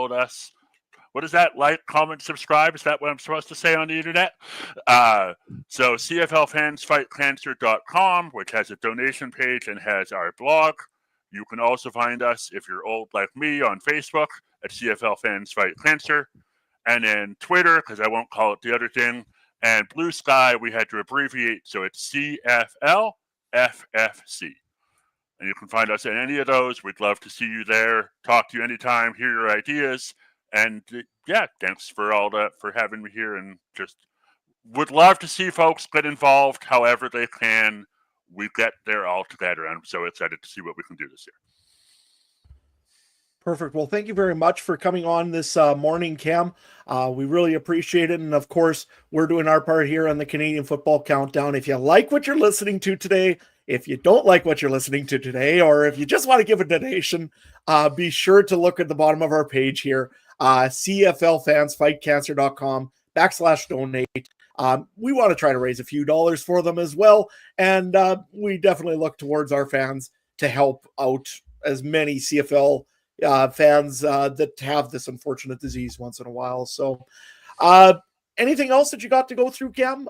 followed us. What is that? Like, comment, subscribe. Is that what I'm supposed to say on the internet? So CFLFansFightCancer.com, which has a donation page and has our blog. You can also find us, if you're old like me, on Facebook at CFL Fans Fight Cancer. And then Twitter, because I won't call it the other thing. And Blue Sky, we had to abbreviate, so it's CFL FFC. And you can find us at any of those. We'd love to see you there, talk to you anytime, hear your ideas. And yeah, thanks for having me here, and just would love to see folks get involved however they can. We get there all together, and I'm so excited to see what we can do this year. Perfect. Well, thank you very much for coming on this morning, Cam. We really appreciate it. And of course, we're doing our part here on the Canadian Football Countdown. If you like what you're listening to today, if you don't like what you're listening to today, or if you just want to give a donation, be sure to look at the bottom of our page here, CFLFansFightCancer.com/donate. We want to try to raise a few dollars for them as well. And we definitely look towards our fans to help out as many CFL fans that have this unfortunate disease once in a while. So anything else that you got to go through, Cam,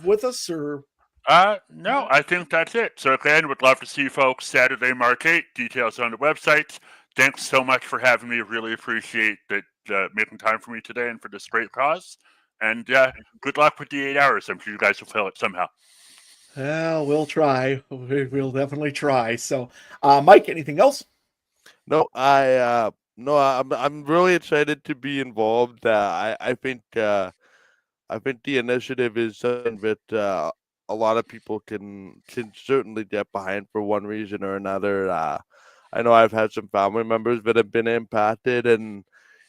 with us? Or no, I think that's it. So again, would love to see folks Saturday, March 8th. Details on the website. Thanks so much for having me. Really appreciate that making time for me today and for this great cause. And good luck with the 8 hours. I'm sure you guys will fill it somehow. Well, we'll try. We'll definitely try. So, Mike, anything else? No, I'm really excited to be involved. I think the initiative is something that a lot of people can certainly get behind for one reason or another. I know I've had some family members that have been impacted, and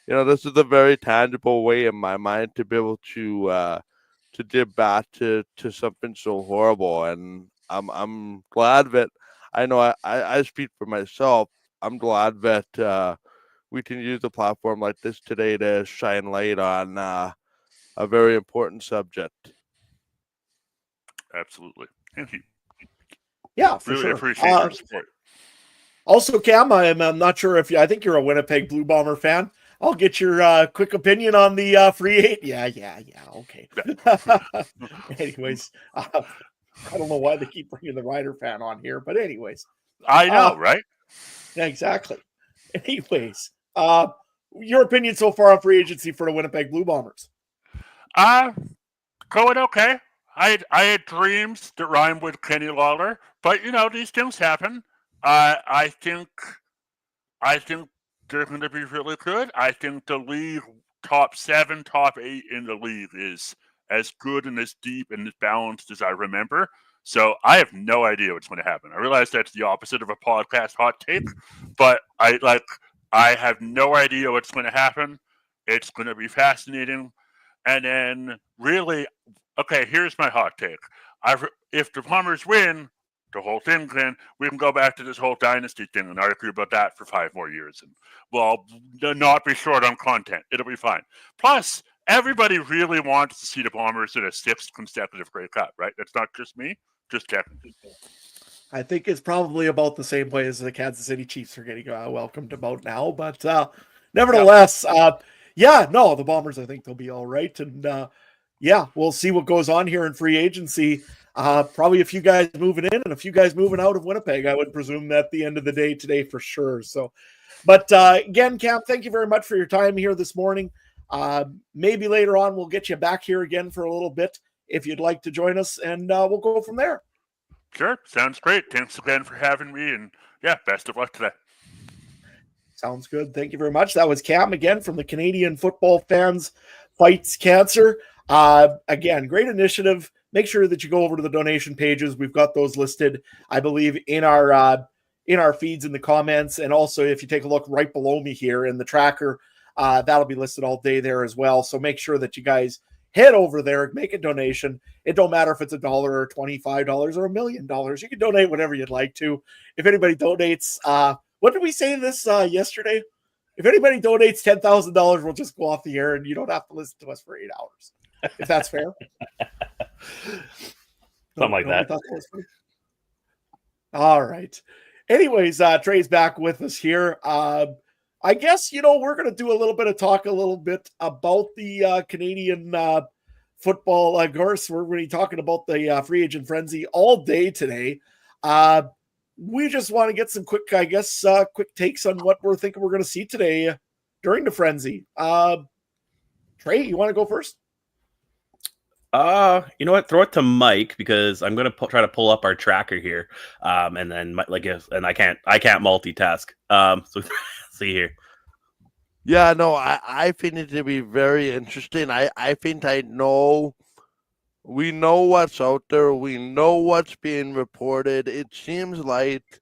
this is a very tangible way in my mind to be able to give back to something so horrible. And I'm glad that I know I speak for myself. I'm glad that we can use a platform like this today to shine light on a very important subject. Absolutely. Thank you. Yeah, for really sure. Appreciate your support. Also, Cam, I'm not sure if I think you're a Winnipeg Blue Bomber fan. I'll get your quick opinion on the free agent. Yeah. Okay. Anyways, I don't know why they keep bringing the Ryder fan on here, but anyways. I know, right? Yeah, exactly. Anyways, your opinion so far on free agency for the Winnipeg Blue Bombers? Going okay. I had dreams that rhyme with Kenny Lawler, but these things happen. I think they're going to be really good. I think the league top 7, top 8 in the league is as good and as deep and as balanced as I remember. So I have no idea what's going to happen. I realize that's the opposite of a podcast hot take, but I have no idea what's going to happen. It's going to be fascinating. And then really, okay, here's my hot take. If the Bombers win the whole thing, then we can go back to this whole dynasty thing and argue about that for 5 more years. And we'll not be short on content. It'll be fine. Plus, everybody really wants to see the Bombers in a 6th consecutive Grey Cup, right? That's not just me. Just checking. I think it's probably about the same way as the Kansas City Chiefs are getting welcomed about now. But nevertheless, the Bombers, I think they'll be all right. And we'll see what goes on here in free agency. Probably a few guys moving in and a few guys moving out of Winnipeg, I would presume, at the end of the day today for sure. So, but again, Cam, thank you very much for your time here this morning. Maybe later on we'll get you back here again for a little bit if you'd like to join us, and we'll go from there. Sure. Sounds great. Thanks again for having me, and best of luck today. Sounds good. Thank you very much. That was Cam again from the Canadian Football Fans Fights Cancer. Again, great initiative. Make sure that you go over to the donation pages. We've got those listed, I believe, in our feeds in the comments. And also, if you take a look right below me here in the tracker, that'll be listed all day there as well. So make sure that you guys head over there, make a donation. It don't matter if it's $1 or $25 or $1 million. You can donate whatever you'd like to. If anybody donates, what did we say this yesterday? If anybody donates $10,000, we'll just go off the air and you don't have to listen to us for 8 hours. If that's fair. Something like that. All right. Anyways, Trey's back with us here. I guess, we're going to do a little bit about the Canadian football. Of course, we're going to be talking about the Free Agent Frenzy all day today. We just want to get some quick takes on what we're thinking we're going to see today during the Frenzy. Trey, you want to go first? You know what? Throw it to Mike because I'm gonna try to pull up our tracker here, and then I can't multitask. So see here. Yeah, no, I find it to be very interesting. I think we know what's out there. We know what's being reported. It seems like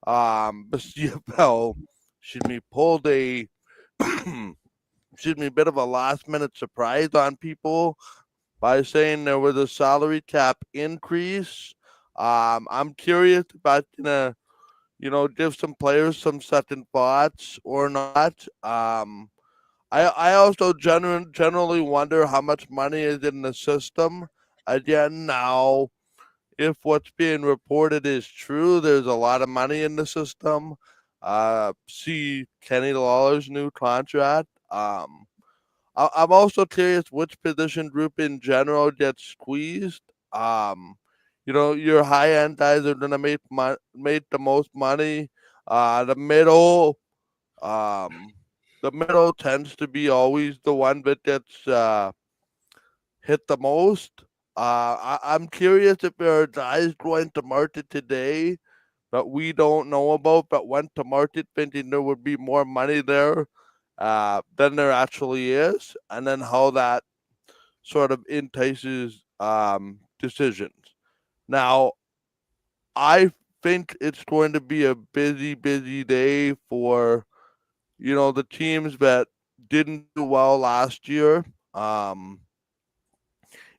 the CFL, pulled a bit of a last minute surprise on people by saying there was a salary cap increase. I'm curious about give some players some second thoughts or not. I also generally wonder how much money is in the system. Again, now, if what's being reported is true, there's a lot of money in the system. See Kenny Lawler's new contract. I'm also curious which position group in general gets squeezed. Your high end guys are gonna make the most money. The middle tends to be always the one that gets hit the most. I'm curious if there are guys going to market today that we don't know about, but went to market thinking there would be more money there than there actually is, and then how that sort of entices decisions. Now, I think it's going to be a busy, busy day for the teams that didn't do well last year.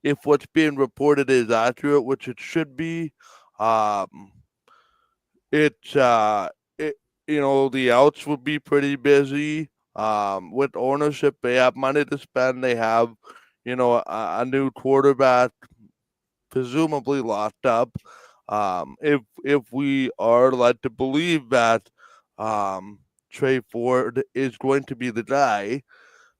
If what's being reported is accurate, which it should be, um, it the outs would be pretty busy. With ownership, they have money to spend. They have a new quarterback presumably locked up. If we are led to believe that Trey Ford is going to be the guy,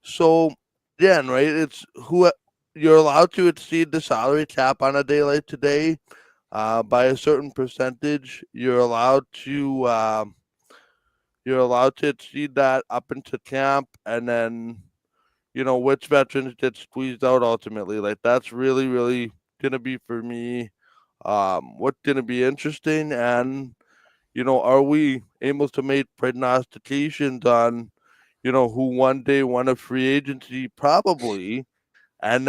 so again, right? It's who you're allowed to exceed the salary cap on a day like today by a certain percentage. You're allowed to exceed that up into camp, and then which veterans get squeezed out ultimately. Like that's really, really gonna be for me. What's gonna be interesting, and are we able to make prognostications on who one day won a free agency? Probably, and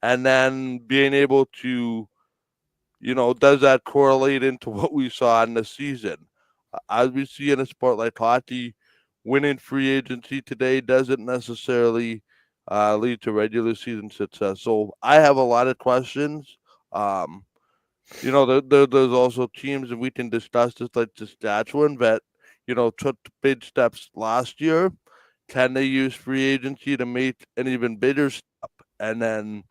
then being able to does that correlate into what we saw in the season? As we see in a sport like hockey, winning free agency today doesn't necessarily lead to regular season success. So I have a lot of questions. There's also teams, and we can discuss this, like Saskatchewan, that took big steps last year. Can they use free agency to make an even bigger step? And then,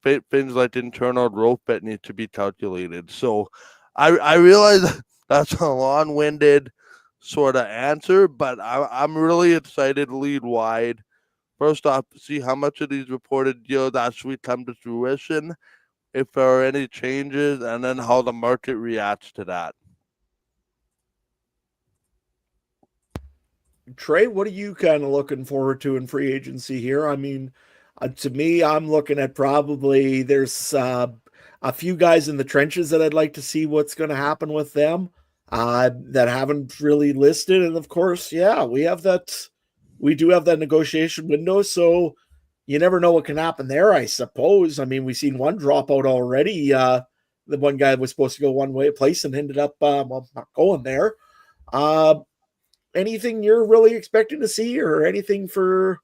things like internal growth that need to be calculated. So I realize that's a long-winded sort of answer, but I'm really excited to lead wide. First off, to see how much of these reported deals actually come to fruition, if there are any changes, and then how the market reacts to that. Trey, what are you kind of looking forward to in free agency here? I mean, to me, I'm looking at probably there's a few guys in the trenches that I'd like to see what's going to happen with them that haven't really listed. And of course, yeah, we do have that negotiation window. So you never know what can happen there, I suppose. I mean, we've seen one dropout already. The one guy was supposed to go one way place and ended up not going there. Anything you're really expecting to see, or anything for?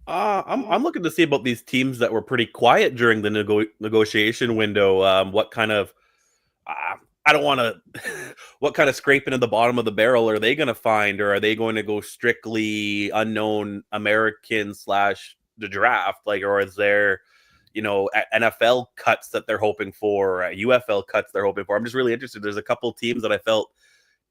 I'm looking to see about these teams that were pretty quiet during the negotiation window. What kind of I don't want to. What kind of scraping at the bottom of the barrel are they going to find, or are they going to go strictly unknown American / the draft? Like, or is there, NFL cuts that they're hoping for, UFL cuts they're hoping for? I'm just really interested. There's a couple teams that I felt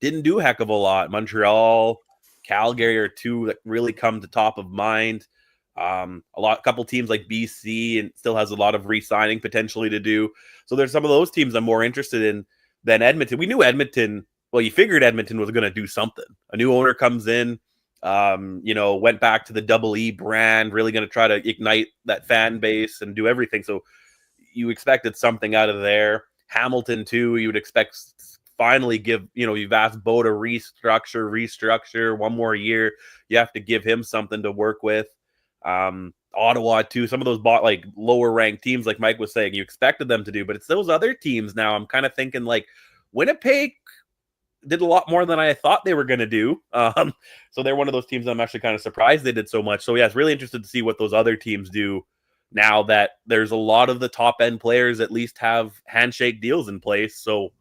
didn't do a heck of a lot. Montreal, Calgary are two that really come to top of mind. A couple teams like BC and still has a lot of re-signing potentially to do. So there's some of those teams I'm more interested in than Edmonton. We knew Edmonton. Well, you figured Edmonton was going to do something. A new owner comes in. Went back to the Double E brand, really going to try to ignite that fan base and do everything. So you expected something out of there. Hamilton too. You would expect finally give. You've asked Bo to restructure one more year. You have to give him something to work with. Ottawa too. Some of those like lower ranked teams, like Mike was saying, you expected them to do, but it's those other teams now. I'm kind of thinking like Winnipeg did a lot more than I thought they were going to do. So they're one of those teams that I'm actually kind of surprised they did so much. So yeah, it's really interested to see what those other teams do now that there's a lot of the top end players at least have handshake deals in place. So,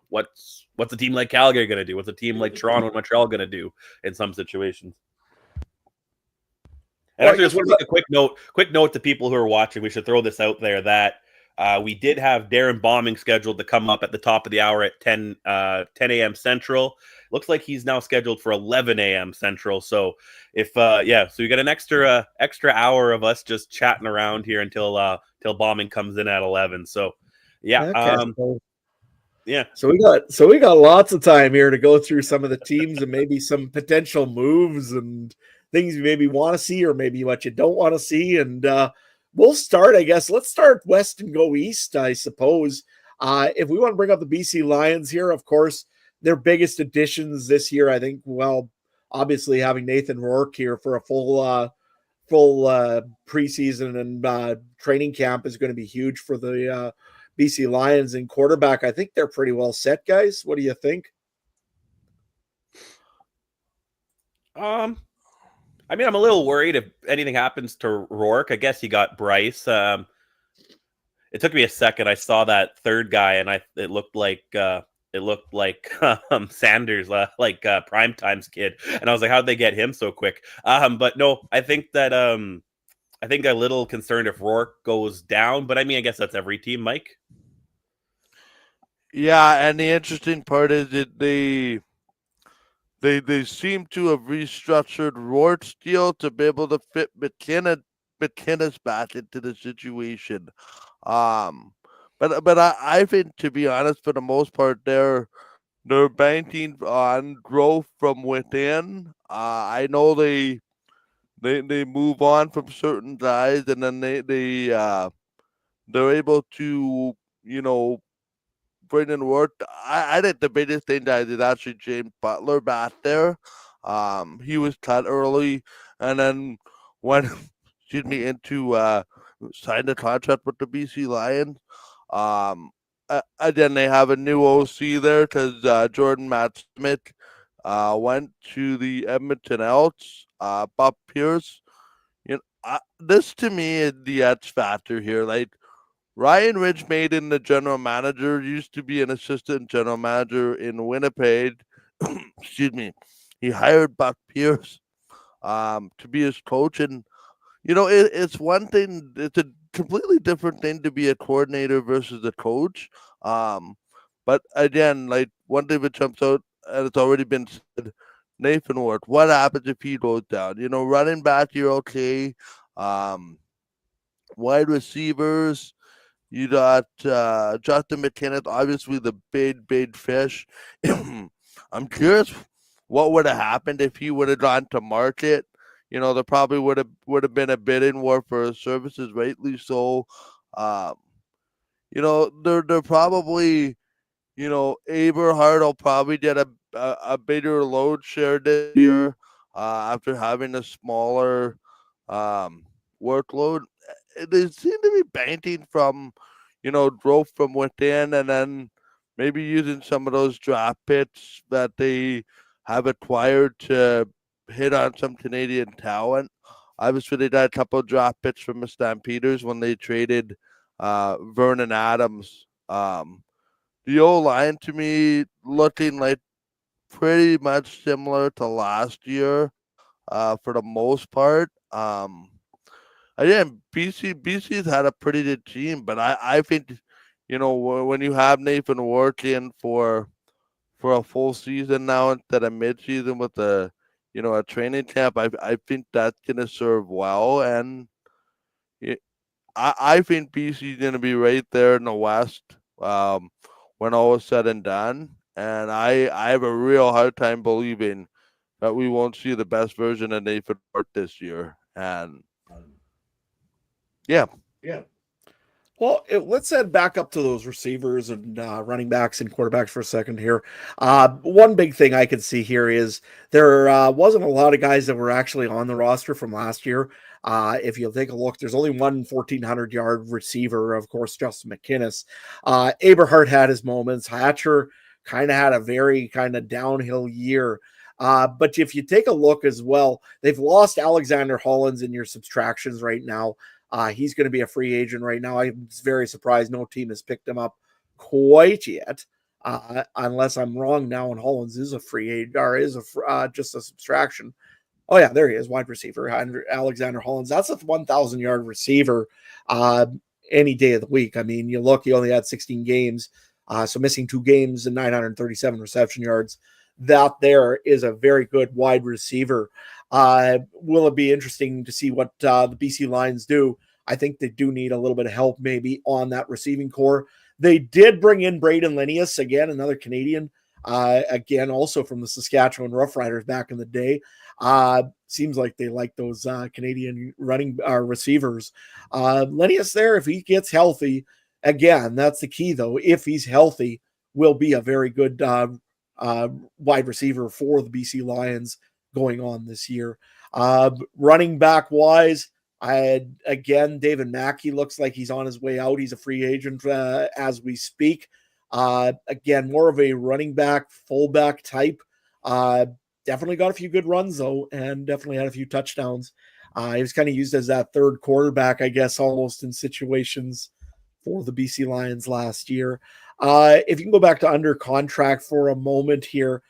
what's a team like Calgary going to do? What's a team like Toronto and Montreal going to do in some situations? And actually, just want to make a quick note to people who are watching. We should throw this out there that we did have Darren Bombing scheduled to come up at the top of the hour at 10 a.m. Central. Looks like he's now scheduled for 11 a.m. Central. So so you got an extra hour of us just chatting around here until Bombing comes in at 11. So yeah. Okay. Yeah. So we got lots of time here to go through some of the teams and maybe some potential moves and things you maybe want to see or maybe what you don't want to see. And we'll start, I guess. Let's start west and go east, I suppose. If we want to bring up the BC Lions here, of course, their biggest additions this year, I think, well, obviously having Nathan Rourke here for a full preseason and training camp is going to be huge for the BC Lions. And quarterback, I think they're pretty well set, guys. What do you think? I mean, I'm a little worried if anything happens to Rourke. I guess he got Bryce. It took me a second. I saw that third guy, and it looked like Sanders, like Primetime's kid. And I was like, how'd they get him so quick? But no, I think that I'm a little concerned if Rourke goes down. But I mean, I guess that's every team, Mike. Yeah, and the interesting part is that they seem to have restructured Rourke's deal to be able to fit McKinnis back into the situation. But I think, to be honest, for the most part, they're banking on growth from within. I know they move on from certain guys, and then they're able to bring in work. I think the biggest thing that is actually James Butler back there. He was cut early, and then went into signed a contract with the BC Lions. Again, they have a new OC there because Jordan Matt Smith went to the Edmonton Elks. Bob Pierce. This to me is the X factor here. Like, Ryan Ridgemaiden, the general manager, used to be an assistant general manager in Winnipeg. Excuse me. He hired Buck Pierce to be his coach. And, it's one thing, it's a completely different thing to be a coordinator versus a coach. But again, like, one thing that jumps out, and it's already been said, Nathan Ward, what happens if he goes down? Running back, you're okay. Wide receivers, you got Justin McKinnon, obviously the big fish. I'm curious what would have happened if he would have gone to market. There probably would have been a bidding war for his services, rightly so. They're probably, Aberhart will probably get a bigger load share this year after having a smaller workload. They seem to be banking from, growth from within, and then maybe using some of those draft picks that they have acquired to hit on some Canadian talent. Obviously, they got a couple of draft picks from the Stampeders when they traded Vernon Adams. The O-line, to me, looking like pretty much similar to last year for the most part. Again, BC's had a pretty good team, but I think, when you have Nathan Rourke in for for a full season now instead of mid-season with a training camp. I think that's gonna serve well, and I think BC is gonna be right there in the West when all is said and done. And I have a real hard time believing that we won't see the best version of Nathan Hart this year. And yeah. Well, let's head back up to those receivers and running backs and quarterbacks for a second here. One big thing I could see here is there wasn't a lot of guys that were actually on the roster from last year. If you'll take a look, there's only one 1,400-yard receiver, of course, Justin McInnes. Aberhart had his moments. Hatcher kind of had a very kind of downhill year. But if you take a look as well, they've lost Alexander Hollins in your subtractions right now. He's going to be a free agent right now. I'm very surprised no team has picked him up quite yet, unless I'm wrong now. And Hollins is a free agent, or is just a subtraction. Oh yeah, there he is, wide receiver, Alexander Hollins. That's a 1,000-yard receiver any day of the week. I mean, you look, he only had 16 games, so missing 2 games and 937 reception yards. That there is a very good wide receiver. Will it be interesting to see what the BC Lions do? I think they do need a little bit of help maybe on that receiving core. They did bring in Braden Linnaeus, again, another Canadian, again, also from the Saskatchewan Roughriders back in the day. Seems like they like those Canadian running receivers. Linnaeus there, if he gets healthy, again, that's the key though. If he's healthy, will be a very good wide receiver for the BC Lions going on this year. Running back wise, David Mackey looks like he's on his way out. He's a free agent as we speak. Again, more of a running back, fullback type. Definitely got a few good runs though, and definitely had a few touchdowns. He was kind of used as that third quarterback, I guess, almost in situations for the BC Lions last year. If you can go back to under contract for a moment here,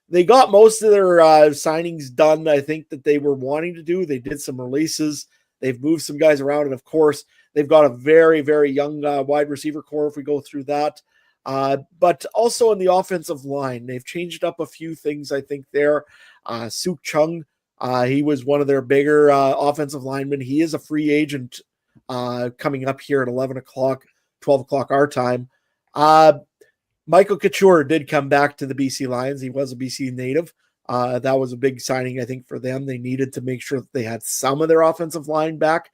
they got most of their signings done, I think, that they were wanting to do. They did some releases. They've moved some guys around. And, of course, they've got a very, very young wide receiver core if we go through that. But also in the offensive line, they've changed up a few things, I think, there. Suk Chung, he was one of their bigger offensive linemen. He is a free agent coming up here at 11 o'clock, 12 o'clock our time. Michael Couture did come back to the BC Lions. He was a BC native. That was a big signing, I think, for them. They needed to make sure that they had some of their offensive line back.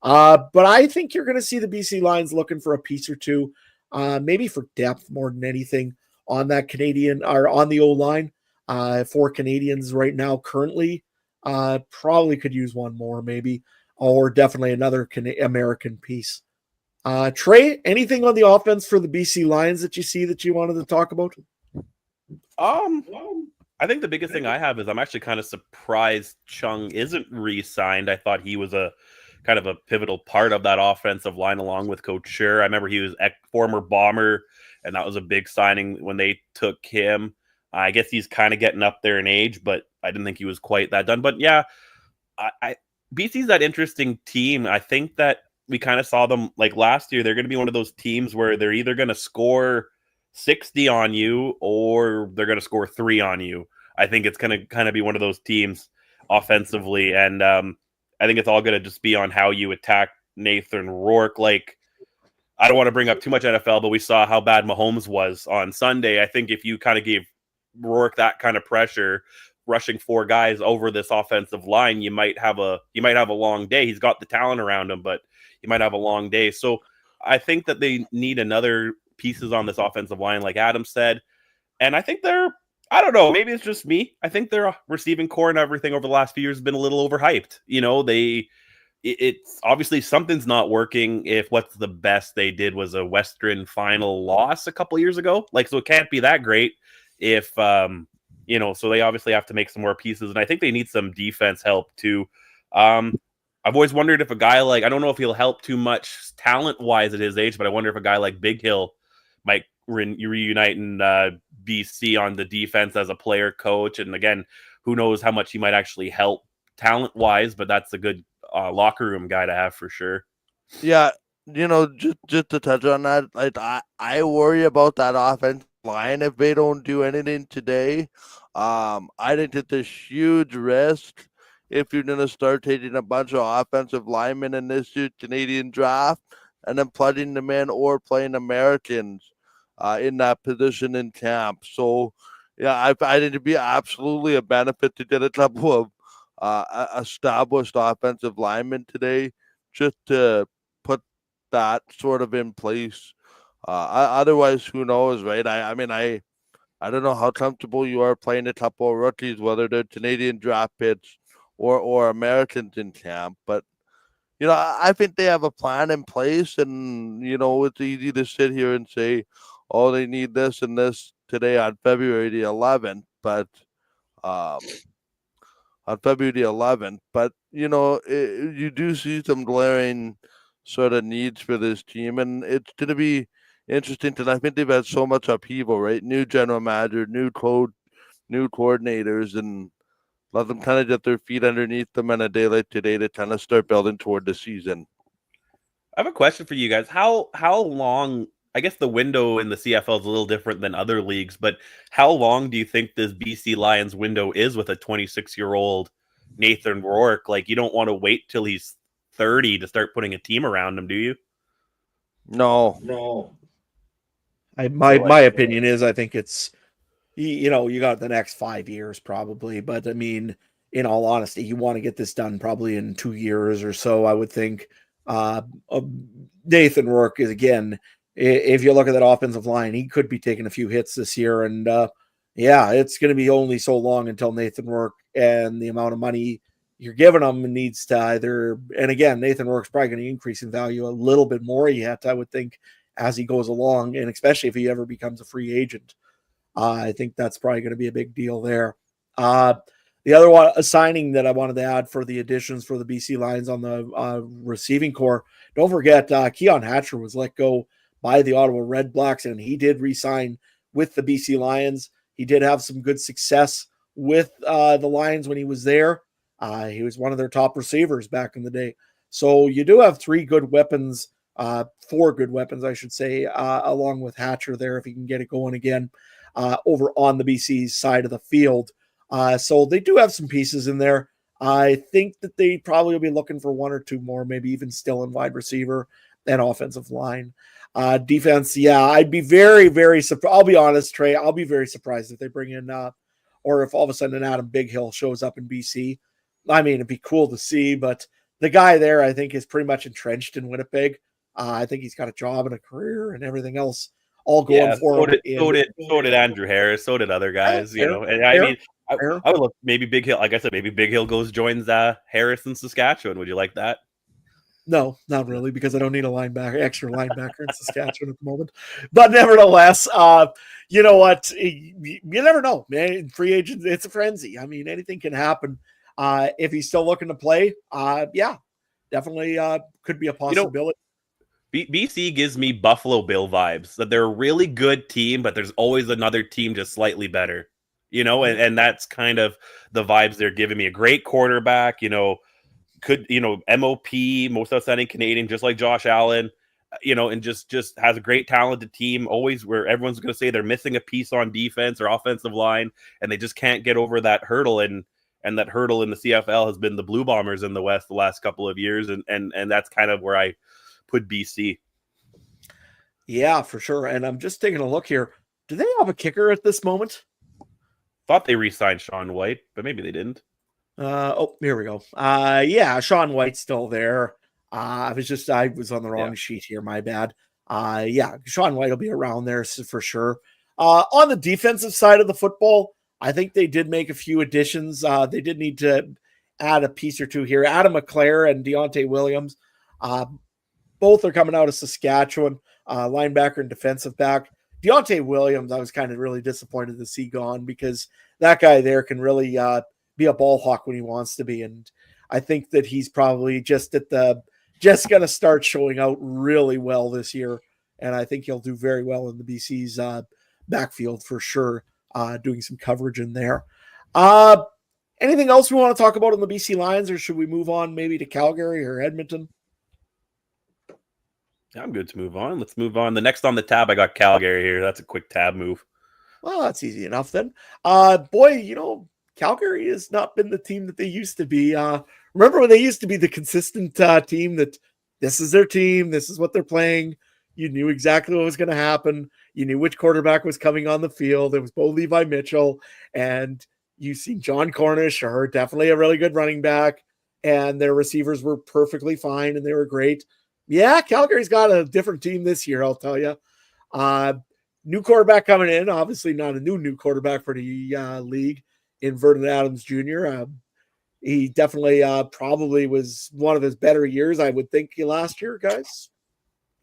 But I think you're going to see the BC Lions looking for a piece or two, maybe for depth more than anything on that Canadian or on the O-line. 4 Canadians right now currently. Probably could use one more maybe, or definitely another American piece. Trey, anything on the offense for the BC Lions that you see that you wanted to talk about? I think the biggest thing I have is I'm actually kind of surprised Chung isn't re-signed. I thought he was a kind of a pivotal part of that offensive line along with Couture. I remember he was former Bomber, and that was a big signing when they took him. I guess he's kind of getting up there in age, but I didn't think he was quite that done. But yeah, BC's that interesting team. I think that we kind of saw them like last year. They're going to be one of those teams where they're either going to score 60 on you or they're going to score 3 on you. I think it's going to kind of be one of those teams offensively. And I think it's all going to just be on how you attack Nathan Rourke. Like, I don't want to bring up too much NFL, but we saw how bad Mahomes was on Sunday. I think if you kind of gave Rourke that kind of pressure, rushing 4 guys over this offensive line, you might have a long day. He's got the talent around him, but you might have a long day. So I think that they need another pieces on this offensive line, like Adam said. And I think I don't know, maybe it's just me. I think their receiving core and everything over the last few years has been a little overhyped. You know, it's obviously something's not working if what's the best they did was a Western final loss a couple years ago. Like, so it can't be that great if, so they obviously have to make some more pieces. And I think they need some defense help too. I've always wondered if a guy like, I don't know if he'll help too much talent-wise at his age, but I wonder if a guy like Big Hill might reunite in BC on the defense as a player coach. And again, who knows how much he might actually help talent-wise, but that's a good locker room guy to have for sure. Yeah, just to touch on that, like I worry about that offensive line if they don't do anything today. I think it's a huge risk if you're going to start taking a bunch of offensive linemen in this year's Canadian draft and then plugging them in or playing Americans in that position in camp. So, yeah, I think it'd be absolutely a benefit to get a couple of established offensive linemen today just to put that sort of in place. Otherwise, who knows, right? I don't know how comfortable you are playing a couple of rookies, whether they're Canadian draft picks or Americans in camp. But I think they have a plan in place, and it's easy to sit here and say, "Oh, they need this and this today on February the 11th," but um, on February the 11th. But you do see some glaring sort of needs for this team, and it's going to be interesting because I think they've had so much upheaval, right? New general manager, new coach, new coordinators, and let them kind of get their feet underneath them on a day like today to kind of start building toward the season. I have a question for you guys. How long? I guess the window in the CFL is a little different than other leagues, but how long do you think this BC Lions window is with a 26-year-old Nathan Rourke? Like, you don't want to wait till he's 30 to start putting a team around him, do you? No. My opinion is I think it's you got the next 5 years probably, but I mean, in all honesty, you want to get this done probably in 2 years or so. I would think Nathan Rourke is, again, if you look at that offensive line, he could be taking a few hits this year, and it's going to be only so long until Nathan Rourke and the amount of money you're giving him needs to either, and again, Nathan Rourke's probably going to increase in value a little bit more yet, I would think, as he goes along, and especially if he ever becomes a free agent. I think that's probably going to be a big deal there. The other one, a signing that I wanted to add for the additions for the BC Lions on the receiving core, don't forget Keon Hatcher was let go by the Ottawa Red Blacks, and he did re-sign with the BC Lions. He did have some good success with the Lions when he was there. He was one of their top receivers back in the day. So you do have 4 good weapons, I should say, along with Hatcher there if he can get it going again over on the BC side of the field. So they do have some pieces in there. I think that they probably will be looking for 1 or 2 more, maybe even still in wide receiver and offensive line. Defense, I'd be very, very surprised. I'll be honest, Trey, I'll be very surprised if they bring in, or if all of a sudden an Adam Big Hill shows up in BC. I mean, it'd be cool to see, but the guy there, I think, is pretty much entrenched in Winnipeg. I think he's got a job and a career and everything else all going for him. So did Andrew Harris. So did other guys. And I mean, I would look, maybe Big Hill. Like I said, maybe Big Hill joins Harris in Saskatchewan. Would you like that? No, not really, because I don't need extra linebacker in Saskatchewan at the moment. But nevertheless, you know what? You never know, man. Free agents, it's a frenzy. I mean, anything can happen. If he's still looking to play, definitely could be a possibility. BC gives me Buffalo Bill vibes, that they're a really good team, but there's always another team just slightly better, and that's kind of the vibes they're giving me. A great quarterback, MOP, most outstanding Canadian, just like Josh Allen, and just has a great talented team, always where everyone's going to say they're missing a piece on defense or offensive line, and they just can't get over that hurdle. And that hurdle in the CFL has been the Blue Bombers in the West the last couple of years. And that's kind of where I put BC. Yeah, for sure. And I'm just taking a look here. Do they have a kicker at this moment? Thought they re-signed Sean White, but maybe they didn't. Here we go. Sean White's still there. I was on the wrong sheet here. My bad. Sean White will be around there for sure. On the defensive side of the football, I think they did make a few additions. They did need to add a piece or two here. Adam McClare and Deontay Williams, both are coming out of Saskatchewan, linebacker and defensive back. Deontay Williams, I was kind of really disappointed to see gone, because that guy there can really be a ball hawk when he wants to be. And I think that he's probably just going to start showing out really well this year. And I think he'll do very well in the BC's backfield for sure, doing some coverage in there. Anything else we want to talk about on the BC Lions, or should we move on maybe to Calgary or Edmonton? I'm good to move on. Let's move on. The next on the tab, I got Calgary here. That's a quick tab move. Well, that's easy enough then. Boy, Calgary has not been the team that they used to be. Remember when they used to be the consistent team that this is their team, this is what they're playing. You knew exactly what was going to happen. You knew which quarterback was coming on the field. It was Bo Levi Mitchell, and you seen John Cornish, or definitely a really good running back, and their receivers were perfectly fine and they were great. Yeah, Calgary's got a different team this year, I'll tell you. New quarterback coming in, obviously not a new quarterback for the league in Vernon Adams Jr. He definitely probably was one of his better years, I would think, last year, guys.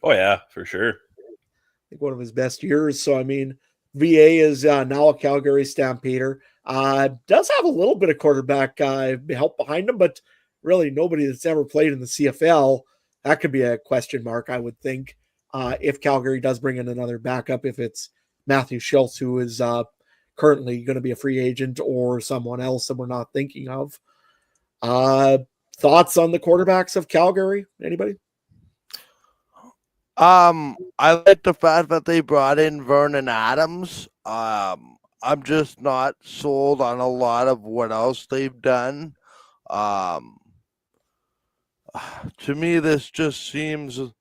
Oh, yeah, for sure. I think one of his best years. So, I mean, VA is now a Calgary Stampeder. Does have a little bit of quarterback help behind him, but really nobody that's ever played in the CFL. That could be a question mark, I would think, if Calgary does bring in another backup, if it's Matthew Schultz, who is currently going to be a free agent, or someone else that we're not thinking of. Thoughts on the quarterbacks of Calgary? Anybody? I like the fact that they brought in Vernon Adams. I'm just not sold on a lot of what else they've done. To me, this just seems, and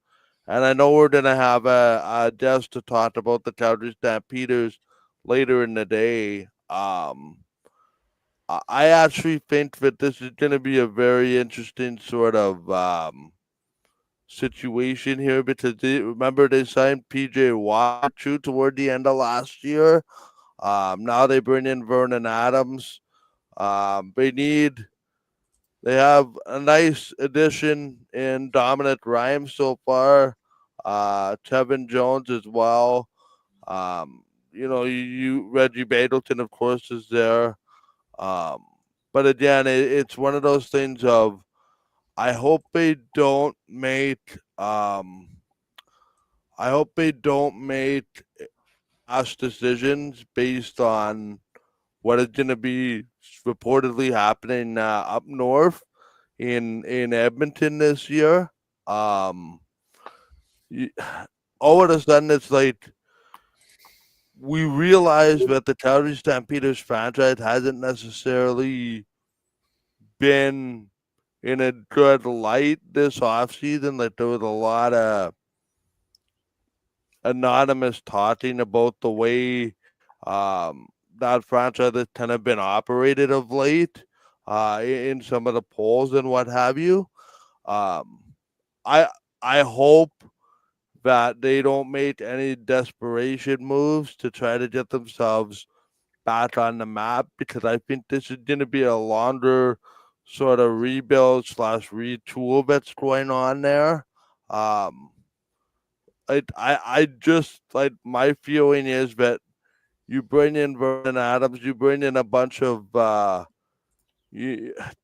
I know we're going to have a guest to talk about the Calgary Stampeders later in the day. I actually think that this is going to be a very interesting sort of situation here, because remember they signed PJ Watt toward the end of last year. Now they bring in Vernon Adams. They have a nice addition in Dominic Rhymes so far. Tevin Jones as well. You Reggie Badleton, of course, is there. But again, it's one of those things of, I hope they don't make rash decisions based on what is going to be reportedly happening up north in Edmonton this year. All of a sudden, it's like we realize that the Calgary Stampeders franchise hasn't necessarily been in a good light this offseason. Like, there was a lot of anonymous talking about the way that franchise has kind of been operated of late in some of the polls and what have you. I hope that they don't make any desperation moves to try to get themselves back on the map, because I think this is going to be a longer sort of rebuild / retool that's going on there. I just, like, my feeling is that you bring in Vernon Adams, you bring in a bunch of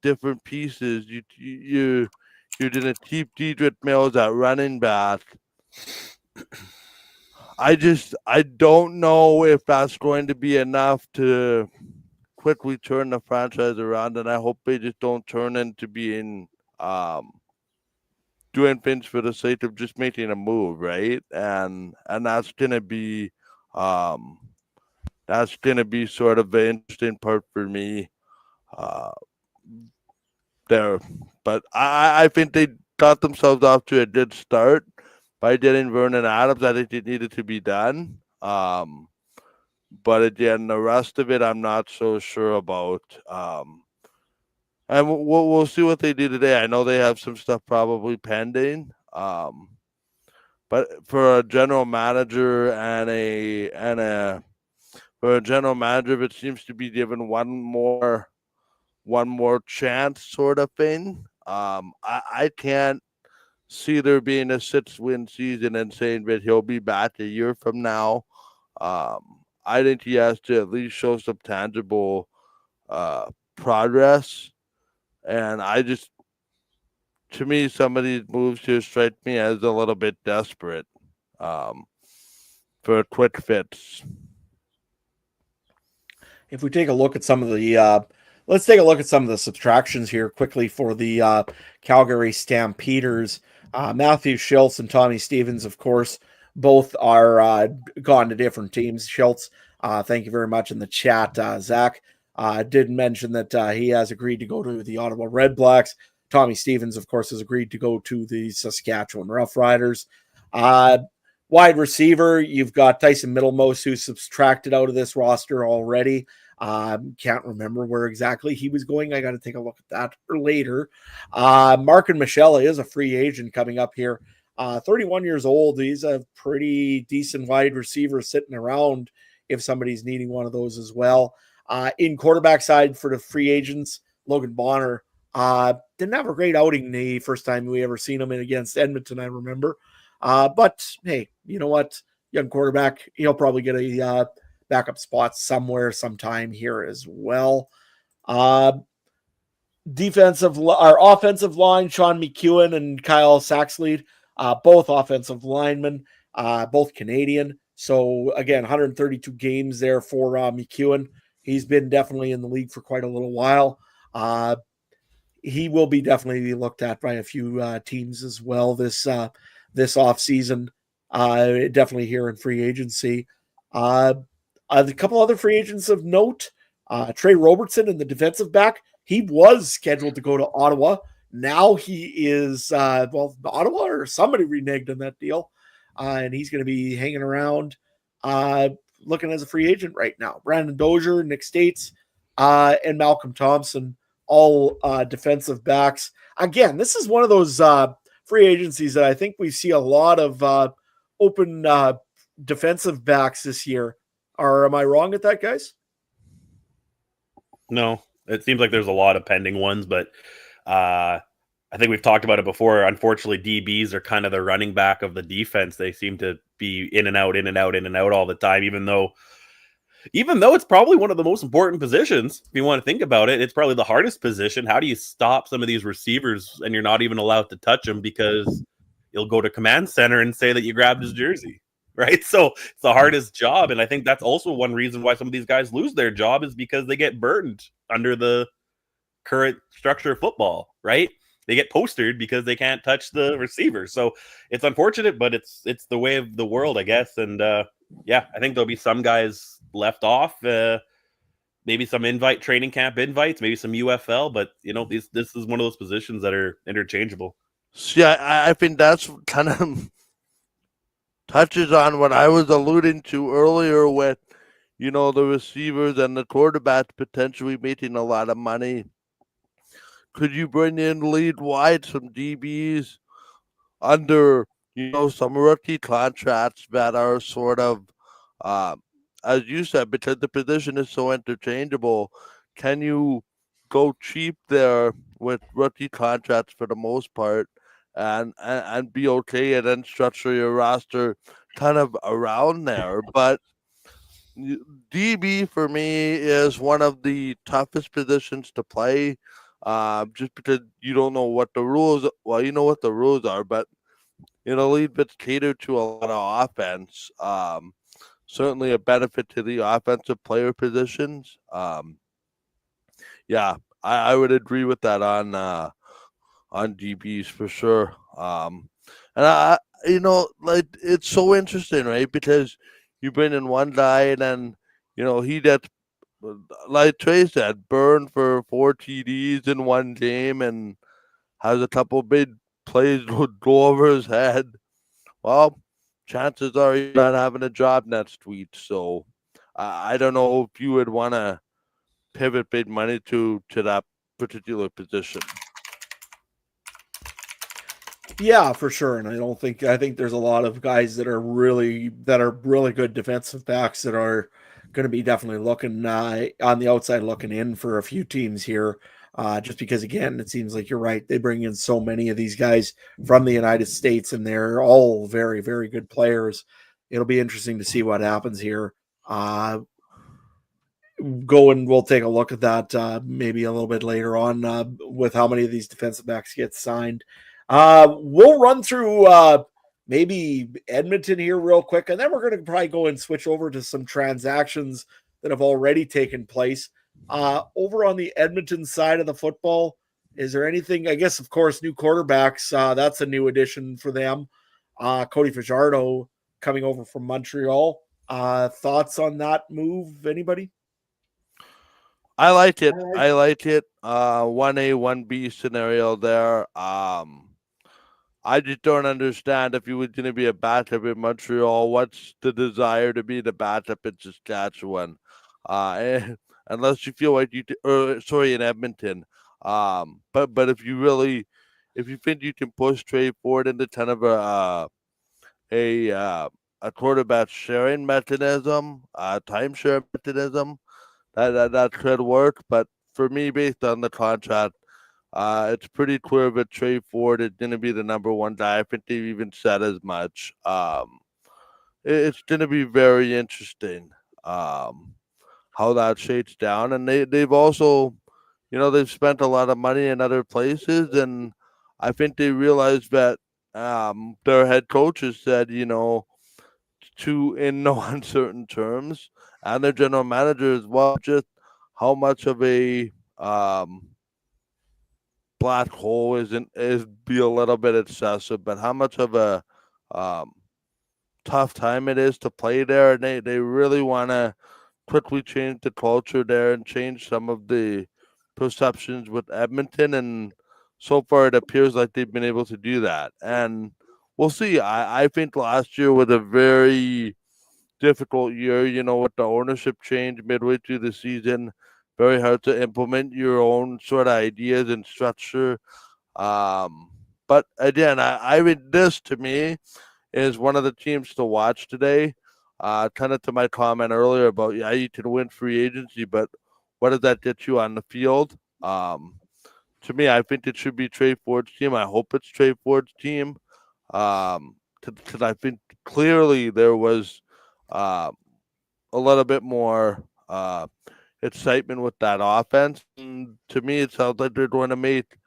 different pieces. You're gonna keep Dedrick Mills at running back. I don't know if that's going to be enough to quickly turn the franchise around, and I hope they just don't turn into being doing things for the sake of just making a move, right? And that's gonna be sort of the interesting part for me there. But I think they got themselves off to a good start by getting Vernon Adams. I think it needed to be done. But again, the rest of it, I'm not so sure about. And we'll see what they do today. I know they have some stuff probably pending. But for a general manager that seems to be given one more chance, sort of thing. I can't see there being a 6-win season and saying that he'll be back a year from now. I think he has to at least show some tangible progress. And to me, some of these moves here strike me as a little bit desperate for quick fits. If we take a look at some of the let's take a look at some of the subtractions here quickly for the Calgary Stampeders. Matthew Schultz and Tommy Stevens, of course, both are gone to different teams. Schultz Thank you very much in the chat. Zach did mention that he has agreed to go to the Ottawa Red Blacks. Tommy Stevens, of course, has agreed to go to the Saskatchewan Roughriders. Wide receiver, you've got Tyson Middlemost, who's subtracted out of this roster already. Can't remember where exactly he was going. I got to take a look at that later. Markin Michelle is a free agent coming up here. 31 years old. He's a pretty decent wide receiver sitting around if somebody's needing one of those as well. In quarterback side for the free agents, Logan Bonner didn't have a great outing the first time we ever seen him in against Edmonton, I remember. But hey, you know what? Young quarterback, he'll probably get a backup spot somewhere sometime here as well. Our offensive line, Sean McEwen and Kyle Saxlead, both offensive linemen, both Canadian. So again, 132 games there for McEwen. He's been definitely in the league for quite a little while. He will be definitely looked at by a few teams as well this offseason. Definitely here in free agency. A couple other free agents of note. Trey Robertson in the defensive back. He was scheduled to go to Ottawa. Now he is, Ottawa or somebody reneged on that deal. And he's going to be hanging around looking as a free agent right now. Brandon Dozier, Nick States, and Malcolm Thompson, all defensive backs. Again, this is one of those free agencies that I think we see a lot of open defensive backs this year. Or am I wrong at that, guys? No, it seems like there's a lot of pending ones, but I think we've talked about it before. Unfortunately, DBs are kind of the running back of the defense. They seem to be in and out all the time, even though it's probably one of the most important positions. If you want to think about it, it's probably the hardest position. How do you stop some of these receivers and you're not even allowed to touch them because you'll go to command center and say that you grabbed his jersey, right? So it's the hardest job. And I think that's also one reason why some of these guys lose their job is because they get burned under the current structure of football, right? They get postered because they can't touch the receiver. So it's unfortunate, but it's the way of the world, I guess. And I think there'll be some guys left off, maybe some training camp invites, maybe some UFL, but this is one of those positions that are interchangeable. So, yeah, I think that's kind of touches on what I was alluding to earlier with, the receivers and the quarterbacks potentially making a lot of money. Could you bring in lead wide some DBs under, some rookie contracts that are sort of, as you said, because the position is so interchangeable, can you go cheap there with rookie contracts for the most part and be okay and then structure your roster kind of around there? But DB for me is one of the toughest positions to play. Just because you don't know what the rules. Well, you know what the rules are, but lead that's catered to a lot of offense. Certainly a benefit to the offensive player positions. I would agree with that on DBs for sure. And it's so interesting, right? Because you bring in one guy and then he gets, like Trey said, burned for 4 TDs in one game and has a couple big plays go over his head. Well, chances are he's not having a job next week. So I don't know if you would want to pivot big money to that particular position. Yeah, for sure. And I think there's a lot of guys that are really good defensive backs that are going to be definitely looking on the outside looking in for a few teams here. Just because, again, it seems like you're right. They bring in so many of these guys from the United States, and they're all very, very good players. It'll be interesting to see what happens here. We'll take a look at that maybe a little bit later on with how many of these defensive backs get signed. We'll run through maybe Edmonton here real quick, and then we're going to probably go and switch over to some transactions that have already taken place. Over on the Edmonton side of the football, is there anything? I guess, of course, new quarterbacks. That's a new addition for them. Cody Fajardo coming over from Montreal. Thoughts on that move, anybody? I like it. I like it. 1A, 1B scenario there. I just don't understand if you were going to be a backup in Montreal, what's the desire to be the backup in Saskatchewan? Unless you feel like in Edmonton. But if you think you can push Trey Ford into kind of a quarterback sharing mechanism, timeshare mechanism, that could work. But for me, based on the contract, it's pretty clear that Trey Ford is going to be the number one guy. I think they've even said as much. It's going to be very interesting how that shakes down. And they've also, they've spent a lot of money in other places. And I think they realized that their head coach has said, in no uncertain terms, and their general manager as well, just how much of a black hole is be a little bit excessive, but how much of a um, tough time it is to play there, and they really want to quickly change the culture there and change some of the perceptions with Edmonton, and so far it appears like they've been able to do that, and we'll see. I think last year was a very difficult year, with the ownership change midway through the season. Very hard to implement your own sort of ideas and structure. But again, I mean, this to me is one of the teams to watch today. Kind of to my comment earlier about, yeah, you can win free agency, but what does that get you on the field? To me, I think it should be Trey Ford's team. I hope it's Trey Ford's team. Because I think clearly there was a little bit more excitement with that offense. And to me, it sounds like they're going to make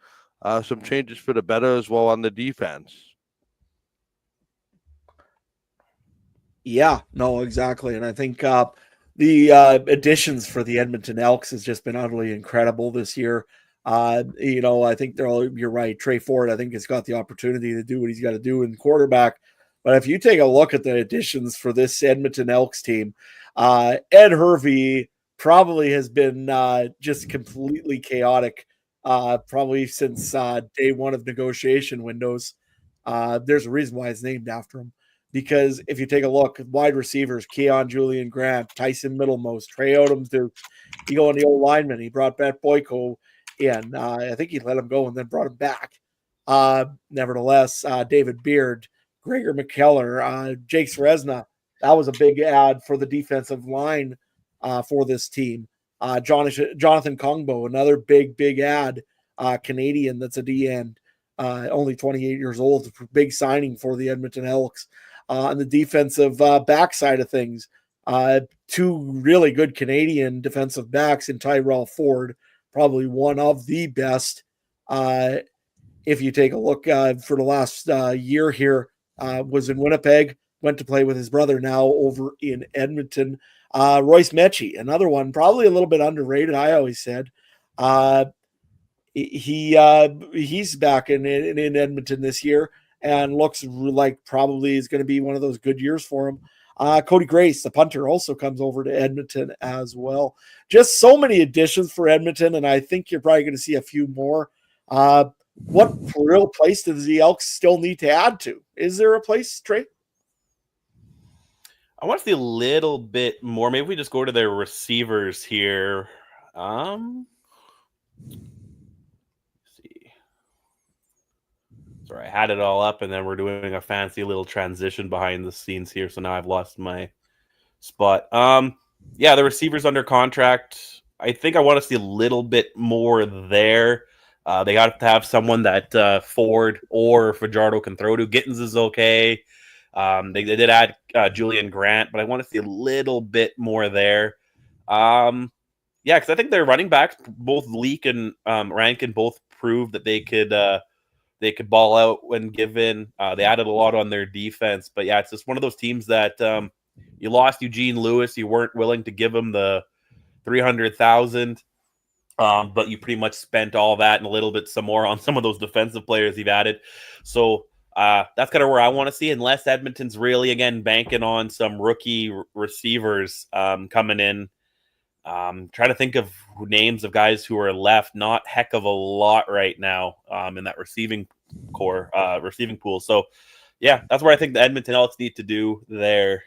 some changes for the better as well on the defense. Yeah, no, exactly. And I think the additions for the Edmonton Elks has just been utterly incredible this year. I think you're right. Trey Ford, I think, has got the opportunity to do what he's got to do in quarterback. But if you take a look at the additions for this Edmonton Elks team, Ed Hervey probably has been just completely chaotic, probably since day one of negotiation windows. There's a reason why it's named after him. Because if you take a look, wide receivers, Keon Julian Grant, Tyson Middlemost, Trey Odoms, you go on the old lineman. He brought Matt Boyko in. I think he let him go and then brought him back. Nevertheless, David Beard, Gregor McKellar, Jake Sresna, that was a big ad for the defensive line for this team. Jonathan Kongbo, another big ad, Canadian that's a D end, only 28 years old, big signing for the Edmonton Elks. On the defensive backside of things, two really good Canadian defensive backs in Tyrell Ford, probably one of the best. If you take a look for the last year here, was in Winnipeg, went to play with his brother now over in Edmonton. Royce Mechie, another one, probably a little bit underrated, I always said. He's back in Edmonton this year and looks like probably is going to be one of those good years for him. Cody Grace, the punter, also comes over to Edmonton as well. Just so many additions for Edmonton, and I think you're probably going to see a few more. What real place does the Elks still need to add to? Is there a place, Trey? I want to see a little bit more. Maybe we just go to their receivers here. Sorry, I had it all up, and then we're doing a fancy little transition behind the scenes here, so now I've lost my spot. Yeah, the receivers under contract. I think I want to see a little bit more there. They got to have someone that Ford or Fajardo can throw to. Gittins is okay. They did add Julian Grant, but I want to see a little bit more there. Yeah, because I think their running backs, both Leak and Rankin, both proved that they could ball out when given. They added a lot on their defense. But yeah, it's just one of those teams that you lost Eugene Lewis. You weren't willing to give him the $300,000. But you pretty much spent all that and a little bit some more on some of those defensive players you've added. So That's kind of where I want to see, unless Edmonton's really, again, banking on some rookie receivers coming in. Trying to think of names of guys who are left. Not heck of a lot right now in that receiving pool. So, yeah, that's where I think the Edmonton Elks need to do there.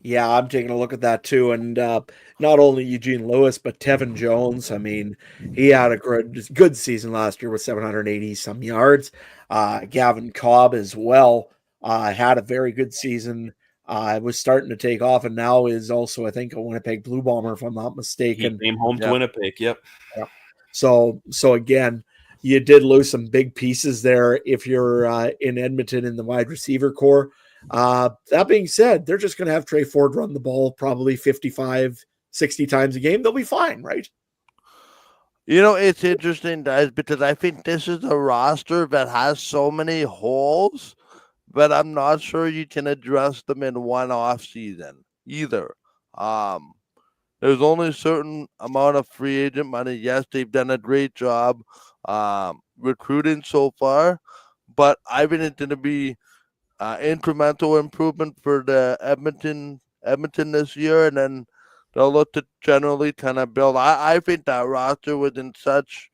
Yeah, I'm taking a look at that too. And not only Eugene Lewis, but Tevin Jones. I mean, he had a good season last year with 780 some yards. Gavin Cobb as well had a very good season. Was starting to take off, and now is also, I think, a Winnipeg Blue Bomber, if I'm not mistaken. He came home to Winnipeg. Yep. Yeah. So again, you did lose some big pieces there if you're in Edmonton in the wide receiver core. That being said, they're just going to have Trey Ford run the ball probably 55, 60 times a game. They'll be fine, right? It's interesting, guys, because I think this is a roster that has so many holes, but I'm not sure you can address them in one off season either. There's only a certain amount of free agent money. Yes, they've done a great job recruiting so far, but I think it's going to be incremental improvement for the Edmonton this year, and then they'll look to generally kind of build. I think that roster was in such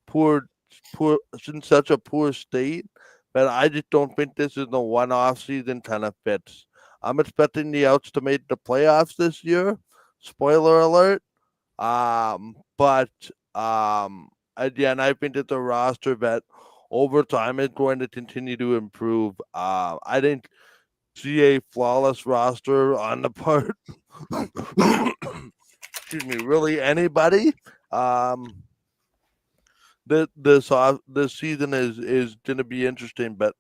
a poor state, but I just don't think this is the one off season kind of fits. I'm expecting the Elks to make the playoffs this year. Spoiler alert. But again, I think it's a roster that over time is going to continue to improve. I didn't see a flawless roster on the part excuse me, really anybody. This season is going to be interesting, but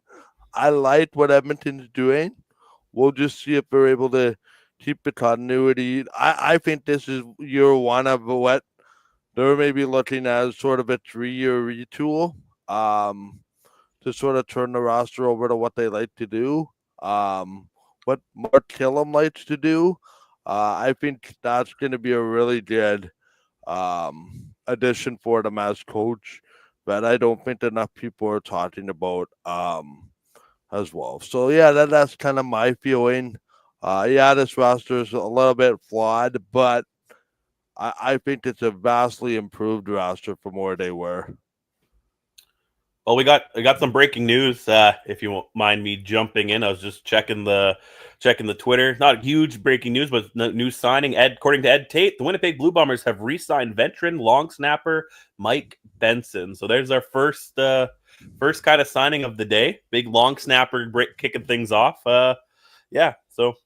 I like what Edmonton's doing. We'll just see if they're able to keep the continuity. I think this is year one of what they're maybe looking at as sort of a 3-year retool to sort of turn the roster over to what they like to do, what Mark Killam likes to do. I think that's going to be a really good addition for them as coach, but I don't think enough people are talking about as well. So yeah, that's kind of my feeling. This roster is a little bit flawed, but I think it's a vastly improved roster from where they were. Well, we got some breaking news. If you won't mind me jumping in, I was just checking the Twitter. Not huge breaking news, but new signing. According to Ed Tate, the Winnipeg Blue Bombers have re-signed veteran long snapper Mike Benson. So there's our first kind of signing of the day. Big long snapper kicking things off. So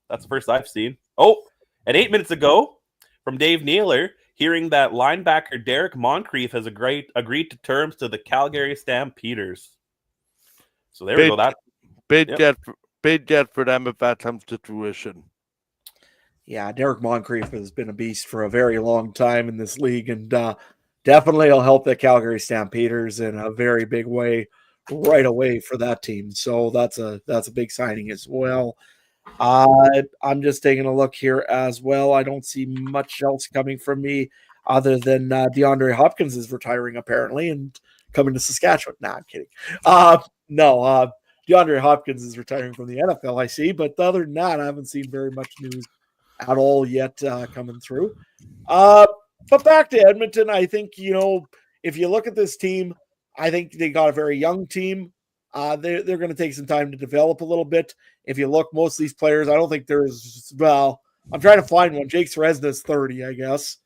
that's the first I've seen. Oh, and 8 minutes ago, from Dave Naylor, hearing that linebacker Derek Moncrief has agreed to terms to the Calgary Stampeders. So there we go. Big get for them if that comes to fruition. Yeah, Derek Moncrief has been a beast for a very long time in this league, and definitely will help the Calgary Stampeders in a very big way right away for that team. So that's a big signing as well. I'm just taking a look here as well. I don't see much else coming from me other than DeAndre Hopkins is retiring apparently and coming to Saskatchewan. Nah, I'm kidding. DeAndre Hopkins is retiring from the NFL, I see. But other than that, I haven't seen very much news at all yet coming through. But back to Edmonton, I think, if you look at this team, I think they got a very young team. They're going to take some time to develop a little bit. If you look, most of these players, I don't think there's, I'm trying to find one. Jake Sresna's 30, I guess.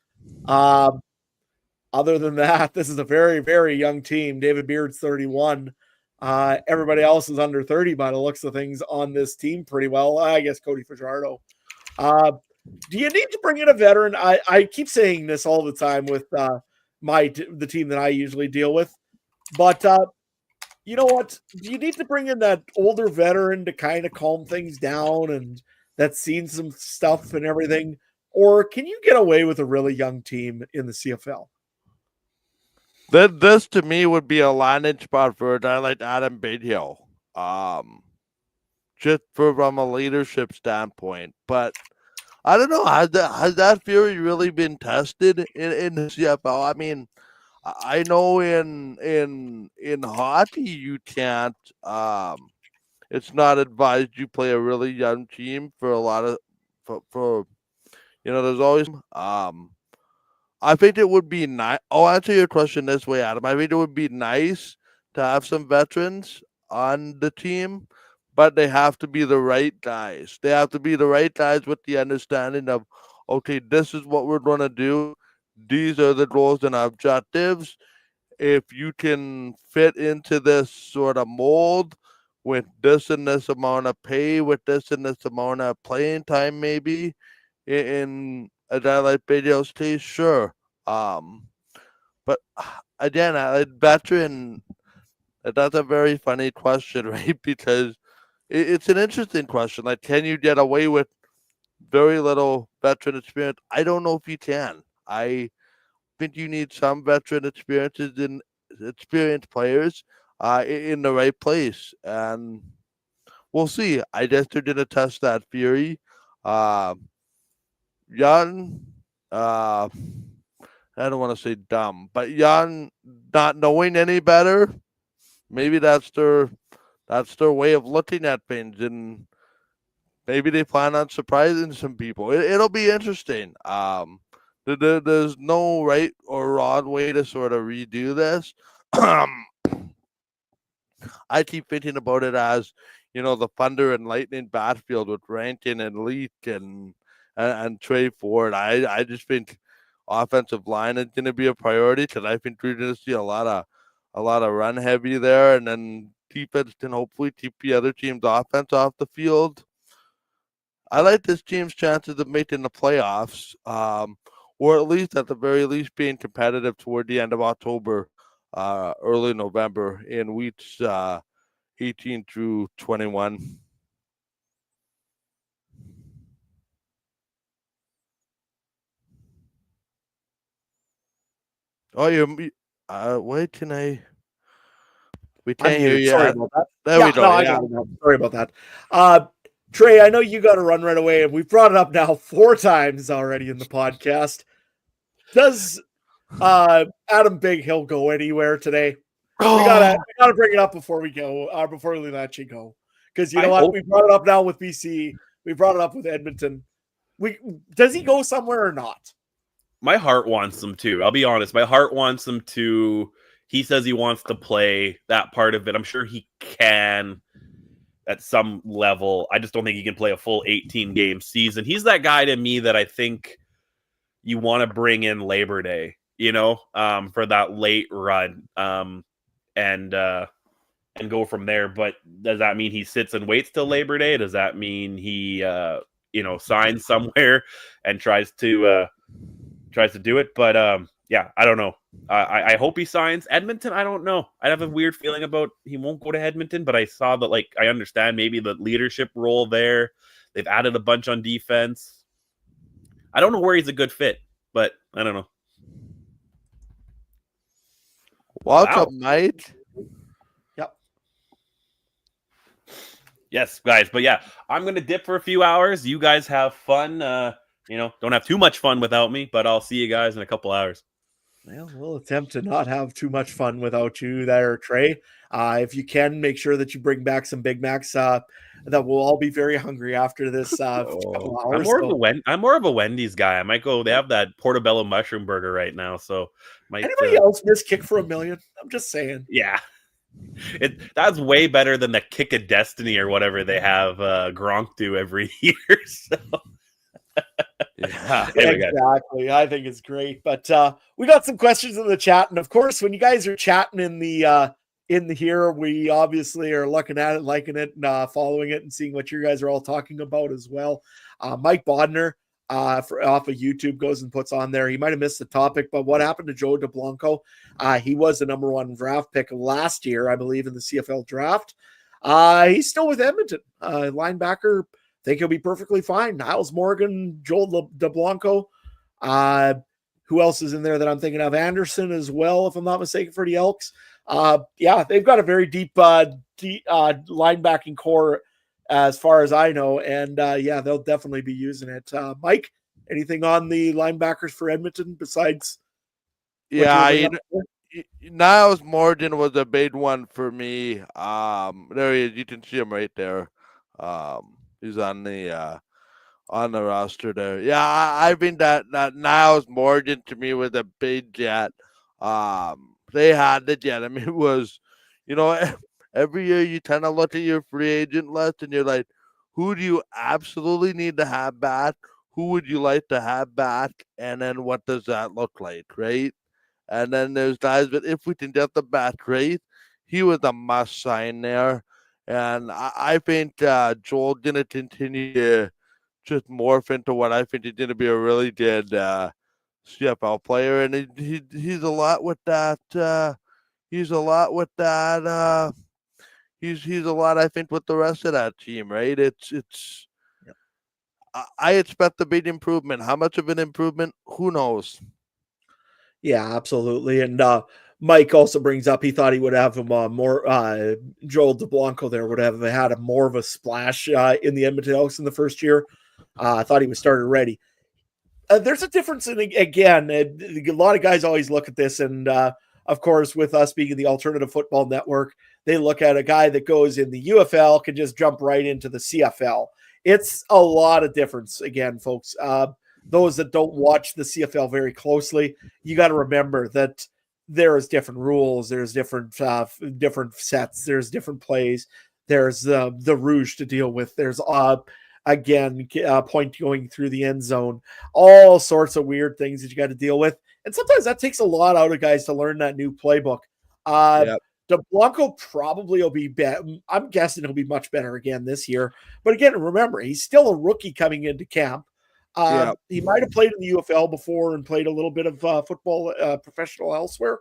Other than that, this is a very, very young team. David Beard's 31. Everybody else is under 30 by the looks of things on this team pretty well. I guess Cody Fajardo. Do you need to bring in a veteran? I keep saying this all the time with the team that I usually deal with. But you know what? Do you need to bring in that older veteran to kind of calm things down and that's seen some stuff and everything? Or can you get away with a really young team in the CFL? This to me would be a landing spot for a guy like Adam Bighill. Just from a leadership standpoint. But I don't know, has that theory really been tested in the CFL? I mean, I know in hockey you can't. It's not advised you play a really young team for a lot of for there's always I think it would be nice. I'll answer your question this way, Adam. I think it would be nice to have some veterans on the team, but they have to be the right guys. They have to be the right guys with the understanding of, okay, this is what we're going to do. These are the goals and objectives. If you can fit into this sort of mold with this and this amount of pay, with this and this amount of playing time, maybe in a guy like Bedell's case, sure. But again, a veteran, that's a very funny question, right? Because it's an interesting question. Like, can you get away with very little veteran experience? I don't know if you can. I think you need some veteran experiences in experienced players in the right place, and we'll see. I guess they're gonna test that theory. Young, I don't want to say dumb, but young, not knowing any better. Maybe that's their way of looking at things, and maybe they plan on surprising some people. It'll be interesting. There's no right or wrong way to sort of redo this. I keep thinking about it as, the Thunder and Lightning backfield with Rankin and Leak and Trey Ford. I just think offensive line is going to be a priority because I think we're going to see a lot of run heavy there, and then defense can hopefully keep the other team's offense off the field. I like this team's chances of making the playoffs, or at least at the very least being competitive toward the end of October, early November in weeks 18 through 21. Oh, wait, can I? We can't hear you. Sorry about that. There we go. No, I got it now. Sorry about that. Trey, I know you got to run right away, and we've brought it up now 4 times already in the podcast. Does Adam Big Hill go anywhere today? We gotta bring it up before we go, before we let you go, because you know what? We brought it up now with BC. We brought it up with Edmonton. Does he go somewhere or not? My heart wants him to. I'll be honest. My heart wants him to. He says he wants to play that part of it. I'm sure he can at some level. I just don't think he can play a full 18-game season. He's that guy to me that I think you want to bring in Labor Day, for that late run, and go from there. But does that mean he sits and waits till Labor Day? Does that mean he, signs somewhere and tries to do it? But yeah, I don't know. I hope he signs. Edmonton, I don't know. I have a weird feeling about he won't go to Edmonton, but I saw that, I understand maybe the leadership role there. They've added a bunch on defense. I don't know where he's a good fit, but I don't know. Welcome, mate. Yep. Yes, guys. But yeah, I'm going to dip for a few hours. You guys have fun. Don't have too much fun without me, but I'll see you guys in a couple hours. Well, we'll attempt to not have too much fun without you there, Trey. If you can, make sure that you bring back some Big Macs. That we'll all be very hungry after this couple hours. I'm more of a Wendy's guy. I might go. They have that portobello mushroom burger right now, so anybody else miss Kick for a Million? I'm just saying. Yeah, that's way better than the Kick of Destiny or whatever they have Gronk do every year. So. Yeah, exactly. I think it's great. But we got some questions in the chat, and of course, when you guys are chatting in the here, we obviously are looking at it, liking it, and following it, and seeing what you guys are all talking about as well. Mike Bodner off of YouTube goes and puts on there. He might have missed the topic, but what happened to Joe DeBlanco? He was the number 1 draft pick last year, I believe, in the CFL draft. He's still with Edmonton. Linebacker. Think he'll be perfectly fine. Niles Morgan, Joel DeBlanco. Who else is in there that I'm thinking of? Anderson as well, if I'm not mistaken, for the Elks. Yeah, they've got a very deep linebacking core as far as I know. And yeah, they'll definitely be using it. Mike, anything on the linebackers for Edmonton besides? Yeah, Niles Morgan was a big one for me. There he is. You can see him right there. He's on the roster there. Yeah, I think that Niles Morgan to me was a big get. They had to get him. It was, you know, every year you kind of look at your free agent list and you're like, who do you absolutely need to have back? Who would you like to have back? And then what does that look like, right? And then there's guys, but if we can get the back rate, he was a must sign there. And I think Joel's going to continue to just morph into what I think is going to be a really good CFL player. And he's a lot with that. He's a lot with that. He's a lot, I think, with the rest of that team, right? It's. I expect a big improvement. How much of an improvement? Who knows? Yeah, absolutely. And Mike also brings up he thought he would have him more. Joel DeBlanco there would have had a more of a splash in the Edmonton Elks in the first year. I thought he was started ready. There's a difference in, again, a lot of guys always look at this, and of course, with us being the Alternative Football Network, they look at a guy that goes in the UFL can just jump right into the CFL. It's a lot of difference, again, folks. Those that don't watch the CFL very closely, you got to remember that there's different rules, there's different sets, there's different plays, there's the rouge to deal with, there's again point going through the end zone, all sorts of weird things that you got to deal with, and sometimes that takes a lot out of guys to learn that new playbook. Yep. DeBlanco probably will be better. I'm guessing he'll be much better again this year. But again, remember, he's still a rookie coming into camp. He might have played in the UFL before and played a little bit of football professional elsewhere,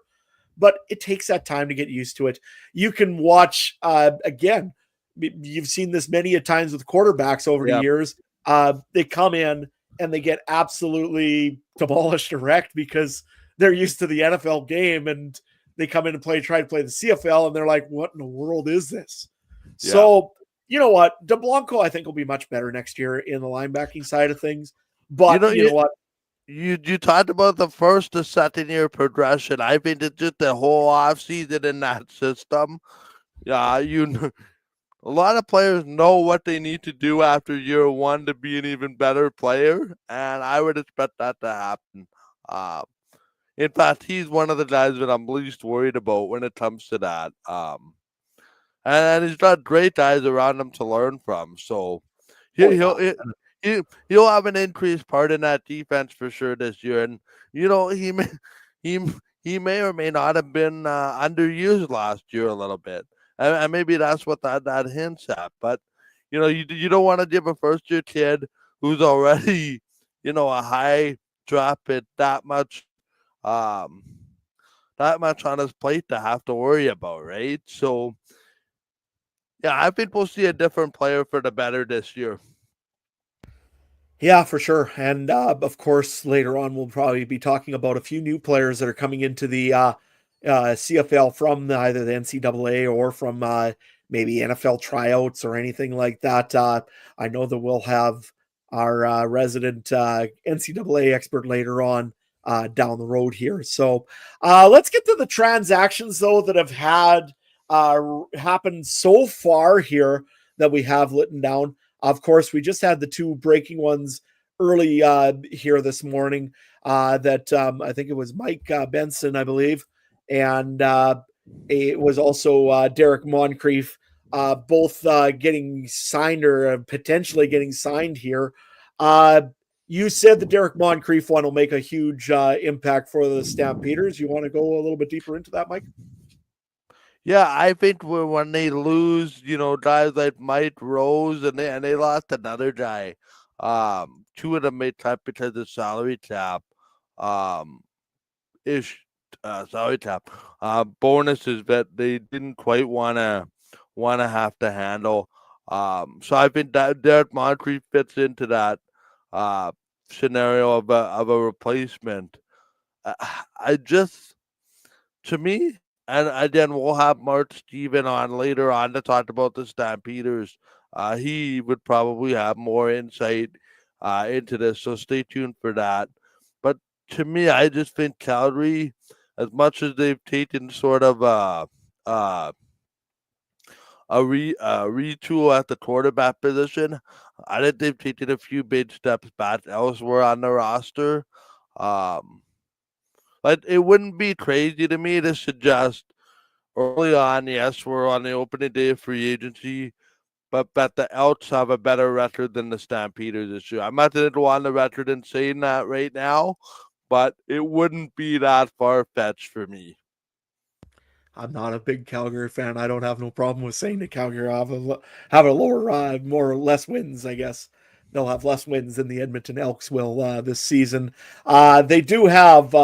but it takes that time to get used to it. You can watch, again, you've seen this many a times with quarterbacks over the years. They come in and they get absolutely demolished or wrecked because they're used to the NFL game, and they come in and try to play the CFL, and they're like, what in the world is this? Yeah. So, you know what? DeBlanco, I think, will be much better next year in the linebacking side of things. But you know what? You talked about the first to second year progression. I think it's just the whole offseason in that system. Yeah, a lot of players know what they need to do after year one to be an even better player, and I would expect that to happen. In fact, he's one of the guys that I'm least worried about when it comes to that. And he's got great guys around him to learn from. So he'll have an increased part in that defense for sure this year. And he may or may not have been underused last year a little bit, and maybe that's what that hints at. But you don't want to give a first year kid who's already a high drop it that much on his plate to have to worry about, right? So, yeah, I think we'll see a different player for the better this year. Yeah, for sure. And of course, later on, we'll probably be talking about a few new players that are coming into the CFL from either the NCAA or from maybe NFL tryouts or anything like that. I know that we'll have our resident NCAA expert later on down the road here. So let's get to the transactions, though, that have happened so far here that we have written down. Of course, we just had the two breaking ones early here this morning that I think it was Mike Benson, I believe, and it was also Derek Moncrief, both getting signed or potentially getting signed here. You said the Derek Moncrief one will make a huge impact for the Stampeders. You want to go a little bit deeper into that, Mike? Yeah, I think when they lose, guys like Mike Rose and they lost another guy, two of them made cut because of salary cap, salary cap, bonuses that they didn't quite wanna have to handle. So I think that Derek Moncrief fits into that scenario of a replacement. To me. And again, we'll have Mark Steven on later on to talk about the Stampeders. He would probably have more insight into this, so stay tuned for that. But to me, I just think Calgary as much as they've taken sort of a retool at the quarterback position, I think they've taken a few big steps back elsewhere on the roster. Um, but it wouldn't be crazy to me to suggest early on, yes, we're on the opening day of free agency, but the Elks have a better record than the Stampeders this year. I'm not going to go on the record and saying that right now, but it wouldn't be that far-fetched for me. I'm not a big Calgary fan. I don't have no problem with saying that Calgary have a lower, more or less wins, I guess. They'll have less wins than the Edmonton Elks will this season. They do have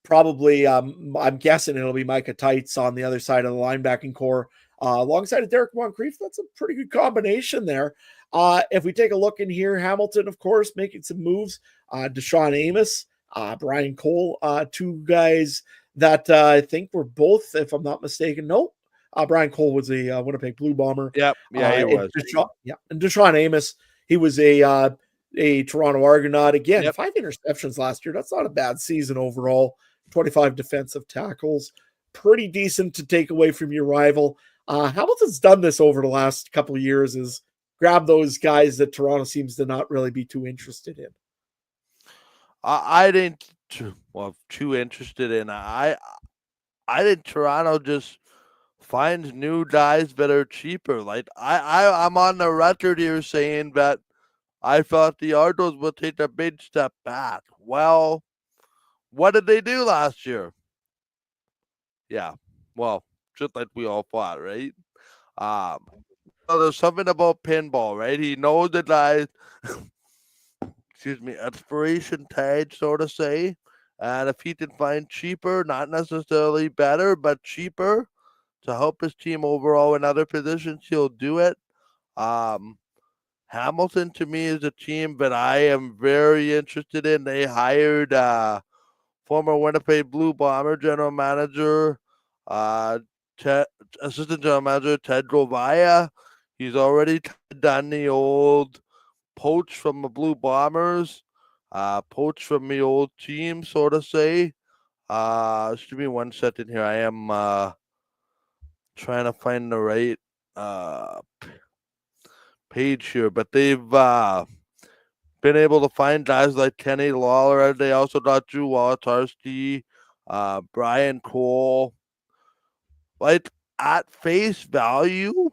probably, I'm guessing it'll be Micah Tights on the other side of the linebacking core alongside of Derek Moncrief. That's a pretty good combination there. If we take a look in here, Hamilton, of course, making some moves. Deshaun Amos, Brian Cole, two guys that I think were both, if I'm not mistaken. No, Brian Cole was a Winnipeg Blue Bomber. Yep, yeah, he was. And Deshaun Amos, he was a Toronto Argonaut. Again, Yep. 5 interceptions last year. That's not a bad season overall. 25 defensive tackles. Pretty decent to take away from your rival. Hamilton's done this over the last couple of years, is grab those guys that Toronto seems to not really be too interested in. I didn't. Too interested in. I think Toronto just finds new guys that are cheaper. Like I'm on the record here saying that I thought the Argos would take a big step back. Well, what did they do last year? Yeah, well, just like we all thought, right? There's something about pinball, right? He knows the guys. Excuse me, expiration tag, so to say. And if he can find cheaper, not necessarily better, but cheaper to help his team overall in other positions, he'll do it. Hamilton, to me, is a team that I am very interested in. They hired former Winnipeg Blue Bomber general manager, assistant general manager Ted Govaya. He's already done the old poach from the Blue Bombers, poach from the old team, so to say. Just give me 1 second here. I am trying to find the right page here, but they've been able to find guys like Kenny Lawler. They also got Drew Wolotarski, Brian Cole. Like, at face value,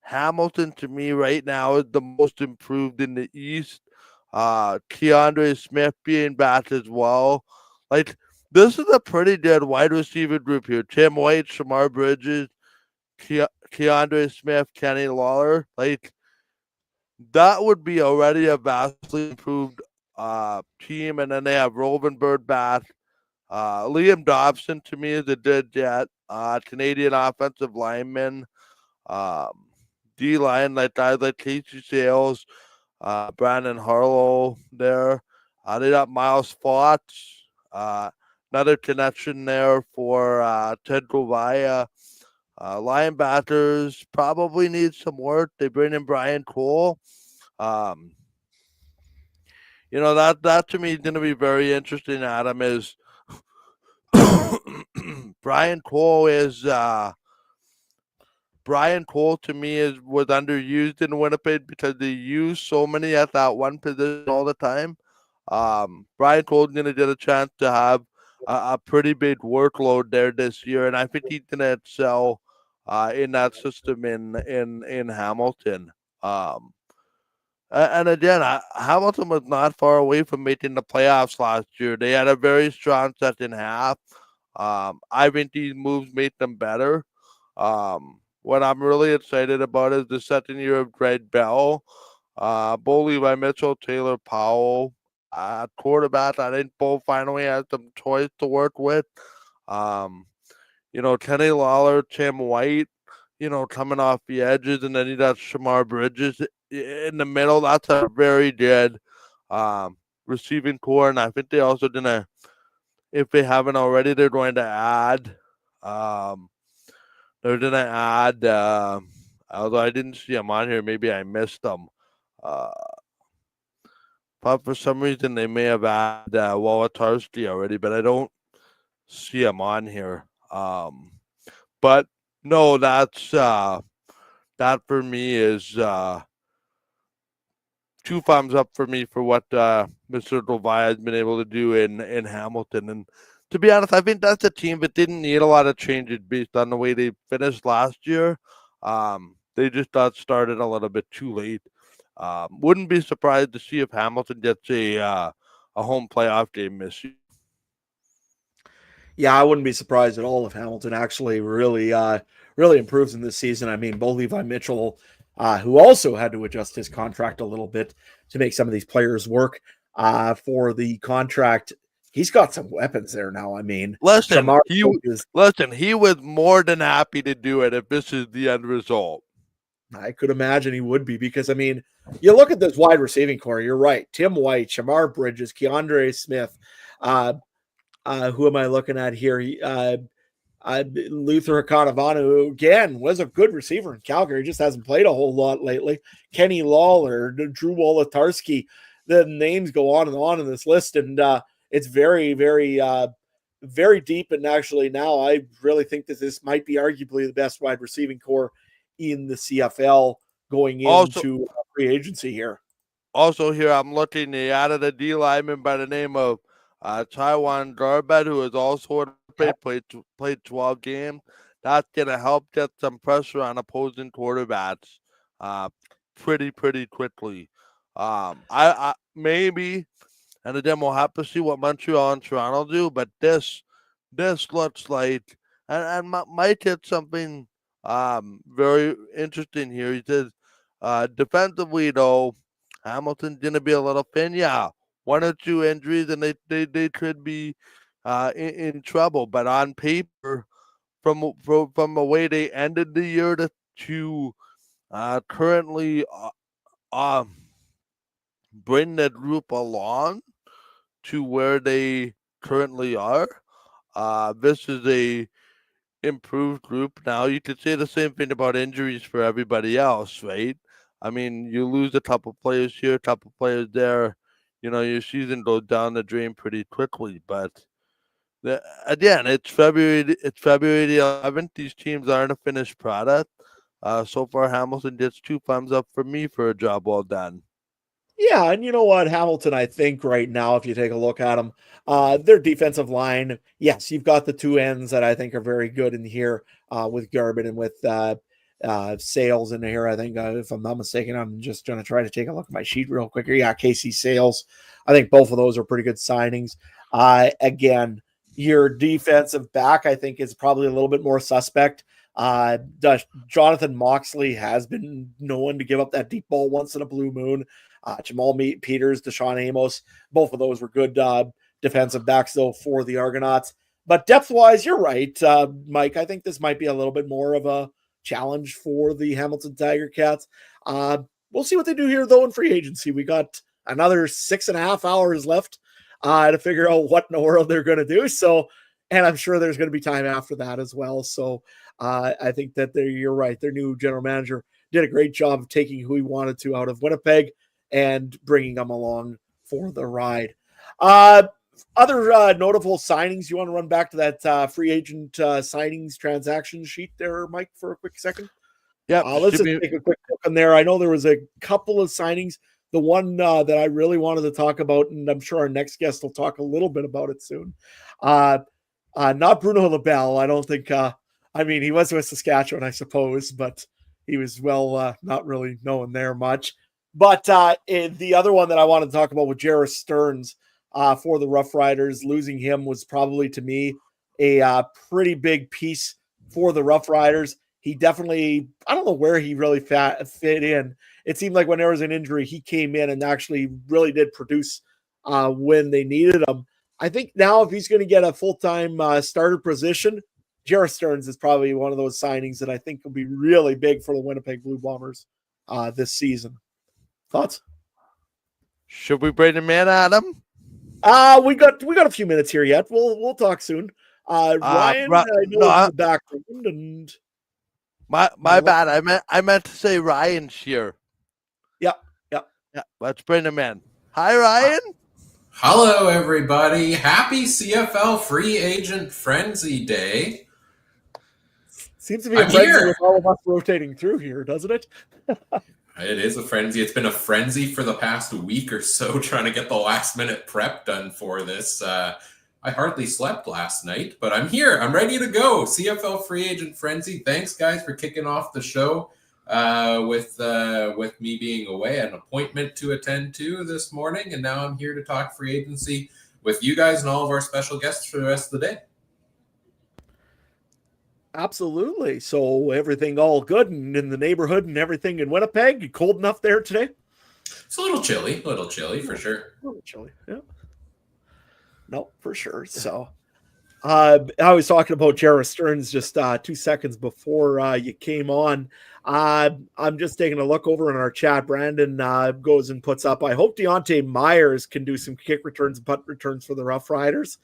Hamilton to me right now is the most improved in the East. Keandre Smith being back as well. Like, this is a pretty good wide receiver group here. Tim White, Shamar Bridges, Keandre Smith, Kenny Lawler. Like, that would be already a vastly improved team. And then they have Rovenberg back. Liam Dobson to me is a good jet. Canadian offensive lineman. D-line, like guys like Casey Sales, Brandon Harlow there. They got Miles Fox. Another connection there for Ted Govaya. Linebackers probably need some work. They bring in Brian Cole. That to me is going to be very interesting, Adam, is Brian Cole to me was underused in Winnipeg because they use so many at that one position all the time. Brian Cole's going to get a chance to have a pretty big workload there this year, and I think he's going to excel in that system in Hamilton. And again, Hamilton was not far away from making the playoffs last year. They had a very strong second half. I think these moves made them better. What I'm really excited about is the second year of Greg Bell, bullied by Mitchell Taylor Powell. Quarterback, I think Bo finally has some choice to work with. Kenny Lawler, Tim White, coming off the edges, and then you got Shamar Bridges in the middle. That's a very good receiving core, and I think they also gonna, if they haven't already, they're going to add. They're gonna add. Although I didn't see them on here, maybe I missed them. But for some reason they may have added Wolotarski already, but I don't see him on here. But no, that's that for me is 2 thumbs up for me for what Mr. Levi has been able to do in Hamilton. And to be honest, I think that's a team that didn't need a lot of changes based on the way they finished last year. They just got started a little bit too late. Wouldn't be surprised to see if Hamilton gets a home playoff game this year. Yeah, I wouldn't be surprised at all if Hamilton actually really improves in this season. I mean, Bo Levi Mitchell, who also had to adjust his contract a little bit to make some of these players work for the contract. He's got some weapons there now. I mean, Listen, Shamar he was more than happy to do it if this is the end result. I could imagine he would be because, I mean, you look at this wide receiving core, you're right. Tim White, Shamar Bridges, Keandre Smith, who am I looking at here? Luther Hakanavanu, who again was a good receiver in Calgary, just hasn't played a whole lot lately. Kenny Lawler, Drew Wolotarski, the names go on in this list, and it's very, very, very deep. And actually, now I really think that this might be arguably the best wide receiving core in the CFL going into free agency here. Also, here I'm looking. They added a D lineman by the name of Taiwan Garbett, who is also played 12 games. That's gonna help get some pressure on opposing quarterbacks pretty quickly. I maybe, and then we'll have to see what Montreal and Toronto do. But this looks like, and Mike hit something very interesting here. He says defensively though, Hamilton's gonna be a little thin. Yeah, 1 or 2 injuries, and they could be in trouble. But on paper, from the way they ended the year to currently bring that group along to where they currently are, this is a improved group. Now you could say the same thing about injuries for everybody else, right? I mean, you lose a couple players here, a couple players there. You know, your season goes down the drain pretty quickly. But again, it's February. It's February the 11th. These teams aren't a finished product. So far, Hamilton gets 2 thumbs up for me for a job well done. Yeah, and you know what, Hamilton, I think right now, if you take a look at them, their defensive line, yes, you've got the 2 ends that I think are very good in here with Garbett and with Sales in here. I think, if I'm not mistaken, I'm just going to try to take a look at my sheet real quick here. Yeah, Casey Sales. I think both of those are pretty good signings. Again, your defensive back, I think, is probably a little bit more suspect. Jonathan Moxley has been known to give up that deep ball once in a blue moon. Jamal Peters, Deshaun Amos, both of those were good defensive backs, though, for the Argonauts. But depth-wise, you're right, Mike. I think this might be a little bit more of a challenge for the Hamilton Tiger Cats. We'll see what they do here, though, in free agency. We got another 6.5 hours left to figure out what in the world they're going to do. So, and I'm sure there's going to be time after that as well. So I think that you're right. Their new general manager did a great job of taking who he wanted to out of Winnipeg and bringing them along for the ride. Other notable signings, you want to run back to that free agent signings transaction sheet there, Mike, for a quick second? Yeah, let's just take a quick look on there. I know there was a couple of signings. The one that I really wanted to talk about, and I'm sure our next guest will talk a little bit about it soon. Not Bruno LaBelle. I don't think, I mean, he was with Saskatchewan, I suppose, but he was, not really known there much. But the other one that I wanted to talk about with Jarrett Stearns for the Rough Riders, losing him was probably, to me, a pretty big piece for the Rough Riders. He definitely, I don't know where he really fit in. It seemed like when there was an injury, he came in and actually really did produce when they needed him. I think now if he's going to get a full-time starter position, Jarrett Stearns is probably one of those signings that I think will be really big for the Winnipeg Blue Bombers this season. Thoughts? Should we bring the man, Adam? We got a few minutes here yet. We'll talk soon. Ryan, I know in the background, and my bad. I meant to say Ryan's here. Yeah. Let's bring him in. Hi, Ryan. Hello, everybody. Happy CFL Free Agent Frenzy Day. Seems to be I'm a frenzy here. with all of us rotating through here, doesn't it? It is a frenzy. It's been a frenzy for the past week or so trying to get the last minute prep done for this. I hardly slept last night, but I'm here. I'm ready to go. CFL Free Agent Frenzy. Thanks, guys, for kicking off the show with me being away. An appointment to attend to this morning, and now I'm here to talk free agency with you guys and all of our special guests for the rest of the day. Absolutely. So everything all good and in the neighborhood and everything in Winnipeg? Cold enough there today? It's a little chilly for sure. A little chilly, yeah. No, for sure. So I was talking about Jarrah Stearns just 2 seconds before you came on. I'm just taking a look over in our chat. Brandon goes and puts up, I hope Deontay Myers can do some kick returns and punt returns for the Rough Riders.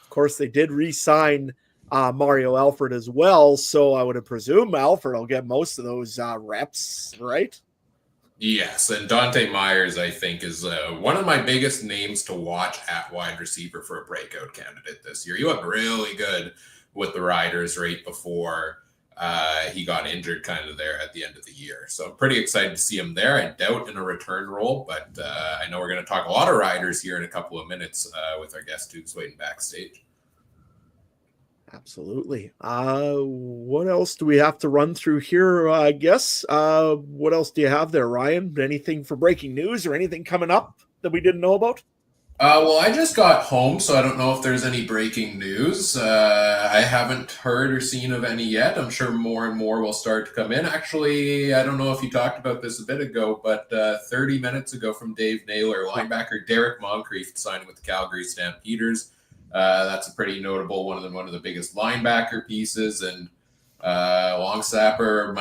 Of course, they did re-sign Mario Alford as well, so I would presume Alford will get most of those reps, right? Yes, and Deontay Myers, I think, is one of my biggest names to watch at wide receiver for a breakout candidate this year. He looked really good with the Riders right before he got injured kind of there at the end of the year. So I'm pretty excited to see him there. I doubt in a return role, but I know we're going to talk a lot of Riders here in a couple of minutes with our guest who's waiting backstage. Absolutely. What else do we have to run through here? I guess. What else do you have there, Ryan? Anything for breaking news or anything coming up that we didn't know about? Well, I just got home, so I don't know if there's any breaking news. I haven't heard or seen of any yet. I'm sure more and more will start to come in. Actually, I don't know if you talked about this a bit ago, but 30 minutes ago from Dave Naylor, linebacker Derek Moncrief signing with the Calgary Stampeders. That's a pretty notable one of the biggest linebacker pieces, and long snapper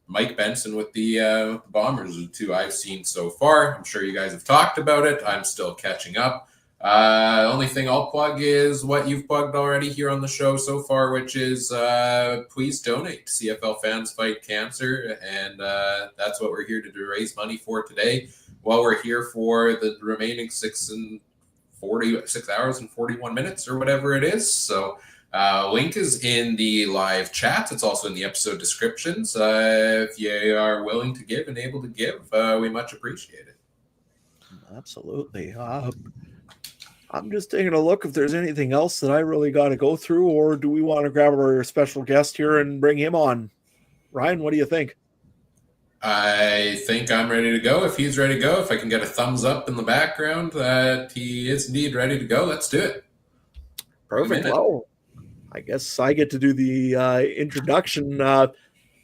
Mike Benson with the Bombers, the two I've seen so far. I'm sure you guys have talked about it. I'm still catching up. Only thing I'll plug is what you've plugged already here on the show so far, which is please donate to CFL Fans Fight Cancer, and that's what we're here to do, raise money for today. While we're here for the remaining 6 hours and 41 minutes or whatever it is. So link is in the live chat. It's also in the episode descriptions. If you are willing to give and able to give, we much appreciate it. Absolutely. I'm just taking a look if there's anything else that I really got to go through, or do we want to grab our special guest here and bring him on? Ryan, what do you think? I think I'm ready to go. If he's ready to go, if I can get a thumbs up in the background that he is indeed ready to go, let's do it. Perfect. Well, I guess I get to do the introduction.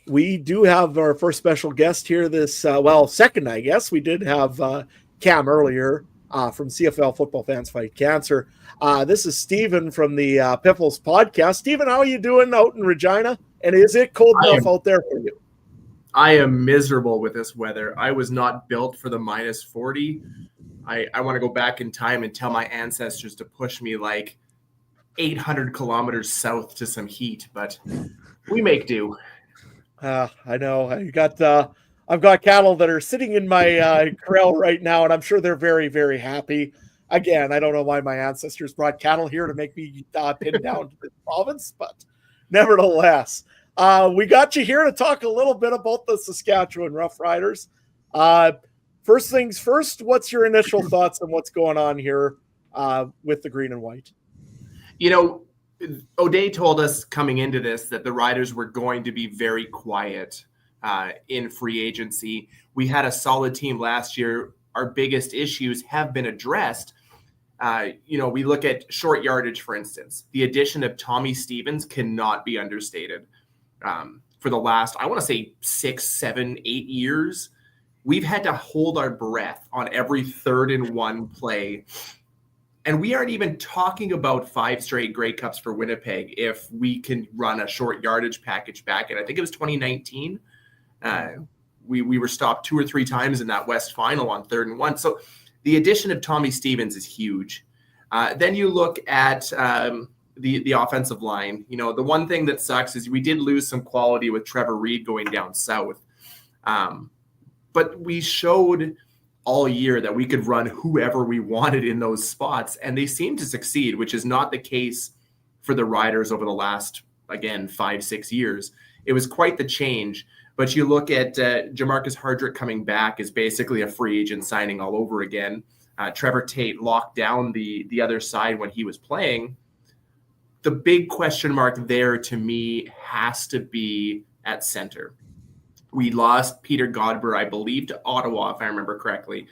We do have our first special guest here this, second, I guess. We did have Cam earlier from CFL Football Fans Fight Cancer. This is Steven from the Piffles podcast. Steven, how are you doing out in Regina? And is it cold enough out there for you? I am miserable with this weather. I was not built for the minus 40. I want to go back in time and tell my ancestors to push me like 800 kilometers south to some heat, but we make do. I know. I've got cattle that are sitting in my corral right now, and I'm sure they're very, very happy. Again, I don't know why my ancestors brought cattle here to make me pinned down to the province, but nevertheless. We got you here to talk a little bit about the Saskatchewan Rough Riders. First things first, what's your initial thoughts on what's going on here with the green and white? You know, O'Day told us coming into this that the Riders were going to be very quiet in free agency. We had a solid team last year. Our biggest issues have been addressed. We look at short yardage, for instance. The addition of Tommy Stevens cannot be understated. For the last, I want to say 6, 7, 8 years, we've had to hold our breath on every 3rd and 1 play. And we aren't even talking about 5 straight Grey Cups for Winnipeg if we can run a short yardage package back. And I think it was 2019. We were stopped 2 or 3 times in that West final on 3rd and 1. So the addition of Tommy Stevens is huge. Then you look at the offensive line. You know, the one thing that sucks is we did lose some quality with Trevor Reed going down south. But we showed all year that we could run whoever we wanted in those spots, and they seem to succeed, which is not the case for the Riders over the last, again, 5-6 years. It was quite the change. But you look at Jamarcus Hardrick coming back is basically a free agent signing all over again. Trevor Tate locked down the other side when he was playing. The big question mark there to me has to be at center. We lost Peter Godber, I believe, to Ottawa, if I remember correctly,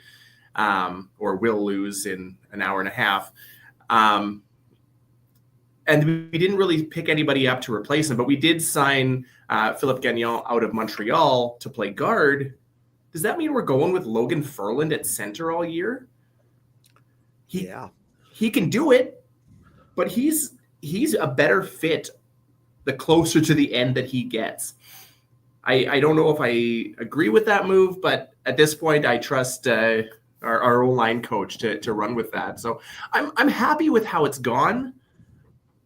or will lose in an hour and a half. And we didn't really pick anybody up to replace him, but we did sign Philip Gagnon out of Montreal to play guard. Does that mean we're going with Logan Ferland at center all year? He can do it, but he's a better fit the closer to the end that he gets. I don't know if I agree with that move, but at this point, I trust our O-line coach to run with that. So I'm happy with how it's gone.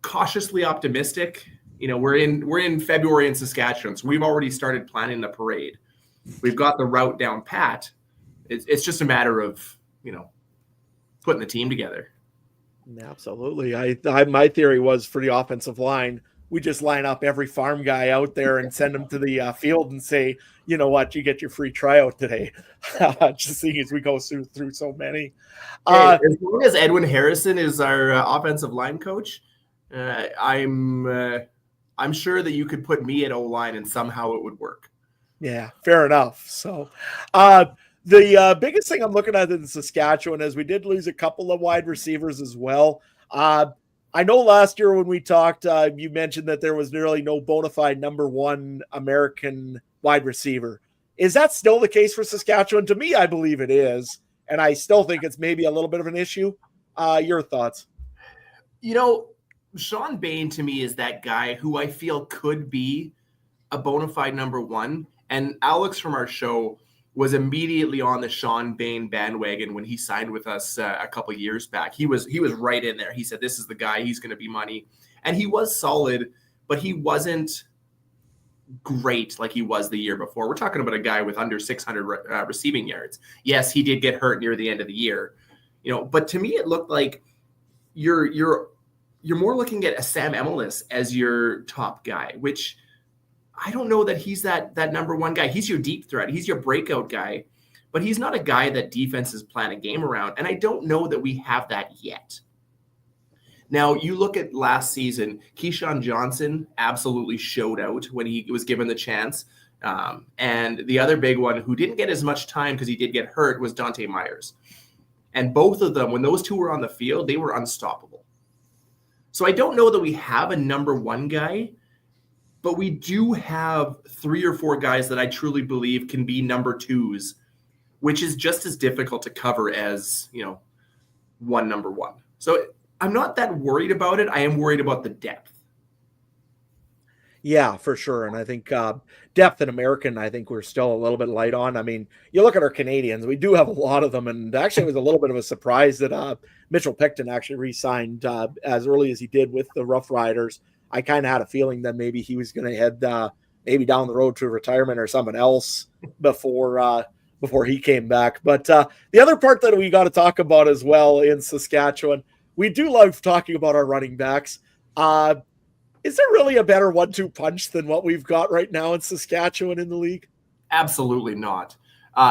Cautiously optimistic. You know, we're in February in Saskatchewan, so we've already started planning the parade. We've got the route down pat. It's just a matter of, putting the team together. Absolutely. My theory was for the offensive line, we just line up every farm guy out there and send them to the field and say, you know what, you get your free tryout today. Just seeing as we go through so many. As long as Edwin Harrison is our offensive line coach, I'm sure that you could put me at O-line and somehow it would work. Yeah, fair enough. So the biggest thing I'm looking at in Saskatchewan is we did lose a couple of wide receivers as well. I know last year when we talked, you mentioned that there was nearly no bona fide number one American wide receiver. Is that still the case for Saskatchewan? To me, I believe it is. And I still think it's maybe a little bit of an issue. Your thoughts? Sean Bain to me is that guy who I feel could be a bona fide number one. And Alex from our show was immediately on the Sean Bain bandwagon when he signed with us a couple years back. He was right in there. He said, this is the guy, he's going to be money. And he was solid, but he wasn't great like he was the year before. We're talking about a guy with under 600 receiving yards. Yes, he did get hurt near the end of the year, but to me, it looked like you're more looking at a Sam Emelis as your top guy, which I don't know that he's that number one guy. He's your deep threat. He's your breakout guy, but he's not a guy that defenses plan a game around. And I don't know that we have that yet. Now, you look at last season, Keyshawn Johnson absolutely showed out when he was given the chance. And the other big one who didn't get as much time because he did get hurt was Dante Myers. And both of them, when those two were on the field, they were unstoppable. So I don't know that we have a number one guy, but we do have 3 or 4 guys that I truly believe can be number twos, which is just as difficult to cover as, one number one. So I'm not that worried about it. I am worried about the depth. Yeah, for sure. And I think depth in American, I think we're still a little bit light on. I mean, you look at our Canadians, we do have a lot of them. And actually it was a little bit of a surprise that Mitchell Picton actually re-signed as early as he did with the Rough Riders. I kind of had a feeling that maybe he was going to head maybe down the road to retirement or someone else before he came back. But the other part that we got to talk about as well in Saskatchewan, we do love talking about our running backs. Is there really a better 1-2 punch than what we've got right now in Saskatchewan in the league? Absolutely not.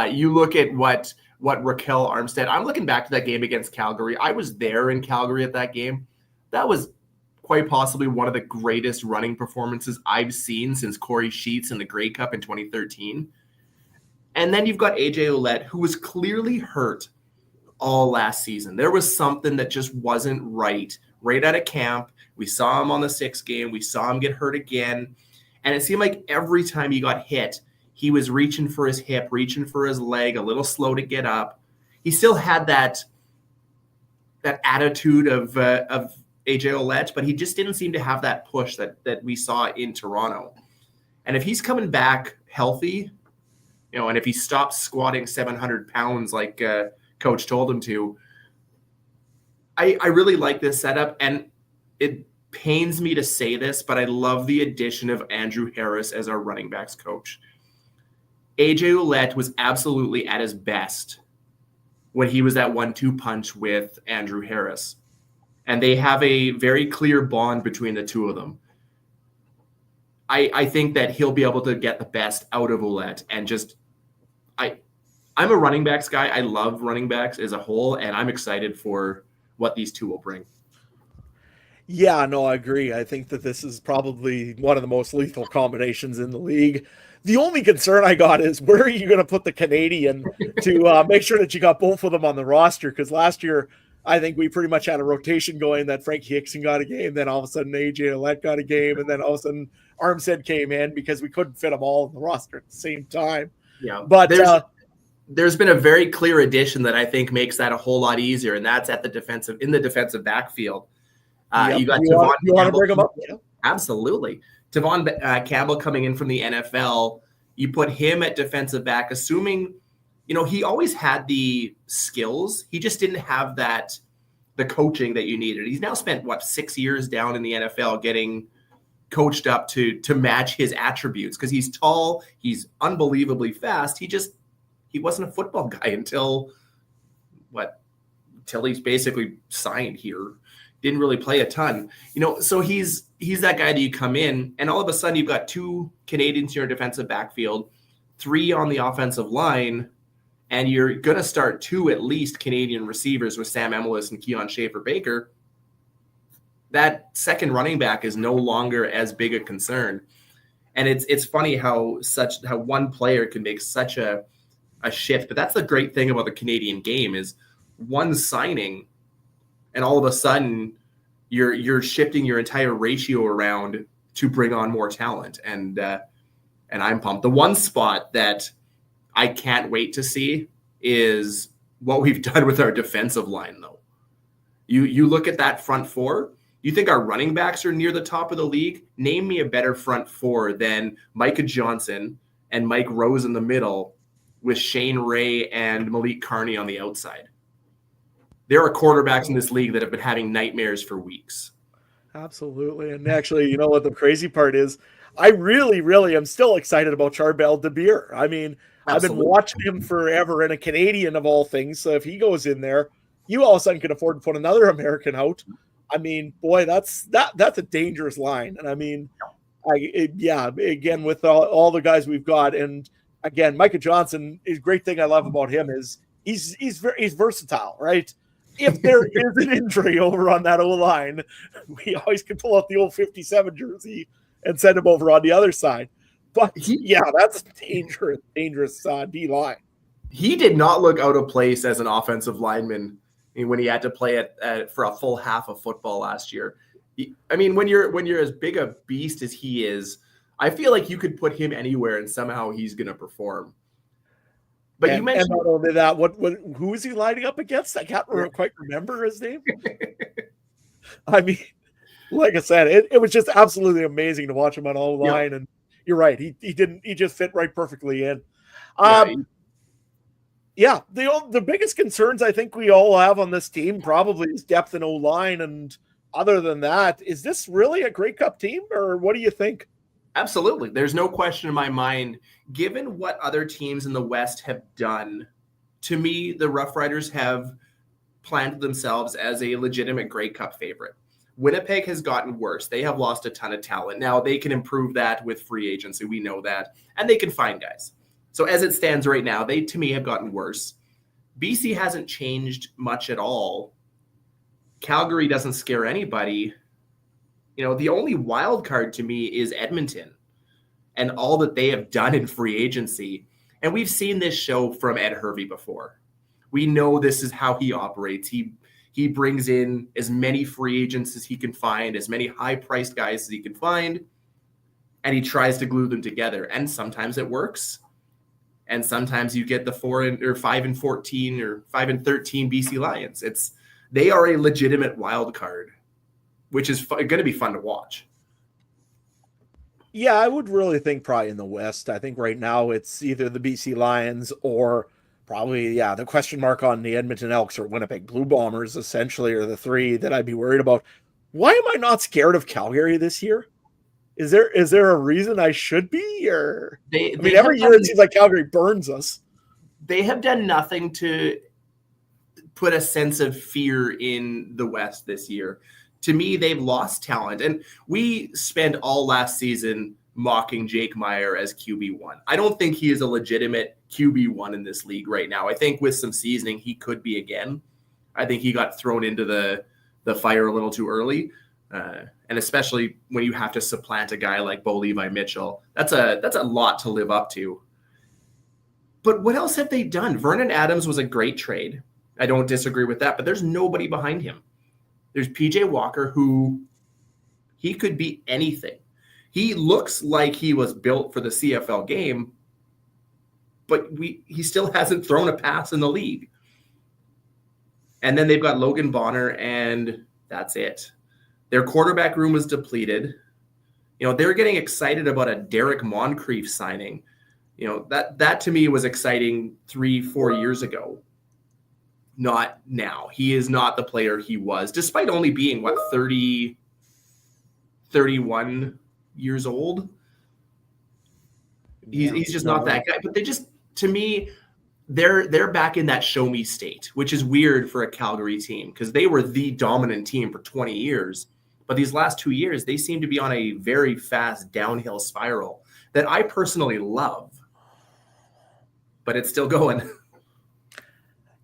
You look at what Raquel Armstead, I'm looking back to that game against Calgary. I was there in Calgary at that game. That was quite possibly one of the greatest running performances I've seen since Corey Sheets in the Grey Cup in 2013. And then you've got AJ Ouellette, who was clearly hurt all last season. There was something that just wasn't right out of camp. We saw him on the 6th game. We saw him get hurt again. And it seemed like every time he got hit, he was reaching for his hip, reaching for his leg, a little slow to get up. He still had that attitude of AJ Ouellette, but he just didn't seem to have that push that we saw in Toronto. And if he's coming back healthy, and if he stops squatting 700 pounds like coach told him to, I really like this setup. And it pains me to say this, but I love the addition of Andrew Harris as our running backs coach. AJ Ouellette was absolutely at his best when he was that 1-2 punch with Andrew Harris. And they have a very clear bond between the two of them. I think that he'll be able to get the best out of Ouellette. And just, I'm a running backs guy. I love running backs as a whole, and I'm excited for what these two will bring. Yeah, no, I agree. I think that this is probably one of the most lethal combinations in the league. The only concern I got is where are you going to put the Canadian to make sure that you got both of them on the roster? Because last year, I think we pretty much had a rotation going that Frankie Hickson got a game, then all of a sudden AJ Ouellette got a game, and then all of a sudden Armstead came in because we couldn't fit them all on the roster at the same time. Yeah, but there's been a very clear addition that I think makes that a whole lot easier, and that's at the defensive backfield. You got Tavon. You want to bring him up? Yeah. Absolutely. Tavon Campbell coming in from the NFL. You put him at defensive back, assuming, he always had the skills. He just didn't have the coaching that you needed. He's now spent 6 years down in the NFL getting coached up to match his attributes because he's tall, he's unbelievably fast. He wasn't a football guy until he's basically signed here. Didn't really play a ton, so he's that guy that you come in and all of a sudden you've got 2 Canadians in your defensive backfield, 3 on the offensive line, and you're going to start 2 at least Canadian receivers with Sam Emilus and Keon Schaefer-Baker. That second running back is no longer as big a concern. And it's funny how one player can make such a shift, but that's the great thing about the Canadian game is one signing and all of a sudden you're shifting your entire ratio around to bring on more talent. And I'm pumped. The one spot that I can't wait to see is what we've done with our defensive line, though. You look at that front four, you think our running backs are near the top of the league? Name me a better front four than Micah Johnson and Mike Rose in the middle with Shane Ray and Malik Carney on the outside. There are quarterbacks in this league that have been having nightmares for weeks. Absolutely. And actually, you know what the crazy part is? I really, really am still excited about Charbel DeBeer. I mean, absolutely. I've been watching him forever and a Canadian of all things. So if he goes in there, you all of a sudden can afford to put another American out. I mean, boy, that's a dangerous line. And I mean, again, with all the guys we've got, and again, Micah Johnson, is great thing I love about him is he's versatile, right? If there is an injury over on that O-line, we always can pull out the old 57 jersey and send him over on the other side. But that's dangerous D-line. He did not look out of place as an offensive lineman when he had to play for a full half of football last year. I mean, when you're as big a beast as he is, I feel like you could put him anywhere and somehow he's going to perform. But you mentioned, and not only that, who is he lining up against? I can't quite remember his name. I mean, like I said, it was just absolutely amazing to watch him on all line. Yeah. And you're right, he just fit right perfectly in. The biggest concerns I think we all have on this team probably is depth in O-line, and other than that, is this really a Grey Cup team, or what do you think? Absolutely. There's no question in my mind. Given what other teams in the West have done, to me, the Rough Riders have planted themselves as a legitimate Grey Cup favorite. Winnipeg has gotten worse. They have lost a ton of talent. Now, they can improve that with free agency. We know that. And they can find guys. So as it stands right now, they, to me, have gotten worse. BC hasn't changed much at all. Calgary doesn't scare anybody. The only wild card to me is Edmonton and all that they have done in free agency. And we've seen this show from Ed Hervey before. We know this is how he operates. He brings in as many free agents as he can find, as many high-priced guys as he can find, and he tries to glue them together. And sometimes it works. And sometimes you get the 5-14 or 5-13 BC Lions. They are a legitimate wild card, which is going to be fun to watch. Yeah, I would really think probably in the West. I think right now it's either the BC Lions or probably, the question mark on the Edmonton Elks or Winnipeg Blue Bombers essentially are the three that I'd be worried about. Why am I not scared of Calgary this year? Is there a reason I should be? Or every year it seems like Calgary burns us. They have done nothing to put a sense of fear in the West this year. To me, they've lost talent. And we spent all last season mocking Jake Meyer as QB1. I don't think he is a legitimate QB1 in this league right now. I think with some seasoning, he could be again. I think he got thrown into the fire a little too early. And especially when you have to supplant a guy like Bo Levi Mitchell, that's a lot to live up to. But what else have they done? Vernon Adams was a great trade. I don't disagree with that, but there's nobody behind him. There's PJ Walker, who he could be anything. He looks like he was built for the CFL game, but he still hasn't thrown a pass in the league. And then they've got Logan Bonner, and that's it. Their quarterback room was depleted. They're getting excited about a Derek Moncrief signing. That to me was exciting 3-4 years ago. Not now. He is not the player he was, despite only being 30, 31 years old. He's just not that guy. But they just, to me, they're back in that show me state, which is weird for a Calgary team because they were the dominant team for 20 years. But these last 2 years, they seem to be on a very fast downhill spiral that I personally love. But it's still going.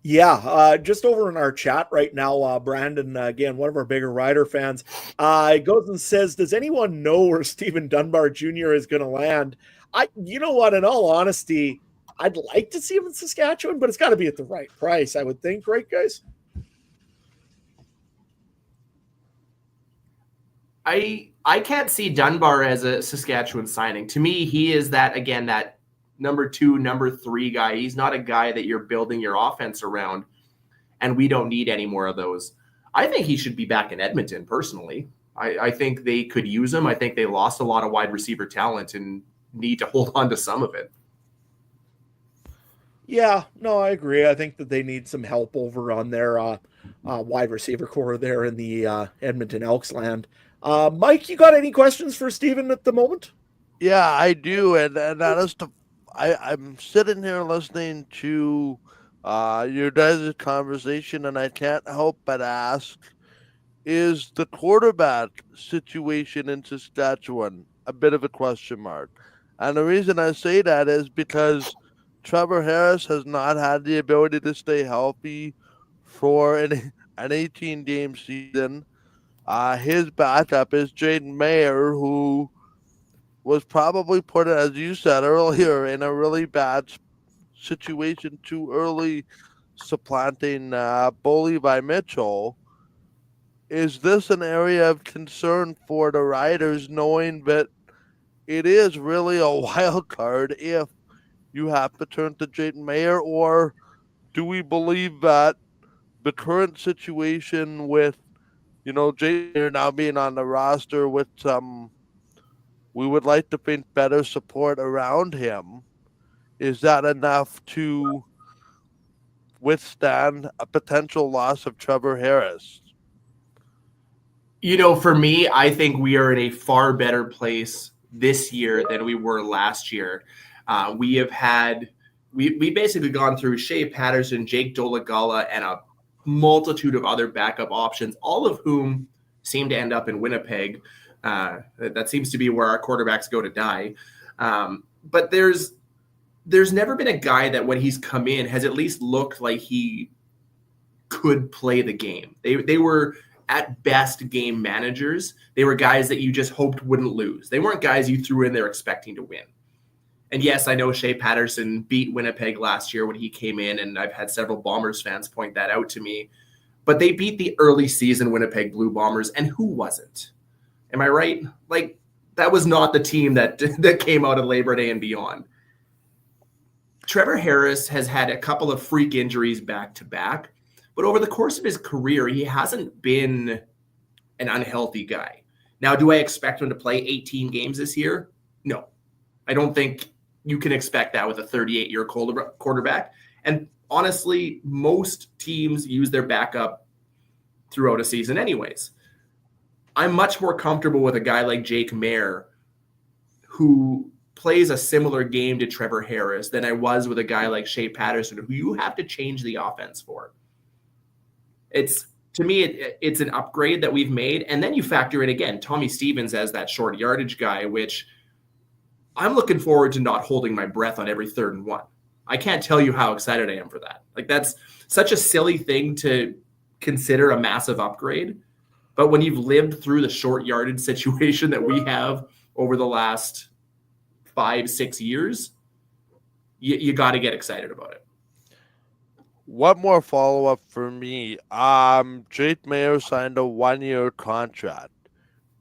Yeah, just over in our chat right now, Brandon, again, one of our bigger Rider fans, goes and says, does anyone know where Stephen Dunbar Jr. is going to land? You know what, in all honesty, I'd like to see him in Saskatchewan, but it's got to be at the right price, I would think, right, guys? I can't see Dunbar as a Saskatchewan signing. To me, he is that number 2, number 3 guy. He's not a guy that you're building your offense around, and we don't need any more of those. I think he should be back in Edmonton, personally. I think they could use him. I think they lost a lot of wide receiver talent and need to hold on to some of it. Yeah, no, I agree. I think that they need some help over on their wide receiver core there in the Edmonton Elks land. Mike, you got any questions for Stephen at the moment? Yeah, I do, and that is I'm sitting here listening to your guys' conversation, and I can't help but ask, is the quarterback situation in Saskatchewan a bit of a question mark? And the reason I say that is because Trevor Harris has not had the ability to stay healthy for an 18-game season. His backup is Jaden Mayer, who was probably put, as you said earlier, in a really bad situation too early, supplanting Bo Levi Mitchell. Is this an area of concern for the Riders, knowing that it is really a wild card if you have to turn to Jaden Mayer, or do we believe that the current situation with, Jaden Mayer now being on the roster with some, we would like to think, better support around him, is that enough to withstand a potential loss of Trevor Harris? For me, I think we are in a far better place this year than we were last year. We basically gone through Shea Patterson, Jake Dolegala, and a multitude of other backup options, all of whom seem to end up in Winnipeg. That seems to be where our quarterbacks go to die. But there's never been a guy that when he's come in has at least looked like he could play the game. They were at best game managers. They were guys that you just hoped wouldn't lose. They weren't guys you threw in there expecting to win. And yes, I know Shea Patterson beat Winnipeg last year when he came in, and I've had several Bombers fans point that out to me. But they beat the early season Winnipeg Blue Bombers, and who wasn't? Am I right? That was not the team that came out of Labor Day and beyond. Trevor Harris has had a couple of freak injuries back to back, but over the course of his career, he hasn't been an unhealthy guy. Now, do I expect him to play 18 games this year? No. I don't think you can expect that with a 38-year quarterback. And honestly, most teams use their backup throughout a season anyways. I'm much more comfortable with a guy like Jake Mayer, who plays a similar game to Trevor Harris, than I was with a guy like Shea Patterson, who you have to change the offense for. To me, it's an upgrade that we've made. And then you factor in, again, Tommy Stevens as that short yardage guy, which I'm looking forward to not holding my breath on every 3rd and 1. I can't tell you how excited I am for that. Like, that's such a silly thing to consider a massive upgrade. But when you've lived through the short yardage situation that we have over the last 5-6 years, you got to get excited about it. One more follow-up for me. Jake Mayer signed a 1-year contract.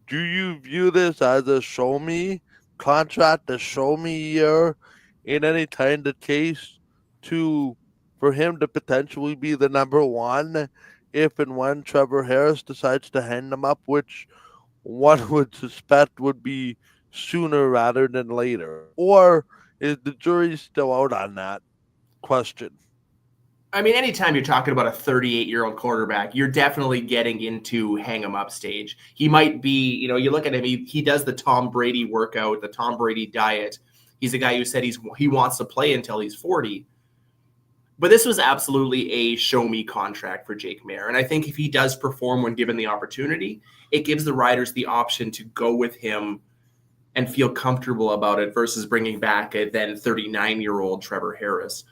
Do you view this as a show-me contract, a show-me year, in any kind of case for him to potentially be the number 1 if and when Trevor Harris decides to hand him up, which one would suspect would be sooner rather than later? Or is the jury still out on that question? I mean, anytime you're talking about a 38-year-old quarterback, you're definitely getting into hang him up stage. He might be, you look at him, he does the Tom Brady workout, the Tom Brady diet. He's a guy who said he wants to play until he's 40. But this was absolutely a show-me contract for Jake Mayer. And I think if he does perform when given the opportunity, it gives the Riders the option to go with him and feel comfortable about it versus bringing back a then 39-year-old Trevor Harris.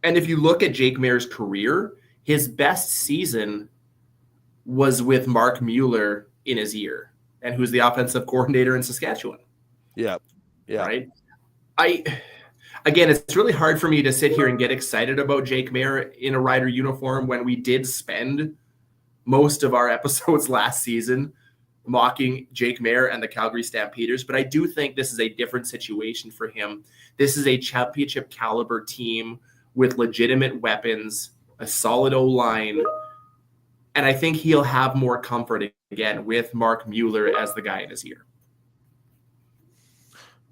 And if you look at Jake Mayer's career, his best season was with Mark Mueller in his year, and who's the offensive coordinator in Saskatchewan. Yeah. Right. Again, it's really hard for me to sit here and get excited about Jake Mayer in a Rider uniform when we did spend most of our episodes last season mocking Jake Mayer and the Calgary Stampeders. But I do think this is a different situation for him. This is a championship caliber team with legitimate weapons, a solid O-line, and I think he'll have more comfort again with Mark Mueller as the guy in his ear.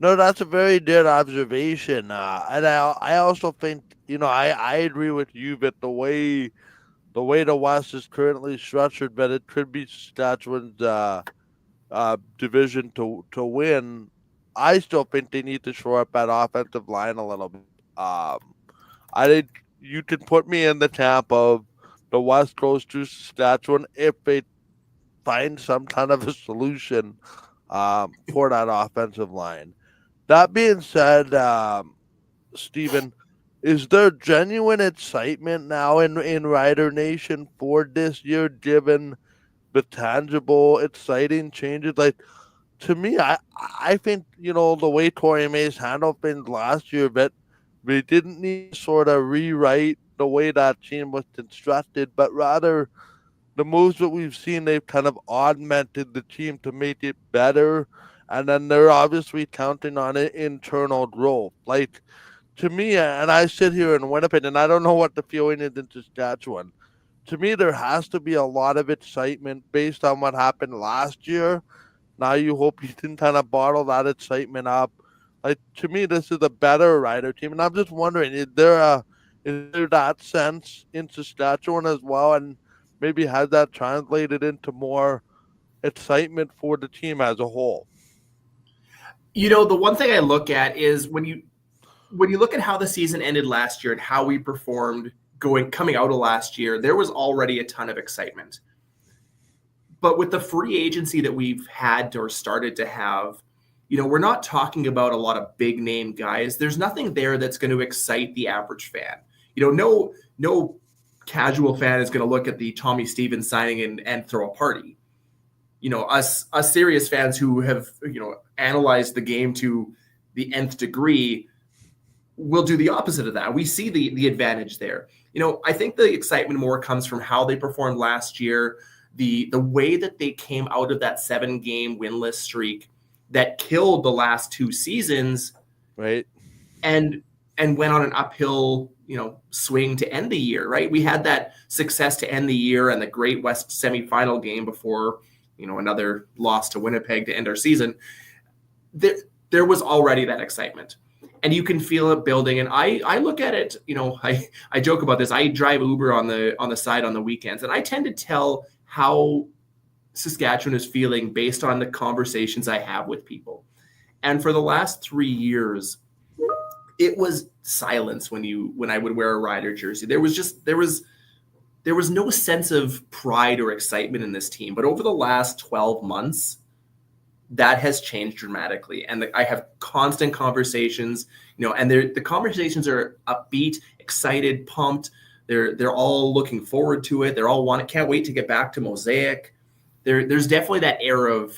No, that's a very good observation. And I also think, I agree with you that the way the West is currently structured, that it could be Saskatchewan's division to win. I still think they need to shore up that offensive line a little bit. I think you can put me in the camp of the West goes to Saskatchewan if they find some kind of a solution for that offensive line. That being said, Stephen, is there genuine excitement now in Rider Nation for this year, given the tangible, exciting changes? Like, to me, I think, the way Corey Mays handled things last year, that we didn't need to sort of rewrite the way that team was constructed, but rather the moves that we've seen, they've kind of augmented the team to make it better. And then they're obviously counting on it internal growth. Like, to me, and I sit here in Winnipeg, and I don't know what the feeling is in Saskatchewan. To me, there has to be a lot of excitement based on what happened last year. Now you hope you can kind of bottle that excitement up. Like, to me, this is a better Rider team, and I'm just wondering, is there that sense in Saskatchewan as well, and maybe has that translated into more excitement for the team as a whole? The one thing I look at is when you look at how the season ended last year and how we performed coming out of last year, there was already a ton of excitement. But with the free agency that we've had or started to have, we're not talking about a lot of big name guys. There's nothing there that's going to excite the average fan. No casual fan is going to look at the Tommy Stevens signing and throw a party. Us serious fans who have, analyzed the game to the nth degree will do the opposite of that. We see the advantage there. I think the excitement more comes from how they performed last year, the way that they came out of that 7-game winless streak that killed the last 2 seasons, right? And went on an uphill, swing to end the year, right? We had that success to end the year and the Great West semifinal game before, another loss to Winnipeg to end our season. There was already that excitement, and you can feel it building. And I look at it, I joke about this. I drive Uber on the side on the weekends, and I tend to tell how Saskatchewan is feeling based on the conversations I have with people. And for the last 3 years, it was silence when I would wear a Rider jersey. There was there was no sense of pride or excitement in this team. But over the last 12 months, that has changed dramatically. And I have constant conversations, and the conversations are upbeat, excited, pumped. They're all looking forward to it. They're all can't wait to get back to Mosaic. There's definitely that air of,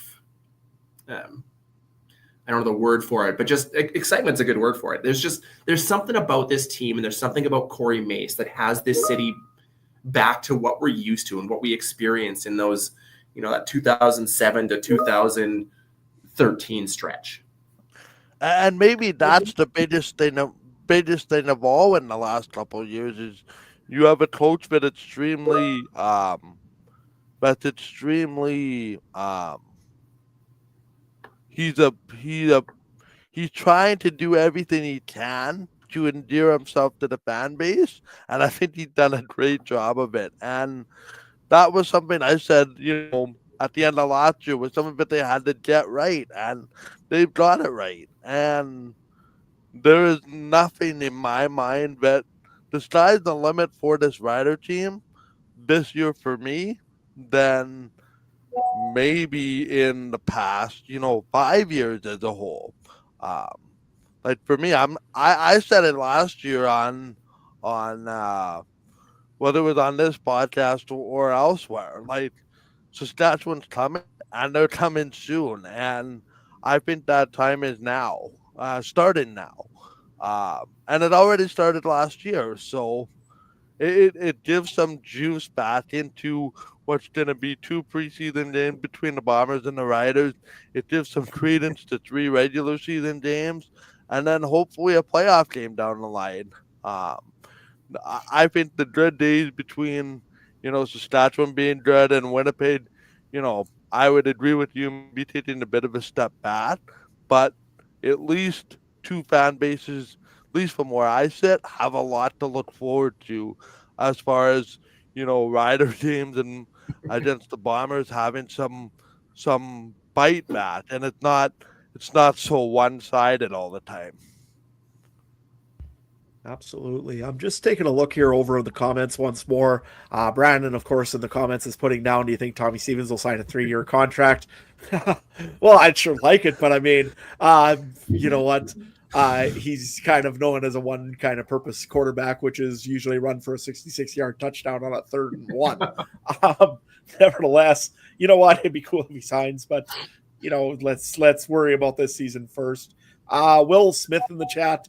I don't know the word for it, but just excitement's a good word for it. There's something about this team, and there's something about Corey Mace that has this city back to what we're used to and what we experienced in those, that 2007 to 2013 stretch. And maybe that's the biggest thing of all in the last couple of years is you have a coach that's extremely he's trying to do everything he can to endear himself to the fan base, and I think he's done a great job of it. And that was something I said, at the end of last year was something that they had to get right, and they've got it right. And there is nothing in my mind that the sky's the limit for this Rider team this year for me than maybe in the past, 5 years as a whole. Like for me, I said it last year on whether it was on this podcast or elsewhere. Like Saskatchewan's coming, and they're coming soon, and I think that time is now, starting now, and it already started last year. So it gives some juice back into what's going to be 2 preseason games between the Bombers and the Riders. It gives some credence to 3 regular season games, and then hopefully a playoff game down the line. I think the dread days between, Saskatchewan being dread and Winnipeg, I would agree with you, maybe taking a bit of a step back, but at least 2 fan bases, at least from where I sit, have a lot to look forward to as far as, Rider games and against the Bombers having some bite back, and it's not so one-sided all the time. Absolutely. I'm just taking a look here over the comments once more. Brandon, of course, in the comments is putting down, do you think Tommy Stevens will sign a 3-year contract? Well, I'd sure like it, but I mean, you know what? He's kind of known as a one kind of purpose quarterback, which is usually run for a 66-yard touchdown on a 3rd and 1. Nevertheless, you know what? It'd be cool if he signs, but let's worry about this season first. Will Smith in the chat.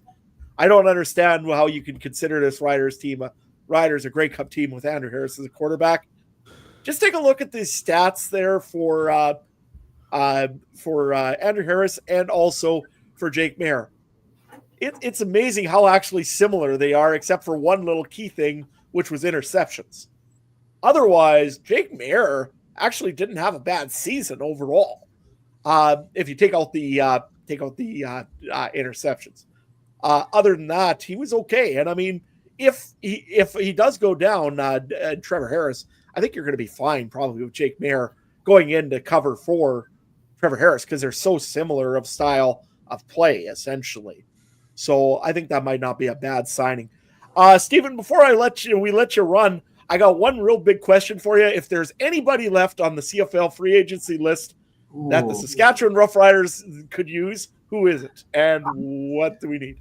I don't understand how you can consider this Riders team a Grey Cup team with Andrew Harris as a quarterback. Just take a look at the stats there for Andrew Harris and also for Jake Maier. It's amazing how actually similar they are, except for one little key thing, which was interceptions. Otherwise, Jake Maier actually didn't have a bad season overall. If you take out the interceptions. Other than that, he was okay. And I mean, if he does go down, Trevor Harris, I think you're going to be fine probably with Jake Maier going in to cover for Trevor Harris because they're so similar of style of play, essentially. So I think that might not be a bad signing. Stephen, before we let you run, I got one real big question for you. If there's anybody left on the CFL free agency list that the Saskatchewan Roughriders could use, who is it? And what do we need?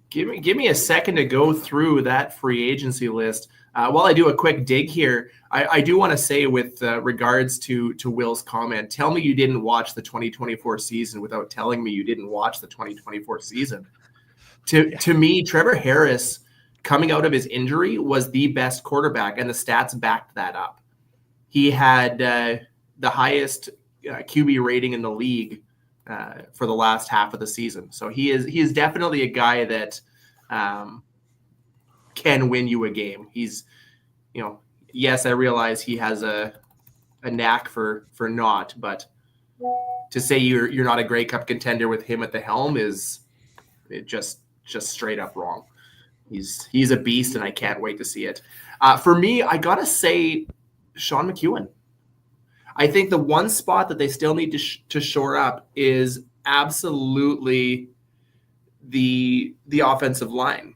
Give me a second to go through that free agency list. While I do a quick dig here, I do want to say with regards to Will's comment, tell me you didn't watch the 2024 season without telling me you didn't watch the 2024 season. To me, Trevor Harris, coming out of his injury, was the best quarterback, and the stats backed that up. He had the highest QB rating in the league for the last half of the season. So he is definitely a guy that can win you a game. He's, yes, I realize he has a knack for not, but to say you're not a Grey Cup contender with him at the helm is just straight up wrong. He's a beast, and I can't wait to see it. For me, I gotta say Sean McEwen. I think the one spot that they still need to shore up is absolutely the offensive line.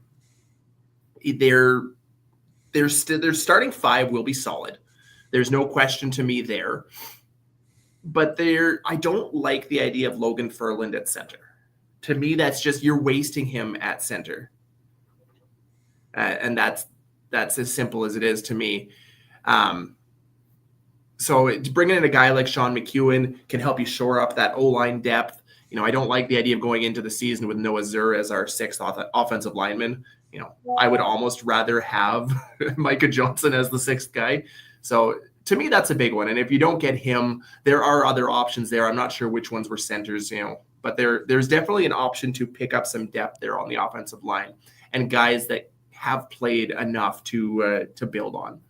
their starting five will be solid. There's no question to me there. But I don't like the idea of Logan Ferland at center. To me, that's just, you're wasting him at center. And that's as simple as it is to me. So bringing in a guy like Sean McEwen can help you shore up that O-line depth. I don't like the idea of going into the season with Noah Zur as our sixth offensive lineman. I would almost rather have Micah Johnson as the sixth guy. So to me, that's a big one. And if you don't get him, there are other options there. I'm not sure which ones were centers, but there's definitely an option to pick up some depth there on the offensive line and guys that have played enough to build on.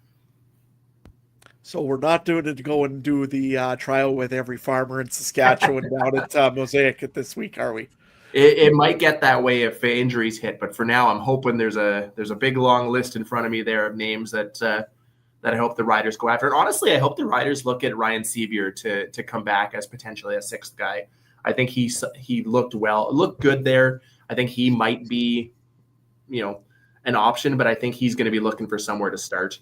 So we're not doing it to go and do the trial with every farmer in Saskatchewan down at Mosaic this week, are we? It might get that way if injuries hit, but for now, I'm hoping there's a big long list in front of me there of names that I hope the Riders go after. And honestly, I hope the Riders look at Ryan Sevier to come back as potentially a sixth guy. I think he looked good there. I think he might be, an option, but I think he's going to be looking for somewhere to start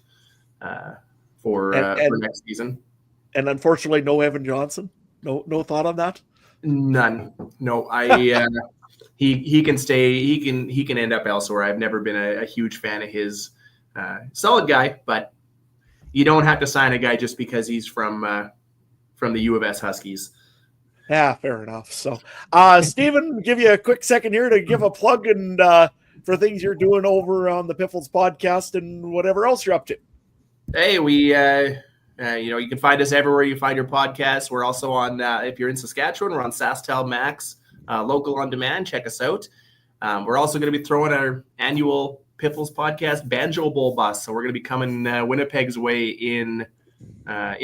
for next season. And unfortunately, no Evan Johnson. No thought on that. None. No, he can stay. He can end up elsewhere. I've never been a huge fan of his. Solid guy, but you don't have to sign a guy just because he's from the U of S Huskies. Yeah, fair enough. So, Stephen, give you a quick second here to give a plug and for things you're doing over on the Piffles podcast and whatever else you're up to. Hey, we you can find us everywhere you find your podcasts. We're also on if you're in Saskatchewan, we're on SaskTel Max, local on demand. Check us out. We're also going to be throwing our annual Piffles podcast Banjo Bowl bus. So we're going to be coming Winnipeg's way in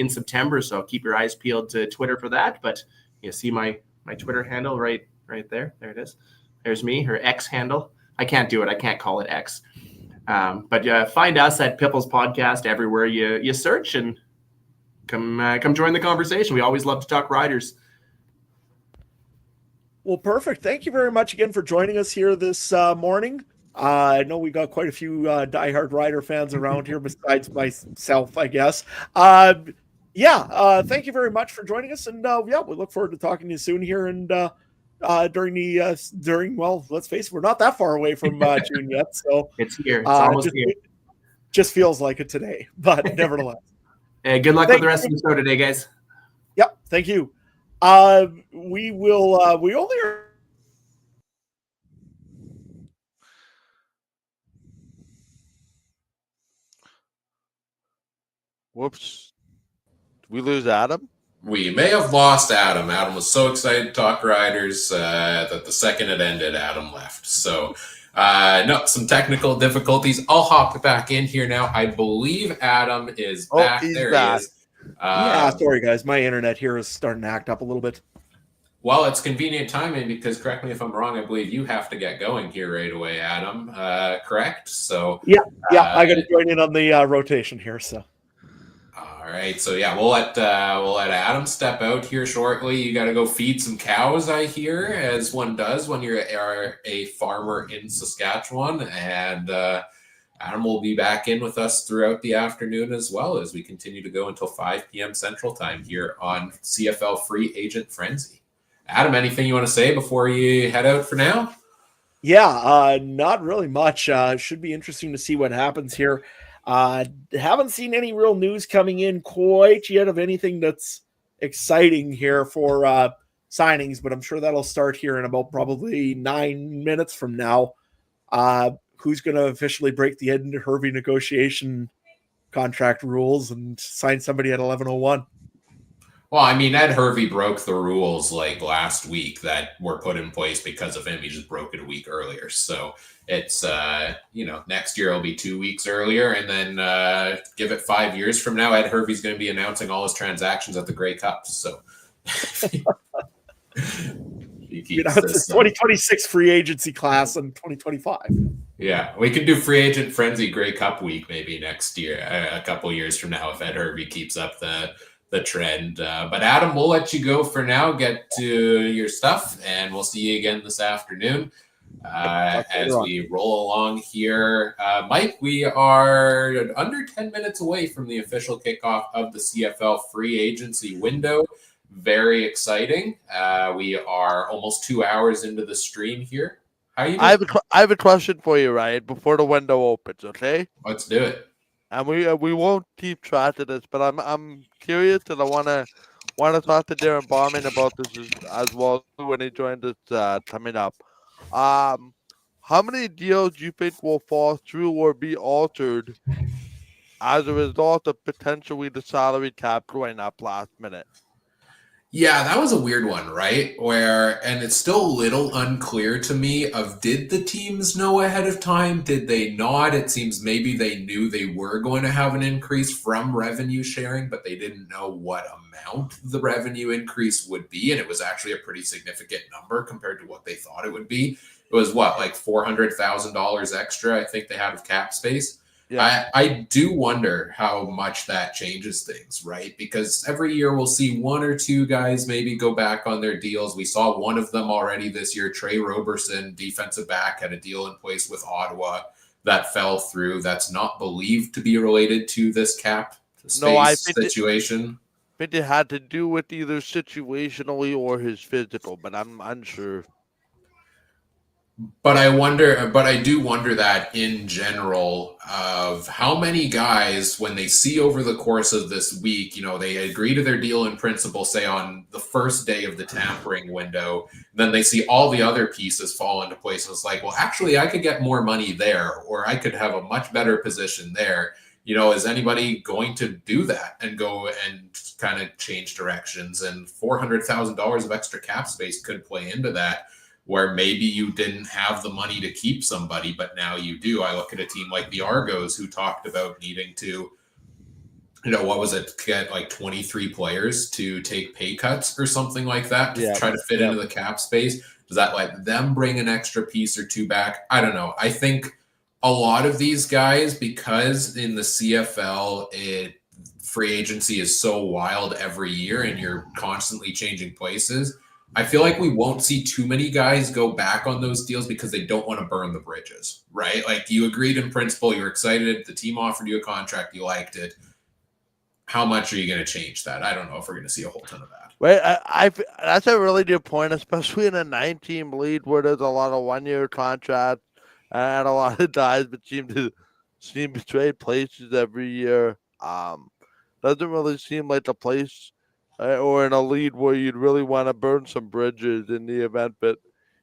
September. So keep your eyes peeled to Twitter for that. But you see my Twitter handle right there. There it is. There's me, her X handle. I can't do it. I can't call it X. But find us at Piffles Podcast everywhere you search and come join the conversation. We always love to talk Riders. Well, perfect. Thank you very much again for joining us here this morning. I know we got quite a few diehard Rider fans around here besides myself, I guess. Thank you very much for joining us. And we look forward to talking to you soon here. And let's face it, we're not that far away from June yet. So it's here. It's almost here. It just feels like it today, but nevertheless. Hey, good luck with the rest of the show today, guys. Yep. Thank you. We only are. Whoops. Did we lose Adam? We may have lost Adam. Adam was so excited to talk Riders that the second it ended, Adam left. So, some technical difficulties. I'll hop back in here now. I believe Adam is back. There back. he is. Sorry, guys. My internet here is starting to act up a little bit. Well, it's convenient timing because, correct me if I'm wrong, I believe you have to get going here right away, Adam. Correct? So I got to join in on the rotation here. So. All right, so we'll let Adam step out here shortly. You got to go feed some cows, I hear, as one does when you're a farmer in Saskatchewan. And Adam will be back in with us throughout the afternoon as well as we continue to go until 5 p.m. Central Time here on CFL Free Agent Frenzy. Adam, anything you want to say before you head out for now? Yeah, not really much. Should be interesting to see what happens here. Haven't seen any real news coming in quite yet of anything that's exciting here for signings, but I'm sure that'll start here in about probably 9 minutes from now. Who's going to officially break the Ed Hervey negotiation contract rules and sign somebody at 11:01? Well, I mean, Ed Hervey broke the rules like last week that were put in place because of him. He just broke it a week earlier. So it's, next year it'll be 2 weeks earlier. And then give it 5 years from now, Ed Hervey's going to be announcing all his transactions at the Grey Cup. So it's 2026 free agency class in 2025. Yeah, we could do free agent frenzy Grey Cup week maybe next year, a couple years from now, if Ed Hervey keeps up the trend. But Adam, we'll let you go for now. Get to your stuff, and we'll see you again this afternoon. as we roll along here. Mike, we are under 10 minutes away from the official kickoff of the CFL Free Agency window. Very exciting. We are almost 2 hours into the stream here. How are you doing? I have a question for you, Ryan, before the window opens, okay? Let's do it. And we won't keep track of this, but I'm curious, and I wanna talk to Darren Bauman about this as well when he joins us coming up. How many deals do you think will fall through or be altered as a result of potentially the salary cap going up last minute? Yeah, that was a weird one, right? And it's still a little unclear to me of did the teams know ahead of time? Did they not? It seems maybe they knew they were going to have an increase from revenue sharing, but they didn't know what amount the revenue increase would be. And it was actually a pretty significant number compared to what they thought it would be. It was like $400,000 extra, I think they had of cap space. Yeah. I do wonder how much that changes things, right? Because every year we'll see one or two guys maybe go back on their deals. We saw one of them already this year. Trey Roberson, defensive back, had a deal in place with Ottawa that fell through. That's not believed to be related to this cap space situation. I think it had to do with either situationally or his physical, but I'm unsure. But I do wonder that in general of how many guys, when they see over the course of this week, they agree to their deal in principle, say on the first day of the tampering window, then they see all the other pieces fall into place. And it's like, well, actually, I could get more money there, or I could have a much better position there. Is anybody going to do that and go and kind of change directions? And $400,000 of extra cap space could play into that, where maybe you didn't have the money to keep somebody, but now you do. I look at a team like the Argos, who talked about needing to, what was it, get like 23 players to take pay cuts or something like that to try to fit into the cap space. Does that let them bring an extra piece or two back? I don't know. I think a lot of these guys, because in the CFL, free agency is so wild every year and you're constantly changing places, I feel like we won't see too many guys go back on those deals because they don't want to burn the bridges, right? Like, you agreed in principle, you're excited, the team offered you a contract, you liked it. How much are you going to change that? I don't know if we're going to see a whole ton of that. Right, that's a really good point, especially in a 9-team league where there's a lot of one-year contracts and a lot of guys that seem to trade places every year. Doesn't really seem like the place or in a lead where you'd really want to burn some bridges in the event that,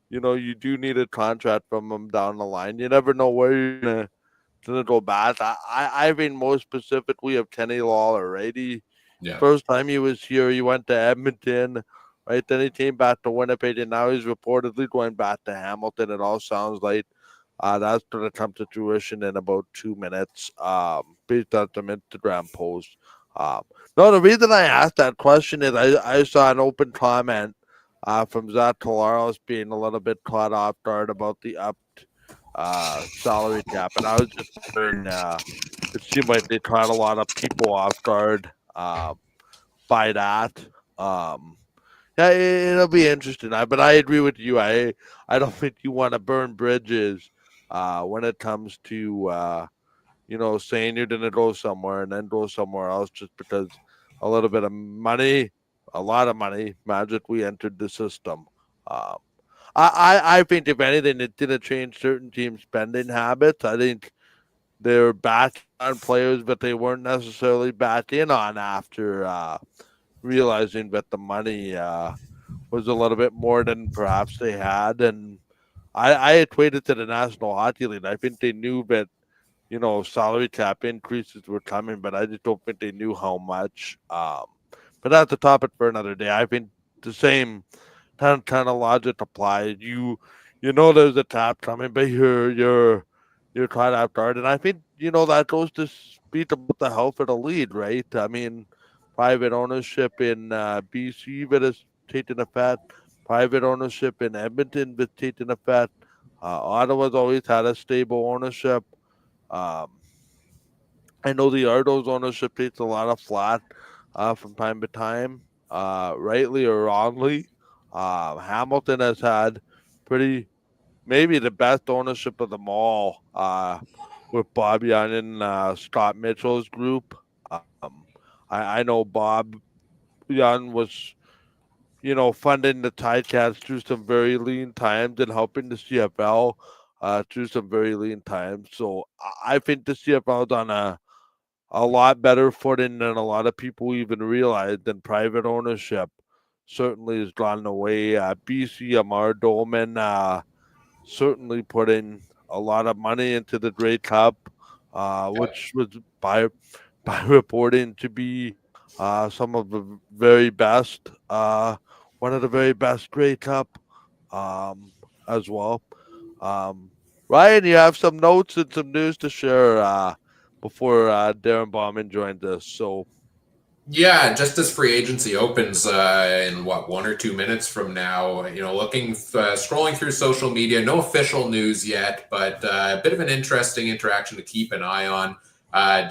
you do need a contract from them down the line. You never know where you're gonna go back. I mean, more specifically of Kenny Lawler, right? First time he was here, he went to Edmonton, right? Then he came back to Winnipeg, and now he's reportedly going back to Hamilton. It all sounds like that's going to come to fruition in about 2 minutes, based on some Instagram posts. No, the reason I asked that question is I saw an open comment from Zach Talaros being a little bit caught off guard about the upped salary cap, and I was just wondering, it seemed like they caught a lot of people off guard by that. Yeah, it'll be interesting. But I agree with you. I don't think you want to burn bridges when it comes to saying you're going to go somewhere and then go somewhere else just because a little bit of money, a lot of money, magically entered the system. I think, if anything, it didn't change certain teams' spending habits. I think they're back on players that they weren't necessarily back in on after realizing that the money was a little bit more than perhaps they had. And I equated to the National Hockey League. I think they knew that salary cap increases were coming, but I just don't think they knew how much. But that's a topic for another day. I think the same kind of logic applies. You there's a tap coming, but you're caught off guard, and I think that goes to speak about the health of the league, right? I mean, private ownership in BC that is taking effect, private ownership in Edmonton that's taking effect. Ottawa's always had a stable ownership. I know the Argos ownership takes a lot of flack from time to time, rightly or wrongly. Hamilton has had pretty maybe the best ownership of them all, with Bob Young and Scott Mitchell's group. I know Bob Young was, funding the Ticats through some very lean times and helping the CFL through some very lean times. So I think the CFL's on a lot better footing than a lot of people even realize. And private ownership certainly has gone away. BC Amar Dolman certainly putting a lot of money into the Grey Cup, which was by reporting to be some of the very best, one of the very best Grey Cup as well. Ryan, you have some notes and some news to share before Darren Bauman joined us. So, Yeah, just as free agency opens in 1 or 2 minutes from now, scrolling through social media, no official news yet, but a bit of an interesting interaction to keep an eye on.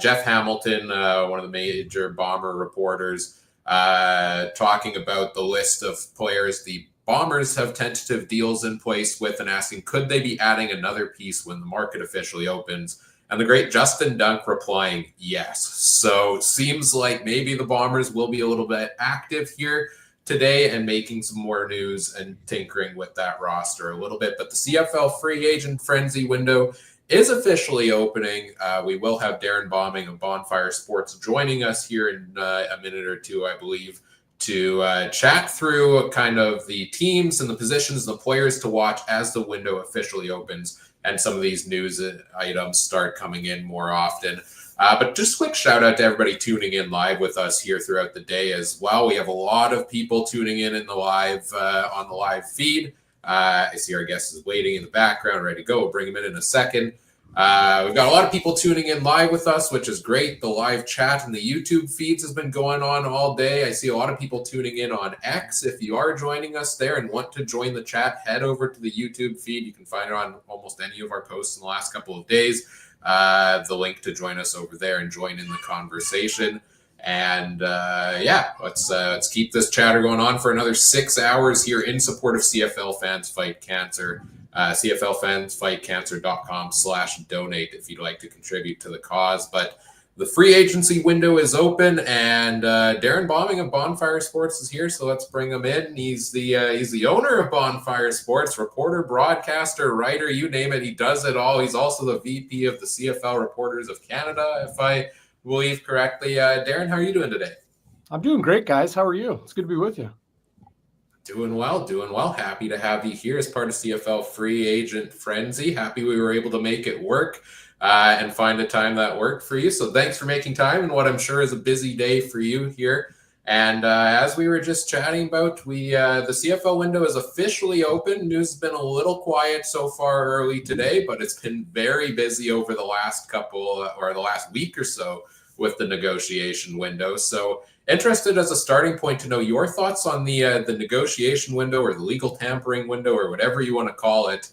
Jeff Hamilton, one of the major Bomber reporters, talking about the list of players the Bombers have tentative deals in place with, and asking, could they be adding another piece when the market officially opens? And the great Justin Dunk replying, yes. So seems like maybe the Bombers will be a little bit active here today and making some more news and tinkering with that roster a little bit. But the CFL Free Agent Frenzy window is officially opening. We will have Darren Bombing of Bonfire Sports joining us here in a minute or two, I believe, to chat through kind of the teams and the positions, the players to watch as the window officially opens and some of these news items start coming in more often. But just a quick shout out to everybody tuning in live with us here throughout the day as well. We have a lot of people tuning in the live on the live feed. I see our guest is waiting in the background, ready to go. We'll bring him in a second. We've got a lot of people tuning in live with us, which is great. The live chat and the YouTube feeds has been going on all day. I see a lot of people tuning in on X. If you are joining us there and want to join the chat, head over to the YouTube feed. You can find it on almost any of our posts in the last couple of days. The link to join us over there and join in the conversation. And let's keep this chatter going on for another 6 hours here in support of CFL Fans Fight Cancer. CFLfansfightcancer.com/donate if you'd like to contribute to the cause. But the free agency window is open, and Darren Bombing of Bonfire Sports is here, so let's bring him in. He's the owner of Bonfire Sports, reporter, broadcaster, writer, you name it. He does it all. He's also the VP of the CFL Reporters of Canada, if I believe correctly. Darren, how are you doing today? I'm doing great, guys. How are you? It's good to be with you. Doing well. Happy to have you here as part of CFL Free Agent Frenzy. Happy we were able to make it work and find a time that worked for you. So thanks for making time in what I'm sure is a busy day for you here. And as we were just chatting about, the CFL window is officially open. News has been a little quiet so far early today, but it's been very busy over the last the last week or so with the negotiation window. So interested as a starting point to know your thoughts on the negotiation window or the legal tampering window or whatever you want to call it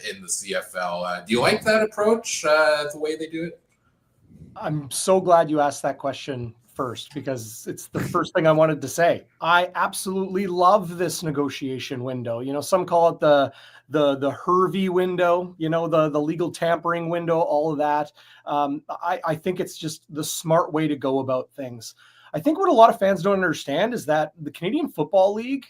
in the CFL. Do you like that approach, the way they do it? I'm so glad you asked that question first, because it's the first thing I wanted to say. I absolutely love this negotiation window. Some call it the Hervey window, the legal tampering window, all of that. I think it's just the smart way to go about things. I think what a lot of fans don't understand is that the Canadian Football League,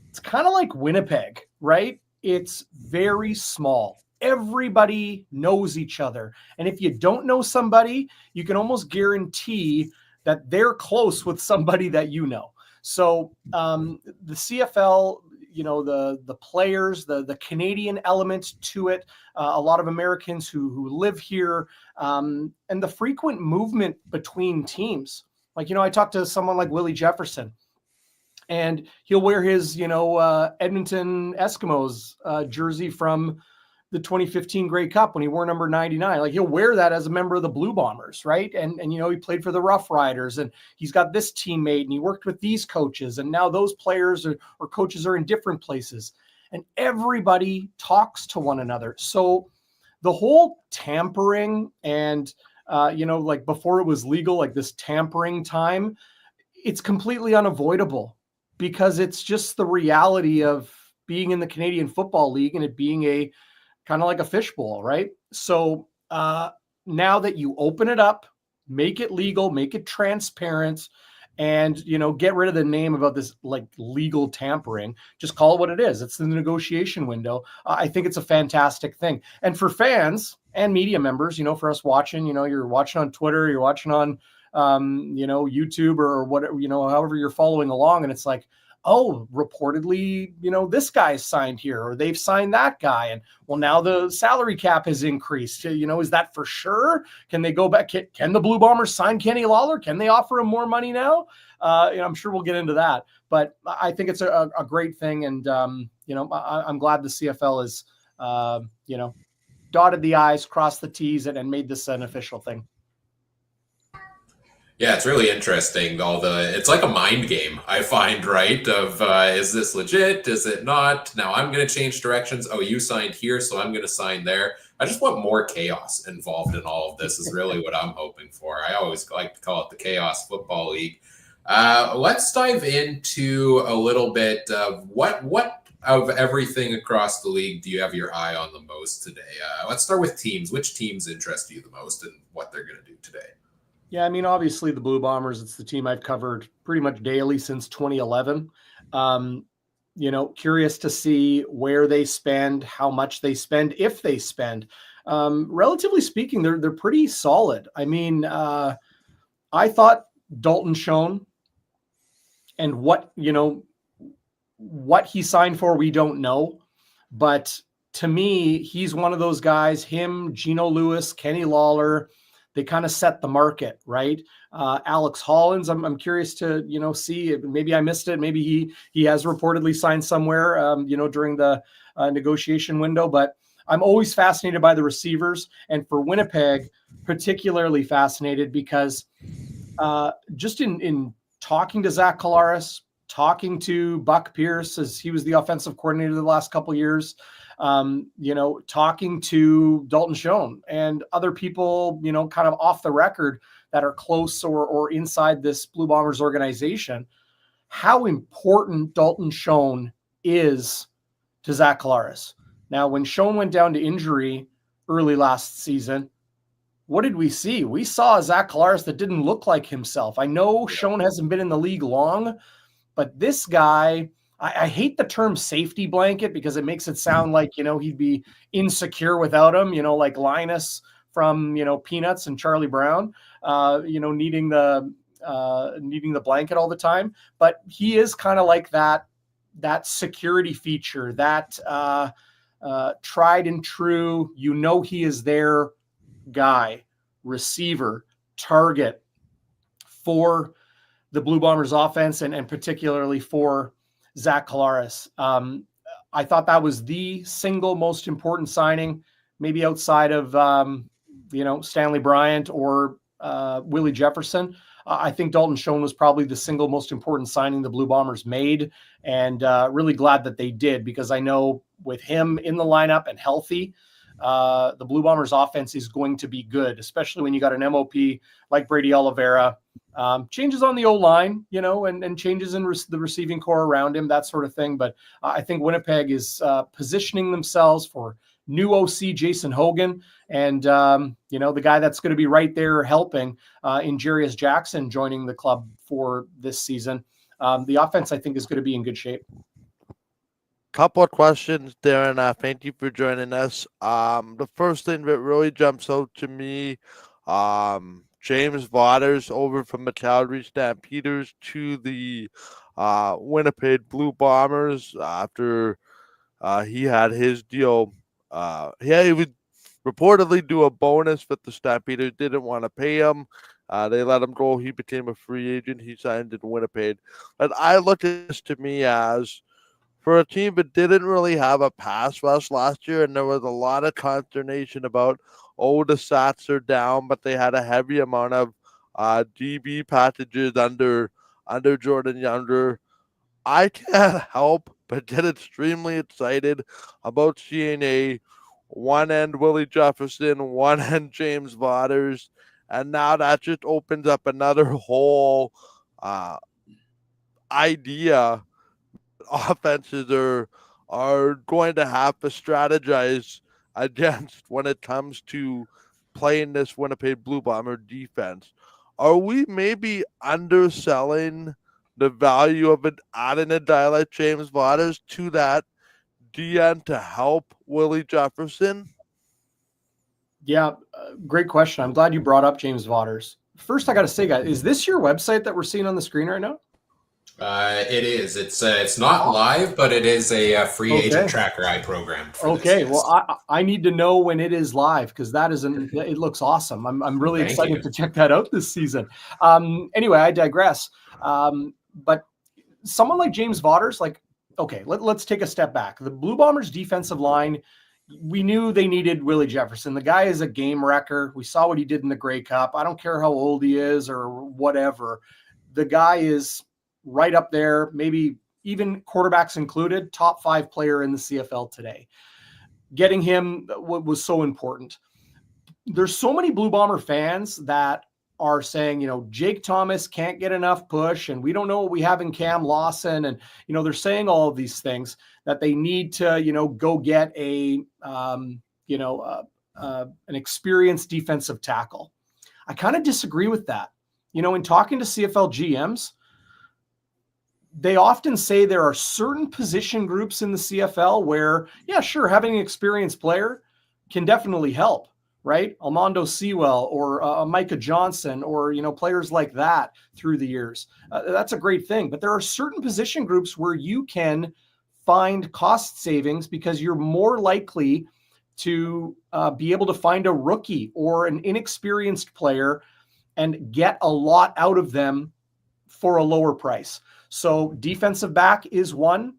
it's kind of like Winnipeg, right? It's very small. Everybody knows each other. And if you don't know somebody, you can almost guarantee that they're close with somebody that you know. So the CFL, the players, the Canadian element to it, a lot of Americans who live here, and the frequent movement between teams. Like, I talked to someone like Willie Jefferson, and he'll wear his, Edmonton Eskimos jersey from the 2015 Grey Cup when he wore number 99. Like, he'll wear that as a member of the Blue Bombers, right? And he played for the Rough Riders, and he's got this teammate, and he worked with these coaches, and now those players or coaches are in different places, and everybody talks to one another. So the whole tampering and like before it was legal, like this tampering time, it's completely unavoidable, because it's just the reality of being in the Canadian Football League and it being a kind of like a fishbowl, right? So now that you open it up, make it legal, make it transparent, and get rid of the name about this like legal tampering. Just call it what it is. It's the negotiation window. I think it's a fantastic thing. And for fans and media members, for us watching, you're watching on Twitter, you're watching on YouTube or whatever, however you're following along, and it's like, oh, reportedly, this guy's signed here, or they've signed that guy. And well, now the salary cap has increased. Is that for sure? Can they go back? Can the Blue Bombers sign Kenny Lawler? Can they offer him more money now? I'm sure we'll get into that, but I think it's a great thing. And, I'm glad the CFL is, dotted the I's, crossed the T's, and made this an official thing. Yeah, it's really interesting. It's like a mind game, I find, right? Of is this legit? Is it not? Now I'm going to change directions. Oh, you signed here, so I'm going to sign there. I just want more chaos involved in all of this. Is really what I'm hoping for. I always like to call it the Chaos Football League. Let's dive into a little bit of what of everything across the league do you have your eye on the most today? Let's start with teams. Which teams interest you the most and what they're going to do today? Yeah, I mean, obviously the Blue Bombers, it's the team I've covered pretty much daily since 2011. Curious to see where they spend, how much they spend, if they spend. Relatively speaking, they're pretty solid. I mean, I thought Dalton Schoen and what he signed for, we don't know. But to me, he's one of those guys, him, Geno Lewis, Kenny Lawler, they kind of set the market, right? Alex Hollins, I'm curious to, see, maybe I missed it. Maybe he has reportedly signed somewhere, during the negotiation window, but I'm always fascinated by the receivers, and for Winnipeg, particularly fascinated because just in talking to Zach Collaros, talking to Buck Pierce, as he was the offensive coordinator the last couple of years, talking to Dalton Schoen and other people, kind of off the record that are close or inside this Blue Bombers organization, how important Dalton Schoen is to Zach Collaros. Now, when Schoen went down to injury early last season, what did we see? We saw a Zach Collaros that didn't look like himself. I know Schoen hasn't been in the league long, but this guy, I hate the term safety blanket because it makes it sound like, he'd be insecure without him, like Linus from, Peanuts and Charlie Brown, needing the blanket all the time. But he is kind of like that security feature, that tried and true, he is their guy, receiver, target for the Blue Bombers offense and particularly for Zach Collaros. I thought that was the single most important signing, maybe outside of, Stanley Bryant or Willie Jefferson. I think Dalton Schoen was probably the single most important signing the Blue Bombers made, and really glad that they did, because I know with him in the lineup and healthy, the Blue Bombers offense is going to be good, especially when you got an MOP like Brady Oliveira. Changes on the O-line, and changes in the receiving core around him, that sort of thing. But I think Winnipeg is positioning themselves for new OC Jason Hogan and, the guy that's going to be right there helping in Jarius Jackson joining the club for this season. The offense, I think, is going to be in good shape. Couple of questions, Darren. Thank you for joining us. The first thing that really jumps out to me, James Vaughters over from the Calgary Stampeders to the Winnipeg Blue Bombers after he had his deal. He would reportedly do a bonus, but the Stampeders didn't want to pay him. They let him go. He became a free agent. He signed in Winnipeg. But I look at this to me as, for a team that didn't really have a pass rush last year, and there was a lot of consternation about, the stats are down, but they had a heavy amount of DB packages under Jordan Younger. I can't help but get extremely excited about seeing a one-end Willie Jefferson, one-end James Vaughters, and now that just opens up another whole idea. Offenses are are going to have to strategize against when it comes to playing this Winnipeg Blue Bomber defense. Are we maybe underselling the value of adding a guy like James Waters to that DN to help Willie Jefferson? Yeah, great question. I'm glad you brought up James Waters. First, I got to say, guys, is this your website that we're seeing on the screen right now? It is. It's not live, but it is a free agent tracker I programmed. For Okay, this, well, I need to know when it is live because it looks awesome. I'm really excited to check that out this season. Anyway, I digress. But someone like James Waters, like, okay, let's take a step back. The Blue Bombers defensive line, we knew they needed Willie Jefferson. The guy is a game wrecker. We saw what he did in the Grey Cup. I don't care how old he is or whatever. The guy is right up there, maybe even quarterbacks included, top 5 player in the CFL today. Getting him was so important. There's so many Blue Bomber fans that are saying, Jake Thomas can't get enough push, and we don't know what we have in Cam Lawson. And, they're saying all of these things that they need to, go get an experienced defensive tackle. I kind of disagree with that. In talking to CFL GMs, they often say there are certain position groups in the CFL where, yeah, sure, having an experienced player can definitely help, right? Almondo Sewell or Micah Johnson or, players like that through the years. That's a great thing. But there are certain position groups where you can find cost savings because you're more likely to be able to find a rookie or an inexperienced player and get a lot out of them for a lower price. So defensive back is one.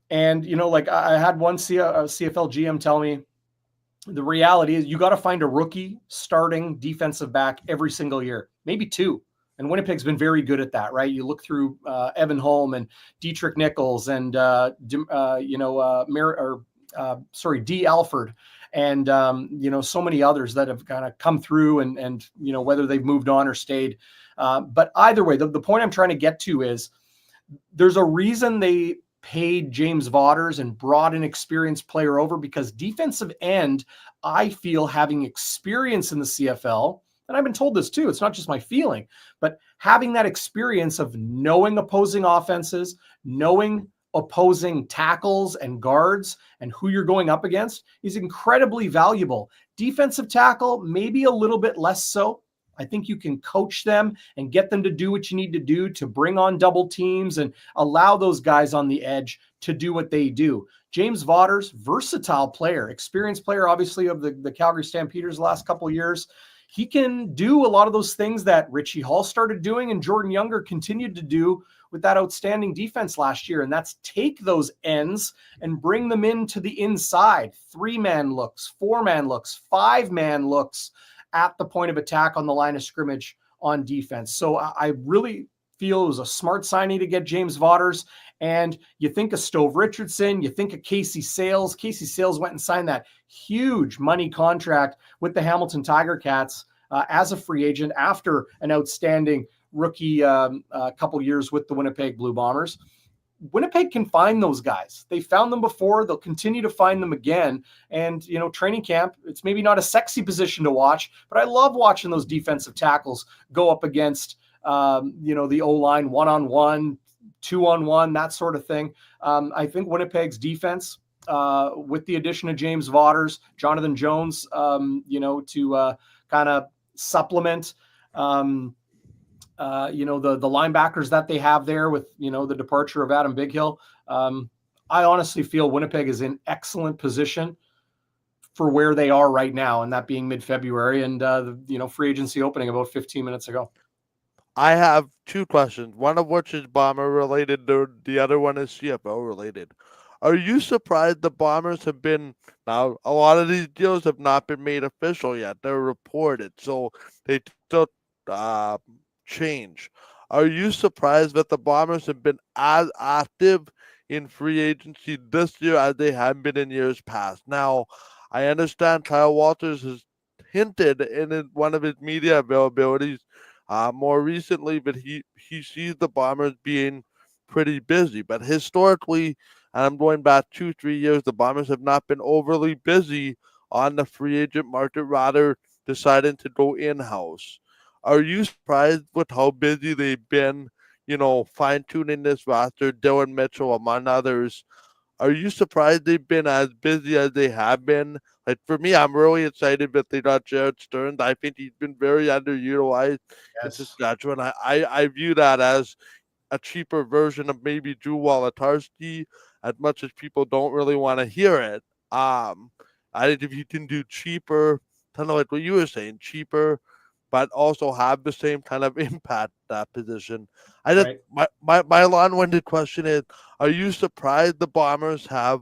And, like I had one CFL GM tell me, the reality is you got to find a rookie starting defensive back every single year, maybe 2. And Winnipeg's been very good at that, right? You look through Evan Holm and Dietrich Nichols and, D. Alford and, so many others that have kind of come through and whether they've moved on or stayed. But either way, the point I'm trying to get to is there's a reason they paid James Waters and brought an experienced player over, because defensive end, I feel, having experience in the CFL, and I've been told this too, it's not just my feeling, but having that experience of knowing opposing offenses, knowing opposing tackles and guards and who you're going up against is incredibly valuable. Defensive tackle, maybe a little bit less so. I think you can coach them and get them to do what you need to do to bring on double teams and allow those guys on the edge to do what they do. James Waters, versatile player, experienced player, obviously, of the Calgary Stampeders the last couple of years. He can do a lot of those things that Richie Hall started doing and Jordan Younger continued to do with that outstanding defense last year. And that's take those ends and bring them into the inside. 3-man looks, 4-man looks, 5-man looks at the point of attack on the line of scrimmage on defense. So I really feel it was a smart signing to get James Waters. And you think of Stove Richardson, you think of Casey Sales. Casey Sales went and signed that huge money contract with the Hamilton Tiger Cats as a free agent after an outstanding rookie couple years with the Winnipeg Blue Bombers. Winnipeg can find those guys. They found them before. They'll continue to find them again. And, training camp, it's maybe not a sexy position to watch, but I love watching those defensive tackles go up against, the O-line 1-on-1, 2-on-1, that sort of thing. I think Winnipeg's defense, with the addition of James Waters, Jonathan Jones, to kind of supplement, the linebackers that they have there with, the departure of Adam Bighill. I honestly feel Winnipeg is in excellent position for where they are right now, and that being mid-February and, free agency opening about 15 minutes ago. I have 2 questions, one of which is Bomber related. The other one is CFL related. Are you surprised the Bombers have been, now a lot of these deals have not been made official yet. They're reported, so they still change. Are you surprised that the Bombers have been as active in free agency this year as they have been in years past? Now, I understand Kyle Walters has hinted in one of his media availabilities more recently that he sees the Bombers being pretty busy. But historically, and I'm going back 2-3 years, the Bombers have not been overly busy on the free agent market, rather deciding to go in-house. Are you surprised with how busy they've been, fine-tuning this roster, Dylan Mitchell among others? Are you surprised they've been as busy as they have been? Like, for me, I'm really excited that they got Jared Stearns. I think he's been very underutilized in Yes. Saskatchewan. I view that as a cheaper version of maybe Drew Wolotarski, as much as people don't really want to hear it. I think if you can do cheaper, kind of like what you were saying, cheaper, but also have the same kind of impact that position. I just Right. my long-winded question is: are you surprised the Bombers have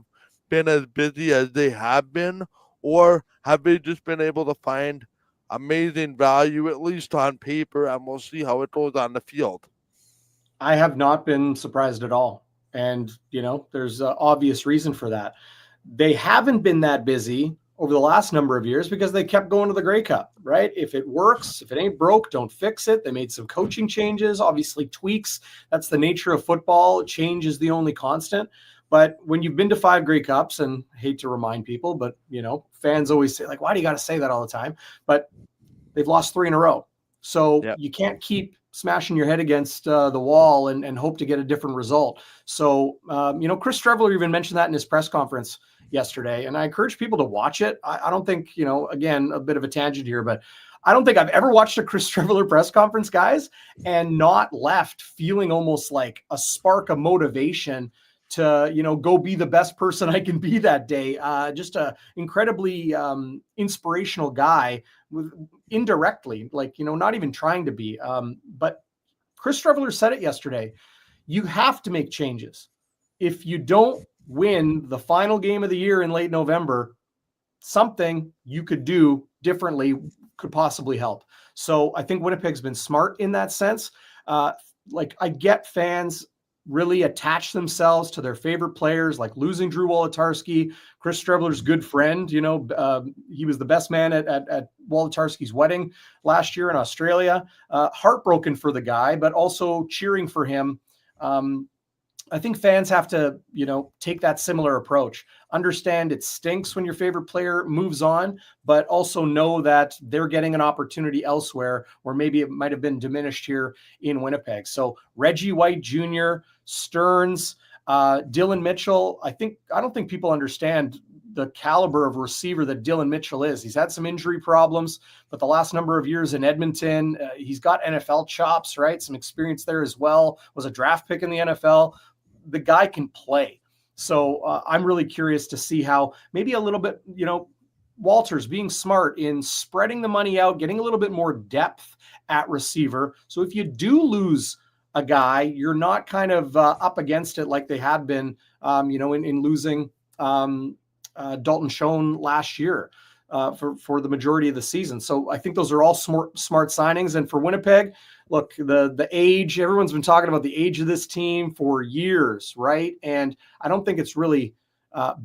been as busy as they have been, or have they just been able to find amazing value, at least on paper, and we'll see how it goes on the field? I have not been surprised at all. And, there's an obvious reason for that. They haven't been that busy over the last number of years because they kept going to the Grey Cup, right? If it works, if it ain't broke, don't fix it. They made some coaching changes, obviously tweaks. That's the nature of football. Change is the only constant. But when you've been to 5 Grey Cups, and I hate to remind people, but, fans always say, like, why do you got to say that all the time? But they've lost 3 in a row. So Yep. you can't keep smashing your head against the wall and hope to get a different result. So, Chris Streveler even mentioned that in his press conference yesterday. And I encourage people to watch it. I don't think, again, a bit of a tangent here, but I don't think I've ever watched a Chris Streveler press conference, guys, and not left feeling almost like a spark of motivation to, go be the best person I can be that day. Just a incredibly inspirational guy with indirectly, like, not even trying to be. But Chris Streveler said it yesterday. You have to make changes. If you don't win the final game of the year in late November, something you could do differently could possibly help. So I think Winnipeg's been smart in that sense. Like, I get fans really attach themselves to their favorite players, like losing Drew Wolotarski, Chris Streveler's good friend. He was the best man at Wolotarski's wedding last year in Australia. Heartbroken for the guy, but also cheering for him. I think fans have to, take that similar approach. Understand it stinks when your favorite player moves on, but also know that they're getting an opportunity elsewhere, or maybe it might have been diminished here in Winnipeg. So Reggie White Jr., Stearns, Dylan Mitchell. I don't think people understand the caliber of receiver that Dylan Mitchell is. He's had some injury problems, but the last number of years in Edmonton, he's got NFL chops, right? Some experience there as well. Was a draft pick in the NFL. The guy can play. So I'm really curious to see how maybe a little bit, Walters being smart in spreading the money out, getting a little bit more depth at receiver. So if you do lose a guy, you're not kind of up against it like they had been, in losing Dalton Schoen last year for the majority of the season. So I think those are all smart signings. And for Winnipeg, look, the age, everyone's been talking about the age of this team for years, right? And I don't think it's really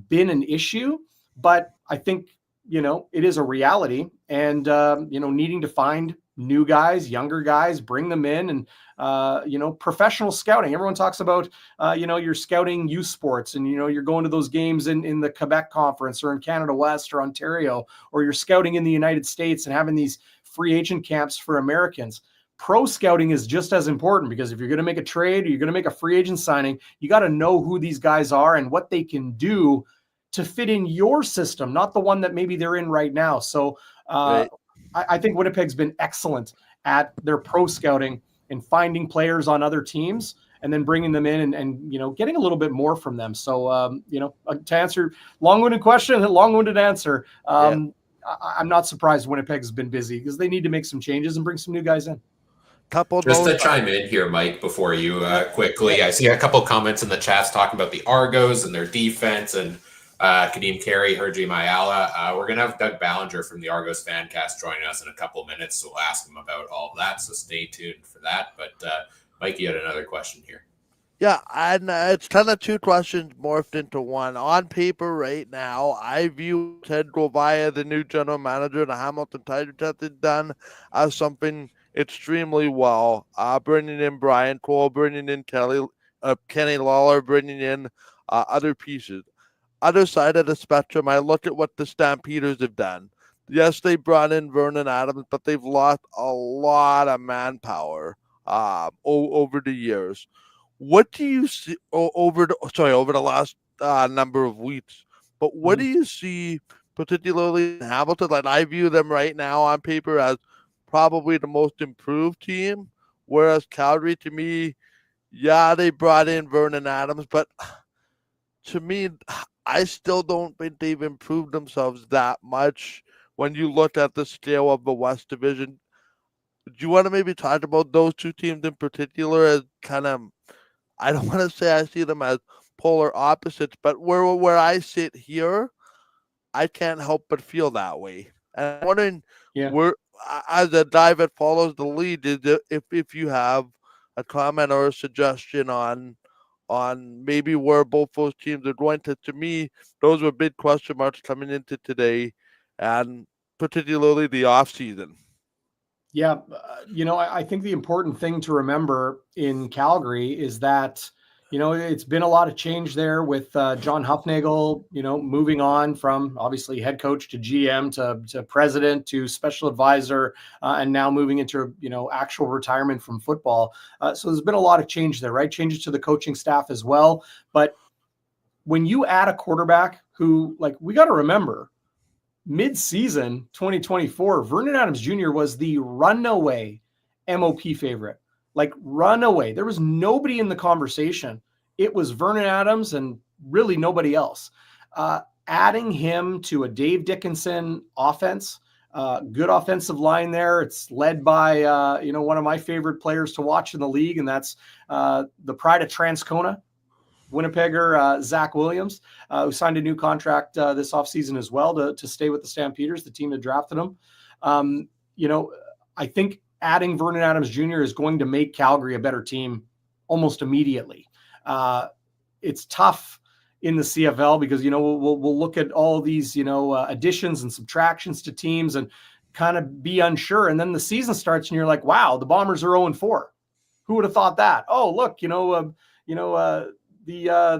been an issue, but I think, it is a reality. And, needing to find new guys, younger guys, bring them in, and, professional scouting. Everyone talks about, you're scouting youth sports, and, you're going to those games in the Quebec Conference or in Canada West or Ontario, or you're scouting in the United States and having these free agent camps for Americans. Pro scouting is just as important, because if you're going to make a trade or you're going to make a free agent signing, you got to know who these guys are and what they can do to fit in your system, not the one that maybe they're in right now. So Right. I think Winnipeg's been excellent at their pro scouting and finding players on other teams and then bringing them in and getting a little bit more from them. So, to answer long-winded question, long-winded answer, I'm not surprised Winnipeg's been busy, because they need to make some changes and bring some new guys in. Just to chime in here, Mike, before you quickly, I see a couple comments in the chats talking about the Argos and their defense, and Kadeem Carey, Herji Mayala. We're going to have Doug Ballinger from the Argos Fancast joining us in a couple of minutes, so we'll ask him about all of that, so stay tuned for that. But Mike, you had another question here. Yeah, and it's kind of 2 questions morphed into one. On paper right now, I view Ted Govaya, the new general manager of the Hamilton Tigers, has done as something extremely well. Bringing in Brian Cole, bringing in Kenny Lawler, bringing in other pieces. Other side of the spectrum, I look at what the Stampeders have done. Yes, they brought in Vernon Adams, but they've lost a lot of manpower over the years. What do you see over the last number of weeks? But what do you see, particularly in Hamilton? Like, I view them right now on paper as probably the most improved team, whereas Calgary, to me, yeah, they brought in Vernon Adams, but to me, I still don't think they've improved themselves that much when you look at the scale of the West Division. Do you want to maybe talk about those two teams in particular as kind of, I don't want to say I see them as polar opposites, but where I sit here, I can't help but feel that way. And I'm wondering, where, as a dive that follows the lead, if you have a comment or a suggestion on maybe where both those teams are going. To me, those were big question marks coming into today, and particularly the offseason. Yeah, I think the important thing to remember in Calgary is that, it's been a lot of change there with John Hufnagel, moving on from obviously head coach to GM to president to special advisor, and now moving into, actual retirement from football. So there's been a lot of change there, right? Changes to the coaching staff as well. But when you add a quarterback who, like, we got to remember, mid-season 2024, Vernon Adams Jr. was the runaway MOP favorite. Like, runaway. There was nobody in the conversation. It was Vernon Adams and really nobody else. Adding him to a Dave Dickinson offense, good offensive line there. It's led by, one of my favorite players to watch in the league, and that's the pride of Transcona, Winnipegger Zach Williams, who signed a new contract this offseason as well to stay with the Stampeders, the team that drafted him. I think adding Vernon Adams Jr. is going to make Calgary a better team almost immediately. It's tough in the CFL because, we'll look at all these, additions and subtractions to teams and kind of be unsure. And then the season starts and you're like, wow, the Bombers are 0-4. Who would have thought that? Oh, look, the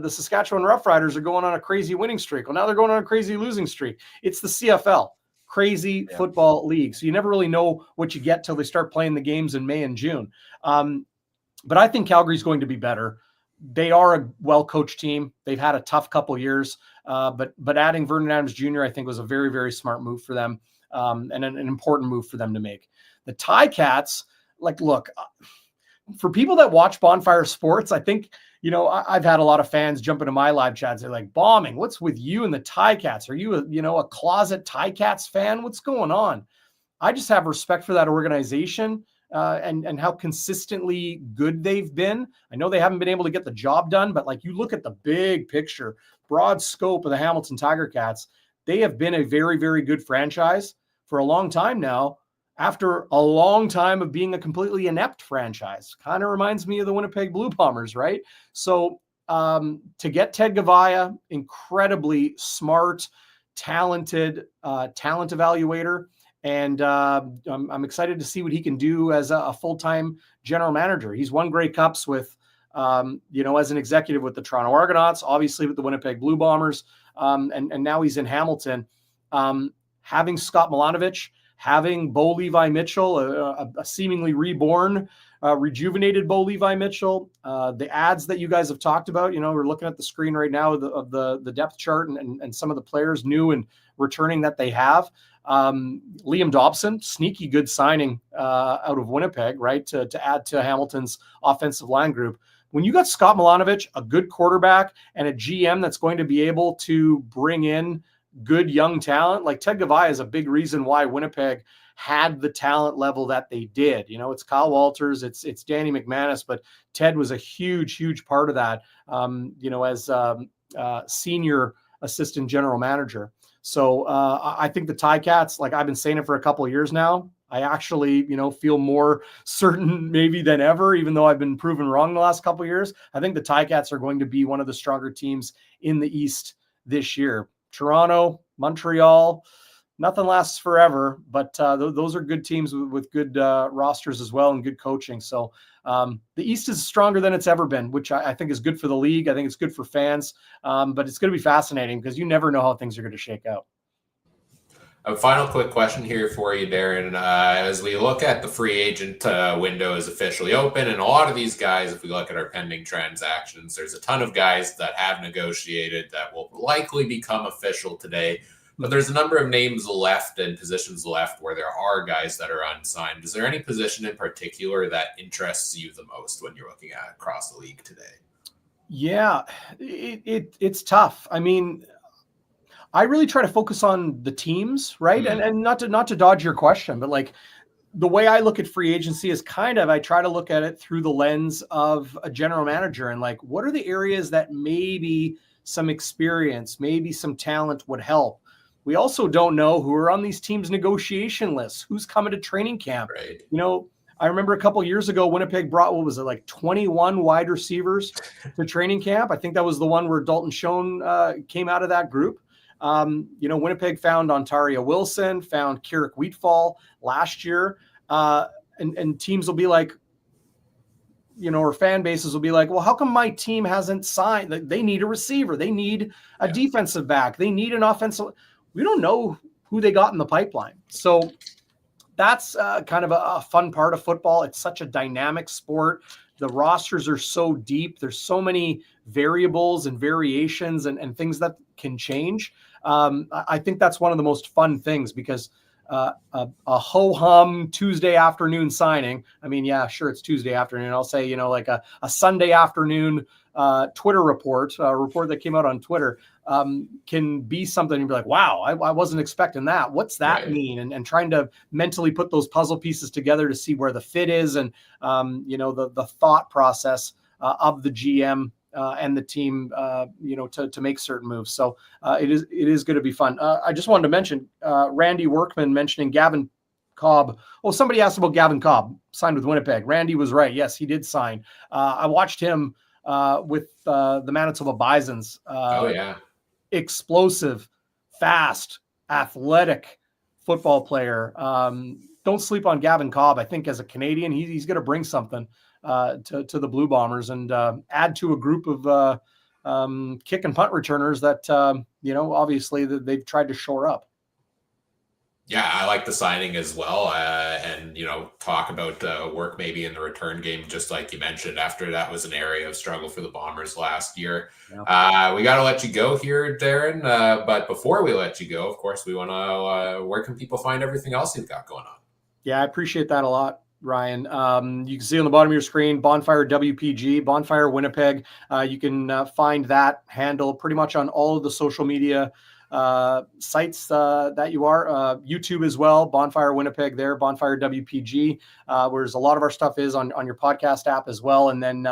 Saskatchewan Roughriders are going on a crazy winning streak. Well, now they're going on a crazy losing streak. It's the CFL, crazy football league. So you never really know what you get till they start playing the games in May and June. But I think Calgary's going to be better. They are a well-coached team. They've had a tough couple years, but adding Vernon Adams Jr. I think was a very, very smart move for them, and an important move for them to make. The Ticats, look, for people that watch Bonfire Sports, I think, I've had a lot of fans jump into my live chats. They're like, Bombing, what's with you and the Ticats? Are you a closet Ticats fan? What's going on? I just have respect for that organization and how consistently good they've been. I know they haven't been able to get the job done, but you look at the big picture, broad scope of the Hamilton Tiger Cats, they have been a very, very good franchise for a long time now, after a long time of being a completely inept franchise. Kind of reminds me of the Winnipeg Blue Bombers, right? So to get Ted Gavaya, incredibly smart, talented talent evaluator, and I'm excited to see what he can do as a full-time general manager. He's won Grey Cups with, as an executive with the Toronto Argonauts, obviously with the Winnipeg Blue Bombers, and now he's in Hamilton. Having Scott Milanovic, having Bo Levi Mitchell, a seemingly reborn, rejuvenated Bo Levi Mitchell, the ads that you guys have talked about, we're looking at the screen right now of the depth chart and some of the players new and returning that they have. Liam Dobson, sneaky good signing out of Winnipeg, right, to add to Hamilton's offensive line group. When you got Scott Milanovic, a good quarterback, and a GM that's going to be able to bring in good young talent, like Ted Gavaya is a big reason why Winnipeg had the talent level that they did. It's Kyle Walters, it's Danny McManus, but Ted was a huge, huge part of that, as senior assistant general manager. So I think the Ticats, I've been saying it for a couple of years now, I actually, feel more certain maybe than ever, even though I've been proven wrong the last couple of years. I think the Ticats are going to be one of the stronger teams in the East this year. Toronto, Montreal, nothing lasts forever, but those are good teams with good rosters as well and good coaching. So the East is stronger than it's ever been, which I think is good for the league. I think it's good for fans, but it's going to be fascinating because you never know how things are going to shake out. A final quick question here for you, Darren. As we look at the free agent window is officially open, and a lot of these guys, if we look at our pending transactions, there's a ton of guys that have negotiated that will likely become official today. But there's a number of names left and positions left where there are guys that are unsigned. Is there any position in particular that interests you the most when you're looking at across the league today? Yeah, it's tough. I mean, I really try to focus on the teams, right? Mm-hmm. And not to dodge your question, but like the way I look at free agency is kind of, I try to look at it through the lens of a general manager and like, what are the areas that maybe some experience, maybe some talent would help? We also don't know who are on these teams' negotiation lists, who's coming to training camp. Right. You know, I remember a couple of years ago, Winnipeg brought, what was it, like 21 wide receivers to training camp. I think that was the one where Dalton Schoen came out of that group. You know, Winnipeg found Ontario Wilson, found Keurig Wheatfall last year. And teams will be like, you know, or fan bases will be like, well, how come my team hasn't signed? They need a receiver. They need a defensive back. They need an offensive. We don't know who they got in the pipeline. So that's kind of a fun part of football. It's such a dynamic sport. The rosters are so deep. There's so many variables and variations and things that can change. I think that's one of the most fun things because a ho-hum Tuesday afternoon signing. I mean, yeah, sure, it's Tuesday afternoon. I'll say, you know, like a Sunday afternoon Twitter report, a report that came out on Twitter can be something and be like, wow, I wasn't expecting that. What's that mean? And trying to mentally put those puzzle pieces together to see where the fit is and, you know, the thought process of the GM and the team, you know, to make certain moves. So it is going to be fun. I just wanted to mention Randy Workman mentioning Gavin Cobb. Oh, somebody asked about Gavin Cobb signed with Winnipeg. Randy was right. Yes, he did sign. I watched him with the Manitoba Bisons. Explosive, fast, athletic football player. Don't sleep on Gavin Cobb. I think as a Canadian, he's going to bring something to the Blue Bombers and add to a group of kick and punt returners that, you know, obviously they've tried to shore up. Yeah, I like the signing as well. And, you know, talk about work maybe in the return game, just like you mentioned, after that was an area of struggle for the Bombers last year. Yeah. We got to let you go here, Darren. But before we let you go, of course, we want to, where can people find everything else you've got going on? Yeah, I appreciate that a lot, Ryan. You can see on the bottom of your screen, Bonfire WPG, Bonfire Winnipeg. You can find that handle pretty much on all of the social media sites that you are, YouTube as well, Bonfire Winnipeg there, Bonfire WPG, whereas a lot of our stuff is on your podcast app as well. And then,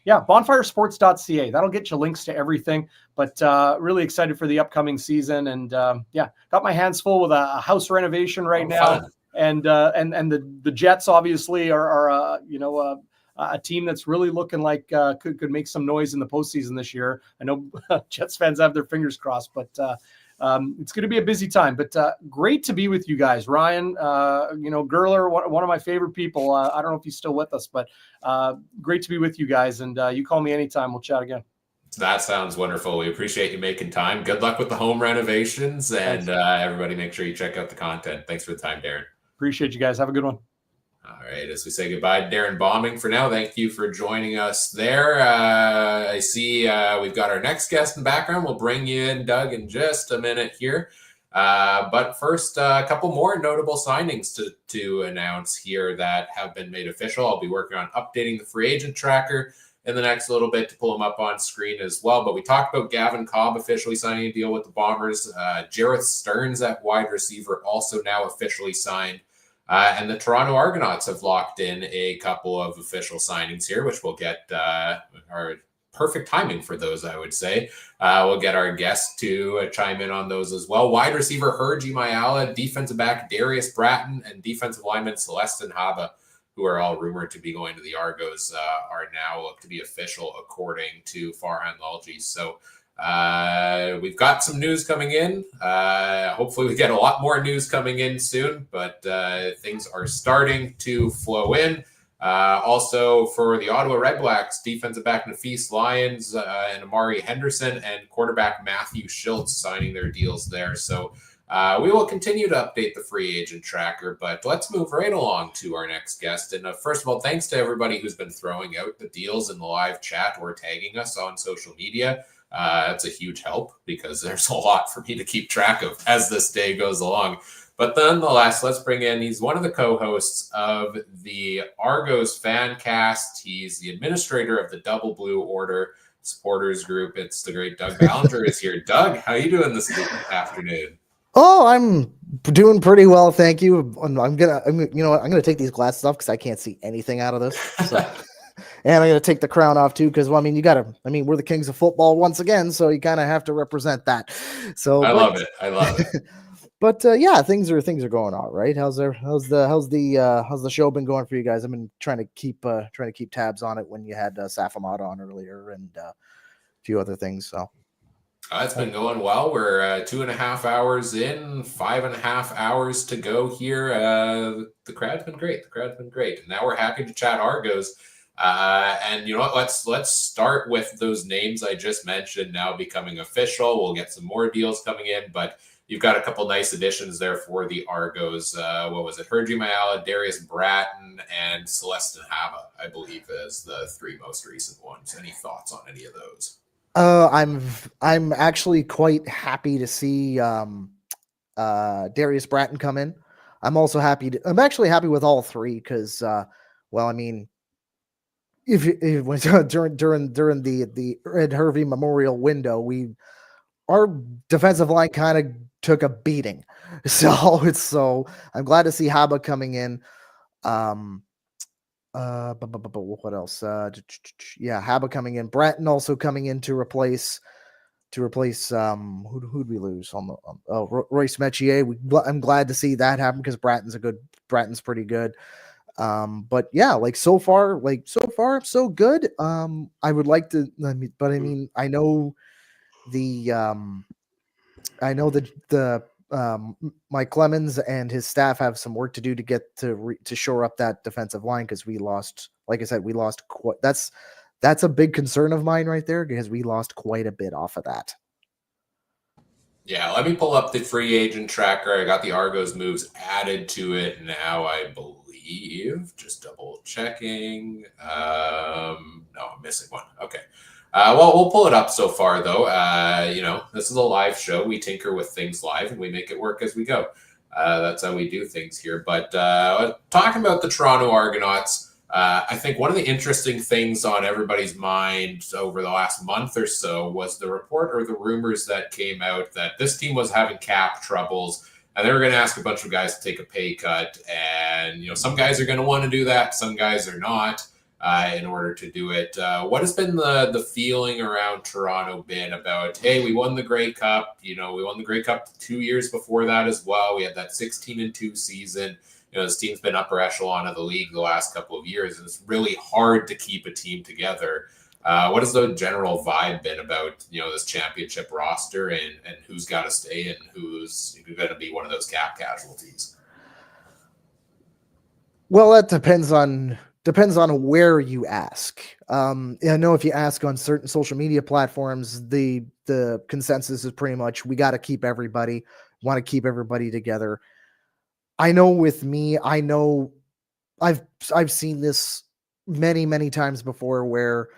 bonfiresports.ca. That'll get you links to everything, but really excited for the upcoming season. And got my hands full with a house renovation right now. Fun. And the Jets obviously are you know, a team that's really looking like could make some noise in the postseason this year. I know Jets fans have their fingers crossed, but it's going to be a busy time. But great to be with you guys, Ryan. You know, Gerler, one of my favorite people. I don't know if he's still with us, but great to be with you guys. And you call me anytime. We'll chat again. That sounds wonderful. We appreciate you making time. Good luck with the home renovations, and everybody make sure you check out the content. Thanks for the time, Darren. Appreciate you guys. Have a good one. All right, as we say goodbye to Darren Bombing for now, thank you for joining us there. I see we've got our next guest in the background. We'll bring you in, Doug, in just a minute here. But first, a couple more notable signings to announce here that have been made official. I'll be working on updating the free agent tracker in the next little bit to pull them up on screen as well. But we talked about Gavin Cobb officially signing a deal with the Bombers. Jareth Stearns at wide receiver also now officially signed. And the Toronto Argonauts have locked in a couple of official signings here, which we'll get our perfect timing for those, I would say. We'll get our guests to chime in on those as well. Wide receiver Hergy Mayala, defensive back Darius Bratton, and defensive lineman Celestin Haba, who are all rumored to be going to the Argos, are now looked to be official according to Farhan Lalji. So We've got some news coming in. Hopefully we get a lot more news coming in soon, but things are starting to flow in. Also for the Ottawa Redblacks, defensive back Nafis Lyons and Amari Henderson and quarterback Matthew Schultz signing their deals there. So we will continue to update the free agent tracker, but let's move right along to our next guest. And first of all, thanks to everybody who's been throwing out the deals in the live chat or tagging us on social media. That's a huge help because there's a lot for me to keep track of as this day goes along. But nonetheless, let's bring in, he's one of the co-hosts of the Argos Fancast. He's the administrator of the Double Blue Order supporters group. It's the great Doug Ballinger is here. Doug, how you doing this afternoon? Oh, I'm doing pretty well, thank you. I'm gonna take these glasses off because I can't see anything out of this. So. And I'm gonna take the crown off too, because we're the kings of football once again, so you kind of have to represent that. So I love it. But yeah, things are going all right. How's the show been going for you guys? I've been trying to keep tabs on it when you had Safamat on earlier and a few other things. So it's been going well. We're 2.5 hours in, 5.5 hours to go here. The crowd's been great. And now we're happy to chat Argos. And you know what? Let's start with those names I just mentioned now becoming official. We'll get some more deals coming in, but you've got a couple nice additions there for the Argos. What was it? Hergy Mayala, Darius Bratton, and Celestin Haba, I believe, is the three most recent ones. Any thoughts on any of those? I'm actually quite happy to see Darius Bratton come in. I'm actually happy with all three because, if during the Ed Hervey Memorial window, our defensive line kind of took a beating. So I'm glad to see Haba coming in. What else? Haba coming in. Bratton also coming in to replace who'd we lose Royce Metier. I'm glad to see that happen because Bratton's pretty good. But yeah, so far so good. I would like to, I know the Mike Clemens and his staff have some work to do to get to shore up that defensive line because we lost, like I said, that's a big concern of mine right there because we lost quite a bit off of that. Yeah, let me pull up the free agent tracker. I got the Argos moves added to it now, I believe. Just double checking. No, I'm missing one. Okay. Well, we'll pull it up so far, though. This is a live show. We tinker with things live, and we make it work as we go. That's how we do things here. But talking about the Toronto Argonauts, I think one of the interesting things on everybody's mind over the last month or so was the report or the rumors that came out that this team was having cap troubles, and they were going to ask a bunch of guys to take a pay cut. And, some guys are going to want to do that. Some guys are not. In order to do it. What has been the feeling around Toronto been about, hey, we won the Grey Cup. We won the Grey Cup 2 years before that as well. We had that 16-2 season. This team's been upper echelon of the league the last couple of years, and it's really hard to keep a team together. What has the general vibe been about, this championship roster and who's got to stay and who's going to be one of those cap casualties? Well, that depends on where you ask. I know if you ask on certain social media platforms, the consensus is pretty much we got to keep everybody, want to keep everybody together. I know with me, I've seen this many times before where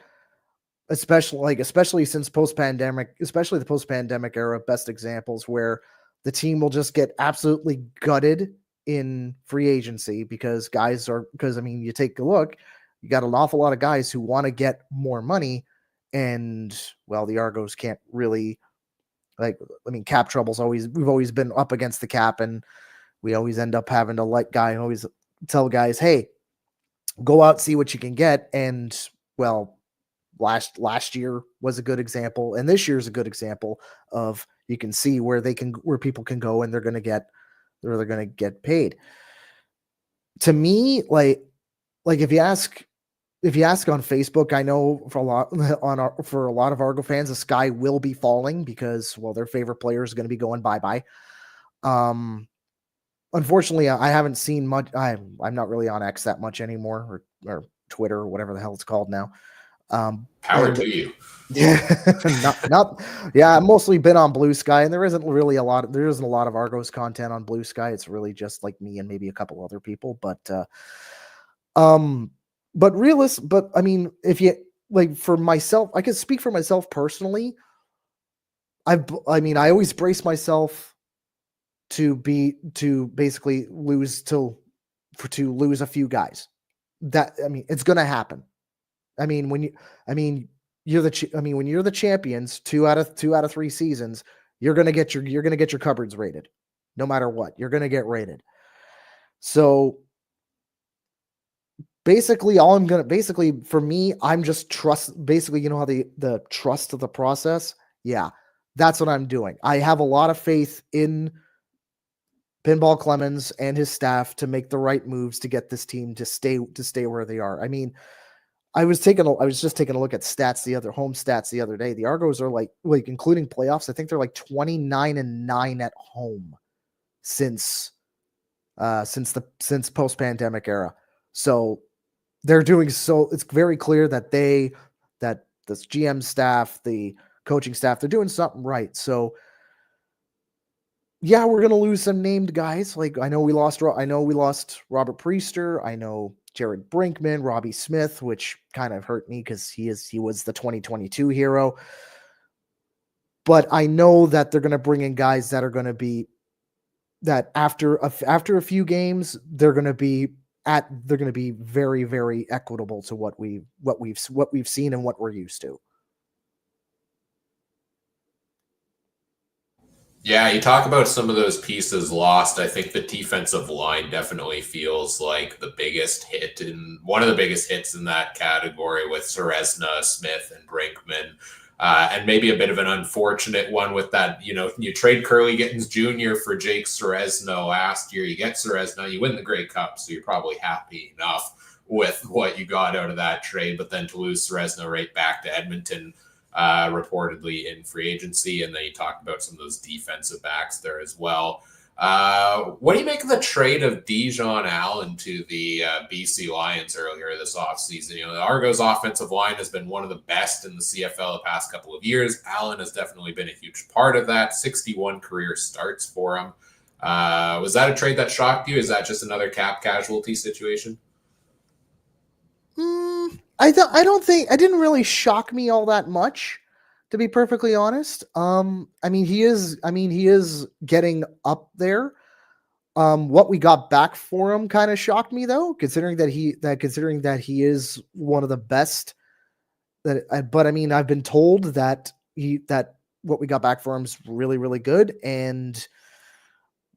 especially since post-pandemic, especially the post-pandemic era, best examples where the team will just get absolutely gutted in free agency because you take a look, you got an awful lot of guys who want to get more money, and the Argos can't really cap trouble's we've always been up against the cap, and we always end up having to always tell guys, hey, go out, see what you can get. And last year was a good example, and this year's a good example of you can see where people can go and they're going to get paid. To me, if you ask if you ask on Facebook, I know for a lot of Argo fans, the sky will be falling because, well, their favorite player is going to be going bye-bye. Unfortunately, I haven't seen much. I'm not really on X that much anymore, or Twitter, or whatever the hell it's called now. Power to you. Yeah, yeah. I've mostly been on Blue Sky, and there isn't a lot of Argos content on Blue Sky. It's really just like me and maybe a couple other people. But I mean, if you like, for myself, I can speak for myself personally. I always brace myself to basically lose to lose a few guys. It's going to happen. When you're the champions, 2 out of 3 seasons, you're going to get your cupboards rated. No matter what, you're going to get rated. So basically for me, I'm just basically, you know how the trust of the process. Yeah, that's what I'm doing. I have a lot of faith in Pinball Clemens and his staff to make the right moves to get this team to stay where they are. I was just taking a look at home stats the other day. The Argos are like including playoffs, I think they're like 29-9 at home since post-pandemic era. So they're doing so. It's very clear that this GM staff, the coaching staff, they're doing something right. So yeah, we're going to lose some named guys. Like I know we lost Robert Priester. I know Jared Brinkman, Robbie Smith, which kind of hurt me because he was the 2022 hero. But I know that they're going to bring in guys that are going to be that after a few games, they're going to be very, very equitable to what we've seen and what we're used to. Yeah, you talk about some of those pieces lost. I think the defensive line definitely feels like the biggest hit, and one of the biggest hits in that category with Seresna, Smith, and Brinkman. And maybe a bit of an unfortunate one with that, you trade Curly Gittins Jr. for Jake Seresna last year. You get Seresna, you win the Grey Cup, so you're probably happy enough with what you got out of that trade. But then to lose Seresna right back to Edmonton, reportedly in free agency, and then you talked about some of those defensive backs there as well. What do you make of the trade of Dijon Allen to the BC Lions earlier this offseason? The Argos offensive line has been one of the best in the CFL the past couple of years. Allen has definitely been a huge part of that. 61 career starts for him. Was that a trade that shocked you? Is that just another cap casualty situation? I don't think it didn't really shock me all that much, to be perfectly honest. He is getting up there. What we got back for him kind of shocked me though, considering that he is one of the best. But I've been told that what we got back for him is really, really good, and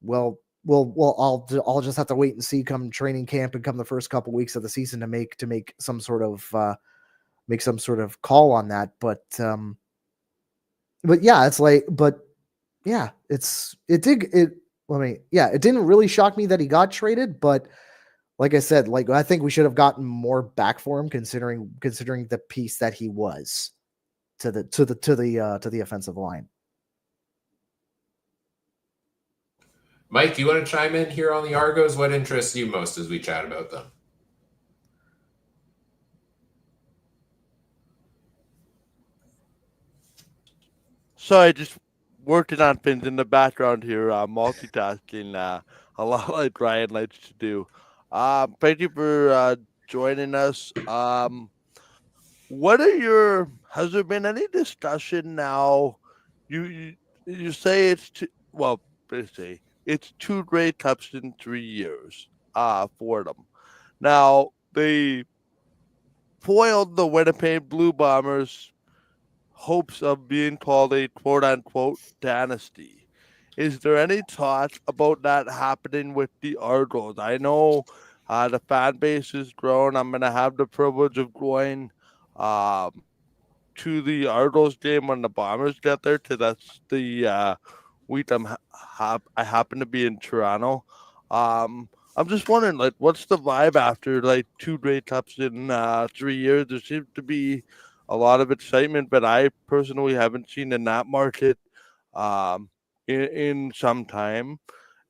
well, I'll just have to wait and see come training camp and come the first couple weeks of the season to make some sort of call on that. But yeah, it didn't really shock me that he got traded, but like I said, I think we should have gotten more back for him considering the piece that he was to the offensive line. Mike, do you want to chime in here on the Argos? What interests you most as we chat about them? Sorry, just working on things in the background here, multitasking, a lot like Ryan likes to do. Thank you for joining us. Has there been any discussion now? You say it's 2 Grey Cups in 3 years for them. Now, they foiled the Winnipeg Blue Bombers' hopes of being called a quote-unquote dynasty. Is there any thought about that happening with the Argos? I know the fan base has grown. I'm going to have the privilege of going to the Argos game when the Bombers get there, because that's the week I happen to be in Toronto. I'm just wondering, like, what's the vibe after like 2 Grey Cups in 3 years? There seems to be a lot of excitement, but I personally haven't seen in that market um, in some time.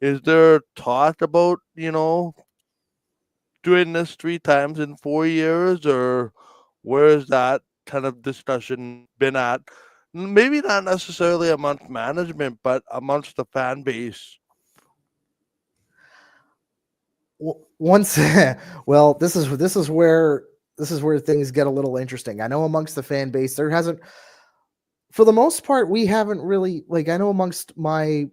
Is there talk about doing this 3 times in 4 years, or where is that kind of discussion been at? Maybe not necessarily amongst management, but amongst the fan base. Once well, this is where things get a little interesting. I know amongst the fan base there hasn't, for the most part, we haven't really, like, I know amongst my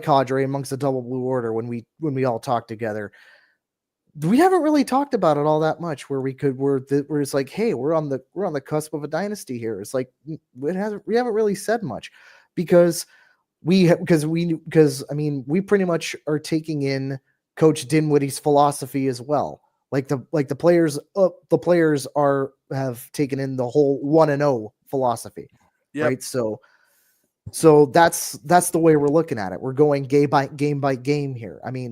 cadre, amongst the Double Blue Order, when we all talk together, we haven't really talked about it all that much, where where it's like, hey, we're on the cusp of a dynasty here. It's like we haven't really said much, because I mean, we pretty much are taking in Coach Dinwiddie's philosophy as well. Like the players have taken in the whole 1-0 philosophy. Yep. Right? So that's the way we're looking at it. We're going game by game here. I do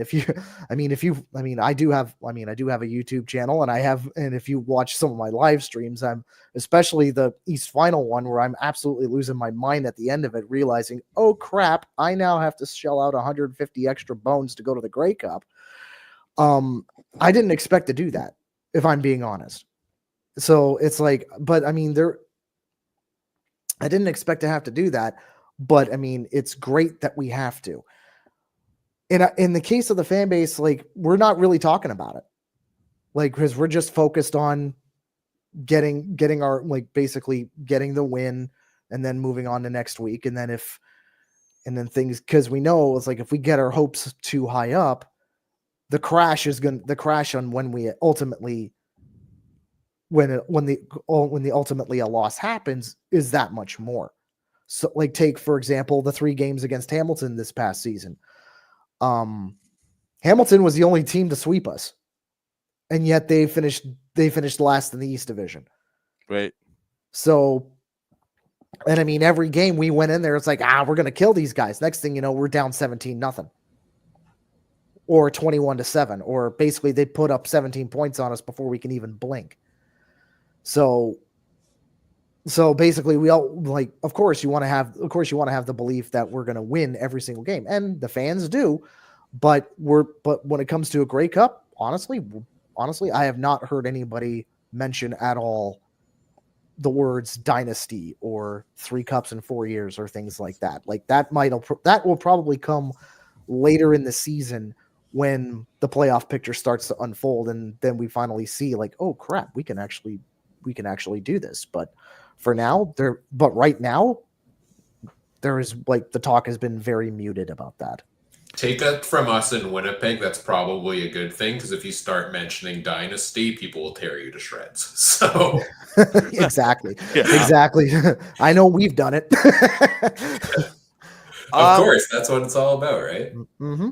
have a YouTube channel, and if you watch some of my live streams, I'm, especially the East Final one, where I'm absolutely losing my mind at the end of it, realizing, oh crap, I now have to shell out 150 extra bones to go to the Grey Cup. I didn't expect to do that, if I'm being honest. So it's like, but I mean, I didn't expect to have to do that. But I mean, it's great that we have to. In the case of the fan base, like, we're not really talking about it, like, because we're just focused on getting our, like, basically getting the win, and then moving on to next week, and then things, because we know it's like, if we get our hopes too high up, the crash on when ultimately a loss happens is that much more. So, like, take, for example, the 3 games against Hamilton this past season. Hamilton was the only team to sweep us, and yet they finished last in the East Division. Right. So, and I mean, every game we went in there, it's like, we're going to kill these guys. Next thing you know, we're down 17-0 or 21-7, or basically they put up 17 points on us before we can even blink. So basically, we all, like, of course you want to have the belief that we're going to win every single game, and the fans do, but when it comes to a Grey Cup, honestly, I have not heard anybody mention at all the words dynasty or 3 cups in 4 years or things like that. Like, that will probably come later in the season, when the playoff picture starts to unfold, and then we finally see, like, oh crap, we can actually do this. But right now, there is, like, the talk has been very muted about that. Take that from us in Winnipeg, that's probably a good thing, because if you start mentioning dynasty, people will tear you to shreds. So Exactly. Exactly. I know we've done it. of course, that's what it's all about, right? Mm-hmm.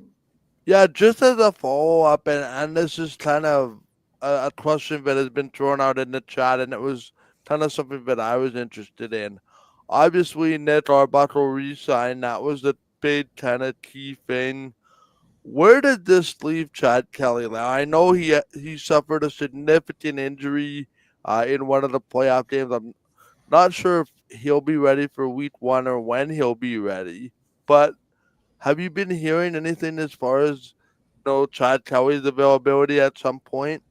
Yeah, just as a follow-up, and this is kind of a question that has been thrown out in the chat, and it was kind of something that I was interested in. Obviously, Nick Arbuckle re-signed. That was the big kind of key thing. Where did this leave Chad Kelly now? I know he suffered a significant injury in one of the playoff games. I'm not sure if he'll be ready for week 1 or when he'll be ready, but have you been hearing anything as far as Chad Kelly's availability at some point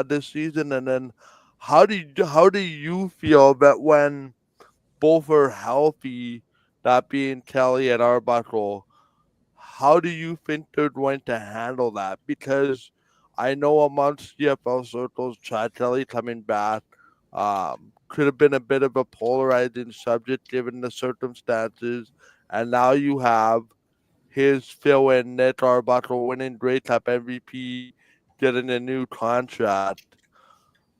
this season? And then how do you feel that when both are healthy, that being Kelly and Arbuckle, how do you think they're going to handle that? Because I know amongst CFL circles, Chad Kelly coming back could have been a bit of a polarizing subject given the circumstances, and now you have his fill-in Nick Arbuckle winning Grey Cup MVP, getting a new contract.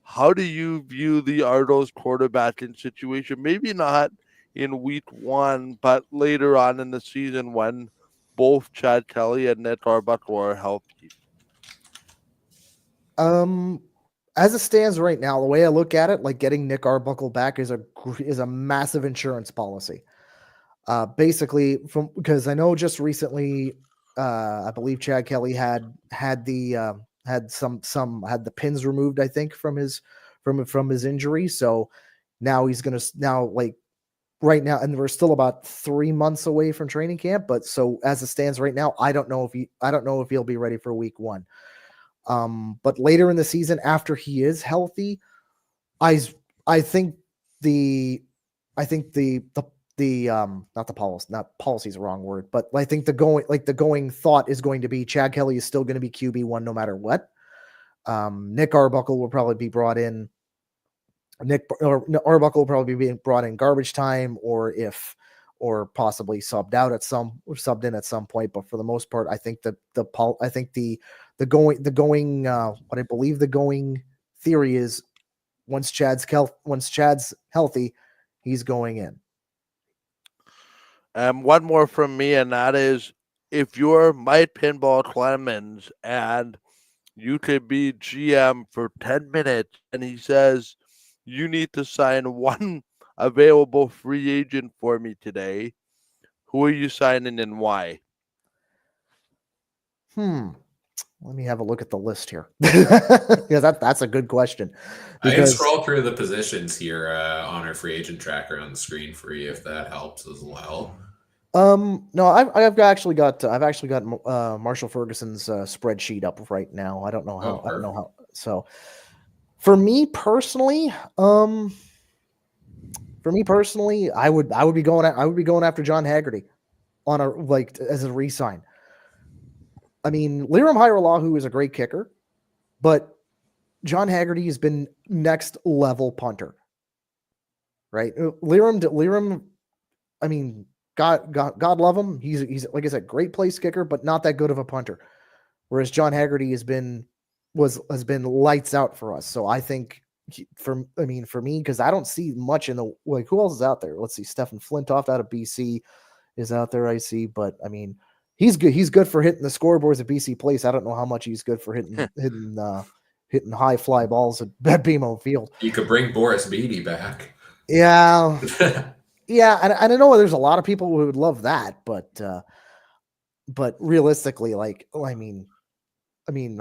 How do you view the Argos quarterbacking situation? Maybe not in week 1, but later on in the season when both Chad Kelly and Nick Arbuckle are healthy. As it stands right now, the way I look at it, like, getting Nick Arbuckle back is a massive insurance policy. Basically, because I know just recently, I believe Chad Kelly had the pins removed, I think, from his injury. So now he's gonna right now, and we're still about 3 months away from training camp. But so as it stands right now, I don't know if he'll be ready for week 1. But later in the season, after he is healthy, I think the not policy is the wrong word, but I think the going thought is going to be Chad Kelly is still going to be QB1 no matter what. Nick Arbuckle will probably be brought in. Arbuckle will probably be being brought in garbage time, or possibly subbed in at some point. But for the most part, I think the going theory is once Chad's healthy, he's going in. One more from me, and that is, if you're Mike Pinball Clemens and you could be GM for 10 minutes, and he says, you need to sign one available free agent for me today, who are you signing and why? Let me have a look at the list here. Yeah, that's a good question. I can scroll through the positions here on our free agent tracker on the screen for you if that helps as well. No, I've actually got Marshall Ferguson's spreadsheet up right now. I don't know how. So, for me personally, I would be going after John Haggerty on as a re-sign. I mean, Liram Hajrullahu is a great kicker, but John Haggerty has been next level punter, right? Liram, I mean, God love him. He's like I said, great place kicker, but not that good of a punter. Whereas John Haggerty has been lights out for us. So I think for me, because I don't see much in the who else is out there? Let's see, Stephen Flintoff out of BC is out there. I see, but I mean, he's good. He's good for hitting the scoreboards at BC Place. I don't know how much he's good for hitting high fly balls at BMO Field. You could bring Boris Beatty back. Yeah. Yeah, and I know there's a lot of people who would love that, but realistically, I'm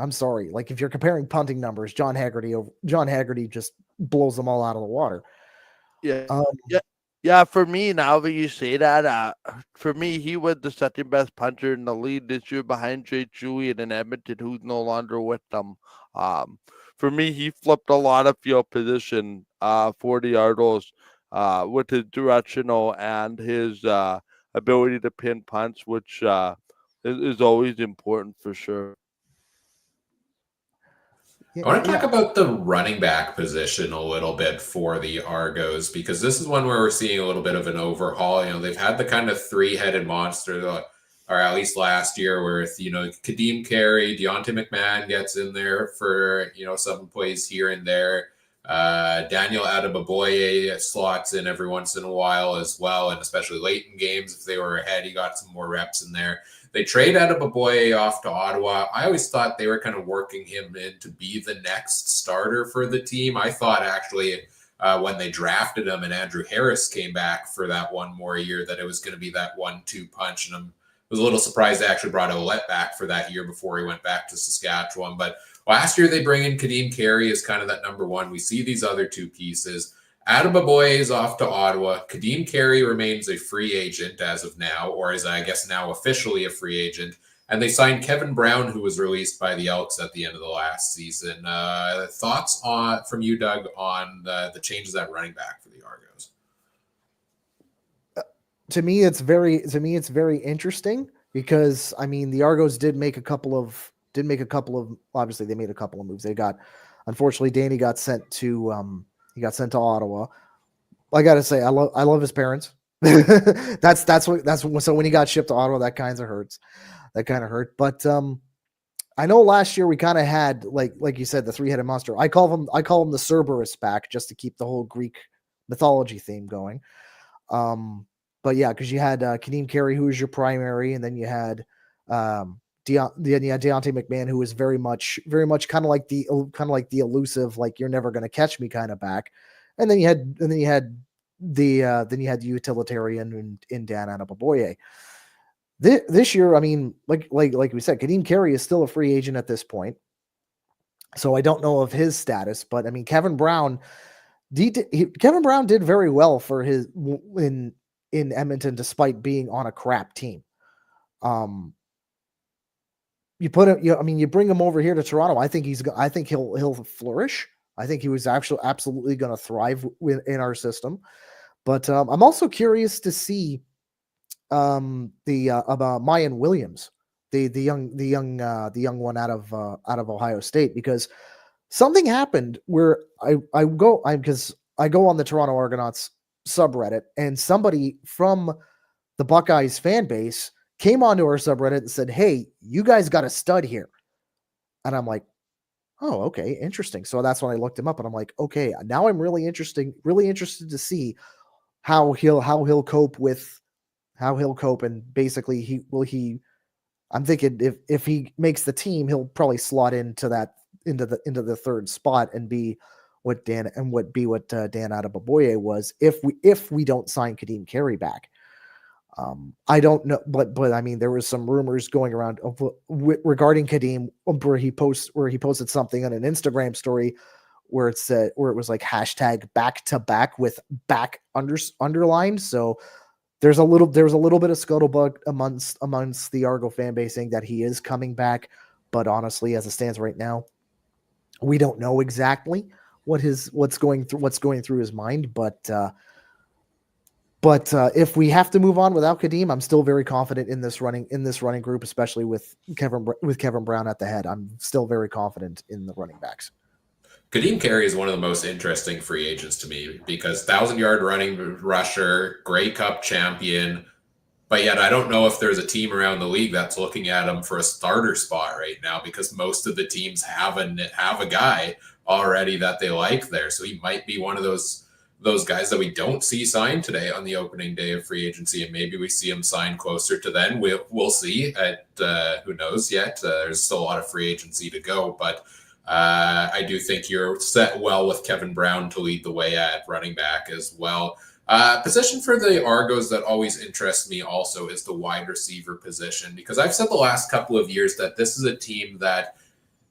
sorry. Like, if you're comparing punting numbers, John Haggerty just blows them all out of the water. Yeah. For me, now that you say that, for me, he was the second best punter in the league this year behind Jay Julian in Edmonton, who's no longer with them. For me, he flipped a lot of field position for the Argos. With his directional and his ability to pin punch, which is always important for sure. I want to talk about the running back position a little bit for the Argos, because this is one where we're seeing a little bit of an overhaul. You know, they've had the kind of three-headed monster, or at least last year, where Kadeem Carey, Deontay McMahon gets in there for some plays here and there. Daniel Adebaboye slots in every once in a while as well, and especially late in games if they were ahead, he got some more reps in there. They trade Adebaboye off to Ottawa. I always thought they were kind of working him in to be the next starter for the team. I thought actually when they drafted him and Andrew Harris came back for that one more year that it was going to be that 1-2 punch, and I was a little surprised they actually brought Ouellette back for that year before he went back to Saskatchewan. But last year, they bring in Kadeem Carey as kind of that number one. We see these other two pieces. Adebaboye is off to Ottawa. Kadeem Carey remains a free agent as of now, or is I guess now officially a free agent. And they signed Kevin Brown, who was released by the Elks at the end of the last season. Thoughts from you, Doug, on the changes at running back for the Argos? To me, it's very interesting because the Argos did make a couple of obviously they made a couple of moves. Unfortunately, Danny got sent to Ottawa. I gotta say, I love his parents. that's what. So when he got shipped to Ottawa, that kind of hurt. But I know last year we kind of had like you said, the three-headed monster. I call him the Cerberus back just to keep the whole Greek mythology theme going. But yeah, because you had Kadeem Carey, who was your primary, and then you had Deontay McMahon, who was very much kind of like the elusive, like you're never going to catch me kind of back, and then you had the utilitarian in Dan Adebaboye. This year, I mean, like we said, Kadeem Carey is still a free agent at this point. So I don't know of his status, but I mean, Kevin Brown did very well for his in Edmonton, despite being on a crap team. You put him, you bring him over here to Toronto. I think he'll flourish. I think he was actually absolutely going to thrive in our system. But I'm also curious to see about Mayan Williams, the young one out of Ohio State, because something happened where I go on the Toronto Argonauts subreddit, and somebody from the Buckeyes fan base came onto our subreddit and said, "Hey, you guys got a stud here." And I'm like, "Oh, okay, interesting." So that's when I looked him up, and I'm like, "Okay, now I'm really interested to see how he'll cope, and basically I'm thinking if he makes the team, he'll probably slot into the third spot and be what Dan Adeboboye was if we don't sign Kadeem Carey back. I don't know, but I mean, there was some rumors going around regarding Kadeem where he posted something on an Instagram story where it was like hashtag back to back with back underlined. So there's a little bit of scuttlebutt amongst the Argo fan base saying that he is coming back, but honestly, as it stands right now, we don't know exactly what's going through his mind. But if we have to move on without Kadeem, I'm still very confident in this running group, especially with Kevin Brown at the head. I'm still very confident in the running backs. Kadeem Carey is one of the most interesting free agents to me because 1,000-yard running rusher, Grey Cup champion, but yet I don't know if there's a team around the league that's looking at him for a starter spot right now because most of the teams have a guy already that they like there. So he might be one of those guys that we don't see signed today on the opening day of free agency, and maybe we see him sign closer to then. We'll see. Who knows yet? There's still a lot of free agency to go, but I do think you're set well with Kevin Brown to lead the way at running back as well. Position for the Argos that always interests me also is the wide receiver position, because I've said the last couple of years that this is a team that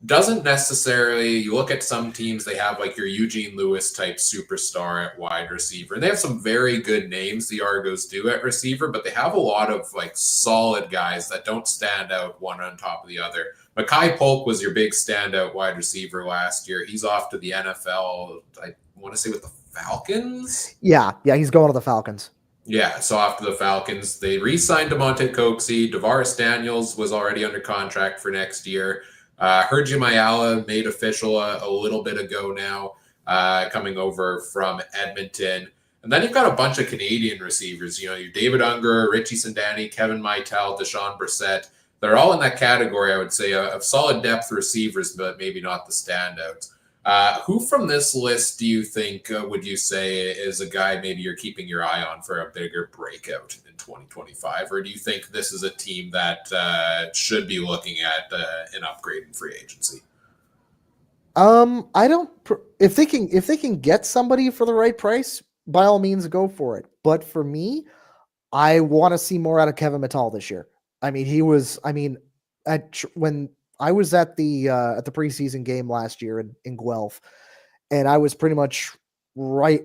doesn't necessarily, you look at some teams, they have like your Eugene Lewis type superstar at wide receiver. And they have some very good names, the Argos do, at receiver, but they have a lot of like solid guys that don't stand out one on top of the other. Mekhi Polk was your big standout wide receiver last year. He's off to the NFL, I want to say with the Falcons? Yeah, he's going to the Falcons. Yeah, so off to the Falcons. They re-signed DeMonte Coxie. DeVaris Daniels was already under contract for next year. Herji Mayala made official a little bit ago now, coming over from Edmonton. And then you've got a bunch of Canadian receivers. You know, your David Unger, Richie Sindani, Kevin Meitel, Deshaun Brissett. They're all in that category, I would say, of solid depth receivers, but maybe not the standouts. Who from this list do you think would you say is a guy maybe you're keeping your eye on for a bigger breakout in 2025? Or do you think this is a team that should be looking at an upgrade in free agency? I don't. If they can get somebody for the right price, by all means, go for it. But for me, I want to see more out of Kevin Mittal this year. I mean, he was. I mean, when I was at the preseason game last year in Guelph, and I was pretty much like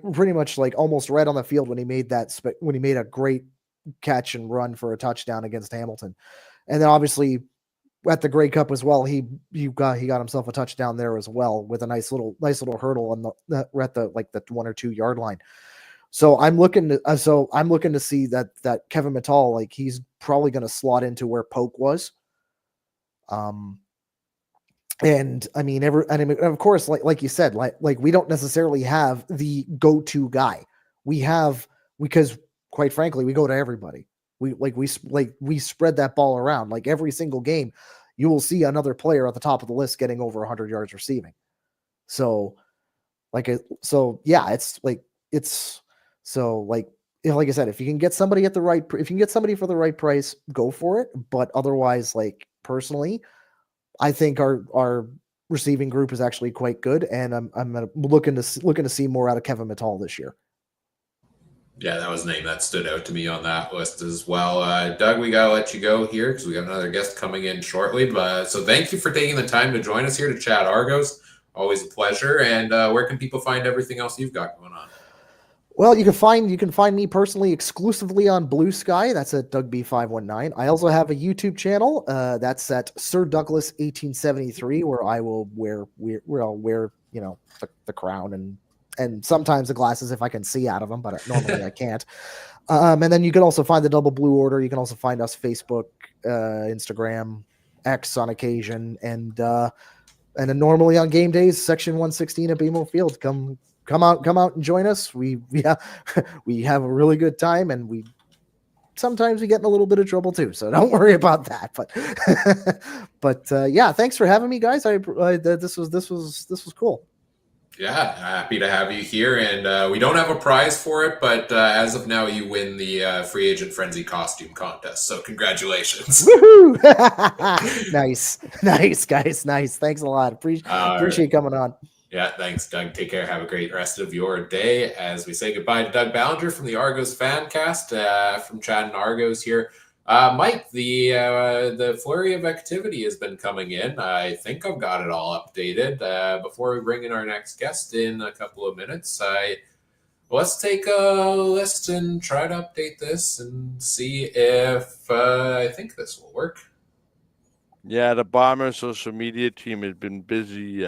almost right on the field when he made a great catch and run for a touchdown against Hamilton. And then obviously at the Grey Cup as well, he got himself a touchdown there as well with a nice little hurdle on the 1 or 2 yard line. So I'm looking to see that Kevin Mittal, like, he's probably going to slot into where Polk was. And I mean, of course, like you said, like we don't necessarily have the go-to guy. Because quite frankly, we go to everybody. We spread that ball around. Like every single game, you will see another player at the top of the list getting over 100 yards receiving. So like I said, if you can get somebody for the right price, go for it. But otherwise, like personally, I think our receiving group is actually quite good, and I'm looking to see more out of Kevin Mittal this year. Yeah, that was a name that stood out to me on that list as well. Doug, we gotta let you go here because we got another guest coming in shortly. But so thank you for taking the time to join us here to chat Argos. Always a pleasure. And where can people find everything else you've got going on? Well, you can find me personally exclusively on Blue Sky. That's at DougB519. I also have a YouTube channel. That's at Sir Douglas 1873, where I will I'll wear the crown and sometimes the glasses if I can see out of them, but normally I can't. And then you can also find the Double Blue Order. You can also find us Facebook, Instagram, X on occasion, and then normally on game days, Section 116 at BMO Field. Come out and join us. We have a really good time, and sometimes we get in a little bit of trouble too. So don't worry about that. But yeah, thanks for having me, guys. This was cool. Yeah, happy to have you here. And we don't have a prize for it, but as of now, you win the Free Agent Frenzy costume contest. So congratulations. Woohoo! Nice, guys. Nice. Thanks a lot. Appreciate coming on. Yeah, thanks, Doug. Take care. Have a great rest of your day as we say goodbye to Doug Ballinger from the Argos Fancast, from Chad and Argos here. Mike, the flurry of activity has been coming in. I think I've got it all updated. Before we bring in our next guest in a couple of minutes, let's take a list and try to update this and see if I think this will work. Yeah, the Bombers social media team has been busy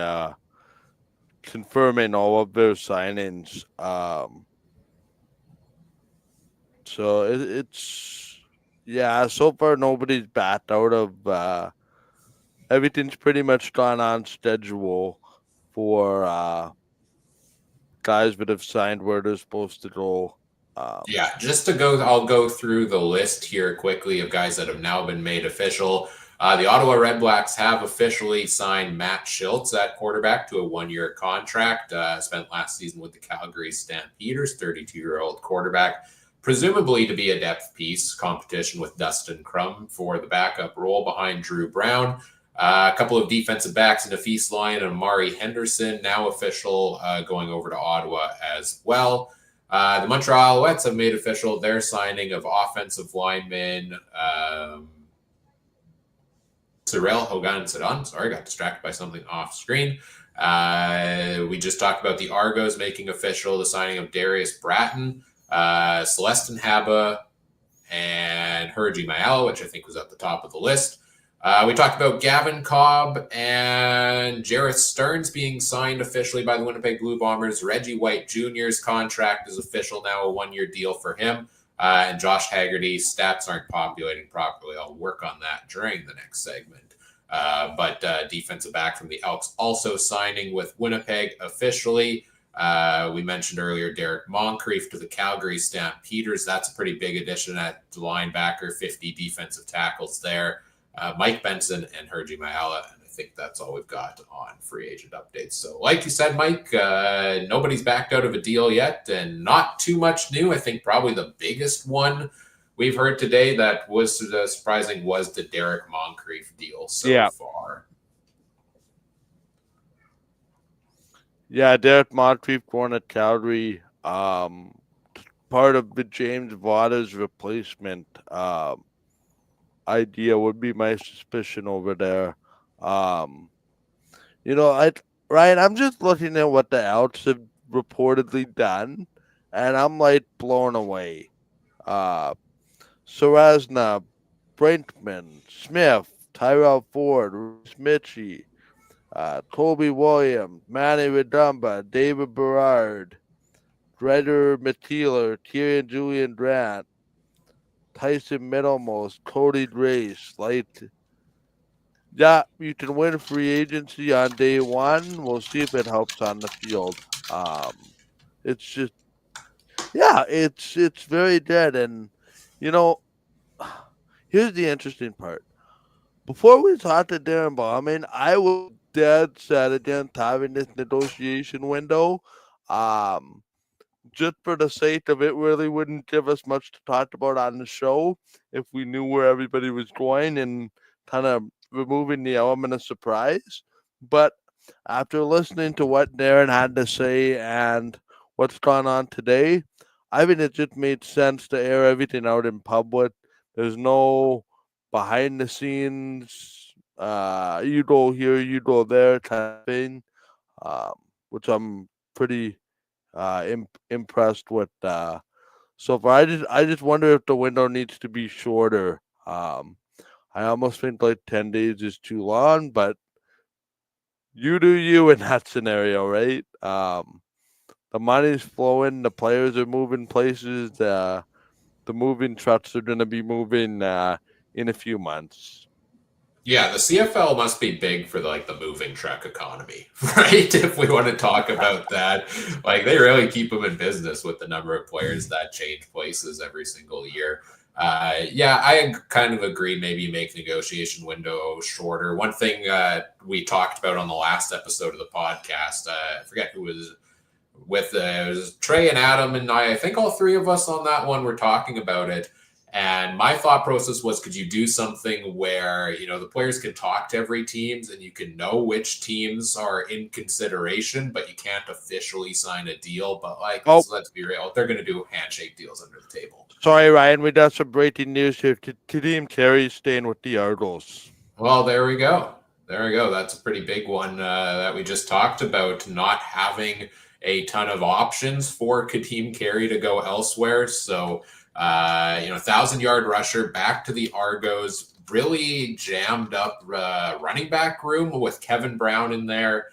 confirming all of their signings. So it's so far nobody's backed out of everything's pretty much gone on schedule for guys that have signed where they're supposed to go. Yeah, just to go, I'll go through the list here quickly of guys that have now been made official. The Ottawa Redblacks have officially signed Matt Schultz at quarterback to a one-year contract. Spent last season with the Calgary Stampeders, 32-year-old quarterback, presumably to be a depth piece, competition with Dustin Crum for the backup role behind Drew Brown. A couple of defensive backs in Nafis Lyon and Amari Henderson, now official, going over to Ottawa as well. The Montreal Alouettes have made official their signing of offensive lineman Cyril Hogan-Sedan. Sorry, got distracted by something off screen. We just talked about the Argos making official the signing of Darius Bratton, Celestin Haba, and Hergy Mayala, which I think was at the top of the list. We talked about Gavin Cobb and Jareth Stearns being signed officially by the Winnipeg Blue Bombers. Reggie White Jr.'s contract is official now, a one-year deal for him. And Josh Haggerty's stats aren't populating properly. I'll work on that during the next segment. But defensive back from the Elks also signing with Winnipeg officially. We mentioned earlier Derek Moncrief to the Calgary Stampeders. That's a pretty big addition at linebacker, 50 defensive tackles there. Mike Benson and Hergy Mayala, and I think that's all we've got on free agent updates. So like you said, Mike, nobody's backed out of a deal yet, and not too much new. I think probably the biggest one we've heard today that was surprising was the Derek Moncrief deal so far. Yeah, Derek Moncrief going to Calgary, part of the James Vada's replacement idea would be my suspicion over there. I'm just looking at what the Elks have reportedly done, and I'm like blown away. Sarasna, Brinkman, Smith, Tyrell Ford, Reese Mitchie, Toby Williams, Manny Redumba, David Berard, Dretter Matila, Tyrion Julian Grant, Tyson Middlemost, Cody Grace. You can win free agency on day one. We'll see if it helps on the field. It's just, it's very dead. And, here's the interesting part. Before we talked to Darren Bauman, I was dead set against having this negotiation window. Just for the sake of it, really wouldn't give us much to talk about on the show if we knew where everybody was going and kind of removing the element of surprise. But after listening to what Darren had to say and what's gone on today, I think it just made sense to air everything out in public. There's no behind the scenes, you go here, you go there kind of thing, which I'm pretty impressed with. So far, I just wonder if the window needs to be shorter. I almost think like 10 days is too long, but you do you in that scenario, right? The money's flowing, the players are moving places, the moving trucks are going to be moving in a few months. Yeah, the CFL must be big for like the moving truck economy, right? If we want to talk about that, like they really keep them in business with the number of players that change places every single year. Yeah, I kind of agree. Maybe make negotiation window shorter. One thing we talked about on the last episode of the podcast, I forget who was with it was Trey and Adam, and I think all three of us on that one were talking about it. And my thought process was, could you do something where, the players can talk to every teams and you can know which teams are in consideration, but you can't officially sign a deal. But let's be real, they're going to do handshake deals under the table. Sorry, Ryan, we got some breaking news here. Kadeem Carey's staying with the Argos. Well, there we go. That's a pretty big one that we just talked about, not having a ton of options for Kadeem Carey to go elsewhere. So, 1,000-yard rusher back to the Argos, really jammed up running back room with Kevin Brown in there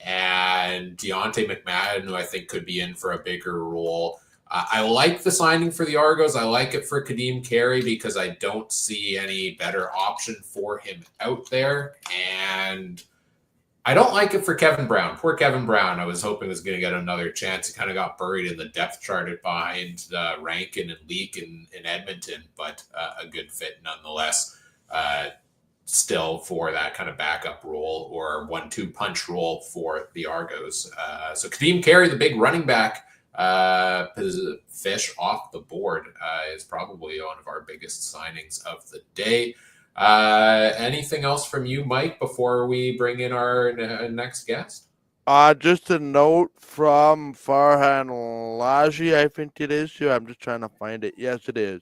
and Deontay McMadden, who I think could be in for a bigger role. I like the signing for the Argos. I like it for Kadeem Carey because I don't see any better option for him out there. And I don't like it for Kevin Brown. Poor Kevin Brown. I was hoping was going to get another chance. He kind of got buried in the depth chart behind Rankin and Leak in Edmonton, but a good fit nonetheless. Still for that kind of backup role or 1-2 punch role for the Argos. So Kadeem Carey, the big running back, fish off the board, is probably one of our biggest signings of the day. Anything else from you, Mike, before we bring in our next guest? Just a note from Farhan Laji, I think it is. I'm just trying to find it. Yes, it is.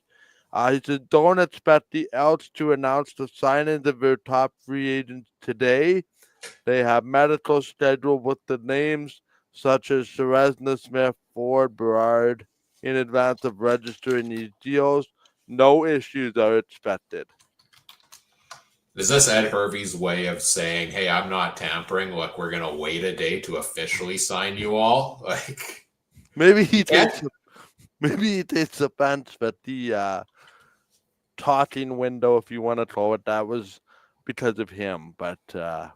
He said, don't expect the Elks to announce the signings of their top free agents today. They have medical scheduled with the names such as Seresna, Smith, Ford, Berard in advance of registering these deals. No issues are expected. Is this Ed Hervey's way of saying, hey, I'm not tampering. Look, we're going to wait a day to officially sign you all? Maybe he takes offense that the talking window, if you want to call it that, was because of him. But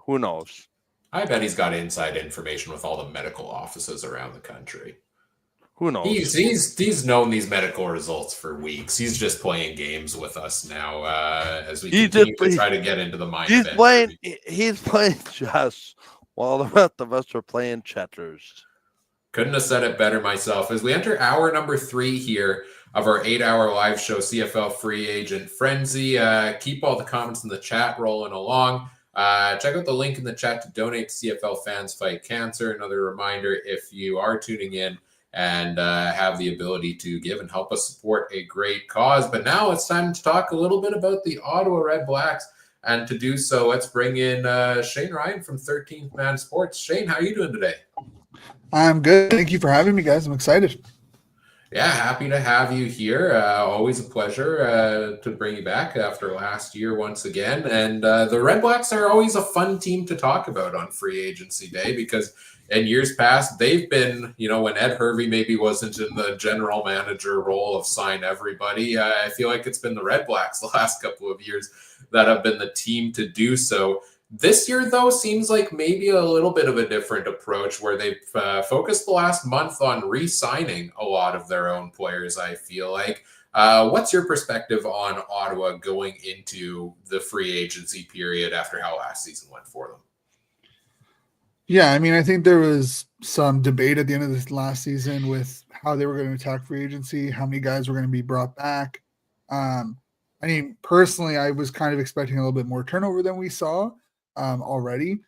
who knows? I bet he's got inside information with all the medical offices around the country. Who knows? He's known these medical results for weeks. He's just playing games with us now as we continue to try to get into the mind. He's playing chess while the rest of us are playing checkers. Couldn't have said it better myself. As we enter hour number 3 here of our 8-hour live show, CFL Free Agent Frenzy. Keep all the comments in the chat rolling along. Check out the link in the chat to donate to CFL Fans Fight Cancer. Another reminder, if you are tuning in and have the ability to give and help us support a great cause. But now it's time to talk a little bit about the Ottawa Red Blacks. And to do so, let's bring in Shane Ryan from 13th Man Sports. Shane, how are you doing today? I'm good. Thank you for having me, guys. I'm excited. Yeah, happy to have you here. Always a pleasure to bring you back after last year once again. And the Red Blacks are always a fun team to talk about on Free Agency Day because in years past, they've been, when Ed Hervey maybe wasn't in the general manager role of sign everybody, I feel like it's been the Red Blacks the last couple of years that have been the team to do so. This year, though, seems like maybe a little bit of a different approach where they've focused the last month on re-signing a lot of their own players, I feel like. What's your perspective on Ottawa going into the free agency period after how last season went for them? Yeah, I think there was some debate at the end of this last season with how they were going to attack free agency, how many guys were going to be brought back. Personally, I was kind of expecting a little bit more turnover than we saw already.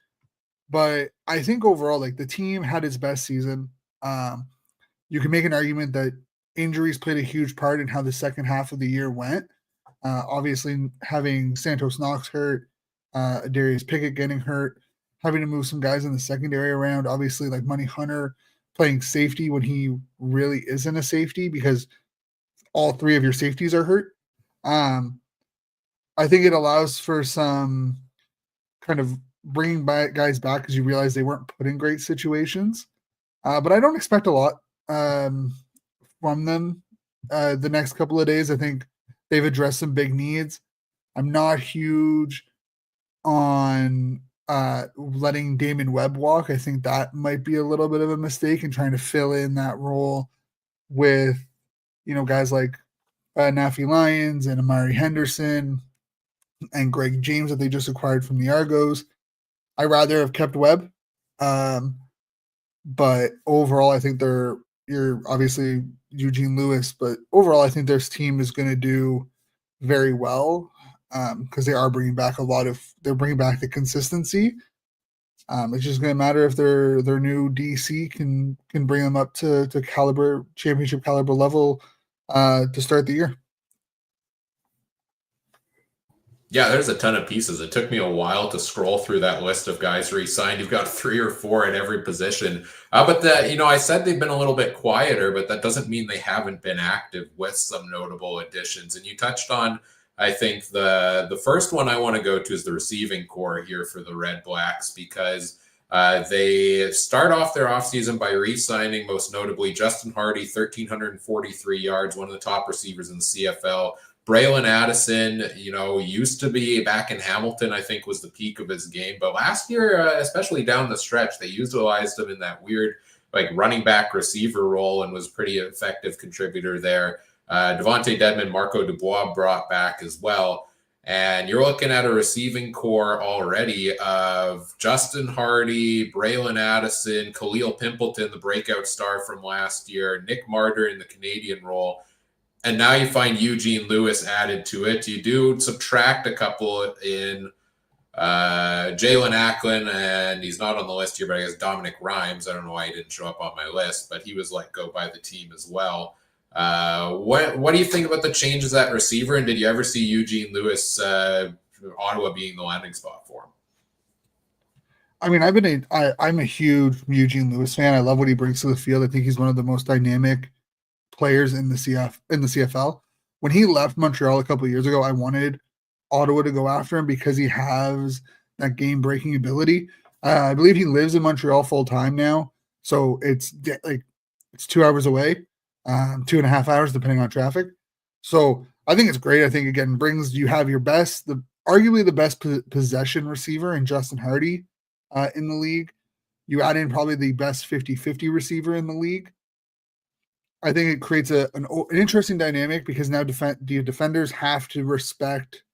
But I think overall, the team had its best season. You can make an argument that injuries played a huge part in how the second half of the year went. Obviously, having Santos Knox hurt, Darius Pickett getting hurt, having to move some guys in the secondary around. Obviously, like Money Hunter playing safety when he really isn't a safety because all three of your safeties are hurt. I think it allows for some kind of bringing guys back because you realize they weren't put in great situations. But I don't expect a lot from them the next couple of days. I think they've addressed some big needs. I'm not huge on letting Damon Webb walk. I think that might be a little bit of a mistake in trying to fill in that role with, guys like Nafi Lyons and Amari Henderson and Greg James that they just acquired from the Argos. I rather have kept Webb. But overall, I think you're obviously Eugene Lewis, but overall, I think their team is going to do very well because they are bringing back they're bringing back the consistency. It's just going to matter if their new DC can bring them up to championship caliber level to start the year. Yeah, there's a ton of pieces. It took me a while to scroll through that list of guys re-signed. You've got 3 or 4 at every position. But I said they've been a little bit quieter, but that doesn't mean they haven't been active with some notable additions. And you touched on, I think, the first one I want to go to is the receiving core here for the Red Blacks, because they start off their offseason by re-signing, most notably, Justin Hardy, 1,343 yards, one of the top receivers in the CFL. Braylon Addison, used to be back in Hamilton, I think was the peak of his game. But last year, especially down the stretch, they utilized him in that weird running back receiver role and was pretty effective contributor there. Devontae Dedmon, Marco Dubois brought back as well. And you're looking at a receiving core already of Justin Hardy, Braylon Addison, Khalil Pimpleton, the breakout star from last year, Nick Martyr in the Canadian role. And now you find Eugene Lewis added to it. You do subtract a couple in Jalen Acklin, and he's not on the list here, but I guess Dominic Rhymes. I don't know why he didn't show up on my list, but he was let go by the team as well. What do you think about the changes at receiver? And did you ever see Eugene Lewis, Ottawa being the landing spot for him? I mean, I'm a huge Eugene Lewis fan. I love what he brings to the field. I think he's one of the most dynamic players in the CFL. When he left Montreal a couple of years ago, I wanted Ottawa to go after him because he has that game-breaking ability. I believe he lives in Montreal full time now, so it's 2 hours away, 2.5 hours depending on traffic. So I think it's great. I think again you have your best, arguably the best possession receiver in Justin Hardy in the league. You add in probably the best 50-50 receiver in the league. I think it creates an interesting dynamic because now the defenders have to respect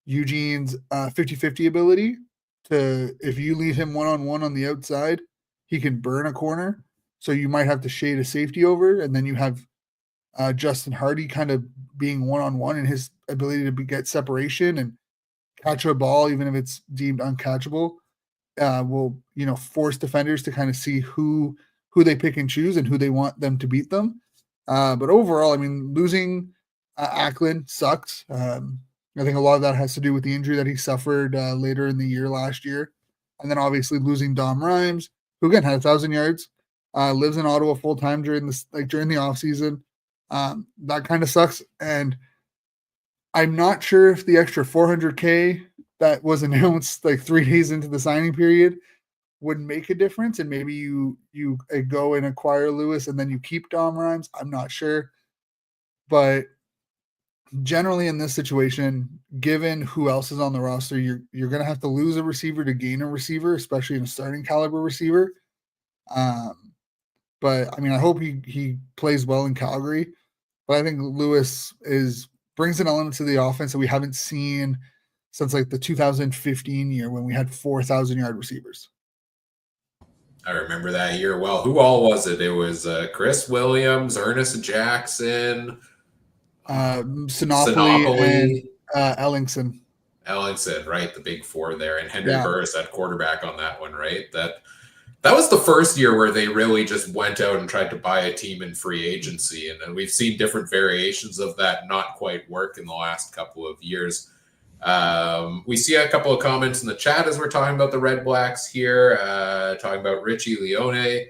Eugene's 50-50 ability. If you leave him one-on-one on the outside, he can burn a corner. So you might have to shade a safety over, and then you have Justin Hardy kind of being one-on-one and his ability to get separation and catch a ball, even if it's deemed uncatchable, will force defenders to kind of see who they pick and choose and who they want them to beat them. But overall, I mean, losing Acklin sucks. I think a lot of that has to do with the injury that he suffered later in the year last year. And then obviously losing Dom Rhymes, who again had 1,000 yards, lives in Ottawa full time during the offseason. That kind of sucks. And I'm not sure if the extra $400K that was announced 3 days into the signing period would make a difference, and maybe you go and acquire Lewis and then you keep Dom Rhymes. I'm not sure, but generally in this situation, given who else is on the roster, you're going to have to lose a receiver to gain a receiver, especially in a starting caliber receiver. But I mean, I hope he plays well in Calgary, but I think Lewis brings an element to the offense that we haven't seen since the 2015 year when we had 4,000-yard receivers. I remember that year well. Who all was it? It was Chris Williams, Ernest Jackson, Sinopoli, and Ellingson. Ellingson, right? The big four there. And Henry Burris at quarterback on that one, right? That was the first year where they really just went out and tried to buy a team in free agency. And then we've seen different variations of that not quite work in the last couple of years. We see a couple of comments in the chat as we're talking about the Red Blacks here, talking about Richie Leone,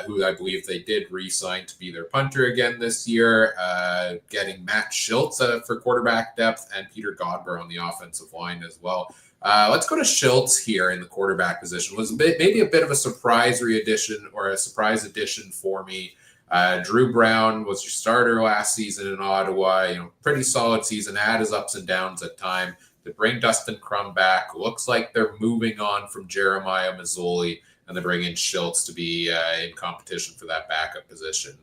who I believe they did re-sign to be their punter again this year, getting Matt Schultz for quarterback depth and Peter Godber on the offensive line as well. Let's go to Schultz here in the quarterback position. Was maybe a bit of a surprise re-addition or a surprise addition for me. Drew Brown was your starter last season in Ottawa. Pretty solid season. Had his ups and downs at time. To bring Dustin Crum back, looks like they're moving on from Jeremiah Mazzoli, and they bring in Schultz to be in competition for that backup position.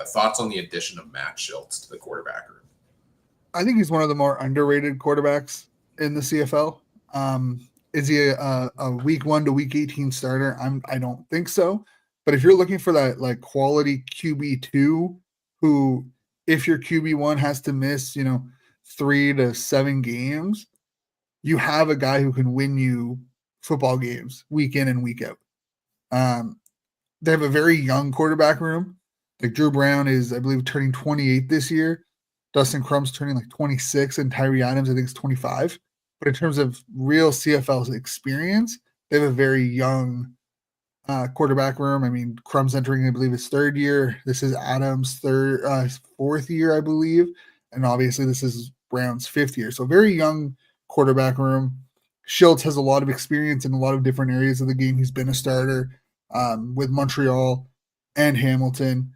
Thoughts on the addition of Matt Schultz to the quarterback room? I think he's one of the more underrated quarterbacks in the CFL. Is he a week 1 to week 18 starter? I don't think so. But if you're looking for that like quality QB2, who if your QB1 has to miss 3 to 7 games, you have a guy who can win you football games week in and week out. They have a very young quarterback room. Like Drew Brown is, I believe, turning 28 this year. Dustin Crum's turning like 26, and Tyree Adams, I think, is 25. But in terms of real CFL experience, they have a very young quarterback room. I mean, Crum's entering, I believe, his 3rd year. This is Adams' 4th year, I believe. And obviously this is Brown's 5th year. So very young quarterback room. Schultz has a lot of experience in a lot of different areas of the game. He's been a starter with Montreal and Hamilton.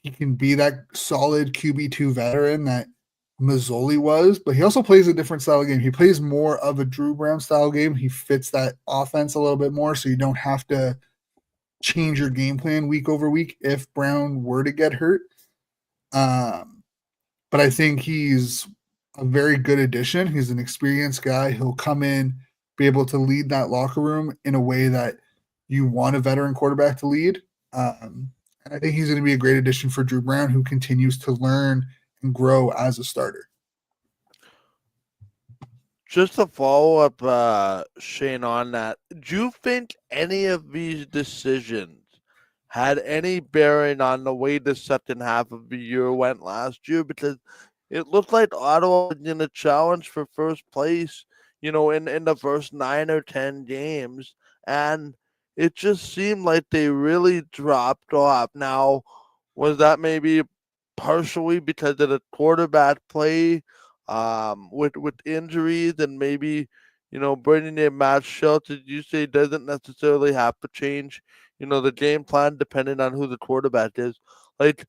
He can be that solid QB2 veteran that Mazzoli was, but he also plays a different style of game. He plays more of a Drew Brown style game. He fits that offense a little bit more, so you don't have to change your game plan week over week if Brown were to get hurt. But I think he's a very good addition. He's an experienced guy. He'll come in, be able to lead that locker room in a way that you want a veteran quarterback to lead. And I think he's going to be a great addition for Drew Brown, who continues to learn and grow as a starter. Just to follow up, Shane, on that, do you think any of these decisions had any bearing on the way the second half of the year went last year? Because it looked like Ottawa was in a challenge for first place, in the first 9 or 10 games, and it just seemed like they really dropped off. Now, was that maybe partially because of the quarterback play with injuries, and maybe bringing in Matt Schultz, as you say, doesn't necessarily have to change the game plan depending on who the quarterback is? Like,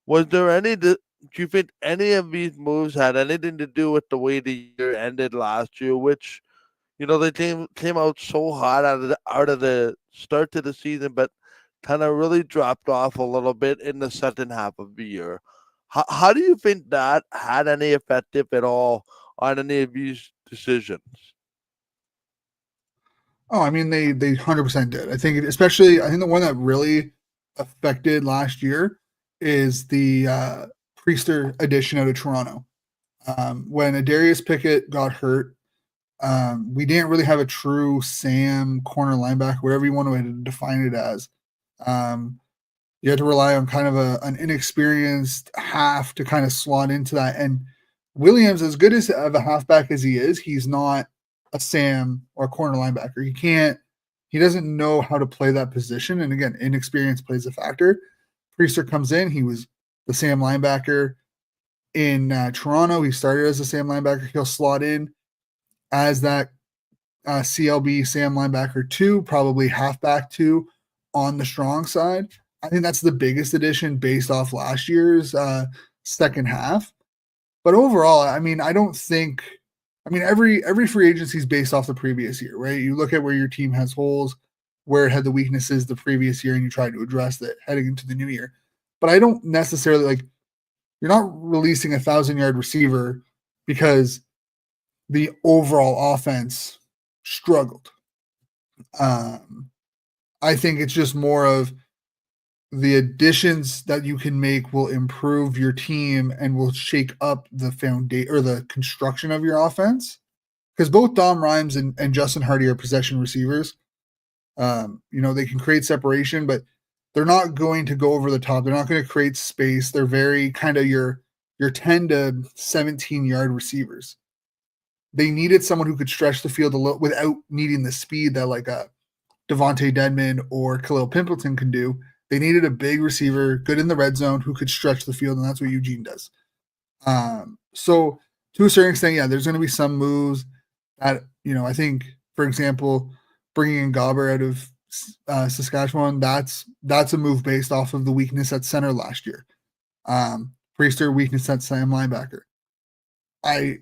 was there any? Do you think any of these moves had anything to do with the way the year ended last year, which they came out so hot out of the start to the season, but kind of really dropped off a little bit in the second half of the year? How do you think that had any effect, if at all, on any of these decisions? Oh, I mean, they 100% did. I think the one that really affected last year is the Priester addition out of Toronto. When Adarius Pickett got hurt, we didn't really have a true Sam corner linebacker, whatever you want to define it as. You had to rely on kind of an inexperienced half to kind of slot into that. And Williams, as good as of a halfback as he is, he's not a Sam or a corner linebacker. He doesn't know how to play that position. And again, inexperience plays a factor. Priester comes in. He was the Sam linebacker in Toronto. He started as a Sam linebacker. He'll slot in as that CLB Sam linebacker 2, probably halfback 2 on the strong side. I think that's the biggest addition based off last year's second half. But overall, I mean, every free agency is based off the previous year, right? You look at where your team has holes, where it had the weaknesses the previous year, and you try to address that heading into the new year. But I don't necessarily you're not releasing a 1,000-yard receiver because the overall offense struggled. I think it's just more of the additions that you can make will improve your team and will shake up the foundation or the construction of your offense. Because both Dom Rhymes and Justin Hardy are possession receivers. They can create separation, but they're not going to go over the top. They're not going to create space. They're very kind of your 10 to 17 yard receivers. They needed someone who could stretch the field a little without needing the speed that like a Devontae Dedmon or Khalil Pimpleton can do. They needed a big receiver, good in the red zone, who could stretch the field, and that's what Eugene does. So to a certain extent, yeah, there's going to be some moves that, I think, for example, bringing in Gauber out of Saskatchewan, that's a move based off of the weakness at center last year. Priester, weakness at Sam linebacker. I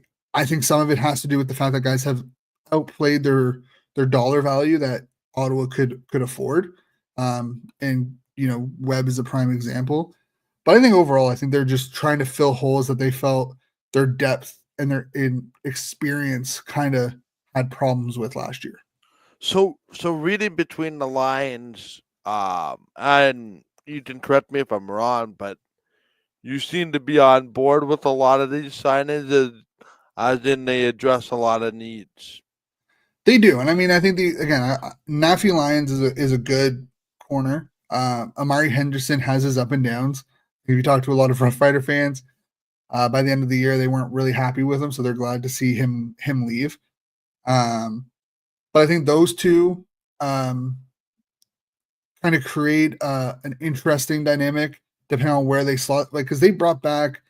think some of it has to do with the fact that guys have outplayed their dollar value that Ottawa could afford. And Webb is a prime example. But I think overall, I think they're just trying to fill holes that they felt their depth and their experience kind of had problems with last year. So reading between the lines, and you can correct me if I'm wrong, but you seem to be on board with a lot of these signings, as in they address a lot of needs. They do, and I mean, I think Nafi Lyons is a good corner. Amari Henderson has his up and downs. If you talk to a lot of Rough Rider fans, by the end of the year, they weren't really happy with him, so they're glad to see him leave. But I think those two kind of create an interesting dynamic depending on where they slot, because they brought back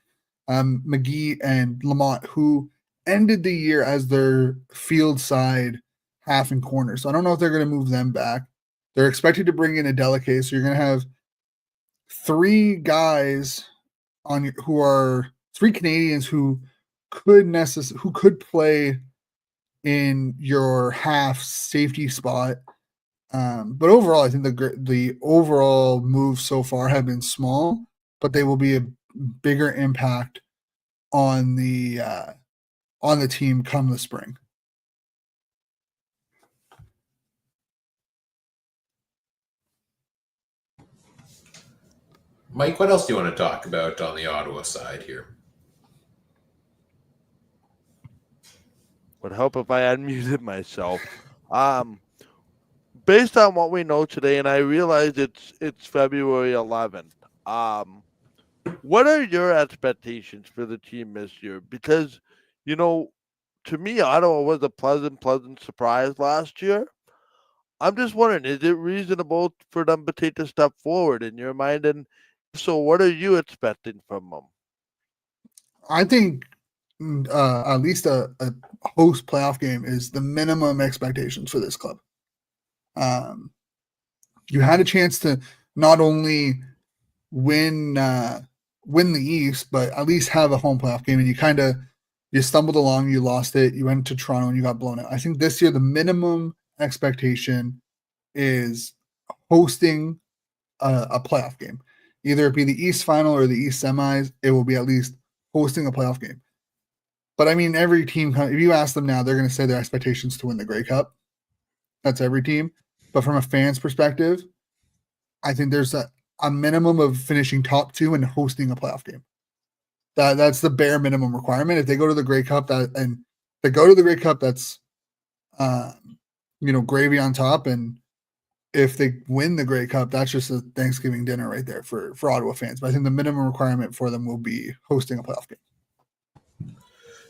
McGee and Lamont, who ended the year as their field side half and corner. So I don't know if they're going to move them back. They're expected to bring in a Delicate, so you're going to have three guys three Canadians who could play in your half safety spot. But overall, I think the overall moves so far have been small, but they will be a bigger impact on the team come the spring. Mike, what else do you want to talk about on the Ottawa side here? Would help if I unmuted myself. Based on what we know today, and I realize it's February 11th. What are your expectations for the team this year? Because, to me, Ottawa was a pleasant surprise last year. I'm just wondering, is it reasonable for them to take a step forward in your mind? And so what are you expecting from them? I think at least a host playoff game is the minimum expectations for this club. You had a chance to not only win the East, but at least have a home playoff game, and you stumbled along, you lost it, you went to Toronto and you got blown out. I think this year the minimum expectation is hosting a playoff game. Either it be the East final or the East semis, it will be at least hosting a playoff game. But I mean, every team, if you ask them now, they're going to say their expectations to win the Grey Cup. That's every team. But from a fan's perspective, I think there's a minimum of finishing top two and hosting a playoff game. That's the bare minimum requirement. If they go to the Grey Cup, that's gravy on top. And if they win the Grey Cup, that's just a Thanksgiving dinner right there for Ottawa fans. But I think the minimum requirement for them will be hosting a playoff game.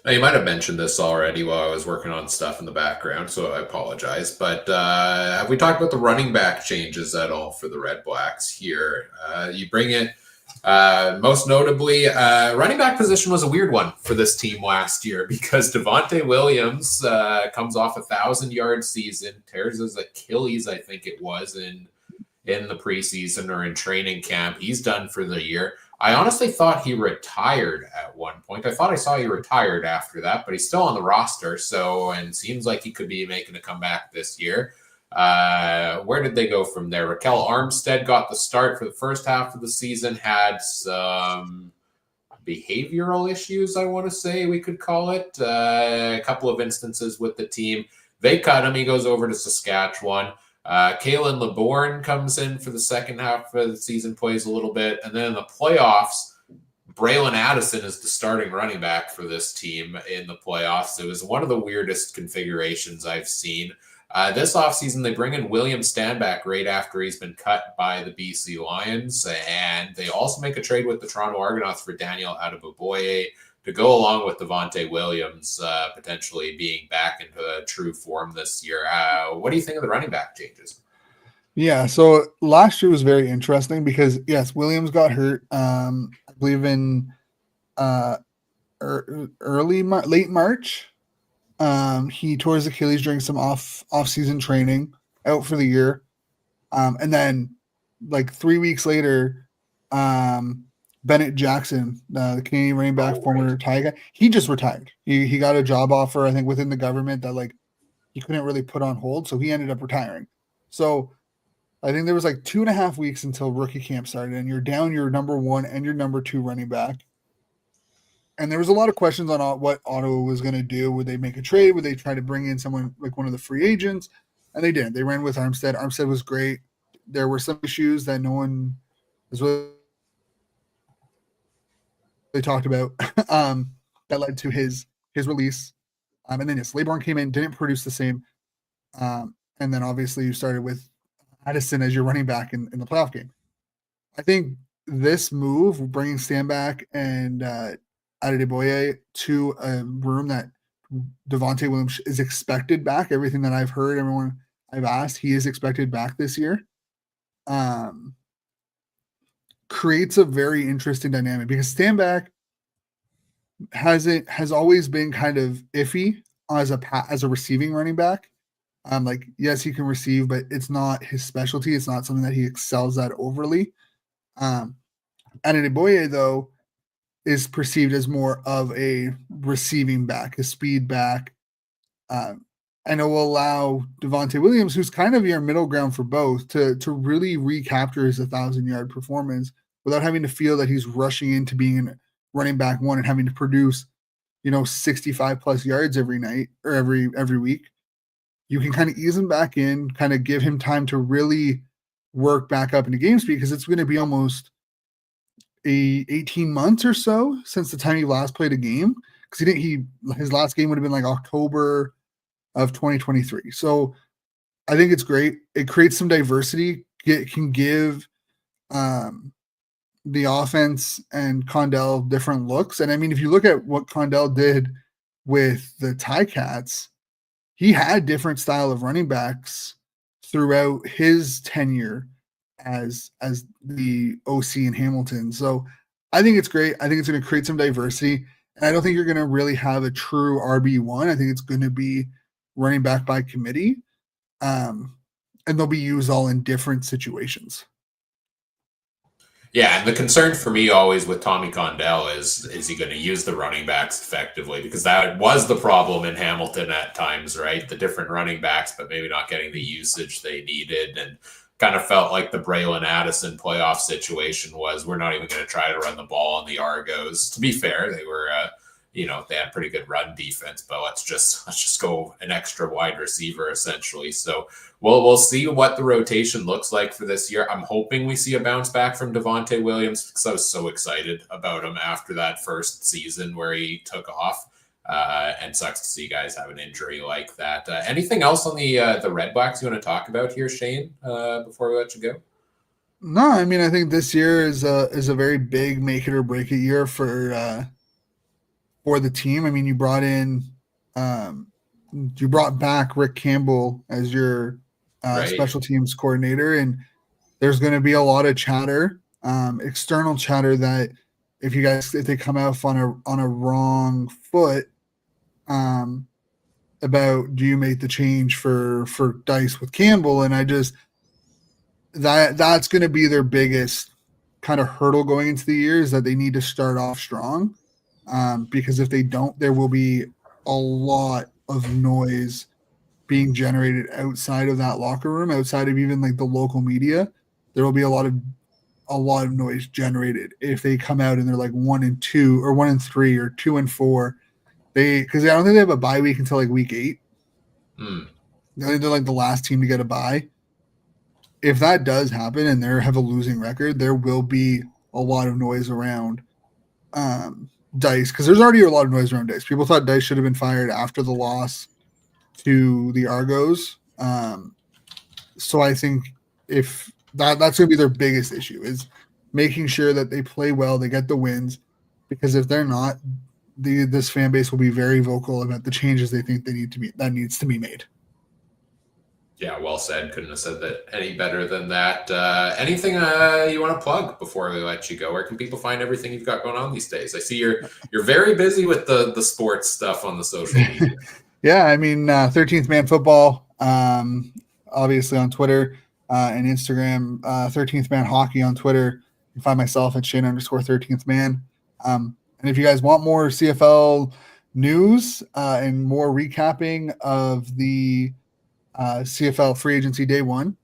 Now, you might have mentioned this already while I was working on stuff in the background, so I apologize. But have we talked about the running back changes at all for the Red Blacks here? You bring in, most notably, running back position was a weird one for this team last year because Devontae Williams comes off 1,000-yard season, tears his Achilles, I think it was, in the preseason or in training camp. He's done for the year. I honestly thought he retired at one point. I thought I saw he retired after that, but he's still on the roster. And seems like he could be making a comeback this year. Where did they go from there? Raquel Armstead got the start for the first half of the season, had some behavioral issues, I want to say we could call it. A couple of instances with the team. They cut him. He goes over to Saskatchewan. Kalen LeBourne comes in for the second half of the season, plays a little bit. And then in the playoffs, Braylon Addison is the starting running back for this team in the playoffs. It was one of the weirdest configurations I've seen. This offseason, they bring in William Stanback right after he's been cut by the BC Lions, and they also make a trade with the Toronto Argonauts for Daniel Adeboboye to go along with Devontae Williams potentially being back into true form this year. What do you think of the running back changes? Yeah, so last year was very interesting because yes, Williams got hurt. I believe in late March. He tore his Achilles during some off-season training, out for the year. And then like 3 weeks later, Bennett Jackson, the Canadian running back, former Tiger, he just retired. He got a job offer, I think, within the government that like he couldn't really put on hold, so he ended up retiring. So I think there was like 2.5 weeks until rookie camp started, and you're down your number 1 and your number 2 running back. And there was a lot of questions on what Ottawa was going to do. Would they make a trade? Would they try to bring in someone like one of the free agents? And they didn't. They ran with Armstead. Armstead was great. There were some issues that no one was really talked about that led to his release. And then yes, Laybourne came in, didn't produce the same. And then obviously you started with Addison as your running back in the playoff game. I think this move, bringing Stanback and Adeboye to a room that Devontae Williams is expected back. Everything that I've heard, everyone I've asked, he is expected back this year. Creates a very interesting dynamic because Stanback has always been kind of iffy as a receiving running back. Like, yes, he can receive, but it's not his specialty. It's not something that he excels at overly. Adeboye, though, is perceived as more of a receiving back, a speed back, and it will allow Devontae Williams, who's kind of your middle ground for both, to really recapture his 1,000-yard performance without having to feel that he's rushing into being a running back one and having to produce, 65 plus yards every night or every week. You can kind of ease him back in, kind of give him time to really work back up into game speed because it's going to be almost 18 months or so since the time he last played a game, because his last game would have been like October of 2023. So I think it's great. It creates some diversity. It can give the offense and Condell different looks. And I mean, if you look at what Condell did with the Ticats, he had different style of running backs throughout his tenure as the OC in Hamilton. So I think it's great. I think it's going to create some diversity. And I don't think you're going to really have a true RB1. I think it's going to be running back by committee. And they'll be used all in different situations. Yeah, and the concern for me always with Tommy Condell is he going to use the running backs effectively? Because that was the problem in Hamilton at times, right? The different running backs, but maybe not getting the usage they needed. And kind of felt like the Braylon Addison playoff situation was, we're not even going to try to run the ball on the Argos. To be fair, they were, they had pretty good run defense, but let's just go an extra wide receiver essentially. So we'll see what the rotation looks like for this year. I'm hoping we see a bounce back from Devontae Williams because I was so excited about him after that first season where he took off. And sucks to see guys have an injury like that. Anything else on the Redblacks you want to talk about here, Shane, before we let you go? No, I mean, I think this year is a very big make it or break it year for the team. I mean, you brought back Rick Campbell as your special teams coordinator, and there's going to be a lot of chatter, external chatter, that if they come out on a wrong foot, about do you make the change for Dice with Campbell, and I just that's going to be their biggest kind of hurdle going into the year, is that they need to start off strong, because if they don't, there will be a lot of noise being generated outside of that locker room, outside of even like the local media. There will be a lot of noise generated if they come out and they're like 1-2 or 1-3 or 2-4. Because I don't think they have a bye week until like week 8. They're like the last team to get a bye. If that does happen and they have a losing record, there will be a lot of noise around Dice, because there's already a lot of noise around Dice. People thought Dice should have been fired after the loss to the Argos So I think if that's going to be their biggest issue is making sure that they play well, they get the wins, because if they're not, this fan base will be very vocal about the changes they think needs to be made. Yeah, well said. Couldn't have said that any better than that. Anything you want to plug before we let you go? Where can people find everything you've got going on these days? I see you're very busy with the sports stuff on the social media. Yeah, I mean, 13th Man Football, obviously on Twitter and Instagram. 13th Man Hockey on Twitter. You can find myself at Shane_13th Man. And if you guys want more CFL news and more recapping of the CFL Free Agency Day 1,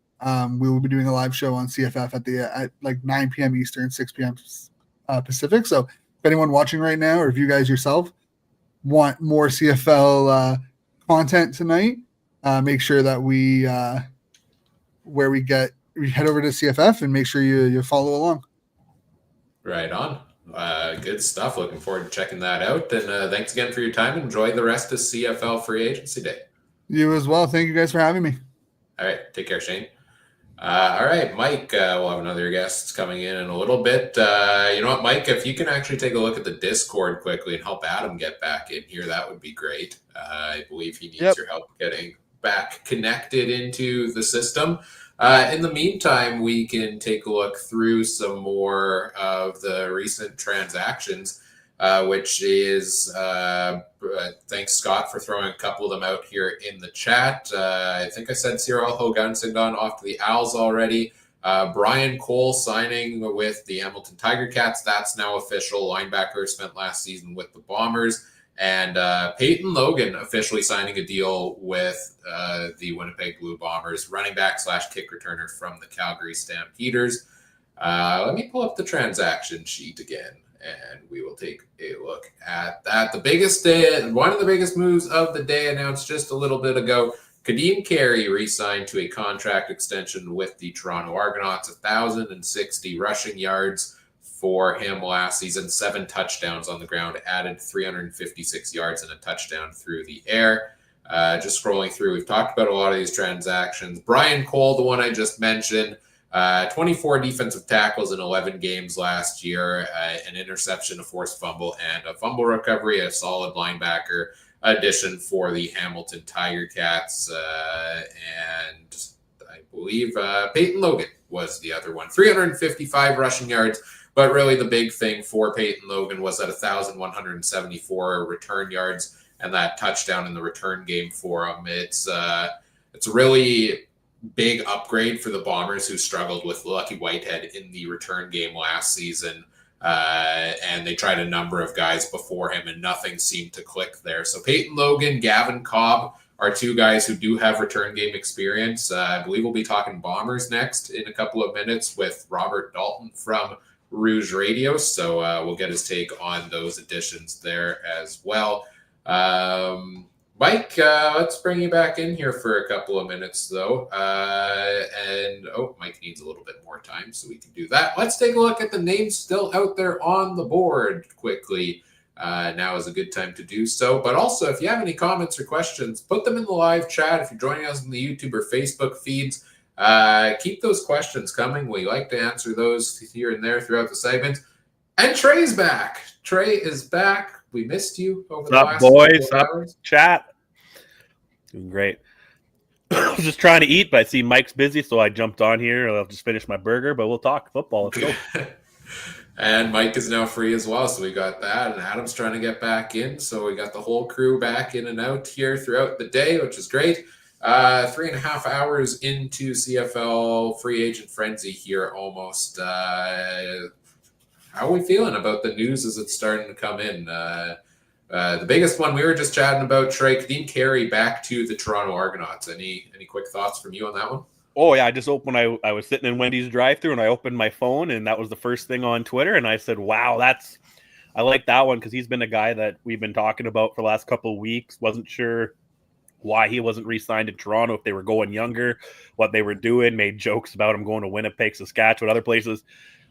we will be doing a live show on CFF at like 9 p.m. Eastern, 6 p.m. Pacific. So if anyone watching right now, or if you guys yourself want more CFL content tonight, make sure that we head over to CFF and make sure you follow along. Right on. Good stuff. Looking forward to checking that out. And thanks again for your time. Enjoy the rest of CFL Free Agency Day. You as well. Thank you guys for having me. All right. Take care, Shane. All right, Mike, we'll have another guest coming in a little bit. You know what, Mike, if you can actually take a look at the Discord quickly and help Adam get back in here, that would be great. I believe he needs your help getting back connected into the system. In the meantime, we can take a look through some more of the recent transactions, which is thanks, Scott, for throwing a couple of them out here in the chat. I think I said Cyril Hogansindon off to the Owls already. Brian Cole signing with the Hamilton Tiger Cats. That's now official. Linebacker spent last season with the Bombers. And Peyton Logan officially signing a deal with the Winnipeg Blue Bombers, running back / kick returner from the Calgary Stampeders. Let me pull up the transaction sheet again, and we will take a look at that. One of the biggest moves of the day announced just a little bit ago. Kadeem Carey re-signed to a contract extension with the Toronto Argonauts, 1,060 rushing yards for him last season, 7 touchdowns on the ground, added 356 yards and a touchdown through the air. Just scrolling through, we've talked about a lot of these transactions. Brian Cole, the one I just mentioned, 24 defensive tackles in 11 games last year, an interception, a forced fumble, and a fumble recovery, a solid linebacker addition for the Hamilton Tiger Cats. And I believe Peyton Logan was the other one. 355 rushing yards. But really the big thing for Peyton Logan was that 1,174 return yards and that touchdown in the return game for him. It's a really big upgrade for the Bombers, who struggled with Lucky Whitehead in the return game last season. And they tried a number of guys before him, and nothing seemed to click there. So Peyton Logan, Gavin Cobb are two guys who do have return game experience. I believe we'll be talking Bombers next in a couple of minutes with Robert Dalton from Rouge Radio, so we'll get his take on those additions there as well. Mike, let's bring you back in here for a couple of minutes, though. Mike needs a little bit more time, so we can do that. Let's take a look at the names still out there on the board quickly. Now is a good time to do so. But also, if you have any comments or questions, put them in the live chat. If you're joining us in the YouTube or Facebook feeds, keep those questions coming. We like to answer those here and there throughout the segment. And Trey's back. Trey is back. We missed you over the last boys? couple of hours. Chat. Doing great. I was just trying to eat, but I see Mike's busy, so I jumped on here. I'll just finish my burger, but we'll talk football. Let's go. And Mike is now free as well, so we got that. And Adam's trying to get back in, so we got the whole crew back in and out here throughout the day, which is great. 3.5 hours into CFL Free Agent Frenzy here almost. How are we feeling about the news as it's starting to come in? The biggest one we were just chatting about, Trey, Kadeem Carey back to the Toronto Argonauts. Any quick thoughts from you on that one? Oh, yeah, I just opened – I was sitting in Wendy's drive-thru, and I opened my phone, and that was the first thing on Twitter, and I said, wow, I like that one, because he's been a guy that we've been talking about for the last couple of weeks. Wasn't sure why he wasn't re-signed in Toronto, if they were going younger, what they were doing, made jokes about him going to Winnipeg, Saskatchewan, other places.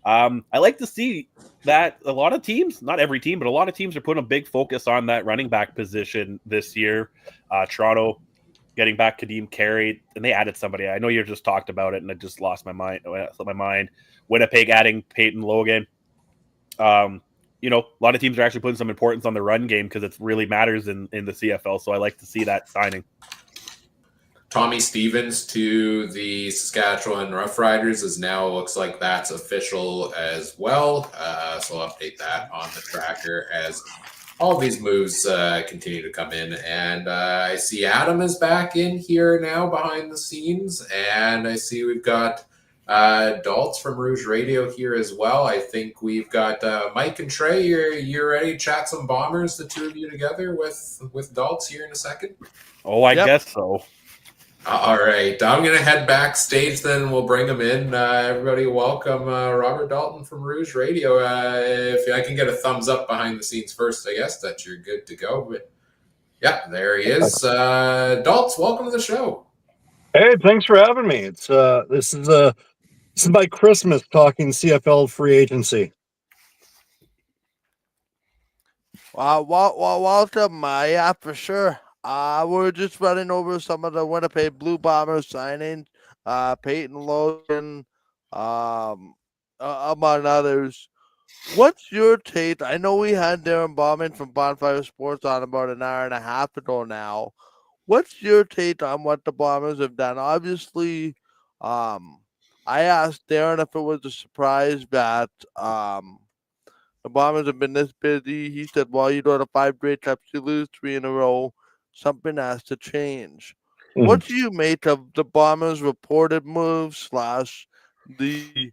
I like to see that a lot of teams, not every team, but a lot of teams are putting a big focus on that running back position this year. Toronto getting back Kadeem Carey, and they added somebody. I know you just talked about it, and I just lost my mind. Slipped my mind. Winnipeg adding Peyton Logan. You know, a lot of teams are actually putting some importance on the run game because it really matters in the CFL. So I like to see that signing. Tommy Stevens to the Saskatchewan Roughriders is now looks like that's official as well. So I'll update that on the tracker as all these moves continue to come in. And I see Adam is back in here now behind the scenes. And I see we've got Daltz from Rouge Radio here as well. I think we've got Mike and Trey. You're ready to chat some Bombers, the two of you together with Daltz here in a second? Oh, I guess so. All right, I'm going to head backstage then. We'll bring him in. Everybody welcome Robert Dalton from Rouge Radio. If I can get a thumbs up behind the scenes first, I guess that you're good to go. But yeah, there he is. Daltz, welcome to the show. Hey, thanks for having me. It's this is my Christmas talking CFL Free Agency. Welcome, yeah, for sure. We're just running over some of the Winnipeg Blue Bombers signings, Peyton Logan, among others. What's your take? I know we had Darren Bauman from Bonfire Sports on about an hour and a half ago now. What's your take on what the Bombers have done? Obviously, I asked Darren if it was a surprise that the Bombers have been this busy. He said, well, you go to 5 straight cups, you lose 3 in a row. Something has to change. What do you make of the Bombers' reported moves / the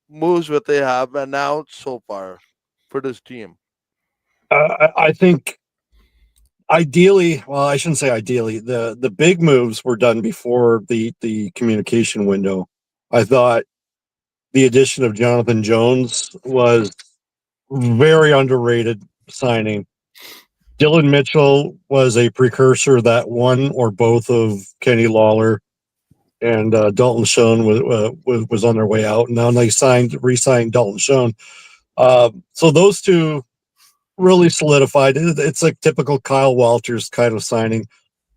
moves that they have announced so far for this team? I think ideally, well, I shouldn't say ideally, the big moves were done before the communication window. I thought the addition of Jonathan Jones was very underrated signing. Dylan Mitchell was a precursor that one or both of Kenny Lawler and Dalton Schoen was on their way out. And now they re-signed Dalton Schoen. So those two really solidified. It's like typical Kyle Walters kind of signing.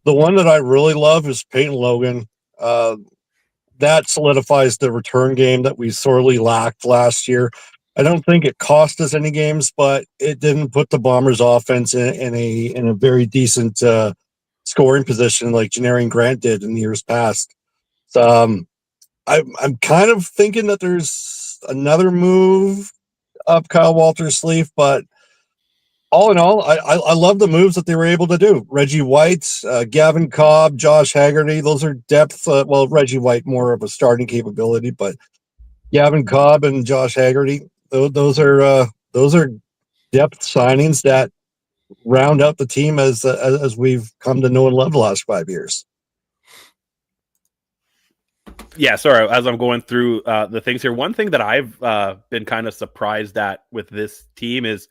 The one that I really love is Peyton Logan. That solidifies the return game that we sorely lacked last year. I don't think it cost us any games, but it didn't put the Bombers' offense in a very decent scoring position like Janarian Grant did in years past. So I'm kind of thinking that there's another move up Kyle Walters' sleeve, but all in all, I love the moves that they were able to do. Reggie White, Gavin Cobb, Josh Haggerty, those are depth. Well, Reggie White more of a starting capability, but Gavin Cobb and Josh Haggerty, those are depth signings that round out the team as we've come to know and love the last 5 years. Yeah, sorry. As I'm going through the things here, one thing that I've been kind of surprised at with this team is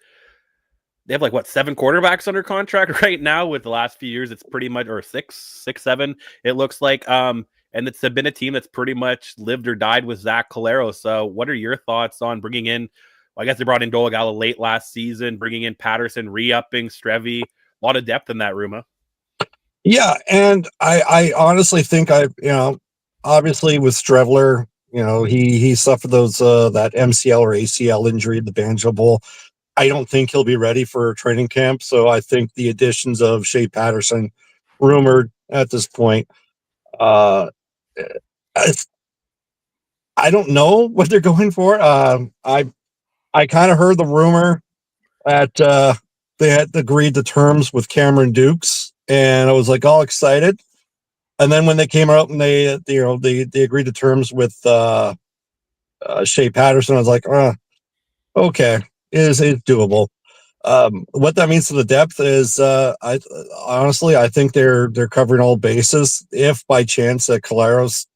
they have 7 quarterbacks under contract right now. With the last few years, it's pretty much, or six, 7. It looks like, and it's been a team that's pretty much lived or died with Zach Calero. So, what are your thoughts on bringing in? Well, I guess they brought in Dolagala late last season, bringing in Patterson, re-upping Strevy. A lot of depth in that room, huh? Yeah, and I honestly think obviously with Strevler, he suffered those that MCL or ACL injury at the Banjo Bowl. I don't think he'll be ready for training camp. So I think the additions of Shea Patterson, rumored at this point, I don't know what they're going for. I kind of heard the rumor that they had agreed to terms with Cameron Dukes, and I was all excited. And then when they came out and they agreed to terms with Shea Patterson, I was like, okay, it's doable. What that means to the depth is, I honestly think they're covering all bases. If by chance Caleros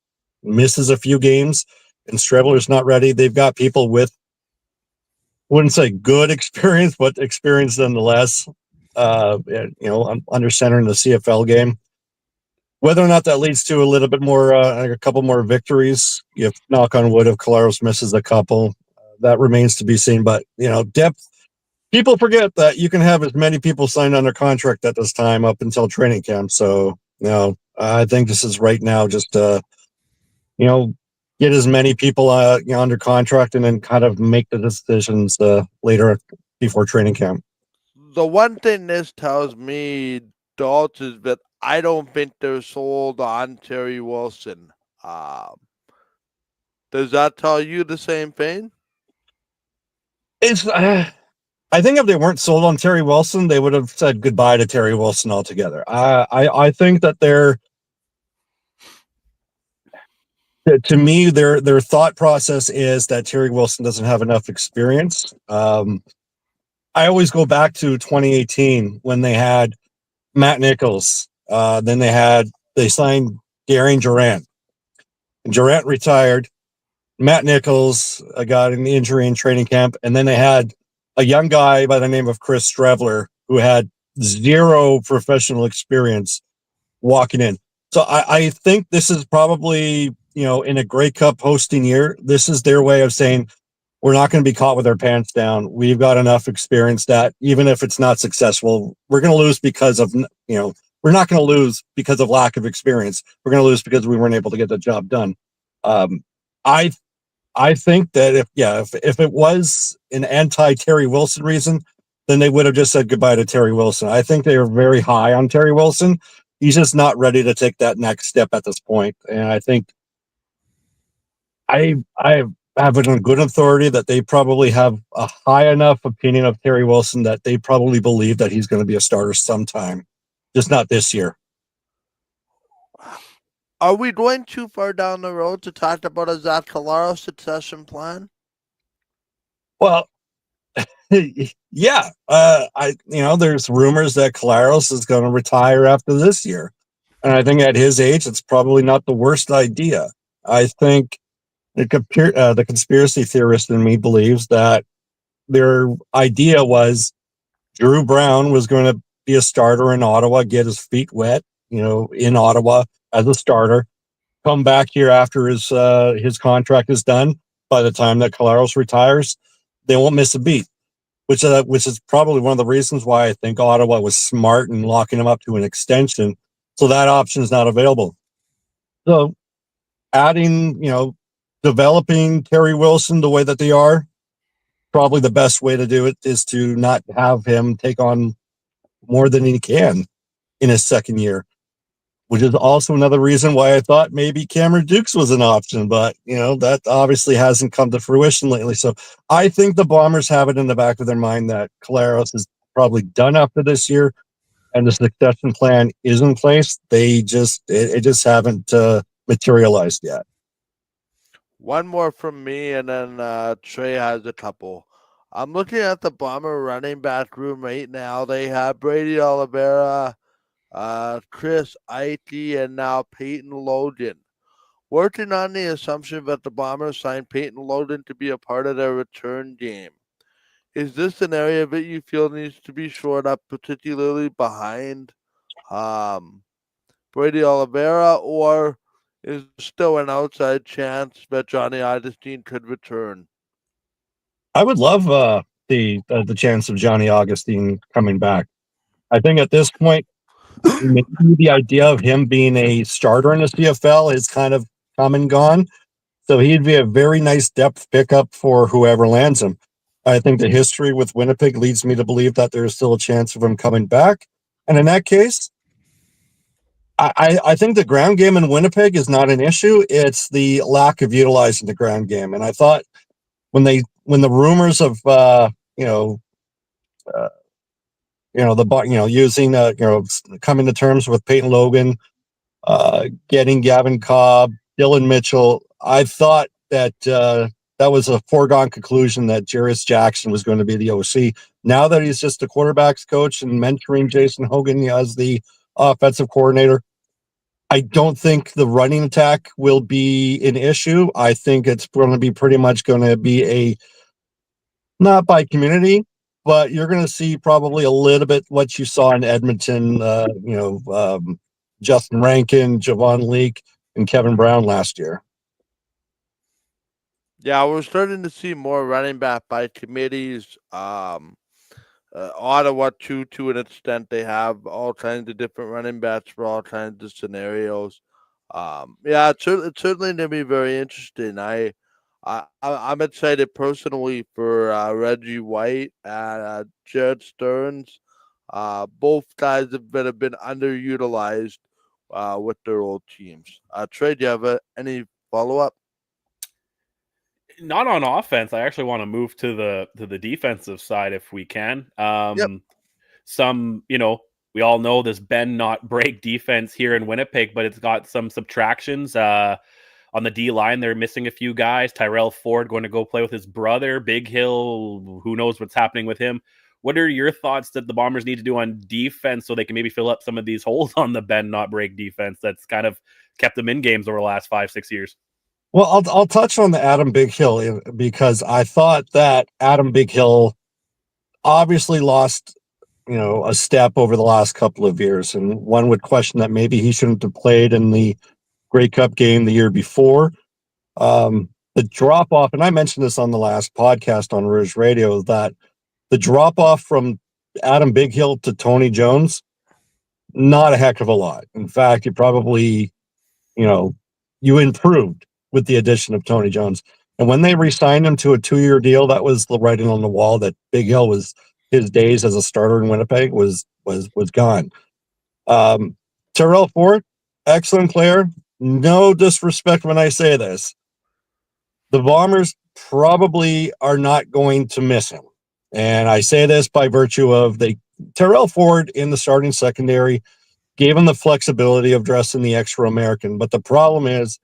misses a few games and Strebler's not ready, they've got people with, wouldn't say good experience, but experience nonetheless. Under center in the CFL game. Whether or not that leads to a little bit more, a couple more victories, if knock on wood, if Caleros misses a couple, that remains to be seen. But depth people forget that you can have as many people signed under contract at this time up until training camp. So, I think this is right now just get as many people under contract and then kind of make the decisions later before training camp. The one thing this tells me, Dalt, is that I don't think they're sold on Terry Wilson. Does that tell you the same thing? It's. I think if they weren't sold on Terry Wilson, they would have said goodbye to Terry Wilson altogether. I think that to me, their thought process is that Terry Wilson doesn't have enough experience. I always go back to 2018 when they had Matt Nichols. Then they signed Gary Durant. And Durant retired. Matt Nichols got an injury in training camp, and then they had a young guy by the name of Chris Strevler who had zero professional experience walking in. So I think this is probably, in a Grey Cup hosting year, this is their way of saying, we're not going to be caught with our pants down. We've got enough experience that even if it's not successful, we're going to lose because of, we're not going to lose because of lack of experience. We're going to lose because we weren't able to get the job done. I think that if it was an anti-Terry Wilson reason, then they would have just said goodbye to Terry Wilson. I think they are very high on Terry Wilson. He's just not ready to take that next step at this point. And I think I have it on good authority that they probably have a high enough opinion of Terry Wilson that they probably believe that he's going to be a starter sometime, just not this year. Are we going too far down the road to talk about a Zach Collaros succession plan? Well, yeah. There's rumors that Collaros is going to retire after this year. And I think at his age, it's probably not the worst idea. I think the conspiracy theorist in me believes that their idea was Drew Brown was going to be a starter in Ottawa, get his feet wet, in Ottawa as a starter, come back here after his contract is done. By the time that Collaros retires, they won't miss a beat, which is probably one of the reasons why I think Ottawa was smart in locking him up to an extension. So that option is not available. So adding, developing Terry Wilson the way that they are, probably the best way to do it is to not have him take on more than he can in his second year, which is also another reason why I thought maybe Cameron Dukes was an option, but that obviously hasn't come to fruition lately. So I think the Bombers have it in the back of their mind that Collaros is probably done after this year and the succession plan is in place. It just haven't materialized yet. One more from me, and then Trey has a couple. I'm looking at the Bomber running back room right now. They have Brady Oliveira, Chris Ike, and now Peyton Logan. Working on the assumption that the Bombers signed Peyton Logan to be a part of their return game. Is this an area that you feel needs to be shored up, particularly behind Brady Oliveira, or is there still an outside chance that Johnny Augustine could return? I would love the chance of Johnny Augustine coming back. I think at this point, maybe the idea of him being a starter in the CFL is kind of come and gone. So he'd be a very nice depth pickup for whoever lands him. I think the history with Winnipeg leads me to believe that there is still a chance of him coming back. And in that case, I think the ground game in Winnipeg is not an issue. It's the lack of utilizing the ground game. And I thought when the rumors of using coming to terms with Peyton Logan, getting Gavin Cobb, Dylan Mitchell, I thought that that was a foregone conclusion that Jarius Jackson was going to be the OC. Now that he's just a quarterbacks coach and mentoring Jason Hogan as the offensive coordinator, I don't think the running attack will be an issue. I think it's going to be pretty much going to be a not by community, but you're going to see probably a little bit what you saw in Edmonton, Justin Rankin, Javon Leake, and Kevin Brown last year. Yeah, we're starting to see more running back by committees. Ottawa to an extent. They have all kinds of different running backs for all kinds of scenarios. Yeah, it's certainly going to be very interesting. I'm excited personally for Reggie White and Jared Stearns. Both guys have been underutilized with their old teams. Trey, do you have any follow up? Not on offense. I actually want to move to the defensive side if we can. Yep. Some, we all know this bend not break defense here in Winnipeg, but it's got some subtractions. On the D line, they're missing a few guys. Tyrell Ford going to go play with his brother. Big Hill, who knows what's happening with him. What are your thoughts that the Bombers need to do on defense so they can maybe fill up some of these holes on the bend not break defense that's kind of kept them in games over the last 5-6 years? Well, I'll touch on the Adam Big Hill because I thought that Adam Big Hill obviously lost, a step over the last couple of years, and one would question that maybe he shouldn't have played in the Grey Cup game the year before. The drop off, and I mentioned this on the last podcast on Rouge Radio, that the drop off from Adam Big Hill to Tony Jones, not a heck of a lot. In fact, you probably, you improved with the addition of Tony Jones. And when they re-signed him to a 2-year deal, that was the writing on the wall that Big Hill was, his days as a starter in Winnipeg was gone. Tyrell Ford, excellent player. No disrespect when I say this. The Bombers probably are not going to miss him. And I say this by virtue of Tyrell Ford in the starting secondary gave him the flexibility of dressing the extra American. But the problem is,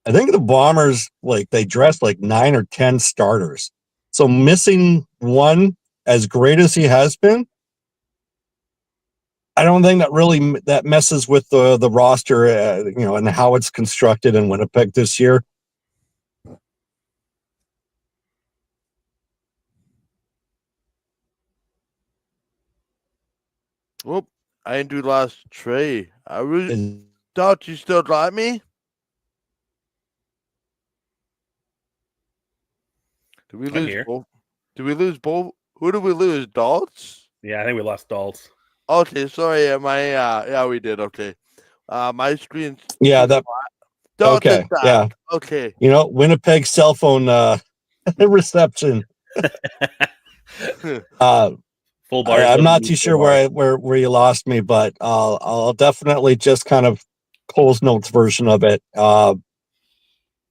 I think the Bombers, they dressed 9 or 10 starters. So missing one, as great as he has been, I don't think that messes with the roster, and how it's constructed in Winnipeg this year. Whoop! I ain't do last Trey. I really thought you still got me. Did we lose both? Did we lose both? Who did we lose? Daltz? Yeah, I think we lost Daltz. Okay, sorry. Yeah, we did. Okay. My screen. Yeah, that. Okay. Yeah. Okay. Winnipeg cell phone reception. Full bars. I'm not too sure where you lost me, but I'll definitely just kind of Cole's Notes version of it. I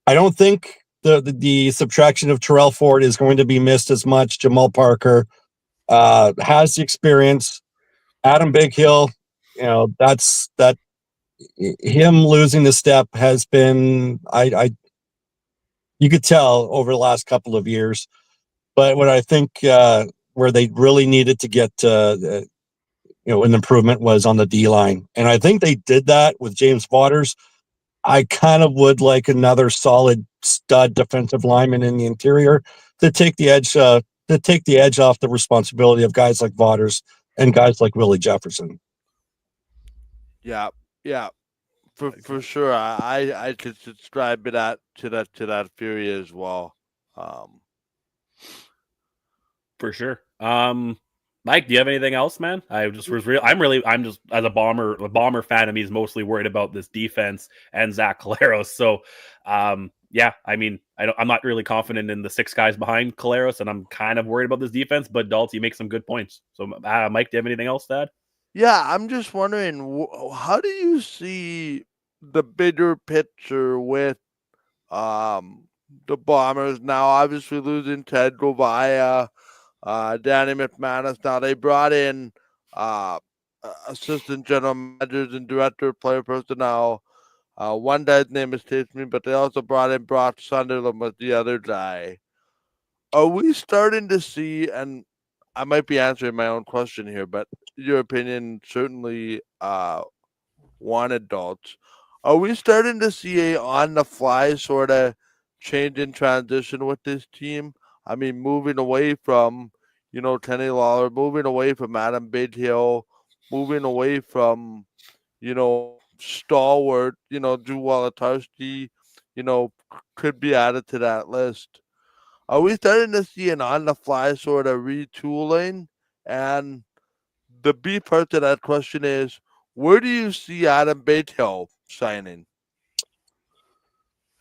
don't think the subtraction of Tyrell Ford is going to be missed as much. Jamal Parker has the experience. Adam Big Hill, that's him losing the step has been you could tell over the last couple of years. But what I think where they really needed to get an improvement was on the D line, and I think they did that with James Waters. I kind of would like another solid stud defensive lineman in the interior to take the edge off the responsibility of guys like Waters and guys like Willie Jefferson. Yeah, for sure. I could subscribe to that theory as well. For sure. Mike, do you have anything else, man? I'm just as a Bomber fan of me is mostly worried about this defense and Zach Collaros. So, yeah, I mean, I'm not really confident in the 6 guys behind Collaros, and I'm kind of worried about this defense. But Daltz, you make some good points. So, Mike, do you have anything else to add? Yeah, I'm just wondering, how do you see the bigger picture with the Bombers now? Obviously, losing Ted Govaya. Danny McManus. Now they brought in assistant general managers and director of player personnel. One guy's name escapes me, but they also brought in Brock Sunderland with the other guy. Are we starting to see, and I might be answering my own question here, but your opinion certainly wanted, Daltz. Are we starting to see a on-the-fly sort of change in transition with this team? I mean, moving away from, Kenny Lawler, moving away from Adam Big Hill, moving away from, stalwart, Drew Wolotarski, could be added to that list. Are we starting to see an on-the-fly sort of retooling And the B part to that question is, where do you see Adam Bighill signing?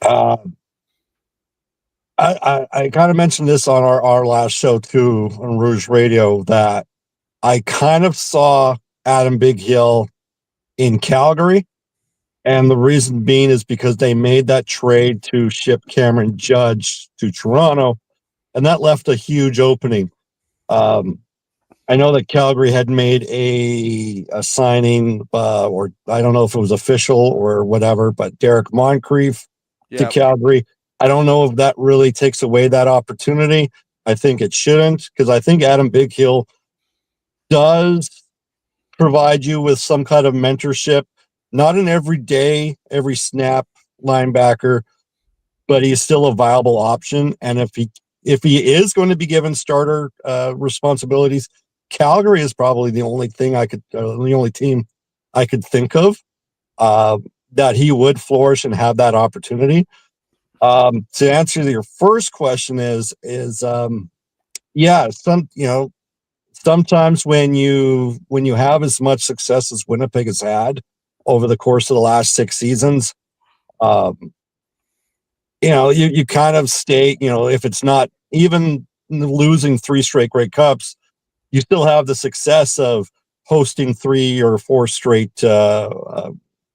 I kind of mentioned this on our last show too on Rouge Radio, that I kind of saw Adam Bighill in Calgary, and the reason being is because they made that trade to ship Cameron Judge to Toronto, and that left a huge opening. I know that Calgary had made a signing, or I don't know if it was official or whatever, but Derek Moncrief to Calgary. I don't know if that really takes away that opportunity. I think it shouldn't, because I think Adam Bighill does provide you with some kind of mentorship, not an every snap linebacker, but he's still a viable option. And if he is going to be given starter responsibilities, Calgary is probably the only team I could think of that he would flourish and have that opportunity. To answer your first question is sometimes when you have as much success as Winnipeg has had over the course of the last 6 seasons, you kind of stay, if it's not even losing 3 straight Grey Cups, you still have the success of hosting 3 or 4 straight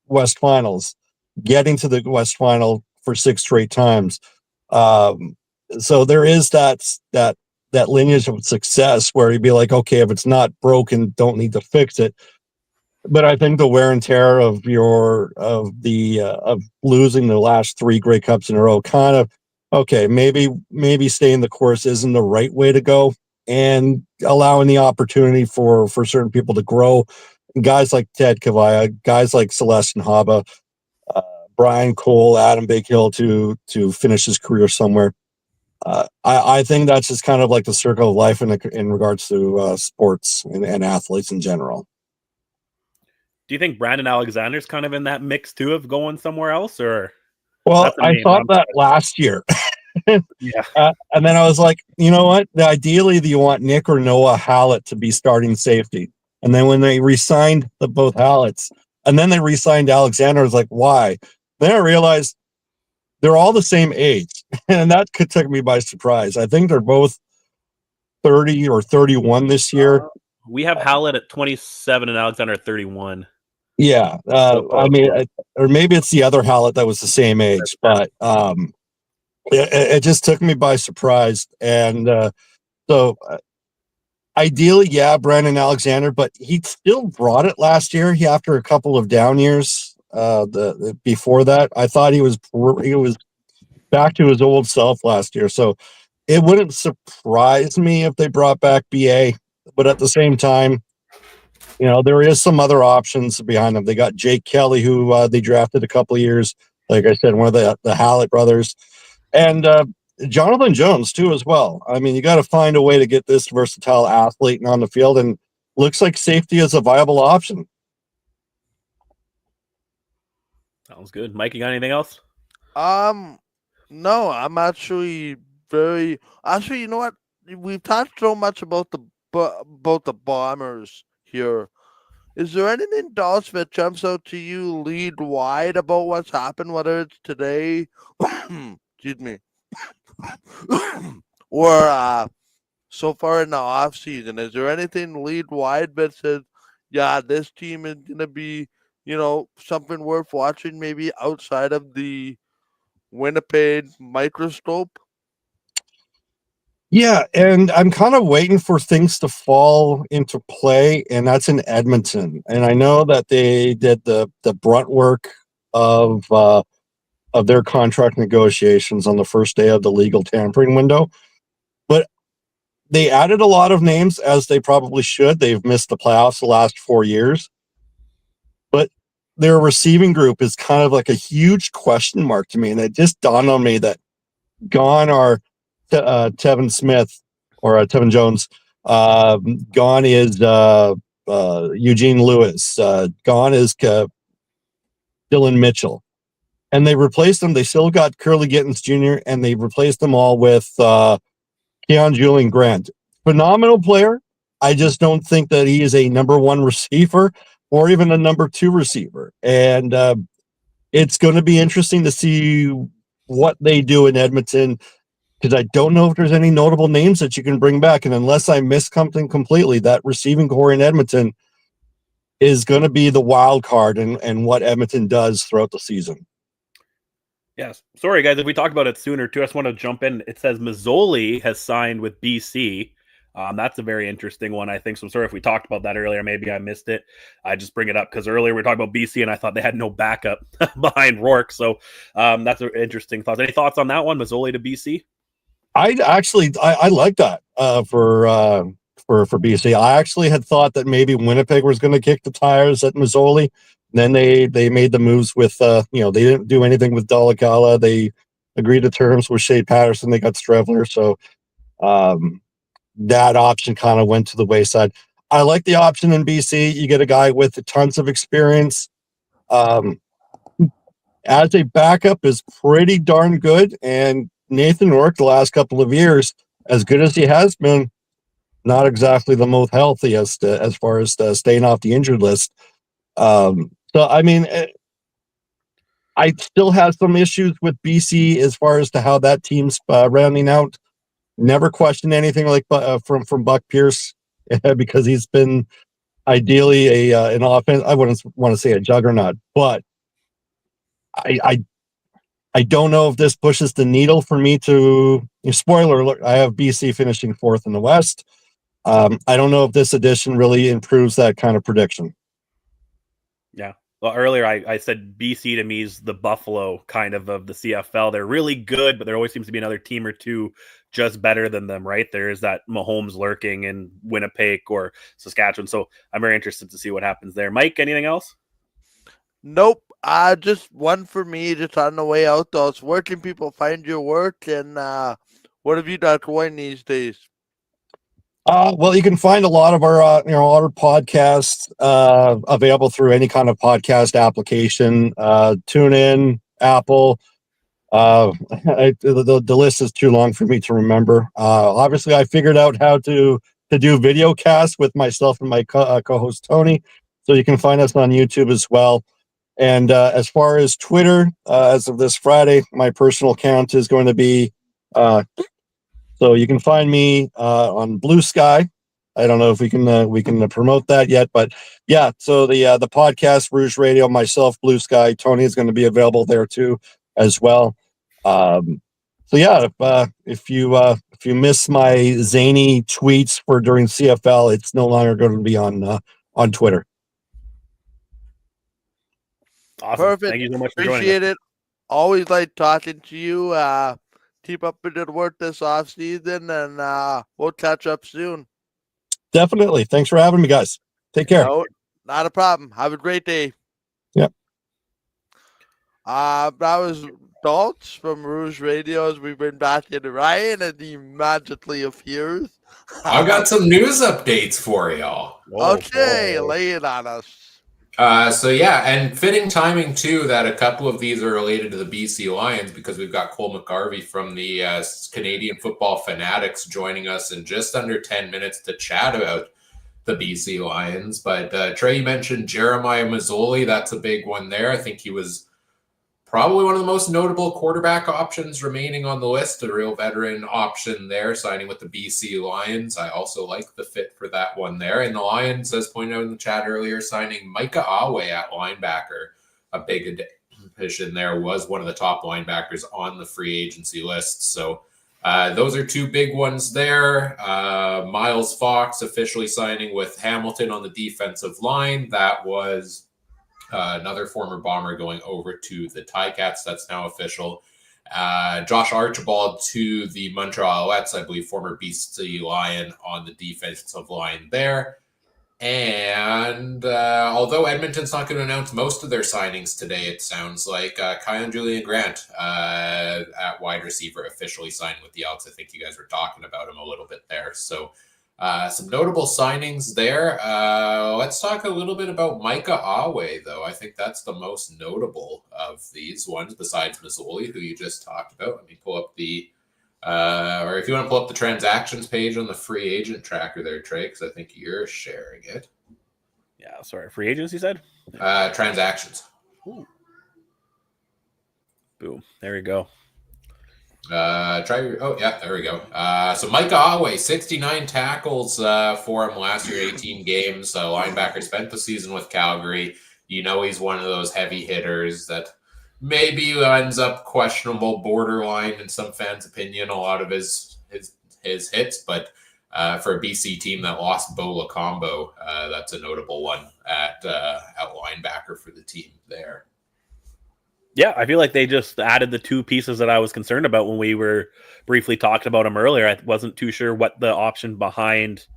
West Finals, getting to the West Final for 6 straight times. So there is that lineage of success where you'd be like, okay, if it's not broken, don't need to fix it. But I think the wear and tear of losing the last 3 Grey Cups in a row, kind of, okay, maybe staying the course isn't the right way to go, and allowing the opportunity for certain people to grow. Guys like Ted Kavaya, guys like Celestin Haba, Brian Cole, Adam Bighill to finish his career somewhere. I think that's just kind of like the circle of life in regards to sports and athletes in general. Do you think Brandon Alexander's kind of in that mix too of going somewhere else, or? Well, I thought that last year. Yeah. And then I was like, you know what? Ideally, do you want Nick or Noah Hallett to be starting safety? And then when they re-signed both Halletts, and then they re-signed Alexander, I was like, why? Then I realized they're all the same age, and that took me by surprise. I think they're both 30 or 31 this year. We have Hallett at 27 and Alexander at 31. Yeah, I mean, or maybe it's the other Hallett that was the same age, but it just took me by surprise. And so ideally, yeah, Brandon Alexander, but he still brought it last year. After a couple of down years, before that, I thought he was back to his old self last year. So it wouldn't surprise me if they brought back BA, but at the same time, there is some other options behind them. They got Jake Kelly, who they drafted a couple of years. Like I said, one of the Hallett brothers, and Jonathan Jones too as well. I mean, you got to find a way to get this versatile athlete on the field, and looks like safety is a viable option. Sounds good. Mike, you got anything else? No, I'm actually you know what? We've talked so much about the Bombers here. Is there anything else that jumps out to you lead wide about what's happened, whether it's today, excuse me, or so far in the off season? Is there anything lead wide that says, yeah, this team is gonna be, something worth watching, maybe outside of the Winnipeg microscope? Yeah, and I'm kind of waiting for things to fall into play, and that's in Edmonton. And I know that they did the brunt work of their contract negotiations on the first day of the legal tampering window, but they added a lot of names, as they probably should. They've missed the playoffs the last 4 years, but their receiving group is kind of like a huge question mark to me, and it just dawned on me that gone are Tevin Smith or Tevin Jones. Gone is Eugene Lewis. Gone is Dylan Mitchell. And they replaced them. They still got Curly Gittins Jr., and they replaced them all with Keon Julian Grant. Phenomenal player, I just don't think that he is a number one receiver or even a number two receiver. And it's going to be interesting to see what they do in Edmonton, because I don't know if there's any notable names that you can bring back. And unless I miss something completely, that receiving core in Edmonton is going to be the wild card and what Edmonton does throughout the season. Yes. Sorry, guys, if we talked about it sooner, too. I just want to jump in. It says Mazzoli has signed with BC. That's a very interesting one, I think. So I'm sorry if we talked about that earlier. Maybe I missed it. I just bring it up because earlier we were talking about BC, and I thought they had no backup behind Rourke. So that's an interesting thought. Any thoughts on that one, Mazzoli to BC? I like that for BC. I actually had thought that maybe Winnipeg was going to kick the tires at Mazzoli. Then they made the moves with they didn't do anything with Dalagala. They agreed to terms with Shea Patterson. They got Strevler, so that option kind of went to the wayside. I like the option in BC. You get a guy with tons of experience. As a backup is pretty darn good, and Nathan Rourke the last couple of years, as good as he has been, not exactly the most healthiest as far as staying off the injured list. So, I mean, I still have some issues with BC as far as to how that team's rounding out. Never questioned anything like from Buck Pierce because he's been ideally an offense. I wouldn't want to say a juggernaut, but I don't know if this pushes the needle for me to. Spoiler alert: I have BC finishing fourth in the West. I don't know if this addition really improves that kind of prediction. Yeah. Well, earlier I said BC to me is the Buffalo kind of the CFL. They're really good, but there always seems to be another team or two just better than them, right? There's that Mahomes lurking in Winnipeg or Saskatchewan. So I'm very interested to see what happens there. Mike, anything else? Nope. Just one for me, just on the way out though. So where can people find your work, and what have you got going these days? Well, you can find a lot of our podcasts available through any kind of podcast application. TuneIn, Apple. The list is too long for me to remember. Obviously, I figured out how to do video casts with myself and my co-host Tony, so you can find us on YouTube as well. And as far as Twitter, as of this Friday, my personal account is going to be. So you can find me on Blue Sky. I don't know if we can promote that yet, but yeah. So the podcast Rouge Radio, myself, Blue Sky, Tony is going to be available there too as well. So yeah, if you miss my zany tweets for during CFL, it's no longer going to be on Twitter. Awesome. Perfect. Thank you so much for joining us. Appreciate it. Always like talking to you. Keep up the good work this off season, and we'll catch up soon. Definitely. Thanks for having me, guys. Take care. No, not a problem. Have a great day. Yep. That was Daltz from Rouge Radio. As we bring back into Ryan, and he magically appears. I've got some news updates for y'all. Okay, lay it on us. So yeah, and fitting timing too that a couple of these are related to the BC Lions, because we've got Cole McGarvey from the Canadian Football Fanatics joining us in just under 10 minutes to chat about the BC Lions. But Trey, you mentioned Jeremiah Mazzoli. That's a big one there. I think he was probably one of the most notable quarterback options remaining on the list, a real veteran option there, signing with the BC Lions. I also like the fit for that one there. And the Lions, as pointed out in the chat earlier, signing Micah Awe at linebacker, a big addition there, was one of the top linebackers on the free agency list. So those are two big ones there. Miles Fox officially signing with Hamilton on the defensive line. That was another former Bomber going over to the Ticats. That's now official. Josh Archibald to the Montreal Alouettes, I believe former BC Lion on the defensive line there. And although Edmonton's not going to announce most of their signings today, it sounds like Kyon Julian Grant at wide receiver officially signed with the Elks. I think you guys were talking about him a little bit there. So some notable signings there. Let's talk a little bit about Micah Awe, though. I think that's the most notable of these ones, besides Mazzoli, who you just talked about. Let me pull up the Or if you want to pull up the transactions page on the free agent tracker there, Trey, because I think you're sharing it. Yeah, sorry. Free agents, you said? Transactions. Ooh. Boom. There we go. There we go. So Micah Otway, 69 tackles for him last year, 18 games. Linebacker, spent the season with Calgary. You know he's one of those heavy hitters that maybe ends up questionable, borderline in some fans' opinion, a lot of his hits. But for a BC team that lost Bo Lacombo, that's a notable one at linebacker for the team there. Yeah, I feel like they just added the two pieces that I was concerned about when we were briefly talking about them earlier. I wasn't too sure what the option behind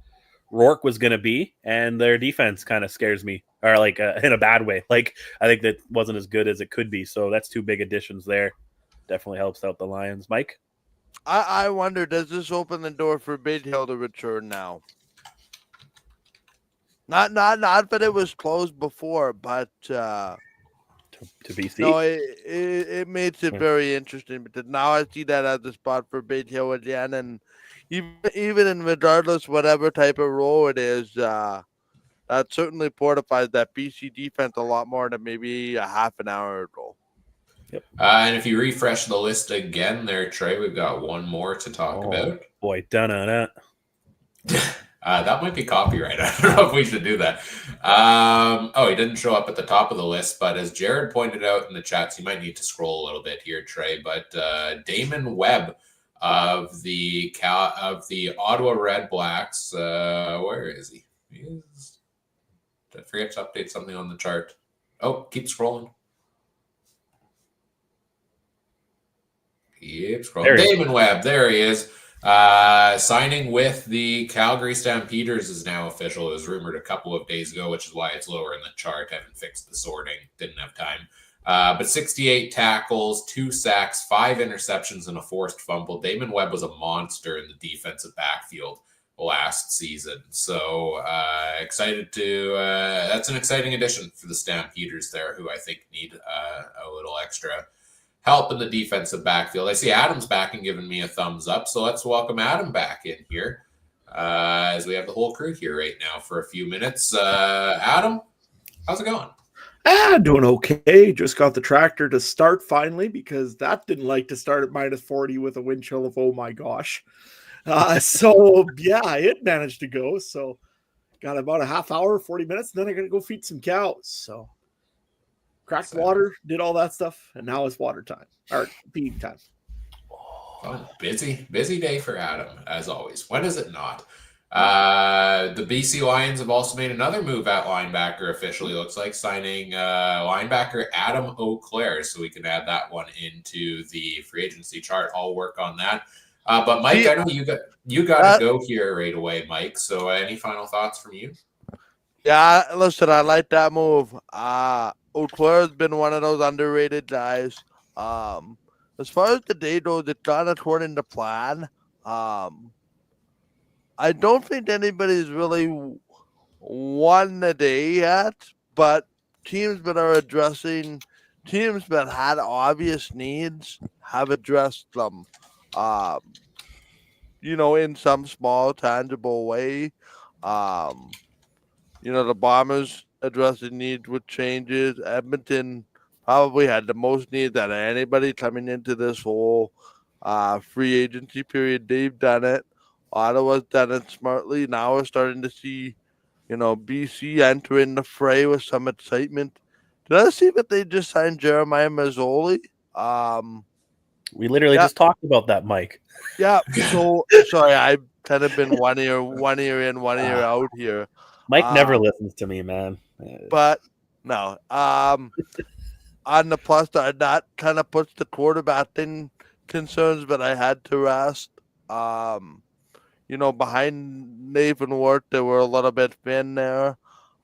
Rourke was going to be, and their defense kind of scares me, or like in a bad way. Like, I think that wasn't as good as it could be. So that's two big additions there. Definitely helps out the Lions. Mike? I wonder, does this open the door for Big Hill to return now? Not that it was closed before, but to BC. No, it makes it very interesting because now I see that as a spot for Big Hill again, and even in regardless whatever type of role it is, that certainly fortifies that BC defense a lot more than maybe a half an hour ago. Yep. And if you refresh the list again there, Trey, we've got one more to talk about. Boy, dun-dun-dun. That might be copyright. I don't know if we should do that. He didn't show up at the top of the list, but as Jared pointed out in the chats, you might need to scroll a little bit here, Trey. But Damon Webb of the Ottawa Red Blacks, where is he? Did I forget to update something on the chart? Oh, keep scrolling. Keep scrolling. Damon Webb, there he is. Signing with the Calgary Stampeders is now official. It was rumored a couple of days ago, which is why it's lower in the chart. I haven't fixed the sorting. Didn't have time. But 68 tackles, 2 sacks, 5 interceptions, and a forced fumble. Damon Webb was a monster in the defensive backfield last season. So excited to that's an exciting addition for the Stampeders there, who I think need a little extra help in the defensive backfield. I see Adam's back and giving me a thumbs up, so let's welcome Adam back in here as we have the whole crew here right now for a few minutes. Adam, how's it going? Doing okay. Just got the tractor to start finally because that didn't like to start at minus 40 with a wind chill of oh my gosh. So yeah, it managed to go. So got about a half hour, 40 minutes, and then I got to go feed some cows. So cracked water, did all that stuff, and now it's water time or feed time. Fun. Busy day for Adam, as always. When is it not? The BC Lions have also made another move at linebacker officially, looks like, signing linebacker Adam Auclair, so we can add that one into the free agency chart. I'll work on that. But Mike, I know you got to go here right away, Mike. So any final thoughts from you? Yeah, listen, I like that move. Auclair has been one of those underrated guys. As far as the day goes, it's gone according to plan. I don't think anybody's really won the day yet, but teams that had obvious needs have addressed them, in some small, tangible way. The Bombers addressing needs with changes. Edmonton probably had the most needs out of anybody coming into this whole free agency period. They've done it. Ottawa's done it smartly. Now we're starting to see, BC entering the fray with some excitement. Did I see that they just signed Jeremiah Mazzoli? We literally just talked about that, Mike. Yeah. So sorry, I've kind of been one ear in, one ear out here. Mike never listens to me, man. But no. On the plus side, that kind of puts the quarterback in concerns that I had to rest. Behind Nathan Ward, they were a little bit thin there.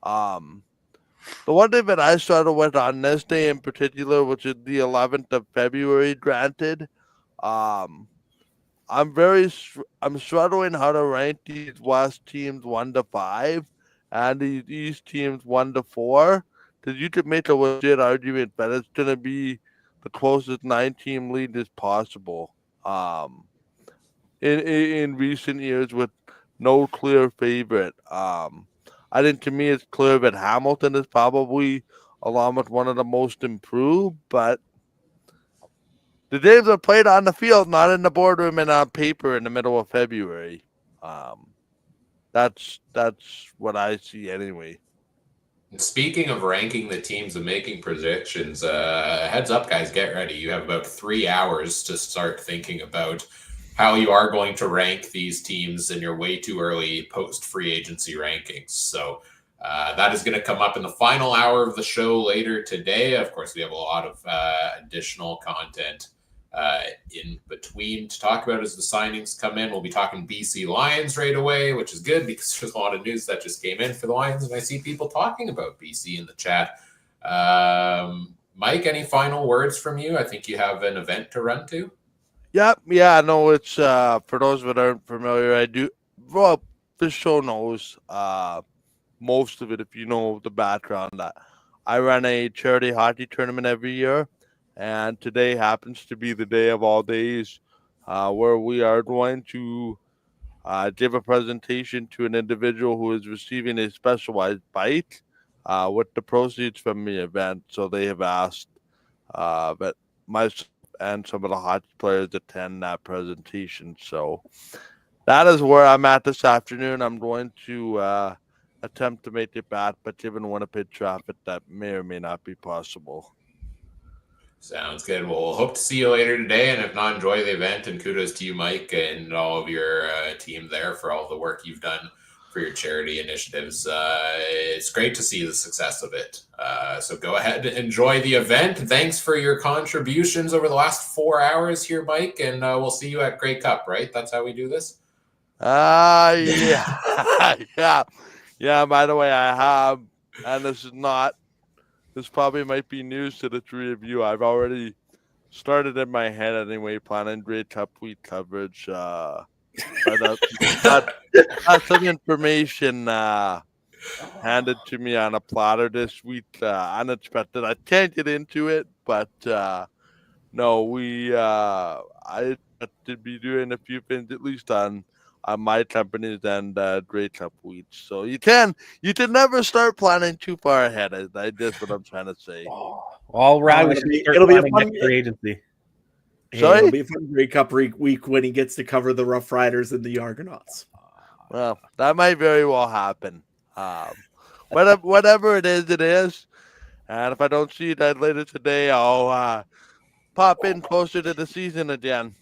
The one thing that I struggled with on this day in particular, which is the 11th of February, granted, I'm struggling how to rank these West teams 1 to 5 and these East teams 1 to 4, because you could make a legit argument that it's going to be the closest 9-team league as possible. in recent years with no clear favorite. I think to me it's clear that Hamilton is probably, along with one of the most improved, but the games are played on the field, not in the boardroom and on paper in the middle of February. That's what I see anyway. Speaking of ranking the teams and making predictions, heads up, guys, get ready. You have about 3 hours to start thinking about how you are going to rank these teams in your way too early post free agency rankings. So that is going to come up in the final hour of the show later today. Of course, we have a lot of additional content in between to talk about as the signings come in. We'll be talking BC Lions right away, which is good because there's a lot of news that just came in for the Lions, and I see people talking about BC in the chat. Mike, any final words from you? I think you have an event to run to. Yep. Yeah. No. It's for those that aren't familiar. I do. Well, this show knows most of it if you know the background. That I run a charity hockey tournament every year. And today happens to be the day of all days where we are going to give a presentation to an individual who is receiving a specialized bike with the proceeds from the event. So they have asked that myself and some of the hockey players attend that presentation. So that is where I'm at this afternoon. I'm going to attempt to make it back, but given Winnipeg traffic, that may or may not be possible. Sounds good. Well, we'll hope to see you later today. And if not, enjoy the event. And kudos to you, Mike, and all of your team there for all the work you've done for your charity initiatives. It's great to see the success of it. So go ahead and enjoy the event. Thanks for your contributions over the last 4 hours here, Mike. And we'll see you at Grey Cup, right? That's how we do this? Yeah. Yeah, by the way, I have, and this probably might be news to the three of you. I've already started in my head anyway, planning Grey Cup week coverage. But that's some information handed to me on a platter this week, unexpected. I can't get into it, but no, I expect to be doing a few things, at least on my companies and Grey Cup weeks. So you can never start planning too far ahead. I guess what I'm trying to say. All right, it'll be a fun free agency. Sorry? It'll be a fun Grey Cup week when he gets to cover the Rough Riders and the Argonauts. Well, that might very well happen. Whatever it is. And if I don't see that later today, I'll pop in closer to the season again.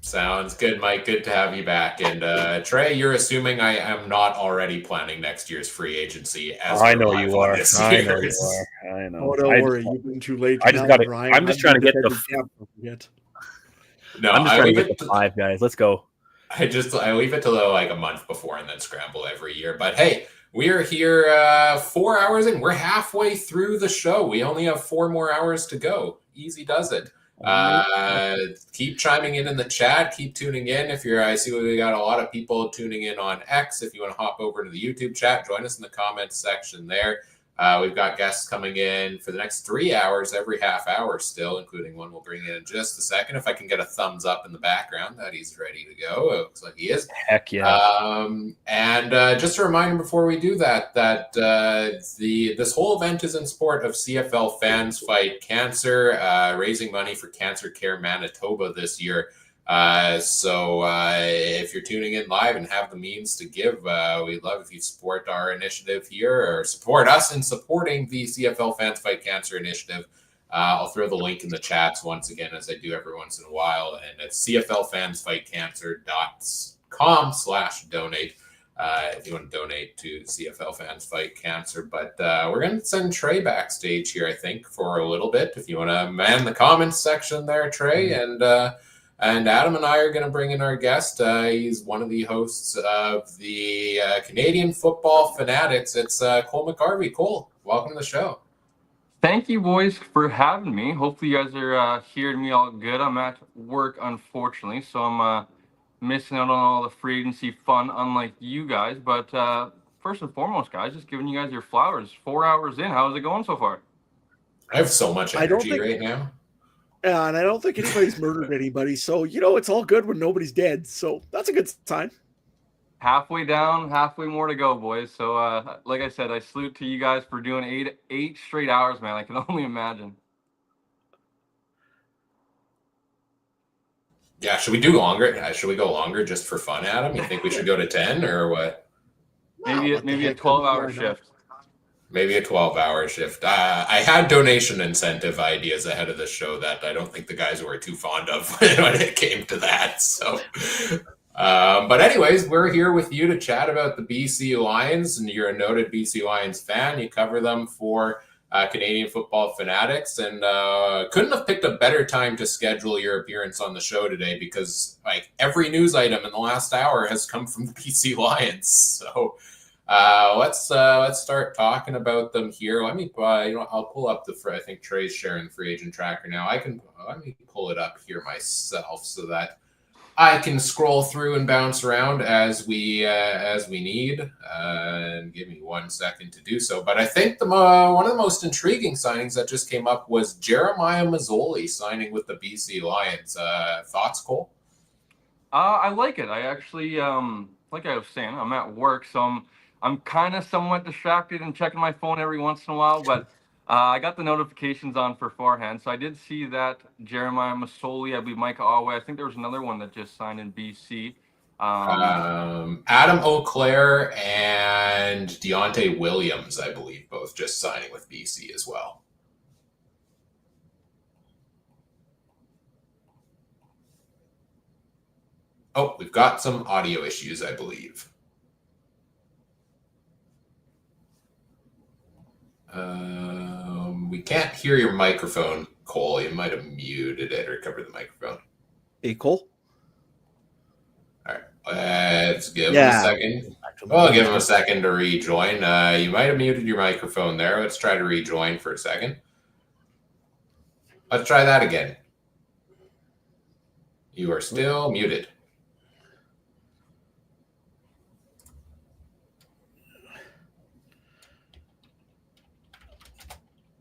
Sounds good, Mike. Good to have you back. And Trey, you're assuming I am not already planning next year's free agency. As I know you are. I know you are. I know. Oh, don't worry. You've been too late. I just got it. I'm just trying to get the. No, I'm just trying to get the 5 guys. Let's go. I leave it to like a month before and then scramble every year. But hey, we are here 4 hours in. We're halfway through the show. We only have 4 more hours to go. Easy does it. Keep chiming in the chat. Keep tuning in. I see we got a lot of people tuning in on X. If you want to hop over to the YouTube chat, join us in the comments section there. We've got guests coming in for the next 3 hours, every half hour still, including one we'll bring in just a second. If I can get a thumbs up in the background that he's ready to go. It looks like he is. Heck yeah. And just a reminder before we do that this whole event is in support of CFL Fans Fight Cancer, raising money for Cancer Care Manitoba this year. So if you're tuning in live and have the means to give, we'd love if you support our initiative here or support us in supporting the CFL Fans Fight Cancer initiative. I'll throw the link in the chats once again, as I do every once in a while, and it's cflfansfightcancer.com/donate if you want to donate to CFL Fans Fight Cancer. But we're going to send Trey backstage here, I think, for a little bit. If you want to man the comments section there, Trey, and Adam and I are going to bring in our guest. He's one of the hosts of the Canadian Football Fanatics. It's Cole McCarvey. Cole, welcome to the show. Thank you, boys, for having me. Hopefully you guys are hearing me all good. I'm at work, unfortunately, so I'm missing out on all the free agency fun, unlike you guys. But first and foremost, guys, just giving you guys your flowers. 4 hours in. How is it going so far? I have so much energy right now. And I don't think anybody's murdered anybody. So, it's all good when nobody's dead. So that's a good sign. Halfway down, halfway more to go, boys. So, like I said, I salute to you guys for doing eight straight hours, man. I can only imagine. Yeah, should we do longer? Should we go longer just for fun, Adam? You think we should go to 10 or what? Maybe a 12-hour shift. Maybe a 12-hour shift. I had donation incentive ideas ahead of the show that I don't think the guys were too fond of when it came to that. So, but anyways, we're here with you to chat about the BC Lions, and you're a noted BC Lions fan. You cover them for Canadian Football Fanatics, and couldn't have picked a better time to schedule your appearance on the show today because like every news item in the last hour has come from the BC Lions. So. Let's start talking about them here. Let me, I'll pull up I think Trey's sharing the free agent tracker now. Let me pull it up here myself so that I can scroll through and bounce around as we need. And give me 1 second to do so. But I think one of the most intriguing signings that just came up was Jeremiah Masoli signing with the BC Lions. Thoughts, Cole? I like it. I actually, like I was saying, I'm at work, so I'm kind of somewhat distracted and checking my phone every once in a while, but I got the notifications on beforehand. So I did see that Jeremiah Masoli, I believe Micah Alway. I think there was another one that just signed in BC. Adam Auclair and Deontay Williams, I believe, both just signing with BC as well. Oh, we've got some audio issues, I believe. We can't hear your microphone, Cole. You might have muted it or covered the microphone. Hey, Cole? All right. Let's give him a second. We'll give him a second to rejoin. You might have muted your microphone there. Let's try to rejoin for a second. Let's try that again. You are still muted.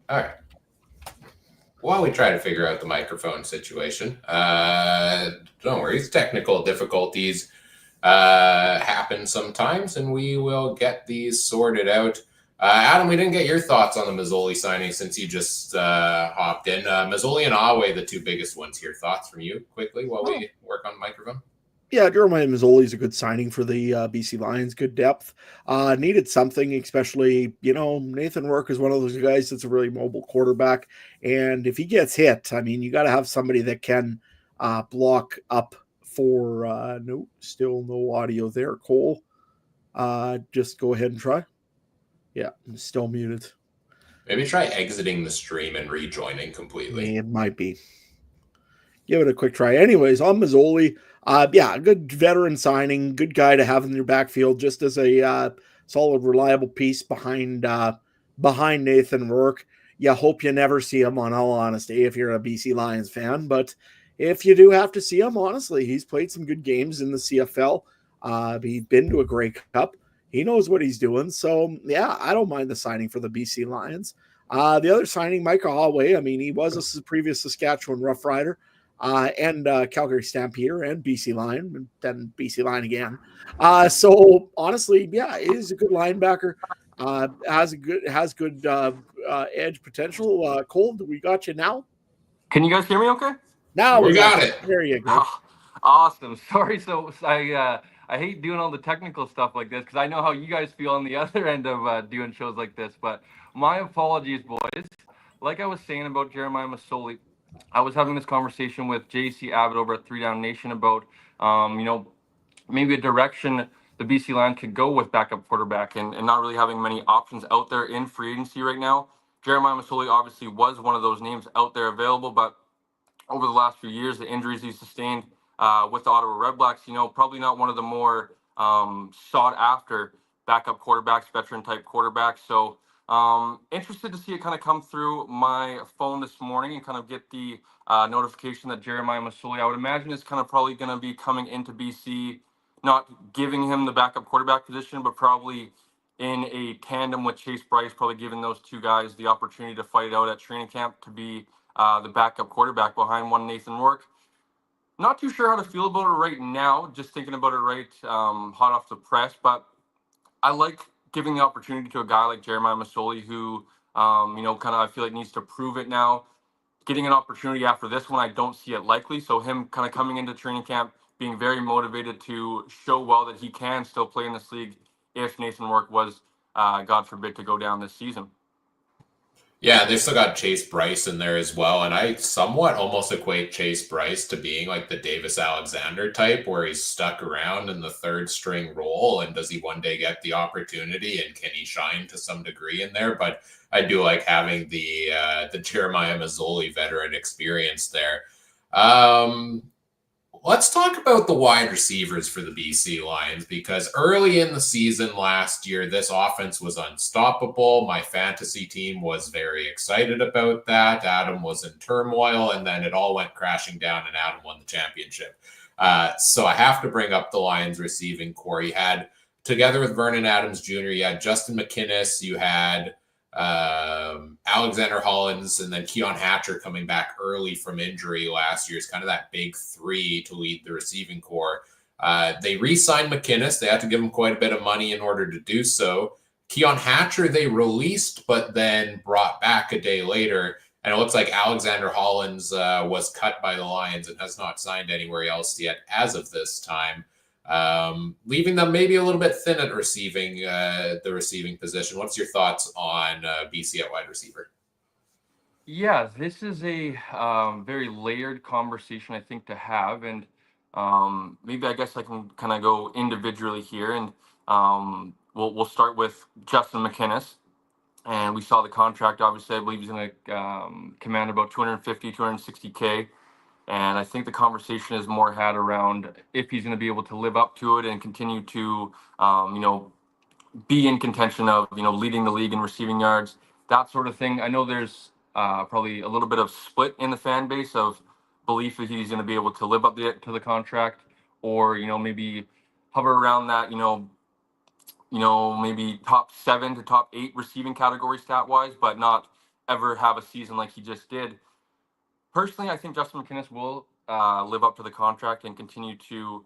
All right. While we try to figure out the microphone situation, don't worry, technical difficulties happen sometimes, and we will get these sorted out. Adam, we didn't get your thoughts on the Masoli signing since you just hopped in. Masoli and Awe, the two biggest ones here. Thoughts from you quickly while we work on the microphone? Yeah, Jeremiah Masoli is a good signing for the BC Lions. Good depth. Needed something, especially, Nathan Rourke is one of those guys that's a really mobile quarterback. And if he gets hit, I mean, you got to have somebody that can block up for no, still no audio there. Cole, just go ahead and try. Yeah, I'm still muted. Maybe try exiting the stream and rejoining completely. It might be. Give it a quick try. Anyways, on Masoli, a good veteran signing, good guy to have in your backfield, just as a solid, reliable piece behind Nathan Rourke. You hope you never see him, on all honesty, if you're a BC Lions fan. But if you do have to see him, honestly, he's played some good games in the CFL. He's been to a Grey Cup. He knows what he's doing. So, yeah, I don't mind the signing for the BC Lions. The other signing, Micah Alway, I mean, he was a previous Saskatchewan Rough Rider. And Calgary Stampeder and BC Lion, and then BC Lion again. So honestly, yeah, he's a good linebacker. Has good edge potential. Cole, we got you now. Can you guys hear me okay? Now we got it. There you go. Awesome. Sorry. So I hate doing all the technical stuff like this because I know how you guys feel on the other end of doing shows like this. But my apologies, boys. Like I was saying about Jeremiah Masoli, I was having this conversation with JC Abbott over at 3 Down Nation about, maybe a direction the BC Lions could go with backup quarterback and not really having many options out there in free agency right now. Jeremiah Masoli obviously was one of those names out there available, but over the last few years, the injuries he sustained with the Ottawa Redblacks, probably not one of the more sought after backup quarterbacks, veteran type quarterbacks. So interested to see it kind of come through my phone this morning and kind of get the notification that Jeremiah Masoli, I would imagine, is kind of probably going to be coming into BC, not giving him the backup quarterback position, but probably in a tandem with Chase Bryce, probably giving those two guys the opportunity to fight it out at training camp to be the backup quarterback behind one Nathan Rourke. Not too sure how to feel about it right now, just thinking about it right hot off the press, but I like giving the opportunity to a guy like Jeremiah Masoli who, kind of I feel like needs to prove it now. Getting an opportunity after this one, I don't see it likely. So him kind of coming into training camp, being very motivated to show well that he can still play in this league if Nathan Rourke was, God forbid, to go down this season. Yeah, they've still got Chase Bryce in there as well. And I somewhat almost equate Chase Bryce to being like the Davis Alexander type, where he's stuck around in the third string role. And does he one day get the opportunity, and can he shine to some degree in there? But I do like having the Jeremiah Masoli veteran experience there. Let's talk about the wide receivers for the BC Lions, because early in the season last year, this offense was unstoppable. My fantasy team was very excited about that. Adam was in turmoil, and then it all went crashing down, and Adam won the championship. So I have to bring up the Lions receiving core. You had, together with Vernon Adams Jr., you had Justin McInnis, you had Alexander Hollins, and then Keon Hatcher coming back early from injury last year is kind of that big three to lead the receiving core. They re-signed McInnis. They had to give him quite a bit of money in order to do so. Keon Hatcher they released, but then brought back a day later. And it looks like Alexander Hollins was cut by the Lions and has not signed anywhere else yet as of this time. Leaving them maybe a little bit thin at receiving, the receiving position. What's your thoughts on BC at wide receiver? Yeah, this is a very layered conversation, I think, to have. And maybe I guess I can kind of go individually here. And we'll start with Justin McInnis. And we saw the contract, obviously. I believe he's going to command about 250, 260K. And I think the conversation is more had around if he's going to be able to live up to it and continue to, be in contention of, leading the league in receiving yards, that sort of thing. I know there's probably a little bit of split in the fan base of belief that he's going to be able to live up to the contract, or, maybe hover around that, maybe top 7 to top 8 receiving category stat wise, but not ever have a season like he just did. Personally, I think Justin McInnis will live up to the contract and continue to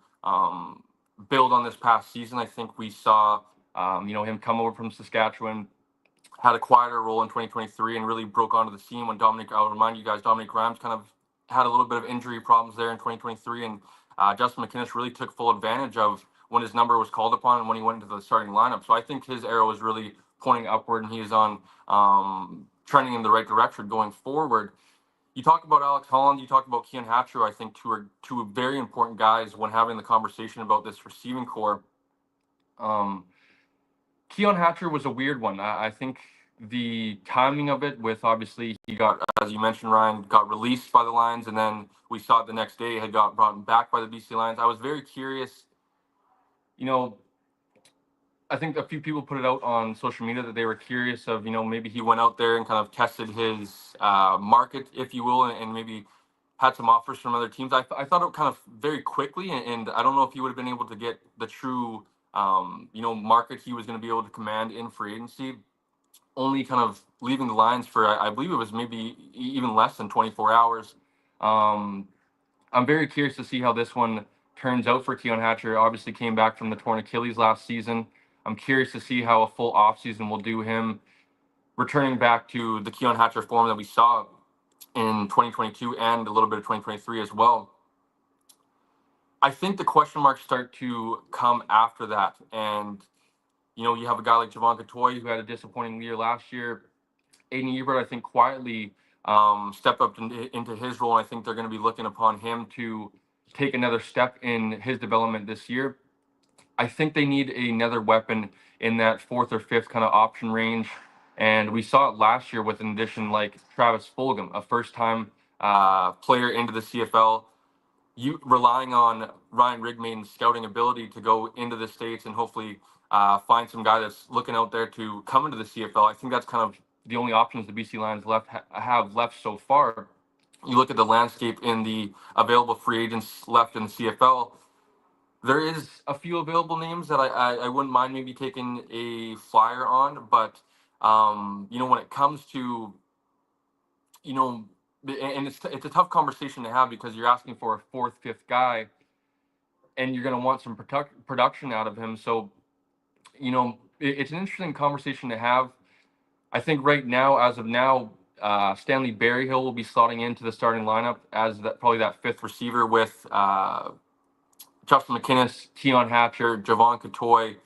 build on this past season. I think we saw, him come over from Saskatchewan, had a quieter role in 2023, and really broke onto the scene when I'll remind you guys, Dominic Rhymes kind of had a little bit of injury problems there in 2023, and Justin McInnis really took full advantage of when his number was called upon and when he went into the starting lineup. So I think his arrow is really pointing upward, and he's on trending in the right direction going forward. You talk about Alex Holland, you talk about Keon Hatcher, I think two very important guys when having the conversation about this receiving core. Keon Hatcher was a weird one. I think the timing of it with, obviously, he got, as you mentioned, Ryan, got released by the Lions, and then we saw it the next day, had got brought back by the BC Lions. I was very curious. I think a few people put it out on social media that they were curious of, maybe he went out there and kind of tested his market, if you will, and maybe had some offers from other teams. I thought it kind of very quickly, and I don't know if he would have been able to get the true, market he was going to be able to command in free agency, only kind of leaving the Lions for, I believe it was maybe even less than 24 hours. I'm very curious to see how this one turns out for Keon Hatcher. Obviously came back from the torn Achilles last season. I'm curious to see how a full offseason will do him returning back to the Keon Hatcher form that we saw in 2022 and a little bit of 2023 as well. I think the question marks start to come after that. And, you have a guy like Javon Catoy who had a disappointing year last year. Aiden Ebert, I think, quietly stepped up into his role. And I think they're going to be looking upon him to take another step in his development this year. I think they need another weapon in that 4th or 5th kind of option range. And we saw it last year with an addition like Travis Fulgham, a first-time player into the CFL, relying on Ryan Rigmain's scouting ability to go into the States and hopefully find some guy that's looking out there to come into the CFL. I think that's kind of the only options the BC Lions have left so far. You look at the landscape in the available free agents left in the CFL, there is a few available names that I wouldn't mind maybe taking a flyer on, but when it comes to and it's a tough conversation to have because you're asking for a fourth, fifth guy, and you're going to want some production out of him. So, it's an interesting conversation to have. I think right now, as of now, Stanley Berryhill will be slotting into the starting lineup as probably that fifth receiver with Justin McInnes, Keon Hatcher, Javon Katoy,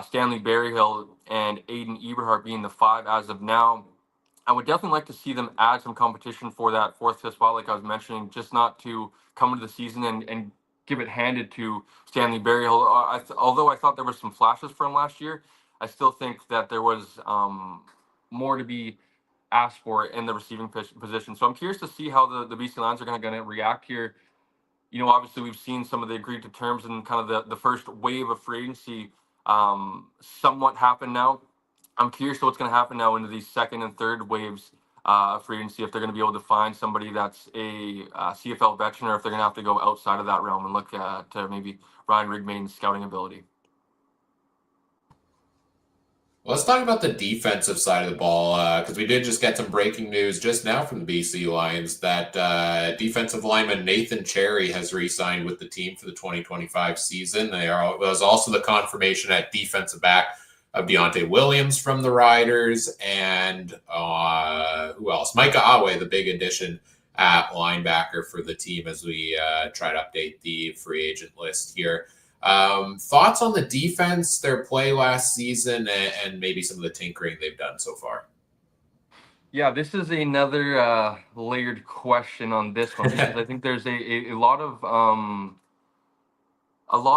Stanley Berryhill, and Aiden Eberhardt being the five as of now. I would definitely like to see them add some competition for that fourth, fifth spot, like I was mentioning, just not to come into the season and give it handed to Stanley Berryhill. Although I thought there were some flashes for him last year, I still think that there was more to be asked for in the receiving position. So I'm curious to see how the BC Lions are going to react here. Obviously we've seen some of the agreed to terms and kind of the first wave of free agency somewhat happen now. I'm curious what's going to happen now into these second and third waves of free agency, if they're going to be able to find somebody that's a CFL veteran, or if they're going to have to go outside of that realm and look to maybe Ryan Rigmain's scouting ability. Let's talk about the defensive side of the ball, because we did just get some breaking news just now from the BC Lions that defensive lineman Nathan Cherry has re-signed with the team for the 2025 season. There was also the confirmation at defensive back of Deontay Williams from the Riders, and who else? Micah Awe, the big addition at linebacker for the team as we try to update the free agent list here. Thoughts on the defense, their play last season, and maybe some of the tinkering they've done so far? Yeah, this is another layered question on this one, because I think there's a lot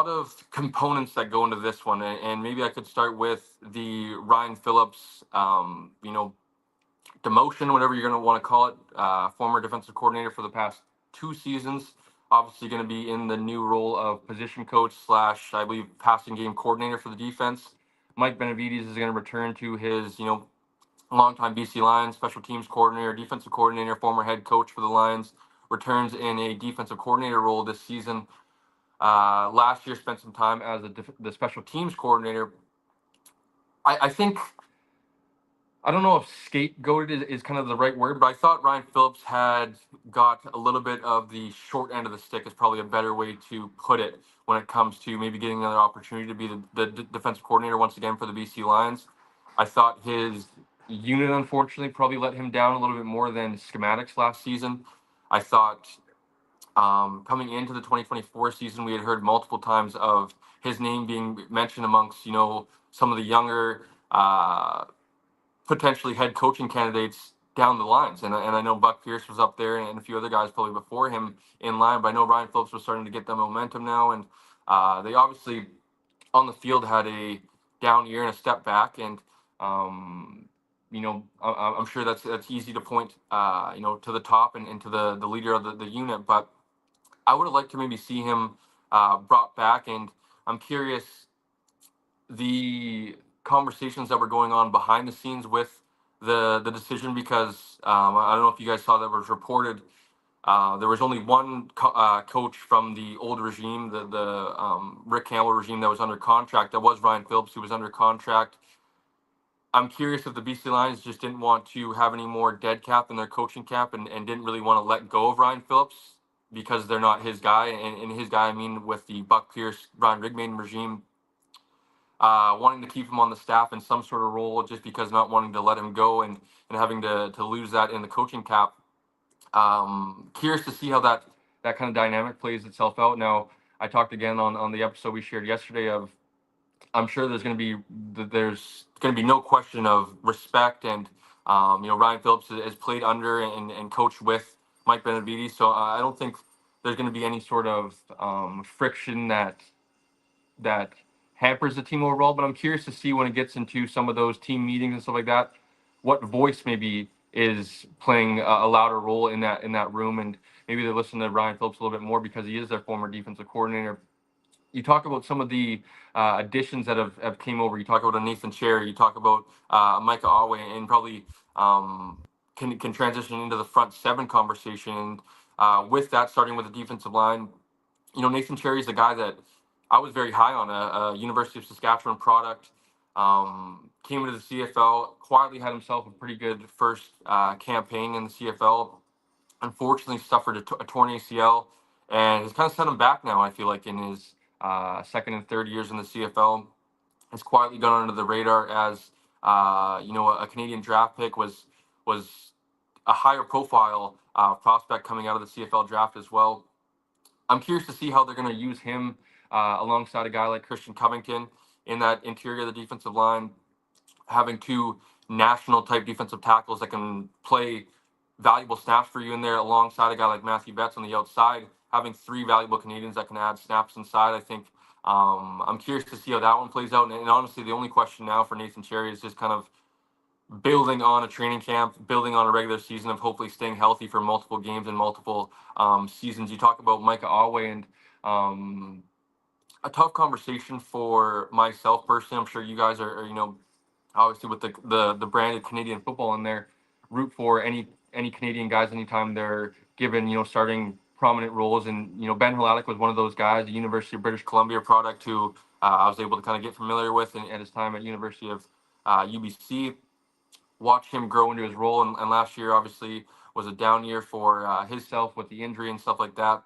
of components that go into this one, and maybe I could start with the Ryan Phillips, demotion, whatever you're going to want to call it, former defensive coordinator for the past 2 seasons. Obviously going to be in the new role of position coach / I believe passing game coordinator for the defense. Mike Benavides is going to return to his, longtime BC Lions special teams coordinator, defensive coordinator, former head coach for the Lions, returns in a defensive coordinator role this season. Last year spent some time as the special teams coordinator. I think, I don't know if scapegoated is kind of the right word, but I thought Ryan Phillips had got a little bit of the short end of the stick, is probably a better way to put it, when it comes to maybe getting another opportunity to be the defensive coordinator once again for the BC Lions. I thought his unit, unfortunately, probably let him down a little bit more than schematics last season. I thought coming into the 2024 season, we had heard multiple times of his name being mentioned amongst, some of the younger potentially head coaching candidates down the lines. And I know Buck Pierce was up there and a few other guys probably before him in line, but I know Ryan Phillips was starting to get the momentum now. And they obviously on the field had a down year and a step back. And, I'm sure that's easy to point, to the top and to the leader of the unit. But I would have liked to maybe see him brought back. And I'm curious, the conversations that were going on behind the scenes with the decision, because I don't know if you guys saw that was reported. There was only one coach from the old regime, the Rick Campbell regime, that was under contract. That was Ryan Phillips, who was under contract. I'm curious if the BC Lions just didn't want to have any more dead cap in their coaching cap and didn't really want to let go of Ryan Phillips because they're not his guy. And his guy, I mean, with the Buck Pierce, Ryan Rigmain regime, wanting to keep him on the staff in some sort of role just because not wanting to let him go and having to lose that in the coaching cap. Curious to see how that kind of dynamic plays itself out. Now, I talked again on the episode we shared yesterday of, I'm sure there's going to be no question of respect. And, Ryan Phillips has played under and coached with Mike Benavides. So I don't think there's going to be any sort of friction that hampers the team overall. But I'm curious to see when it gets into some of those team meetings and stuff like that, what voice maybe is playing a louder role in that room. And maybe they listen to Ryan Phillips a little bit more because he is their former defensive coordinator. You talk about some of the additions that have came over. You talk about a Nathan Cherry. You talk about Micah Awe, and probably can transition into the front seven conversation. With that, starting with the defensive line, Nathan Cherry is the guy that I was very high on, a University of Saskatchewan product. Came into the CFL, quietly had himself a pretty good first campaign in the CFL. unfortunately suffered a torn ACL, and it's kind of set him back now. I feel like in his second and third years in the CFL, has quietly gone under the radar as a Canadian draft pick, was a higher profile prospect coming out of the CFL draft as well. I'm curious to see how they're going to use him alongside a guy like Christian Covington in that interior of the defensive line, having two national type defensive tackles that can play valuable snaps for you in there alongside a guy like Matthew Betts on the outside, having three valuable Canadians that can add snaps inside. I think I'm curious to see how that one plays out. And honestly, the only question now for Nathan Cherry is just kind of building on a training camp, building on a regular season of hopefully staying healthy for multiple games and multiple seasons. You talk about Micah Alway, and a tough conversation for myself personally. I'm sure you guys are obviously with the branded Canadian football in there, root for any Canadian guys anytime they're given starting prominent roles. And Ben Haladic was one of those guys, the University of British Columbia product, who I was able to kind of get familiar with at his time at University of UBC. Watch him grow into his role, and last year obviously was a down year for himself with the injury and stuff like that.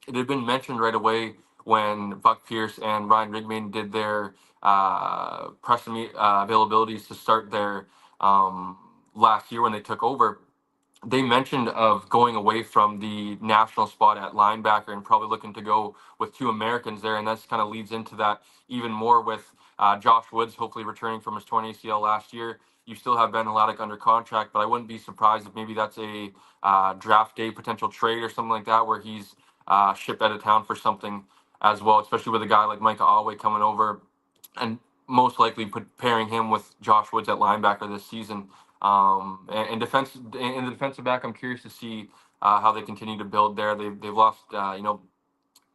It had been mentioned right away when Buck Pierce and Ryan Rigman did their press availabilities to start their last year when they took over. They mentioned of going away from the national spot at linebacker and probably looking to go with two Americans there, and that's kind of leads into that even more with Josh Woods hopefully returning from his torn ACL last year. You still have Ben Haladic under contract, but I wouldn't be surprised if maybe that's a draft day potential trade or something like that, where he's shipped out of town for something as well, especially with a guy like Micah Alway coming over and most likely pairing him with Josh Woods at linebacker this season. And defense in the defensive back, I'm curious to see how they continue to build there. They've lost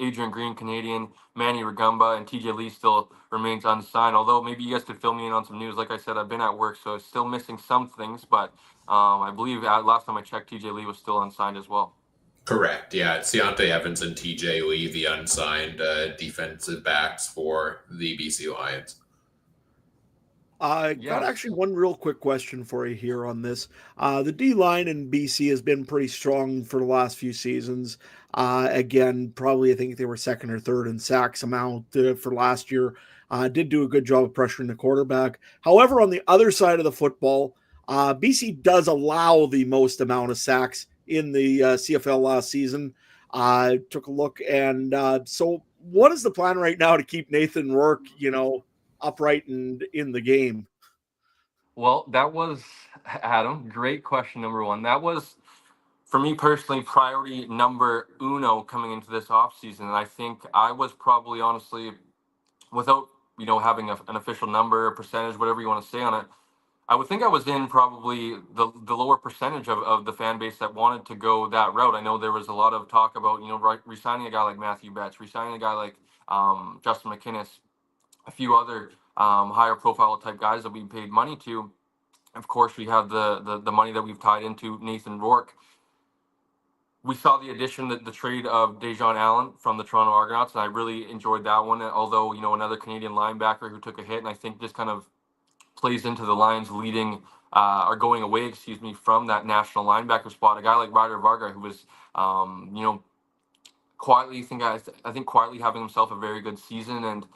Adrian Green, Canadian, Manny Rugamba, and TJ Lee still remains unsigned. Although maybe you guys could fill me in on some news. Like I said, I've been at work, so still missing some things. But I believe last time I checked, TJ Lee was still unsigned as well. Correct. Yeah, it's Deontay Evans and TJ Lee, the unsigned defensive backs for the BC Lions. I got actually one real quick question for you here on this. The D line in BC has been pretty strong for the last few seasons. Again, probably I think they were second or third in sacks amount for last year. Did do a good job of pressuring the quarterback. However, on the other side of the football, BC does allow the most amount of sacks in the CFL last season. I took a look, and so what is the plan right now to keep Nathan Rourke, upright and in the game? Well, that was, Adam, great question, number one. That was, for me personally, priority number uno coming into this offseason. And I think I was probably, honestly, without having an official number, a percentage, whatever you want to say on it, I would think I was in probably the lower percentage of the fan base that wanted to go that route. I know there was a lot of talk about re-signing a guy like Matthew Betts, re-signing a guy like Justin McInnes, a few other higher profile type guys that we paid money to. Of course, we have the money that we've tied into Nathan Rourke. We saw the addition, the trade of Dejon Allen from the Toronto Argonauts, and I really enjoyed that one. Although, another Canadian linebacker who took a hit, and I think just kind of plays into the Lions leading or going away, from that national linebacker spot. A guy like Ryder Varga, who was, quietly, I think quietly having himself a very good season. And,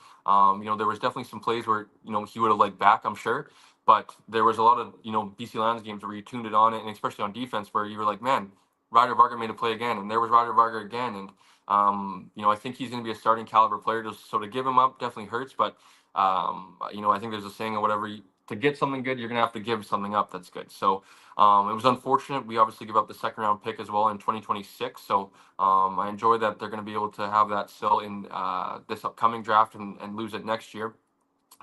there was definitely some plays where, he would have liked back, I'm sure. But there was a lot of, BC Lions games where you tuned it on, and especially on defense, where you were like, man, Ryder Varga made a play again, and there was Ryder Varga again. And, I think he's going to be a starting caliber player. So to give him up definitely hurts. But, I think there's a saying or whatever, to get something good, you're going to have to give something up that's good. So it was unfortunate. We obviously give up the second round pick as well in 2026. So I enjoy that they're going to be able to have that still in this upcoming draft and lose it next year.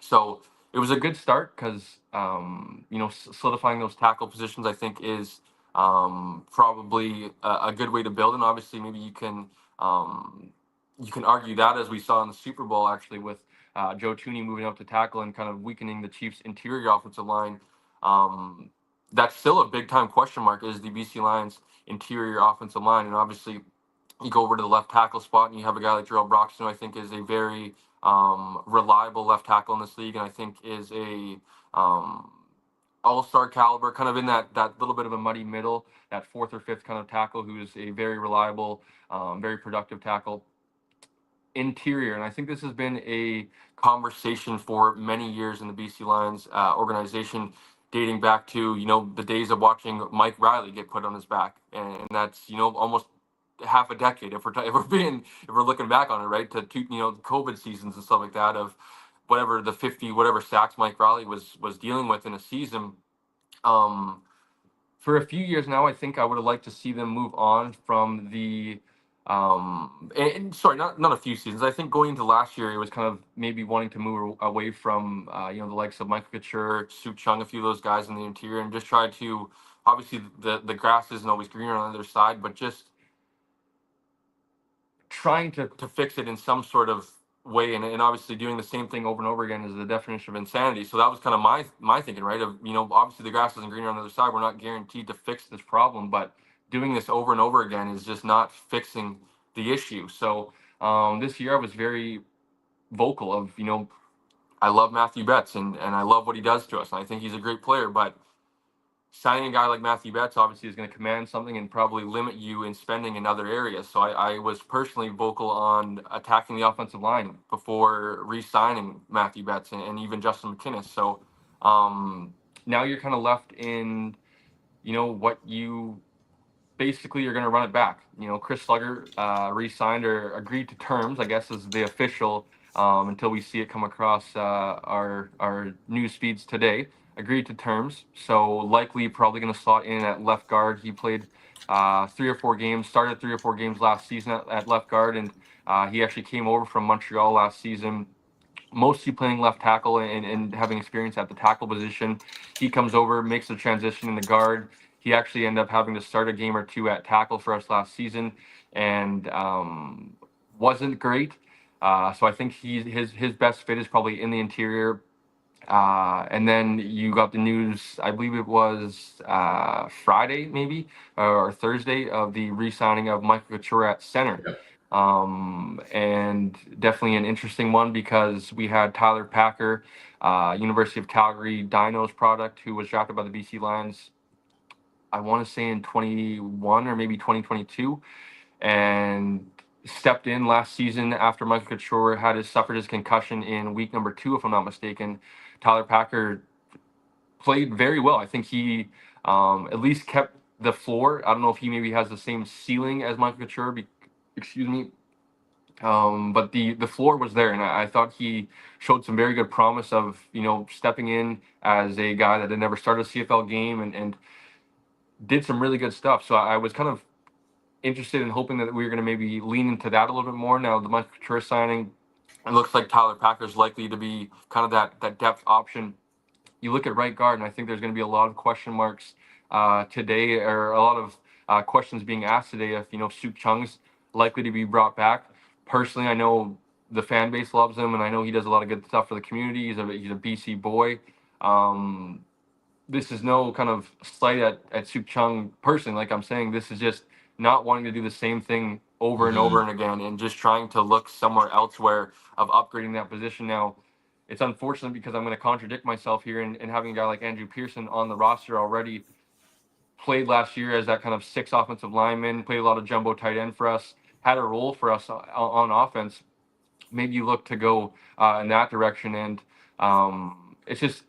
So it was a good start because, solidifying those tackle positions, I think, is probably a good way to build. And obviously, maybe you can argue that, as we saw in the Super Bowl, actually, with Joe Thuney moving up to tackle and kind of weakening the Chiefs' interior offensive line. That's still a big-time question mark, is the BC Lions' interior offensive line. And obviously, you go over to the left tackle spot, and you have a guy like Jarrell Broxton, who I think is a very reliable left tackle in this league, and I think is a all-star caliber, kind of in that little bit of a muddy middle, that fourth or fifth kind of tackle who is a very reliable, very productive tackle. Interior, and I think this has been a conversation for many years in the BC Lions organization, dating back to the days of watching Mike Riley get put on his back, and that's almost half a decade if we're looking back on it, right, to COVID seasons and stuff like that, of whatever the 50 whatever sacks Mike Riley was dealing with in a season. For a few years now, I think I would have liked to see them move on from the sorry, not a few seasons. I think going into last year, it was kind of maybe wanting to move away from the likes of Michael Couture, Sue Chung, a few of those guys in the interior, and just try to, obviously the grass isn't always greener on the other side, but just trying to fix it in some sort of way, and obviously doing the same thing over and over again is the definition of insanity. So that was kind of my thinking, right? Of obviously the grass isn't greener on the other side. We're not guaranteed to fix this problem, but doing this over and over again is just not fixing the issue. So this year I was very vocal of I love Matthew Betts and I love what he does to us, and I think he's a great player, but signing a guy like Matthew Betts obviously is going to command something and probably limit you in spending in other areas. So I was personally vocal on attacking the offensive line before re-signing Matthew Betts and even Justin McInnis. So now you're kind of left in, what you basically you're going to run it back. Chris Slugger re-signed or agreed to terms, I guess is the official, until we see it come across our news feeds today. Agreed to terms, so likely probably going to slot in at left guard. He played 3 or 4 games, started 3 or 4 games last season at left guard, and he actually came over from Montreal last season, mostly playing left tackle and having experience at the tackle position. He comes over, makes the transition in the guard. He actually ended up having to start a game or 2 at tackle for us last season, and wasn't great. So I think his best fit is probably in the interior. And then you got the news, I believe it was Friday maybe, or Thursday, of the re-signing of Michael Couture at center. Yep. And definitely an interesting one because we had Tyler Packer, University of Calgary Dinos product, who was drafted by the BC Lions, I want to say in 21 or maybe 2022, and stepped in last season after Michael Couture suffered his concussion in week number 2, if I'm not mistaken. Tyler Packer played very well. I think he at least kept the floor. I don't know if he maybe has the same ceiling as Michael Couture, but the floor was there, and I thought he showed some very good promise of stepping in as a guy that had never started a CFL game and did some really good stuff. So I was kind of interested in hoping that we were going to maybe lean into that a little bit more. Now the Michael Couture signing, it looks like Tyler Packer is likely to be kind of that depth option. You look at right guard, and I think there's going to be a lot of question marks today, or a lot of questions being asked today if Sue Chung's likely to be brought back. Personally, I know the fan base loves him, and I know he does a lot of good stuff for the community. He's a BC boy. This is no kind of slight at Sue Chung personally. Like I'm saying, this is just not wanting to do the same thing over and over and again, and just trying to look somewhere elsewhere of upgrading that position. Now, it's unfortunate because I'm going to contradict myself here, and having a guy like Andrew Pearson on the roster already, played last year as that kind of 6 offensive lineman, played a lot of jumbo tight end for us, had a role for us on offense. Maybe you look to go in that direction, and it's just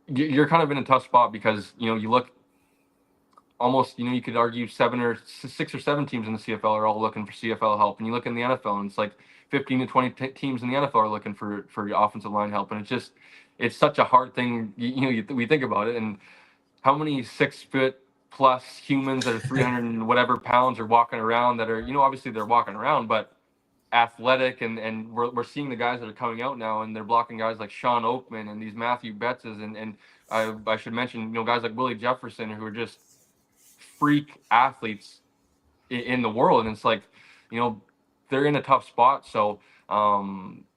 you're kind of in a tough spot because you look almost you could argue 6 or 7 teams in the CFL are all looking for CFL help, and you look in the NFL and it's like 15 to 20 teams in the NFL are looking for offensive line help, and it's such a hard thing. We think about it, and how many 6 foot plus humans that are 300 and whatever pounds are walking around that are obviously they're walking around but athletic, and we're seeing the guys that are coming out now, and they're blocking guys like Sean Oakman and these Matthew Bettses, and I should mention guys like Willie Jefferson, who are just freak athletes in the world, and it's like they're in a tough spot. So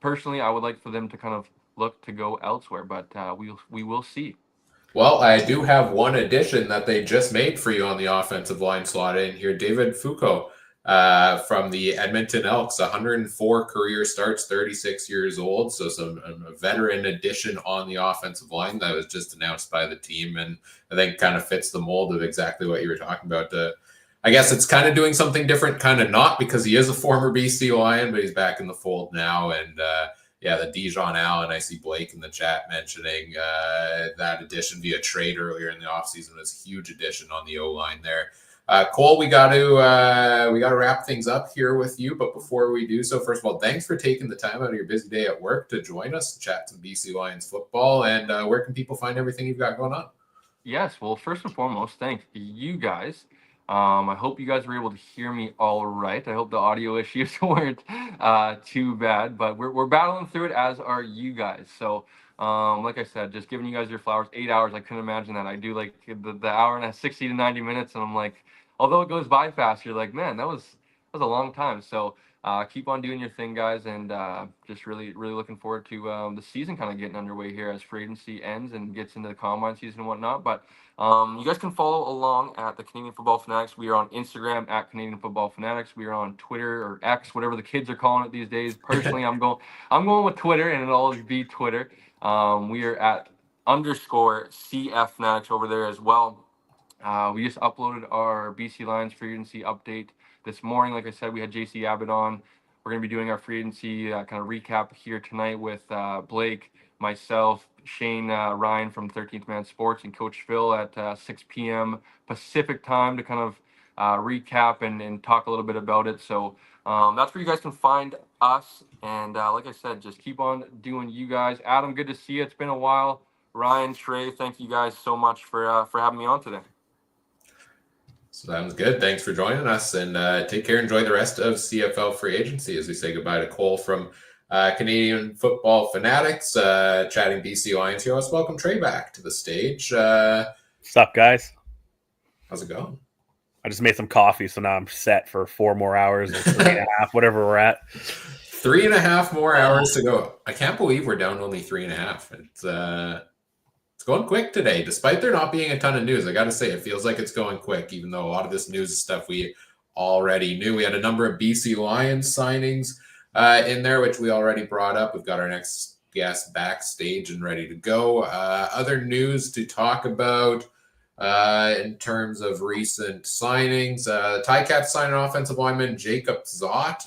personally, I would like for them to kind of look to go elsewhere, but we will see. Well, I do have one addition that they just made for you on the offensive line slot in here. David Foucault from the Edmonton Elks. 104 career starts, 36 years old. So a veteran addition on the offensive line that was just announced by the team. And I think kind of fits the mold of exactly what you were talking about. I guess it's kind of doing something different, kind of not, because he is a former BC Lion, but he's back in the fold now. And the Dijon Allen, I see Blake in the chat mentioning that addition via trade earlier in the offseason was a huge addition on the O-line there. Cole, we got to wrap things up here with you. But before we do so, first of all, thanks for taking the time out of your busy day at work to join us, chat some BC Lions football. And where can people find everything you've got going on? Yes, well, first and foremost, thank you guys. I hope you guys were able to hear me all right. I hope the audio issues weren't too bad, but we're battling through it, as are you guys. So, like I said, just giving you guys your flowers. 8 hours, I couldn't imagine that. I do like the hour and a 60 to 90 minutes, and I'm like, although it goes by fast, you're like, man, that was a long time. So keep on doing your thing, guys, and just really looking forward to the season kind of getting underway here as free agency ends and gets into the combine season and whatnot. But you guys can follow along at the Canadian Football Fanatics. We are on Instagram at Canadian Football Fanatics. We are on Twitter, or X, whatever the kids are calling it these days. Personally, I'm going with Twitter, and it'll always be Twitter. We are at _CF Fanatics over there as well. We just uploaded our BC Lions free agency update this morning. Like I said, we had JC Abbott on. We're going to be doing our free agency kind of recap here tonight with Blake, myself, Shane, Ryan from 13th Man Sports, and Coach Phil at 6 p.m. Pacific time to kind of recap and talk a little bit about it. So that's where you guys can find us. And like I said, just keep on doing you guys. Adam, good to see you. It's been a while. Ryan, Trey, thank you guys so much for having me on today. Sounds good. Thanks for joining us, and take care. Enjoy the rest of CFL Free Agency as we say goodbye to Cole from Canadian Football Fanatics, chatting BC Lions here. Let's welcome Trey back to the stage. What's up, guys? How's it going? I just made some coffee, so now I'm set for 4 more hours or 3.5, whatever we're at. 3.5 more hours to go. I can't believe we're down to only 3.5. It's going quick today, despite there not being a ton of news. I got to say, it feels like it's going quick, even though a lot of this news is stuff we already knew. We had a number of BC Lions signings in there, which we already brought up. We've got our next guest backstage and ready to go. Other news to talk about in terms of recent signings. Ticats signed an offensive lineman, Jacob Zott,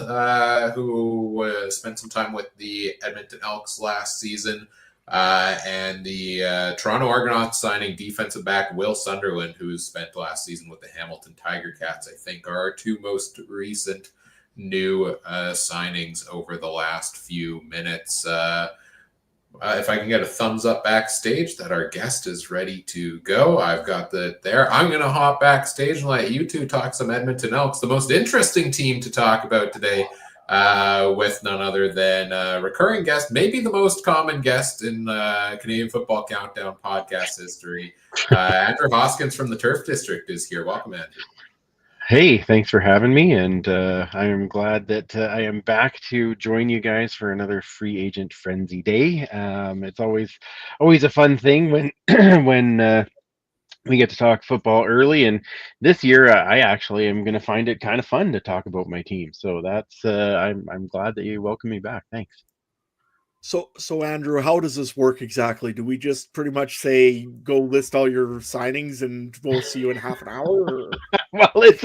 who spent some time with the Edmonton Elks last season. And the Toronto Argonauts signing defensive back Will Sunderland, who spent last season with the Hamilton Tiger Cats, I think are our 2 most recent new signings over the last few minutes. If I can get a thumbs up backstage that our guest is ready to go. I've got that there. I'm going to hop backstage and let you two talk some Edmonton Elks, the most interesting team to talk about today. With none other than a recurring guest, maybe the most common guest in Canadian Football Countdown podcast history. Andrew Hoskins from the Turf District is here. Welcome, Andrew. Hey, thanks for having me, and I am glad that I am back to join you guys for another Free Agent Frenzy Day. It's always a fun thing when when we get to talk football early, and this year I actually am going to find it kind of fun to talk about my team. So that's I'm glad that you welcome me back. Thanks. So Andrew, how does this work exactly? Do we just pretty much say go list all your signings and we'll see you in half an hour? Or? Well, it's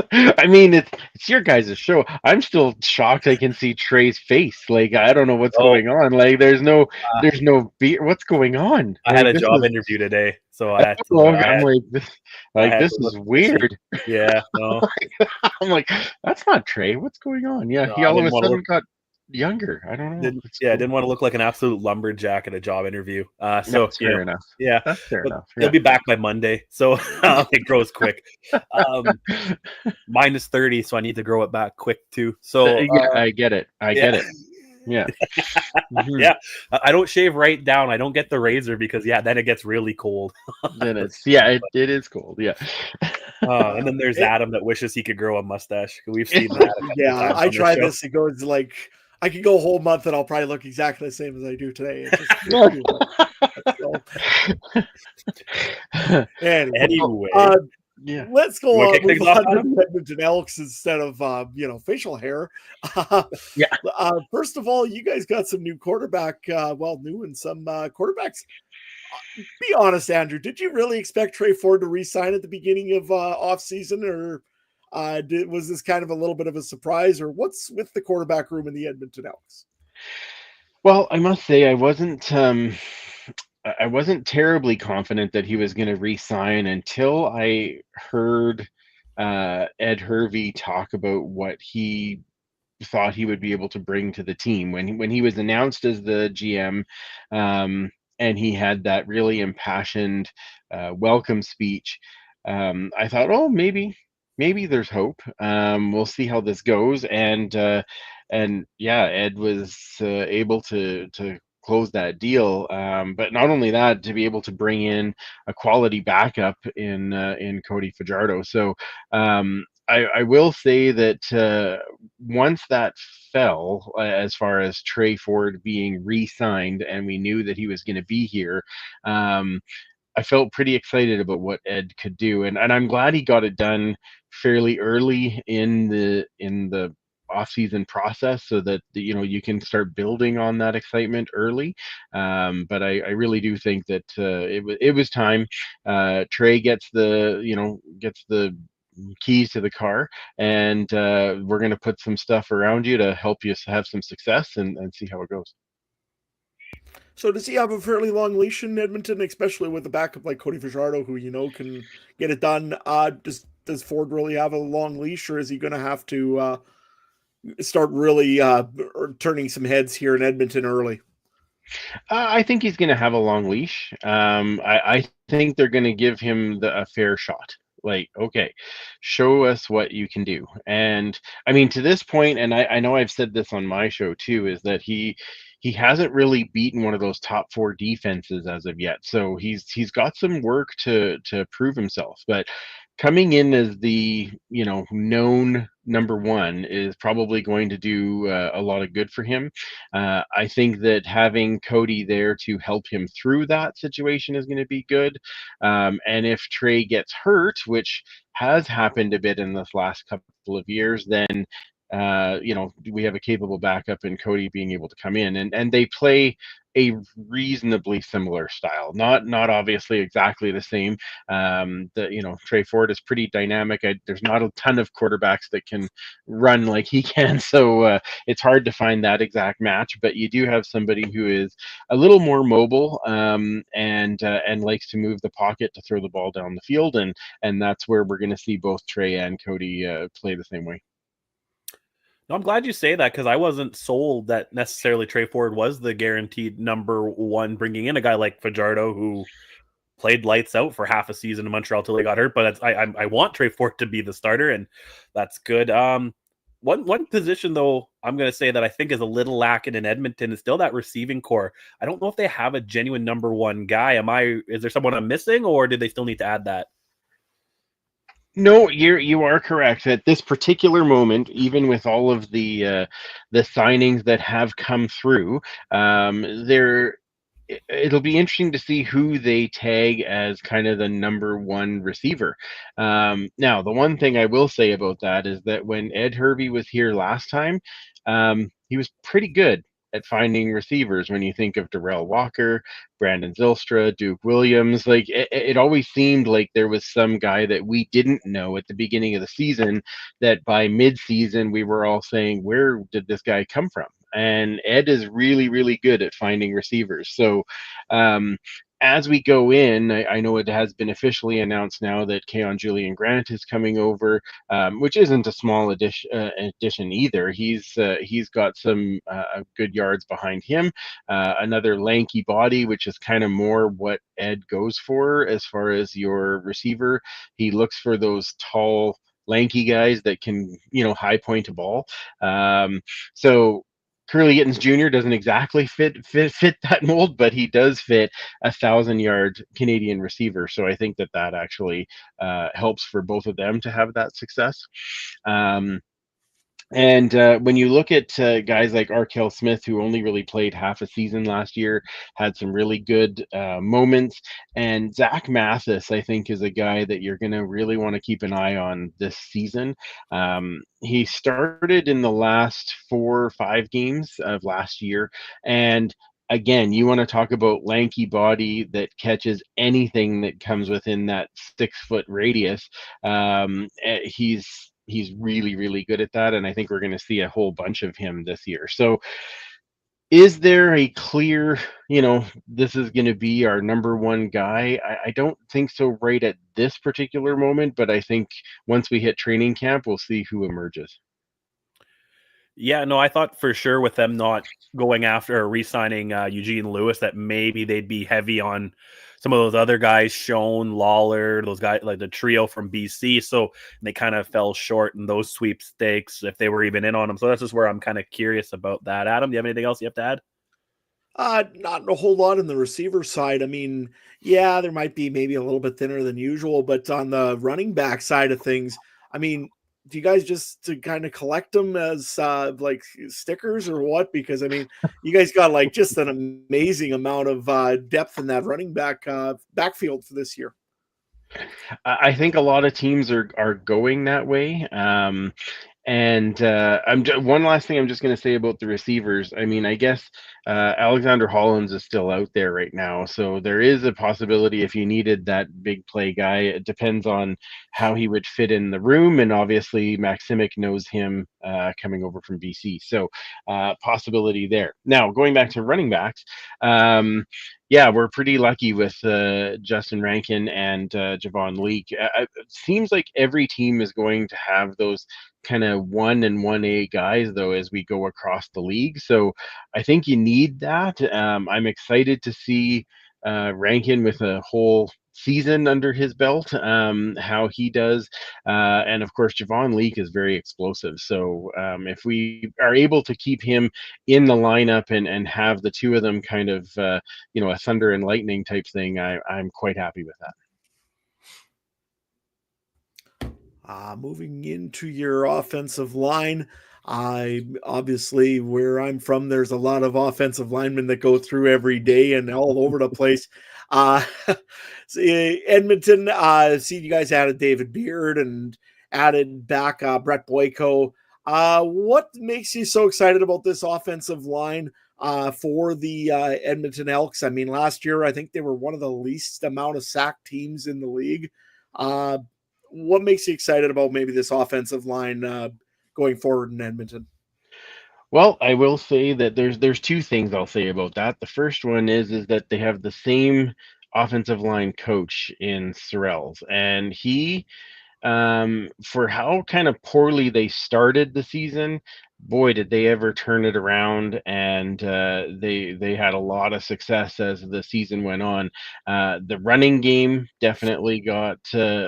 your guys' show. I'm still shocked I can see Trey's face. Like, I don't know what's going on. Like, there's no beer. What's going on? I had a job interview today, so I had to, I'm like, this is weird. Yeah, no. I'm like, that's not Trey. What's going on? Yeah, he all of a sudden got younger. I don't know. I didn't want to look like an absolute lumberjack at a job interview. So that's fair enough. Yeah, that's fair enough. He'll be back by Monday, so it grows quick. Mine is 30, so I need to grow it back quick too. So I get it. I get it. Yeah. Mm-hmm. Yeah. I don't shave right down. I don't get the razor because then it gets really cold. Then it is cold. Yeah. And then there's Adam that wishes he could grow a mustache. We've seen that. Yeah, I tried this. It goes like I could go a whole month and I'll probably look exactly the same as I do today. Anyway. Yeah. Let's go You wanna on. kick Move things off, on to Adam? the Edmonton Elks instead of facial hair. Yeah. First of all, you guys got some new quarterback. New and some quarterbacks. Be honest, Andrew. Did you really expect Trey Ford to re-sign at the beginning of off season, or was this kind of a little bit of a surprise? Or what's with the quarterback room in the Edmonton Elks? Well, I must say I wasn't terribly confident that he was going to re-sign until I heard Ed Hervey talk about what he thought he would be able to bring to the team when he was announced as the GM, and he had that really impassioned welcome speech. I thought, oh, maybe there's hope. We'll see how this goes, and yeah, Ed was able to close that deal. But not only that, to be able to bring in a quality backup in Cody Fajardo. So I will say that once that fell, as far as Trey Ford being re-signed, and we knew that he was going to be here, I felt pretty excited about what Ed could do, and I'm glad he got it done fairly early in the off-season process, so that you can start building on that excitement early. But I really do think that it was time. Trey gets the keys to the car, and we're going to put some stuff around you to help you have some success, and see how it goes. So does he have a fairly long leash in Edmonton, especially with a backup like Cody Fajardo, who can get it done? Does Ford really have a long leash, or is he going to have to start really turning some heads here in Edmonton early? I think he's going to have a long leash. I think they're going to give him a fair shot. Like, okay, show us what you can do. And I mean, to this point, and I know I've said this on my show too, is that he hasn't really beaten one of those top four defenses as of yet. So he's got some work to prove himself. But coming in as the known number one is probably going to do a lot of good for him. I think that having Cody there to help him through that situation is going to be good. And if Trey gets hurt, which has happened a bit in this last couple of years, then we have a capable backup in Cody being able to come in, and they play a reasonably similar style. Not obviously exactly the same. Trey Ford is pretty dynamic. There's not a ton of quarterbacks that can run like he can, so it's hard to find that exact match. But you do have somebody who is a little more mobile, and likes to move the pocket to throw the ball down the field, and that's where we're going to see both Trey and Cody play the same way. No, I'm glad you say that, because I wasn't sold that necessarily Trey Ford was the guaranteed number one, bringing in a guy like Fajardo, who played lights out for half a season in Montreal till he got hurt. But I want Trey Ford to be the starter, and that's good. One position, though, I'm going to say that I think is a little lacking in Edmonton is still that receiving core. I don't know if they have a genuine number one guy. Is there someone I'm missing, or did they still need to add that? No, you are correct. At this particular moment, even with all of the signings that have come through, it'll be interesting to see who they tag as kind of the number one receiver. Now, the one thing I will say about that is that when Ed Hervey was here last time, he was pretty good at finding receivers. When you think of Darrell Walker, Brandon Zylstra, Duke Williams, like it always seemed like there was some guy that we didn't know at the beginning of the season that by mid-season we were all saying, where did this guy come from? And Ed is really, really good at finding receivers. So as we go in, I know it has been officially announced now that Keon Julian Grant is coming over, which isn't a small addition either. He's got some good yards behind him. Another lanky body, which is kind of more what Ed goes for as far as your receiver. He looks for those tall, lanky guys that can, high point a ball. So Curly Gittens Jr. doesn't exactly fit that mold, but he does fit 1,000-yard Canadian receiver. So I think that actually helps for both of them to have that success. And when you look at guys like Arkell Smith, who only really played half a season last year, had some really good moments. And Zach Mathis, I think, is a guy that you're going to really want to keep an eye on this season. He started in the last 4 or 5 games of last year. And again, you want to talk about lanky body that catches anything that comes within that 6-foot radius. He's really, really good at that, and I think we're going to see a whole bunch of him this year. So is there a clear, this is going to be our number one guy? I don't think so right at this particular moment, but I think once we hit training camp, we'll see who emerges. Yeah, no, I thought for sure with them not going after or re-signing Eugene Lewis that maybe they'd be heavy on some of those other guys, Schoen, Lawler, those guys like the trio from BC. So they kind of fell short in those sweepstakes if they were even in on them. So that's just where I'm kind of curious about that. Adam, do you have anything else you have to add? Not a whole lot on the receiver side. I mean, yeah, there might be maybe a little bit thinner than usual, but on the running back side of things, I mean, do you guys just to kind of collect them as like stickers or what? Because I mean, you guys got like just an amazing amount of depth in that running back backfield for this year. I think a lot of teams are going that way. And one last thing I'm just going to say about the receivers. I mean, I guess Alexander Hollins is still out there right now, so there is a possibility if you needed that big play guy. It depends on how he would fit in the room, and obviously Maximic knows him coming over from BC, so possibility there. Now going back to running backs. Yeah, we're pretty lucky with Justin Rankin and Javon Leake. It seems like every team is going to have those kind of 1 and 1A guys, though, as we go across the league. So I think you need that. I'm excited to see Rankin with a whole season under his belt, how he does. And of course, Javon Leake is very explosive. So if we are able to keep him in the lineup and have the two of them kind of, a thunder and lightning type thing, I'm quite happy with that. Moving into your offensive line, obviously where I'm from, there's a lot of offensive linemen that go through every day and all over the place. Edmonton, see you guys added David Beard and added back Brett Boyko. What makes you so excited about this offensive line for the Edmonton Elks? I mean, last year, I think they were one of the least amount of sack teams in the league. What makes you excited about maybe this offensive line going forward in Edmonton? Well, I will say that there's two things I'll say about that. The first one is that they have the same offensive line coach in Sorrells, and he, for how kind of poorly they started the season, boy, did they ever turn it around, and they had a lot of success as the season went on. The running game definitely got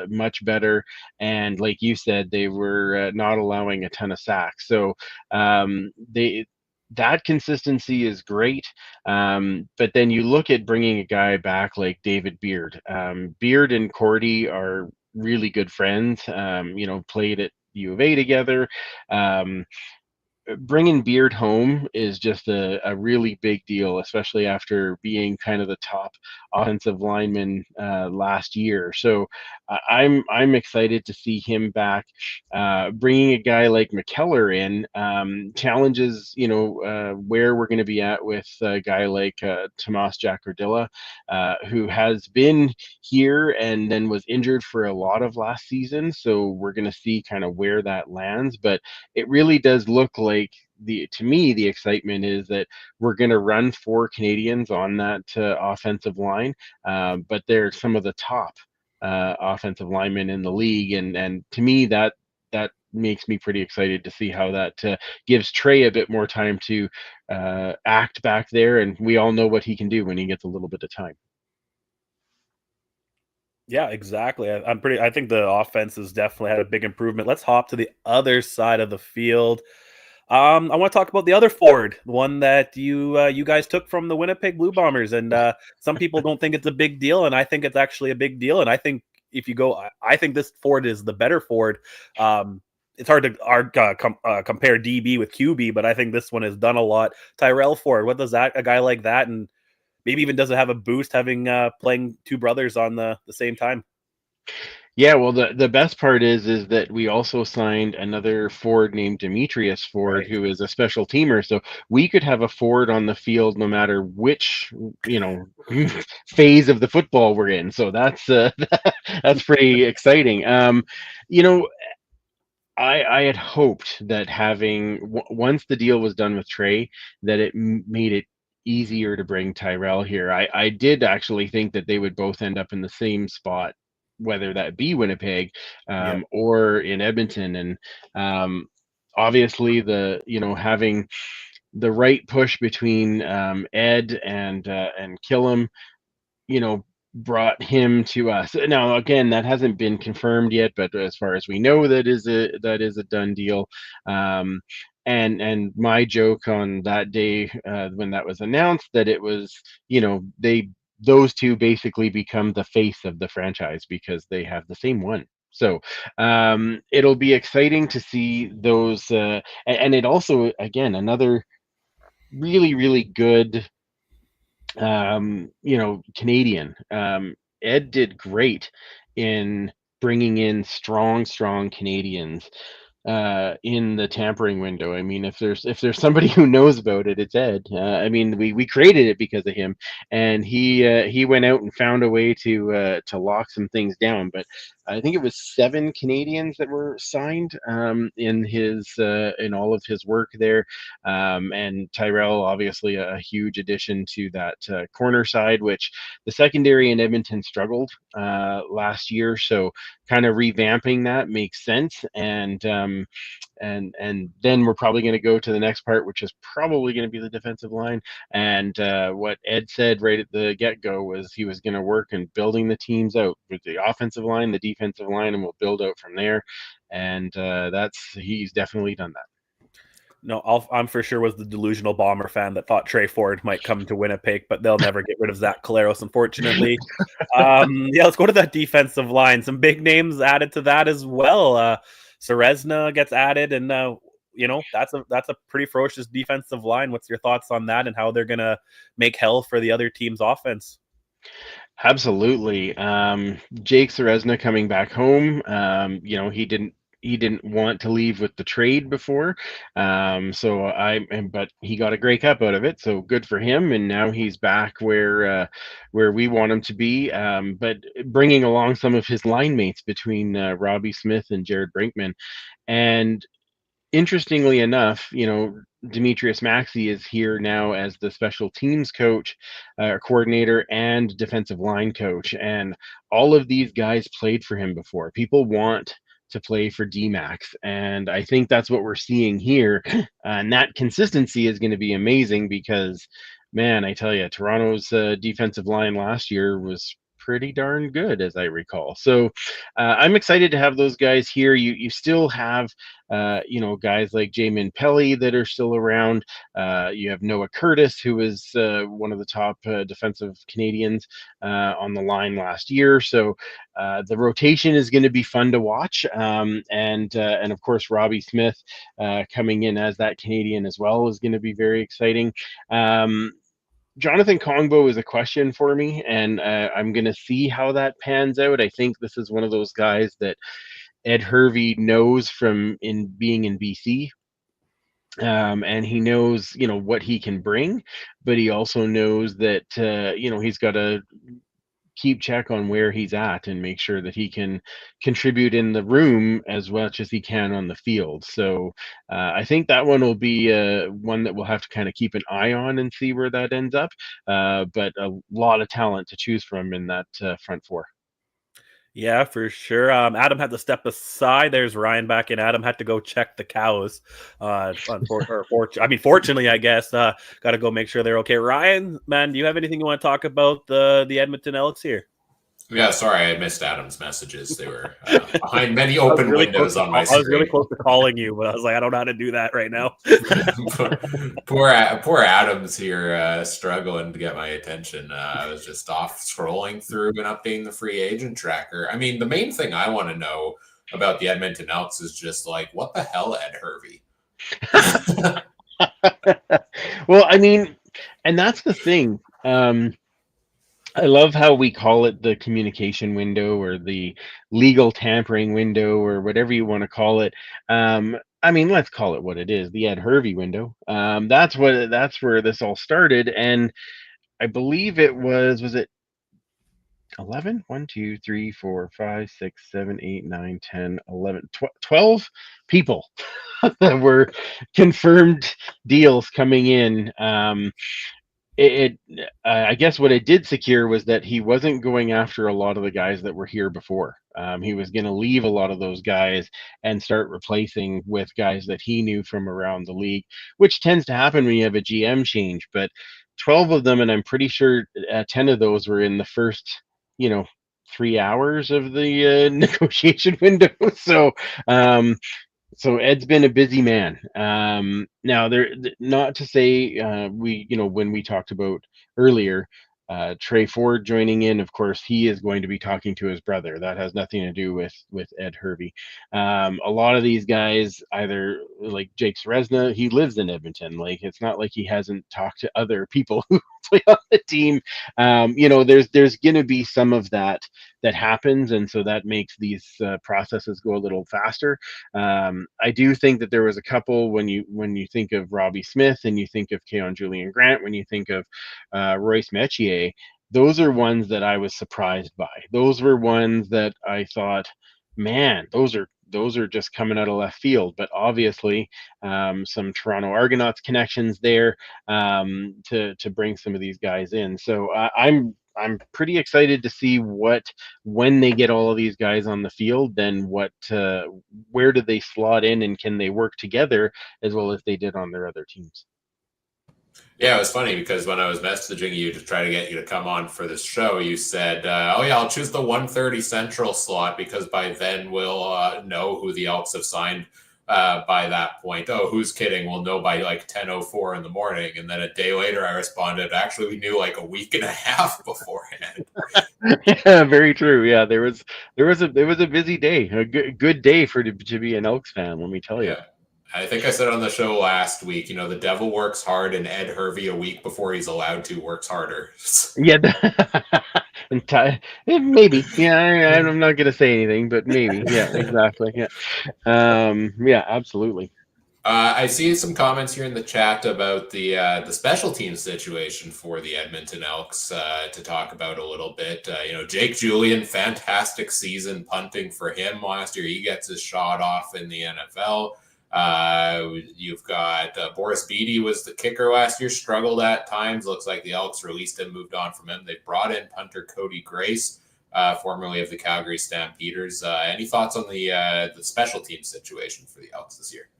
much better, and like you said, they were not allowing a ton of sacks. So that consistency is great. But then you look at bringing a guy back like David Beard. Beard and Cordy are really good friends, played at U of A together. Bringing Beard home is just a really big deal, especially after being kind of the top offensive lineman last year. So I'm excited to see him back. Bringing a guy like McKellar in challenges, where we're going to be at with a guy like Tomas Jacordilla, who has been here and then was injured for a lot of last season. So we're going to see kind of where that lands, but it really does look like to me the excitement is that we're going to run 4 Canadians on that offensive line, but they're some of the top offensive linemen in the league, and to me that makes me pretty excited to see how that gives Trey a bit more time to act back there, and we all know what he can do when he gets a little bit of time. Yeah, exactly. I think the offense has definitely had a big improvement. Let's hop to the other side of the field. I want to talk about the other forward, the one that you guys took from the Winnipeg Blue Bombers, and some people don't think it's a big deal, and I think it's actually a big deal. And I think if you go, I think this forward is the better forward. it's hard to compare DB with QB, but I think this one has done a lot. Tyrell Ford, what does a guy like that, and maybe even doesn't have a boost having playing two brothers on the same time? Yeah, well, the best part is that we also signed another Ford named Demetrius Ford, Right. who is a special teamer. So we could have a Ford on the field no matter which, phase of the football we're in. So that's that's pretty exciting. I had hoped that once the deal was done with Trey, that it made it easier to bring Tyrell here. I did actually think that they would both end up in the same spot, whether that be Winnipeg or in Edmonton. And obviously, having the right push between Ed and Killam, brought him to us. Now, again, that hasn't been confirmed yet, but as far as we know, that is a done deal. And my joke on that day when that was announced, that it was, those two basically become the face of the franchise because they have the same one. So it'll be exciting to see those, and it also, again, another really, really good Canadian. Ed did great in bringing in strong Canadians in the tampering window. I mean, if there's somebody who knows about it, it's Ed. I mean, we created it because of him, and he went out and found a way to lock some things down. But I think it was 7 Canadians that were signed in all of his work there, and Tyrell obviously a huge addition to that corner side, which the secondary in Edmonton struggled last year. So kind of revamping that makes sense, and then we're probably going to go to the next part, which is probably going to be the defensive line. And what Ed said right at the get-go was he was going to work in building the teams out with the offensive line, the defensive line, and we'll build out from there. And he's definitely done that. No, I'm for sure was the delusional Bomber fan that thought Trey Ford might come to Winnipeg, but they'll never get rid of Zach Collaros, unfortunately. Let's go to that defensive line. Some big names added to that as well. Serezna gets added, and that's a pretty ferocious defensive line. What's your thoughts on that and how they're gonna make hell for the other team's offense? Absolutely. Jake Serezna coming back home. He didn't want to leave with the trade before. But he got a Grey Cup out of it. So good for him. And now he's back where we want him to be. But bringing along some of his line mates between Robbie Smith and Jared Brinkman. And interestingly enough, Demetrius Maxey is here now as the special teams coach, coordinator, and defensive line coach. And all of these guys played for him before. People want to play for D-Max, and I think that's what we're seeing here. And that consistency is going to be amazing because, man, I tell you, Toronto's defensive line last year was pretty darn good, as I recall. So I'm excited to have those guys here. You still have guys like Jamin Pelly that are still around. You have Noah Curtis, who was one of the top defensive Canadians on the line last year. So the rotation is going to be fun to watch. And of course, Robbie Smith coming in as that Canadian as well is going to be very exciting. Jonathan Kongbo is a question for me, and I'm going to see how that pans out. I think this is one of those guys that Ed Hervey knows from being in BC. And he knows, what he can bring, but he also knows that, he's got to keep check on where he's at and make sure that he can contribute in the room as much as he can on the field. So I think that one will be one that we'll have to kind of keep an eye on and see where that ends up. But a lot of talent to choose from in that front four. Yeah, for sure. Adam had to step aside. There's Ryan back in. Adam had to go check the cows. Fortunately, I guess. Got to go make sure they're okay. Ryan, man, do you have anything you want to talk about the Edmonton Elks here? Yeah, sorry, I missed Adam's messages. They were behind many open windows on my screen. I was really close to calling you, but I was like, I don't know how to do that right now. Poor Adam's here struggling to get my attention. I was just off scrolling through and updating the free agent tracker. I mean, the main thing I want to know about the Edmonton Elks is just like, what the hell, Ed Hervey? Well, I mean, and that's the thing. I love how we call it the communication window or the legal tampering window or whatever you want to call it. I mean, let's call it what it is, the Ed Hervey window. That's where this all started, and I believe was it 11? 1, 2, 3, 4, 5, 6, 7, 8, 9, 10, 11, 12 people that were confirmed deals coming in. I guess what it did secure was that he wasn't going after a lot of the guys that were here before. He was going to leave a lot of those guys and start replacing with guys that he knew from around the league, which tends to happen when you have a GM change. But 12 of them, and I'm pretty sure 10 of those were in the first, 3 hours of the negotiation window. Um, so Ed's been a busy man. Now, not to say when we talked about earlier, Trey Ford joining in. Of course, he is going to be talking to his brother. That has nothing to do with Ed Hervey. A lot of these guys, either like Jake Seresna, he lives in Edmonton. Like, it's not like he hasn't talked to other people who play on the team. There's going to be some of that happens, and so that makes these processes go a little faster. I do think that there was a couple when you think of Robbie Smith and you think of Keon Julian Grant, when you think of Royce Metier, those are ones that I was surprised by. Those were ones that I thought, man, those are just coming out of left field. But obviously, some Toronto Argonauts connections there to bring some of these guys in. So I'm pretty excited to see when they get all of these guys on the field, then where do they slot in, and can they work together as well as they did on their other teams? Yeah, it was funny because when I was messaging you to try to get you to come on for this show, you said, "Oh yeah, I'll choose the 1:30 Central slot because by then we'll know who the Elks have signed." By that point, oh, who's kidding? We'll know by like 10:04 in the morning. And then a day later, I responded, "Actually, we knew like a week and a half beforehand." Yeah, very true. Yeah, there was a busy day, a good day to be an Elks fan. Let me tell you. Yeah. I think I said on the show last week, the devil works hard, and Ed Hervey, a week before he's allowed to, works harder. Yeah, maybe. Yeah, I'm not gonna say anything, but maybe. Yeah, exactly. Yeah, yeah, absolutely. I see some comments here in the chat about the special team situation for the Edmonton Elks to talk about a little bit. Jake Julian, fantastic season punting for him last year. He gets his shot off in the NFL. You've got Boris Beatty was the kicker last year, struggled at times. Looks like the Elks released him, moved on from him. They brought in punter Cody Grace, formerly of the Calgary Stampeders. Any thoughts on the special team situation for the Elks this year?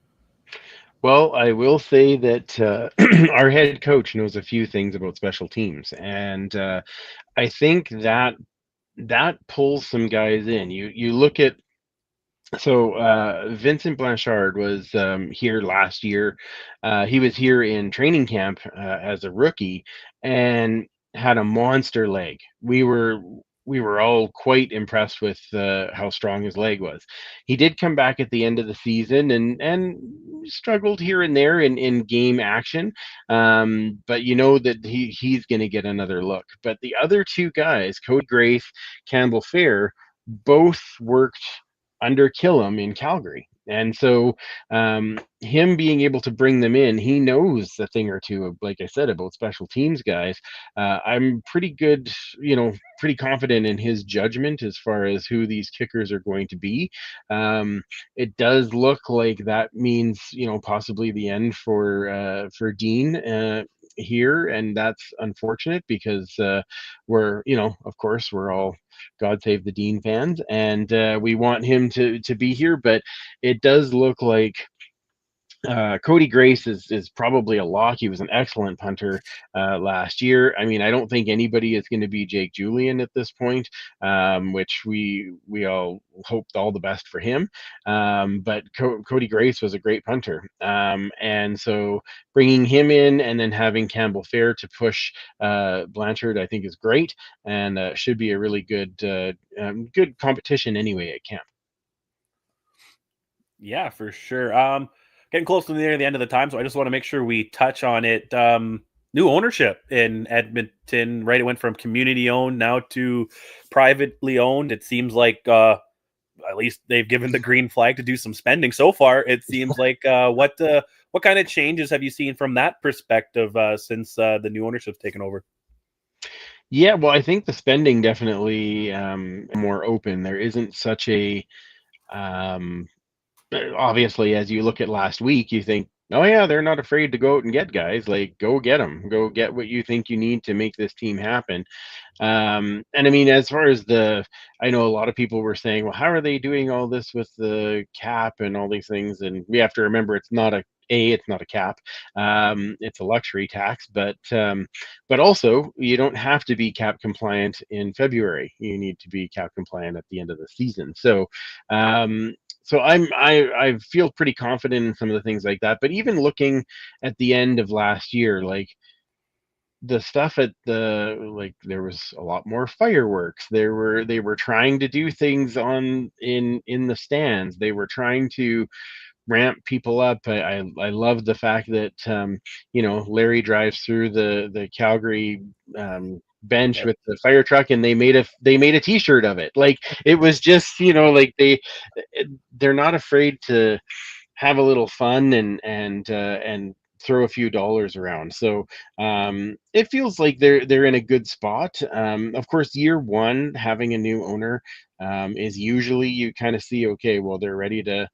Well, I will say that our head coach knows a few things about special teams, and I think that pulls some guys in. You look at Vincent Blanchard was here last year. He was here in training camp as a rookie and had a monster leg. We were all quite impressed with how strong his leg was. He did come back at the end of the season and struggled here and there in game action, but you know that he's going to get another look. But the other two guys, Cody Grace, Campbell Fair, both worked under Killam in Calgary. And so him being able to bring them in, he knows a thing or two, like I said, about special teams guys. I'm pretty good, pretty confident in his judgment as far as who these kickers are going to be. It does look like that means, possibly the end for Dean here, and that's unfortunate because we're, of course, we're all God Save the Dean fans, and we want him to be here. But it does look like Cody Grace is probably a lock. He was an excellent punter last year. I mean, I don't think anybody is going to be Jake Julian at this point, which we all hoped all the best for him. But Cody Grace was a great punter, and so bringing him in and then having Campbell Fair to push Blanchard, I think, is great, and should be a really good competition anyway at camp. Yeah, for sure. Getting close to the end of the time, so I just want to make sure we touch on it. New ownership in Edmonton, right? It went from community owned now to privately owned. It seems like at least they've given the green flag to do some spending so far. It seems like what kind of changes have you seen from that perspective since the new ownership's taken over? Yeah, well, I think the spending definitely more open. There isn't such a obviously, as you look at last week, you think, oh yeah, they're not afraid to go out and get guys. Like, go get them. Go get what you think you need to make this team happen. And I mean, as far as I know a lot of people were saying, well, how are they doing all this with the cap and all these things? And we have to remember it's not it's not a cap. It's a luxury tax, but also you don't have to be cap compliant in February. You need to be cap compliant at the end of the season. So I feel pretty confident in some of the things like that. But even looking at the end of last year, like the stuff at there was a lot more fireworks. They were trying to do things in the stands. They were trying to ramp people up. I love the fact that Larry drives through the Calgary bench with the fire truck, and they made a t-shirt of it. Like, it was just like they're not afraid to have a little fun and throw a few dollars around. So it feels like they're in a good spot. Of course, year one, having a new owner is usually you kind of see, okay, well, they're ready to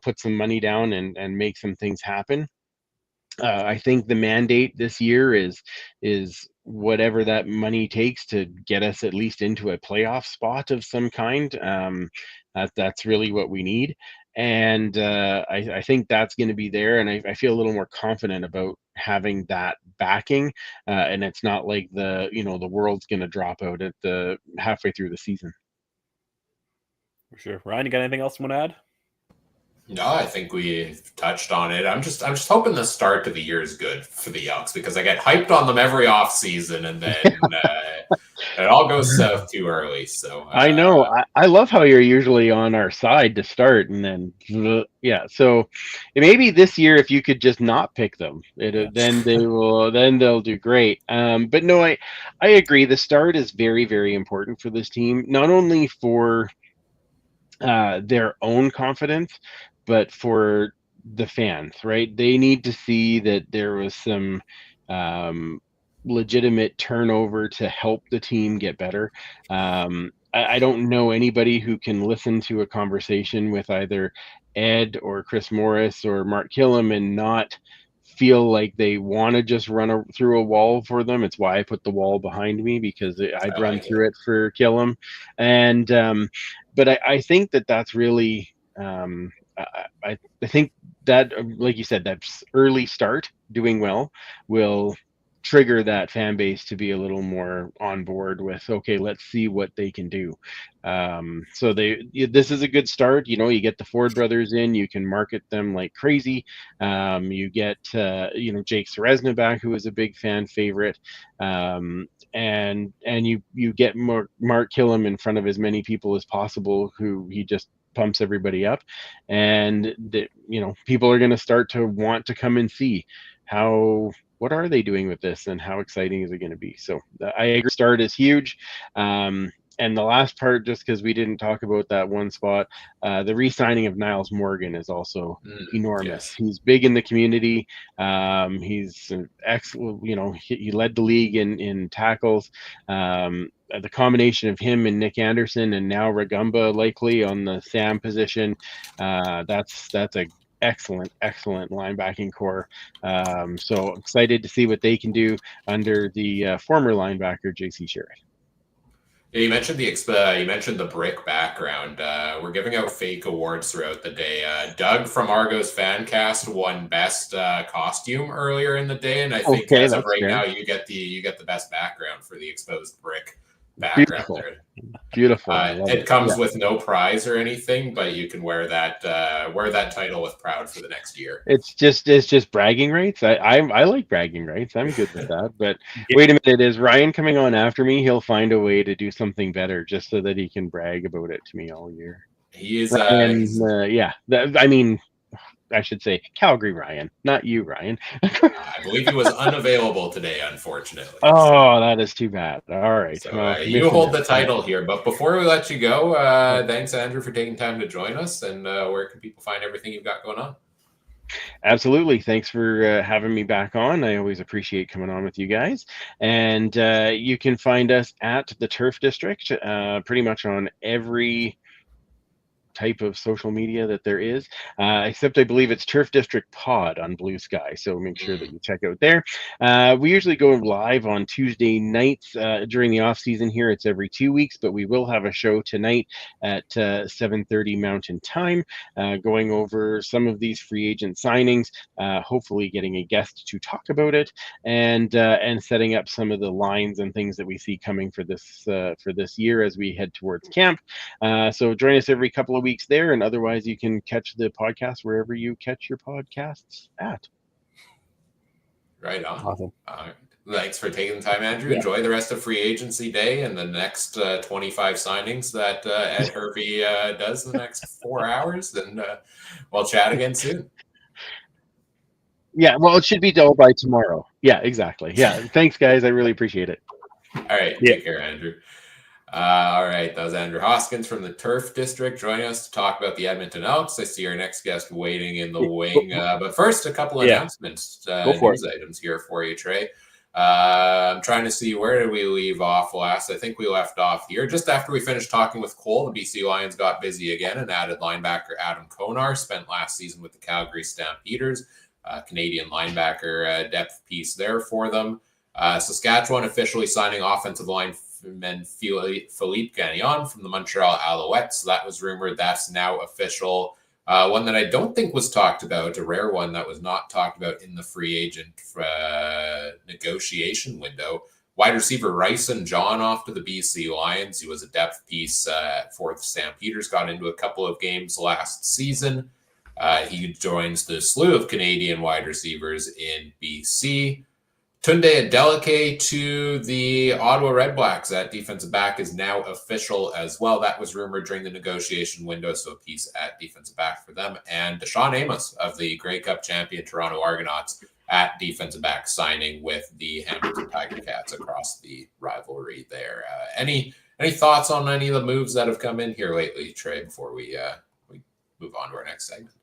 put some money down and make some things happen. I think the mandate this year is whatever that money takes to get us at least into a playoff spot of some kind. That's really what we need, and I think that's going to be there. And I feel a little more confident about having that backing, and it's not like the world's going to drop out at the halfway through the season. For sure, Ryan, you got anything else you want to add? No, I think we touched on it. I'm just hoping the start to the year is good for the Elks, because I get hyped on them every off season, and then it all goes south too early. So I know. I love how you're usually on our side to start, and then yeah. So maybe this year, if you could just not pick them, then they'll do great. But no, I agree. The start is very, very important for this team, not only for their own confidence, but for the fans, right? They need to see that there was some legitimate turnover to help the team get better. I don't know anybody who can listen to a conversation with either Ed or Chris Morris or Mark Killam and not feel like they want to just run through a wall for them. It's why I put the wall behind me, because I'd run through it for Killam. And but I think that's really I think that, like you said, that early start doing well will trigger that fan base to be a little more on board with, okay, let's see what they can do. So this is a good start. You get the Ford brothers in, you can market them like crazy. You get Jake Seresna back, who is a big fan favorite, and you get Mark Killam in front of as many people as possible, who he just pumps everybody up, and people are going to start to want to come and see what are they doing with this, and how exciting is it going to be. So I agree, start is huge. And the last part, just because we didn't talk about that one spot, the re-signing of Niles Morgan is also enormous. Yes. He's big in the community. He's excellent. He led the league in tackles. The combination of him and Nick Anderson, and now Ragumba likely on the Sam position, that's a excellent linebacking core. So excited to see what they can do under the former linebacker JC Sherritt. Yeah, you mentioned the brick background. We're giving out fake awards throughout the day. Doug from Argo's Fancast won best costume earlier in the day, and I think as of right now, you get the best background for the exposed brick background. Beautiful. It comes with no prize or anything, but you can wear that title with pride for the next year. It's just bragging rights. I like bragging rights. I'm good with that. But wait a minute, is Ryan coming on after me? He'll find a way to do something better just so that he can brag about it to me all year. He is. Ryan, yeah. I mean, I should say Calgary Ryan, not you, Ryan. I believe he was unavailable today, unfortunately. Oh, that is too bad. All right. So Well, you hold the title here. But before we let you go, thanks, Andrew, for taking time to join us. And where can people find everything you've got going on? Absolutely. Thanks for having me back on. I always appreciate coming on with you guys. And you can find us at the Turf District, pretty much on every type of social media that there is, except I believe it's Turf District Pod on Blue Sky, so make sure that you check out there. We usually go live on Tuesday nights during the off season here. It's every 2 weeks, but we will have a show tonight at 7:30 Mountain Time, going over some of these free agent signings, hopefully getting a guest to talk about it, and setting up some of the lines and things that we see coming for this year as we head towards camp. So join us every couple of weeks there, and otherwise you can catch the podcast wherever you catch your podcasts at. Right on. Awesome. Thanks for taking the time, Andrew. Yeah. Enjoy the rest of free agency day and the next 25 signings that Ed Hervey does in the next 4 hours, and we'll chat again soon. Yeah, well, it should be done by tomorrow. Yeah, exactly. Yeah, thanks, guys. I really appreciate it. All right, take care, Andrew. All right, that was Andrew Hoskins from the Turf District joining us to talk about the Edmonton Elks. I see our next guest waiting in the wing. But first, a couple announcements, news items here for you, Trey. I'm trying to see, where did we leave off last? I think we left off here. Just after we finished talking with Cole, the BC Lions got busy again and added linebacker Adam Konar, spent last season with the Calgary Stampeders. Canadian linebacker depth piece there for them. Saskatchewan officially signing offensive lineman Philippe Gagnon from the Montreal Alouettes. That was rumored. That's now official. One that I don't think was talked about, a rare one that was not talked about in the free agent negotiation window. Wide receiver Ryson John off to the BC Lions. He was a depth piece for the Stampeders, got into a couple of games last season. He joins the slew of Canadian wide receivers in BC. Tunde Adeleke to the Ottawa Redblacks at defensive back is now official as well. That was rumored during the negotiation window, so a piece at defensive back for them. And Deshaun Amos of the Grey Cup champion Toronto Argonauts at defensive back, signing with the Hamilton Tiger Cats across the rivalry there. Any thoughts on any of the moves that have come in here lately, Trey, before we move on to our next segment?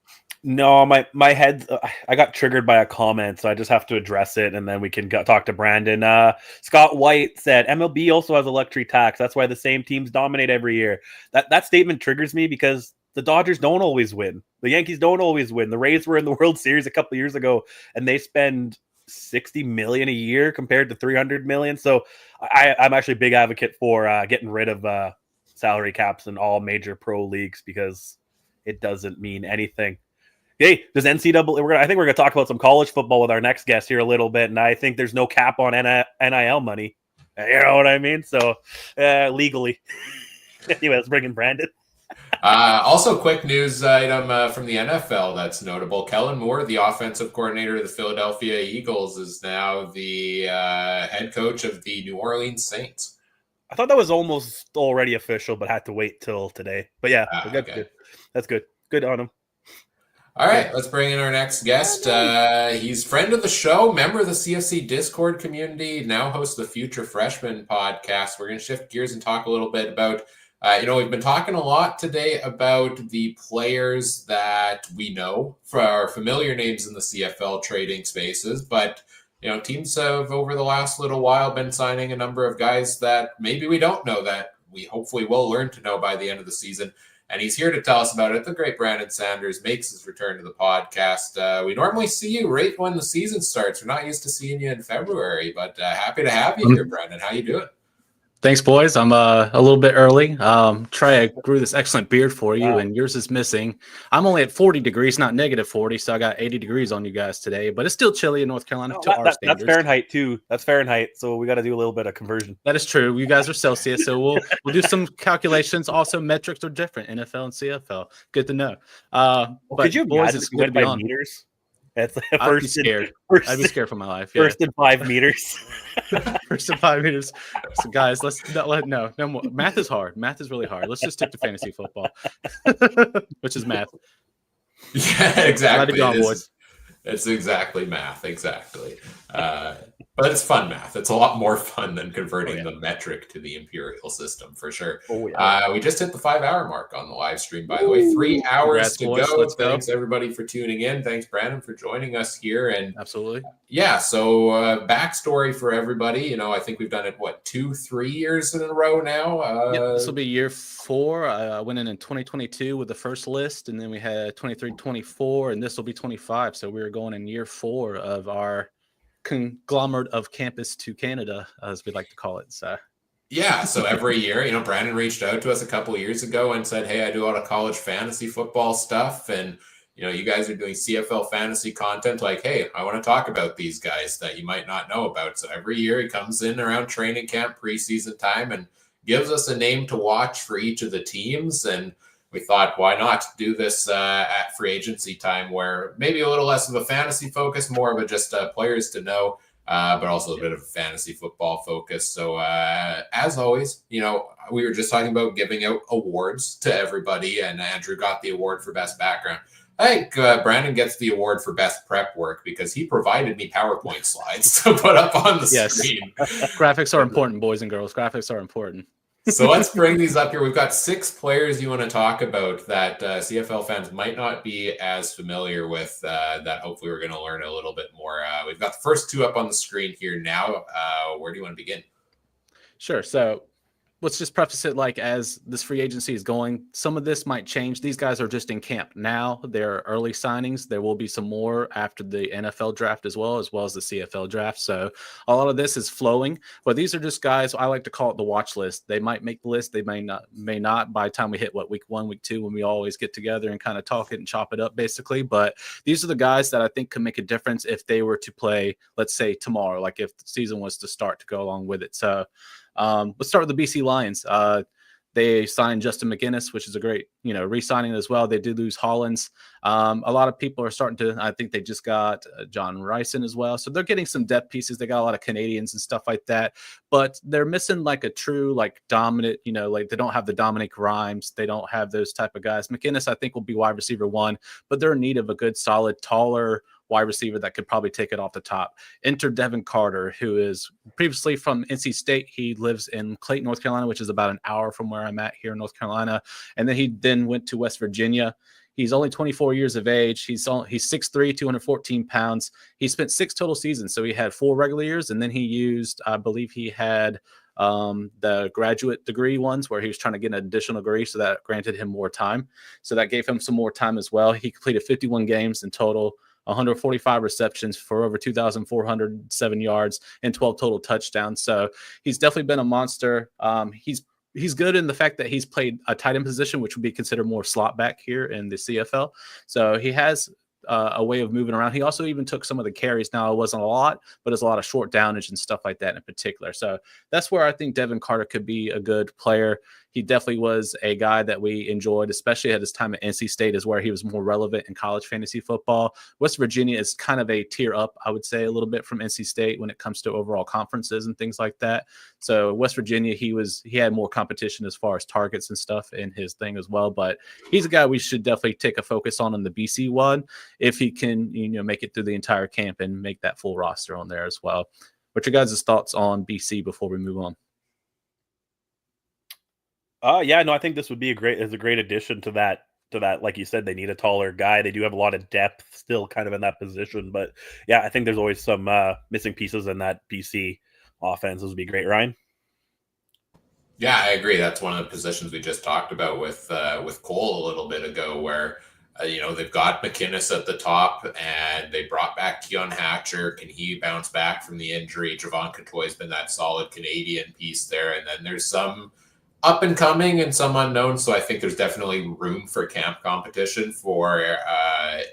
No, my head, I got triggered by a comment, so I just have to address it, and then we can talk to Brandon. Scott White said, MLB also has a luxury tax. That's why the same teams dominate every year. That statement triggers me because the Dodgers don't always win. The Yankees don't always win. The Rays were in the World Series a couple of years ago, and they spend $60 million a year compared to $300 million. So I'm actually a big advocate for getting rid of salary caps in all major pro leagues because it doesn't mean anything. Hey, does NCAA? I think we're going to talk about some college football with our next guest here a little bit, and I think there's no cap on NIL money. You know what I mean? So legally. Anyway, let's bring in Brandon. Also, quick news item from the NFL that's notable. Kellen Moore, the offensive coordinator of the Philadelphia Eagles, is now the head coach of the New Orleans Saints. I thought that was almost already official, but had to wait till today. But yeah, good. That's good. Good on him. All right, let's bring in our next guest. He's friend of the show, member of the CFC Discord community, now hosts the Future Freshman podcast. We're going to shift gears and talk a little bit about, we've been talking a lot today about the players that we know for our familiar names in the CFL trading spaces, but teams have over the last little while been signing a number of guys that maybe we don't know that we hopefully will learn to know by the end of the season. And he's here to tell us about it. The great Brandon Sanders makes his return to the podcast. We normally see you right when the season starts. We're not used to seeing you in February, but happy to have you here, Brandon. How you doing? Thanks, boys. I'm a little bit early. Trey, I grew this excellent beard for you, and yours is missing. I'm only at 40 degrees, not negative 40, so I got 80 degrees on you guys today. But it's still chilly in North Carolina to our standards. That's Fahrenheit, too. That's Fahrenheit, so we got to do a little bit of conversion. That is true. You guys are Celsius, so we'll do some calculations. Also, metrics are different, NFL and CFL. Good to know. But could you boys, it's good to be on. Meters? That's I'd be scared. I'd be scared for my life. First in 5 meters. First in 5 meters. So guys, no more. Math is hard. Math is really hard. Let's just stick to fantasy football, which is math. Yeah, exactly. Glad to go on, boys. It's exactly math. Exactly. But it's fun math. It's a lot more fun than converting the metric to the imperial system, for sure. We just hit the 5-hour mark on the live stream, by the way. 3 hours to boys. go. Let's Thanks, go. everybody, for tuning in. Thanks, Brandon, for joining us here. And absolutely. Yeah, so backstory for everybody. I think we've done it, 2-3 years in a row now? This will be year 4. I went in 2022 with the first list, and then we had 23, 24, and this will be 25. So we're going in year 4 of our conglomerate of campus to Canada, as we like to call it. So every year, Brandon reached out to us a couple of years ago and said, hey, I do a lot of college fantasy football stuff, and you guys are doing CFL fantasy content. Like, hey, I want to talk about these guys that you might not know about. So every year he comes in around training camp, preseason time, and gives us a name to watch for each of the teams. And we thought, why not do this at free agency time, where maybe a little less of a fantasy focus, more of a just players to know, but also a bit of a fantasy football focus. So as always, we were just talking about giving out awards to everybody, and Andrew got the award for best background. I think Brandon gets the award for best prep work because he provided me PowerPoint slides to put up on the screen. Graphics are important, boys and girls. Graphics are important. So let's bring these up here. We've got 6 players you want to talk about that CFL fans might not be as familiar with, that hopefully we're going to learn a little bit more. We've got the first 2 up on the screen here now. Where do you want to begin? Sure. So let's just preface it like, as this free agency is going, some of this might change. These guys are just in camp now. They're early signings. There will be some more after the NFL draft as well as the CFL draft. So a lot of this is flowing, but these are just guys. I like to call it the watch list. They might make the list. They may not by the time we hit week 1, week 2, when we always get together and kind of talk it and chop it up basically. But these are the guys that I think can make a difference if they were to play, let's say tomorrow, like if the season was to start to go along with it. So let's start with the BC Lions. They signed Justin McGinnis, which is a great, re-signing as well. They did lose Hollins. A lot of people are starting to, I think they just got John Ryson as well. So they're getting some depth pieces. They got a lot of Canadians and stuff like that, but they're missing like a true, dominant, like they don't have the Dominic Rhymes. They don't have those type of guys. McGinnis, I think, will be wide receiver 1, but they're in need of a good, solid, taller wide receiver that could probably take it off the top. Enter Devin Carter, who is previously from NC State. He lives in Clayton, North Carolina, which is about an hour from where I'm at here in North Carolina. And then he went to West Virginia. He's only 24 years of age. He's 6'3", 214 pounds. He spent 6 total seasons. So he had 4 regular years, and then he used, I believe he had the graduate degree ones where he was trying to get an additional degree. So that granted him more time. So that gave him some more time as well. He completed 51 games in total, 145 receptions for over 2,407 yards and 12 total touchdowns. So he's definitely been a monster. He's good in the fact that he's played a tight end position, which would be considered more slot back here in the CFL. So he has a way of moving around. He also even took some of the carries. Now, it wasn't a lot, but it's a lot of short downage and stuff like that in particular. So that's where I think Devin Carter could be a good player. He definitely was a guy that we enjoyed, especially at his time at NC State, is where he was more relevant in college fantasy football. West Virginia is kind of a tier up, I would say, a little bit from NC State when it comes to overall conferences and things like that. So West Virginia, he had more competition as far as targets and stuff in his thing as well. But he's a guy we should definitely take a focus on in the BC one if he can, make it through the entire camp and make that full roster on there as well. What's your guys' thoughts on BC before we move on? I think this would be a great addition to that. Like you said, they need a taller guy. They do have a lot of depth still kind of in that position, but yeah, I think there's always some missing pieces in that BC offense. This would be great, Ryan. Yeah, I agree. That's one of the positions we just talked about with Cole a little bit ago, where they've got McInnes at the top, and they brought back Keon Hatcher. Can he bounce back from the injury? Javon Coutoy's been that solid Canadian piece there, and then there's some up and coming and some unknown. So I think there's definitely room for camp competition for,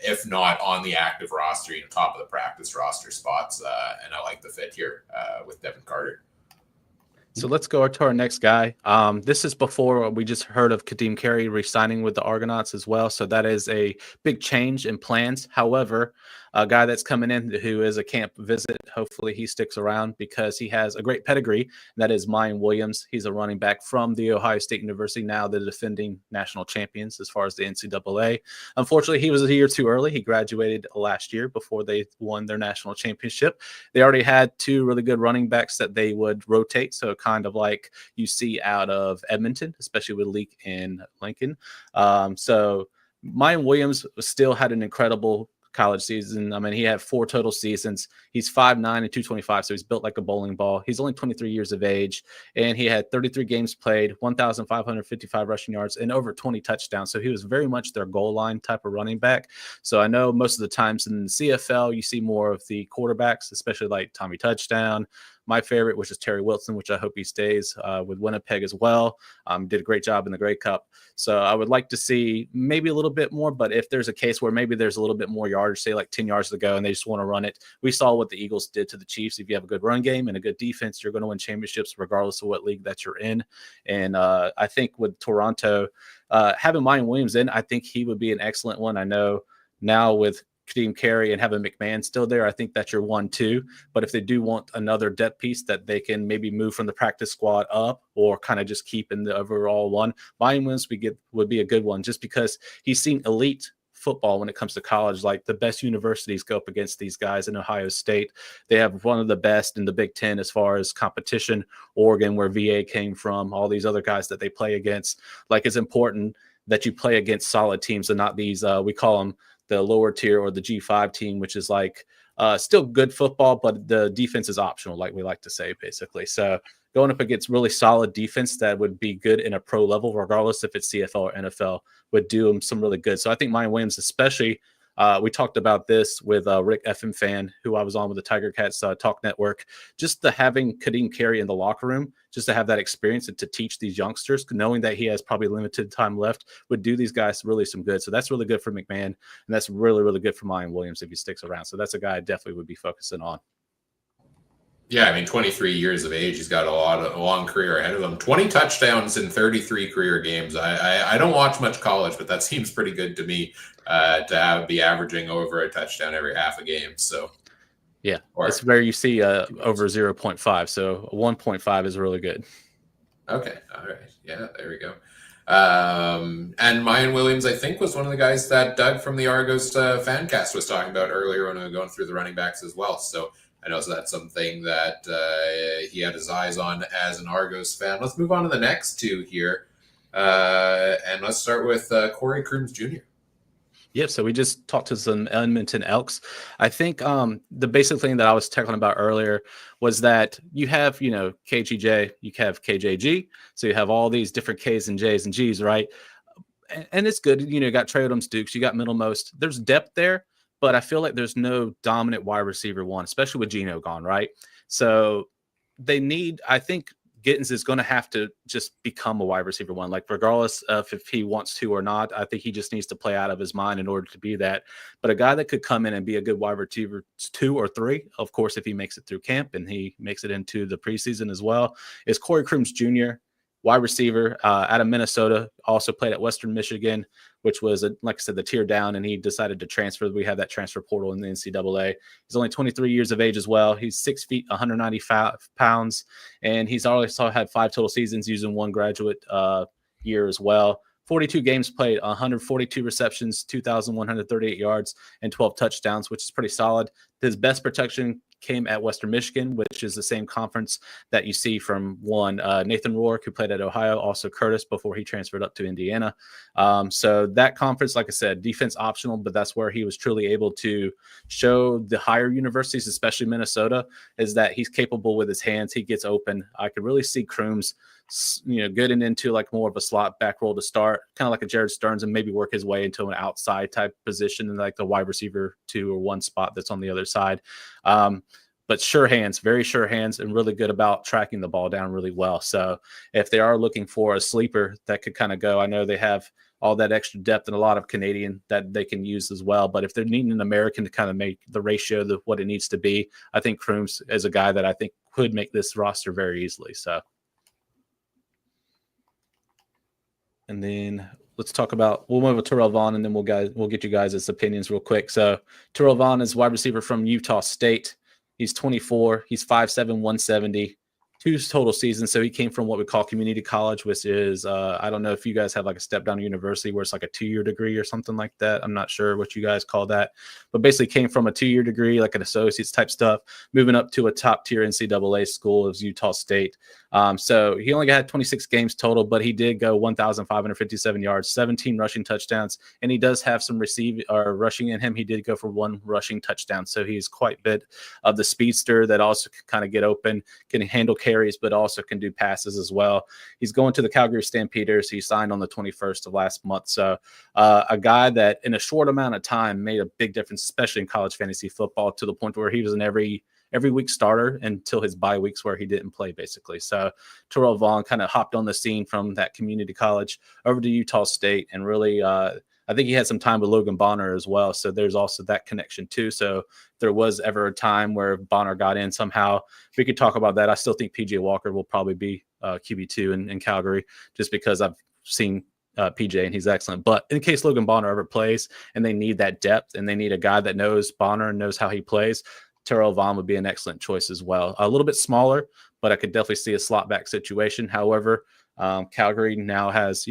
if not on the active roster, top of the practice roster spots. And I like the fit here with Devin Carter. So let's go to our next guy. This is before we just heard of Kadeem Carey re-signing with the Argonauts as well. So that is a big change in plans. However, a guy that's coming in who is a camp visit, hopefully he sticks around because he has a great pedigree. And that is Mayan Williams. He's a running back from the Ohio State University, now the defending national champions as far as the NCAA. Unfortunately, he was a year too early. He graduated last year before they won their national championship. They already had two really good running backs that they would rotate. So kind of like you see out of Edmonton, especially with Leak and Lincoln. So Mayan Williams still had an incredible college season. I mean, he had 4 total seasons. He's 5'9" and 225, so he's built like a bowling ball. He's only 23 years of age, and he had 33 games played, 1,555 rushing yards, and over 20 touchdowns. So he was very much their goal line type of running back. So I know most of the times in the CFL, you see more of the quarterbacks, especially like Tommy Touchdown, my favorite, which is Terry Wilson, which I hope he stays with Winnipeg as well. Did a great job in the Grey Cup. So I would like to see maybe a little bit more, but if there's a case where maybe there's a little bit more yardage, say like 10 yards to go, and they just want to run it. We saw what the Eagles did to the Chiefs. If you have a good run game and a good defense, you're going to win championships regardless of what league that you're in. And I think with Toronto, having Mayan Williams in, I think he would be an excellent one. I know now with Kadeem Carey and having McMahon still there, I think that's your 1-2. But if they do want another depth piece that they can maybe move from the practice squad up or kind of just keep in the overall one, Mayan Williams would be a good one just because he's seen elite football when it comes to college. Like the best universities go up against these guys in Ohio State. They have one of the best in the Big Ten as far as competition. Oregon, where VA came from, all these other guys that they play against. Like it's important that you play against solid teams and not these, we call them the lower tier or the G5 team, which is like still good football, but the defense is optional, like we like to say, basically. So going up against really solid defense that would be good in a pro level, regardless if it's CFL or NFL, would do them some really good. So I think Mayan Williams, especially, we talked about this with Rick FM Fan, who I was on with the Tiger Cats Talk Network, just the having Kadeem Carey in the locker room, just to have that experience and to teach these youngsters, knowing that he has probably limited time left, would do these guys really some good. So that's really good for McMahon, and that's really, really good for Mayan Williams if he sticks around. So that's a guy I definitely would be focusing on. Yeah, I mean, 23 years of age. He's got a long career ahead of him. 20 touchdowns in 33 career games. I don't watch much college, but that seems pretty good to me to be averaging over a touchdown every half a game. So, yeah, it's where you see over 0.5. So 1.5 is really good. Okay, all right. Yeah, there we go. And Mayan Williams, I think, was one of the guys that Doug from the Argos fan cast was talking about earlier when we were going through the running backs as well. So I know that's something that he had his eyes on as an Argos fan. Let's move on to the next two here. And let's start with Corey Crooms Jr. Yep. So we just talked to some Edmonton Elks. I think the basic thing that I was talking about earlier was that you have, KGJ, you have KJG. So you have all these different Ks and Js and Gs, right? And it's good. You got Trey Adams Dukes, you got Middlemost. There's depth there, but I feel like there's no dominant wide receiver one, especially with Geno gone, right? So they need, I think, Gittins is going to have to just become a wide receiver one, like regardless of if he wants to or not. I think he just needs to play out of his mind in order to be that. But a guy that could come in and be a good wide receiver 2 or 3, of course, if he makes it through camp and he makes it into the preseason as well, is Corey Crooms Jr., wide receiver out of Minnesota, also played at Western Michigan, which was, like I said, the tier down, and he decided to transfer. We have that transfer portal in the NCAA. He's only 23 years of age as well. He's 6 feet, 195 pounds, and he's also had 5 total seasons using 1 graduate year as well. 42 games played, 142 receptions, 2,138 yards, and 12 touchdowns, which is pretty solid. His best protection came at Western Michigan, which is the same conference that you see from Nathan Rourke, who played at Ohio, also Curtis before he transferred up to Indiana. So that conference, like I said, defense optional, but that's where he was truly able to show the higher universities, especially Minnesota, is that he's capable with his hands. He gets open. I could really see Crooms, getting into like more of a slot back roll to start, kind of like a Jared Stearns, and maybe work his way into an outside type position in like the wide receiver 2 or 1 spot that's on the other side. But sure hands, very sure hands, and really good about tracking the ball down really well. So if they are looking for a sleeper that could kind of go, I know they have all that extra depth and a lot of Canadian that they can use as well. But if they're needing an American to kind of make the ratio of what it needs to be, I think Crooms is a guy that I think could make this roster very easily. So And then let's talk about, we'll move to Terrell Vaughn, and then we'll get you guys' opinions real quick. So Terrell Vaughn is wide receiver from Utah State. He's 24. He's 5'7", 170. 2 total seasons. So he came from what we call community college, which is, I don't know if you guys have like a step down university where it's like a 2-year degree or something like that. I'm not sure what you guys call that, but basically came from a 2-year degree, like an associate's type stuff, moving up to a top tier NCAA school of Utah State. So he only had 26 games total, but he did go 1,557 yards, 17 rushing touchdowns, and he does have some receiving or rushing in him. He did go for 1 rushing touchdown. So he's quite a bit of the speedster that also can kind of get open, can handle carries, but also can do passes as well. He's going to the Calgary Stampeders. He signed on the 21st of last month. So a guy that in a short amount of time made a big difference, especially in college fantasy football, to the point where he was an every week starter until his bye weeks where he didn't play, basically. So Terrell Vaughn kind of hopped on the scene from that community college over to Utah State, and really I think he had some time with Logan Bonner as well. So there's also that connection too. So if there was ever a time where Bonner got in somehow, we could talk about that. I still think PJ Walker will probably be QB2 in Calgary, just because I've seen PJ and he's excellent. But in case Logan Bonner ever plays and they need that depth and they need a guy that knows Bonner and knows how he plays, Terrell Vaughn would be an excellent choice as well. A little bit smaller, but I could definitely see a slot back situation. However, Calgary now has,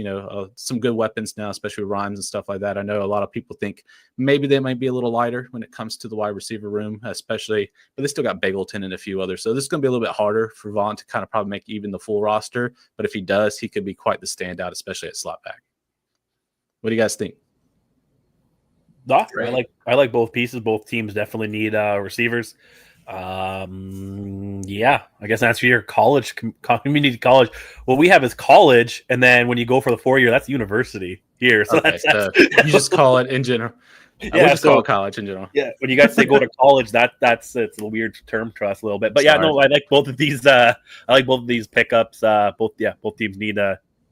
some good weapons now, especially Rhymes and stuff like that. I know a lot of people think maybe they might be a little lighter when it comes to the wide receiver room, especially, but they still got Bagleton and a few others. So this is going to be a little bit harder for Vaughn to kind of probably make even the full roster. But if he does, he could be quite the standout, especially at slot back. What do you guys think? I like both pieces. Both teams definitely need receivers. I guess that's your college, community college. What we have is college, and then when you go for the 4-year, that's university here. So okay, that's you just call it in general. We'll just call it college in general. Yeah, when you guys say go to college, that's it's a weird term to us a little bit. But I like both of these. I like both of these pickups. Both teams need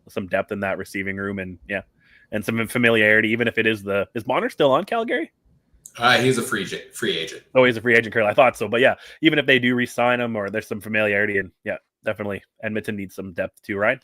some depth in that receiving room, and some familiarity. Even if it is is Bonner still on Calgary? He's a free agent. Oh, he's a free agent, Curl. I thought so. But even if they do re-sign him or there's some familiarity, and definitely Edmonton needs some depth too, right?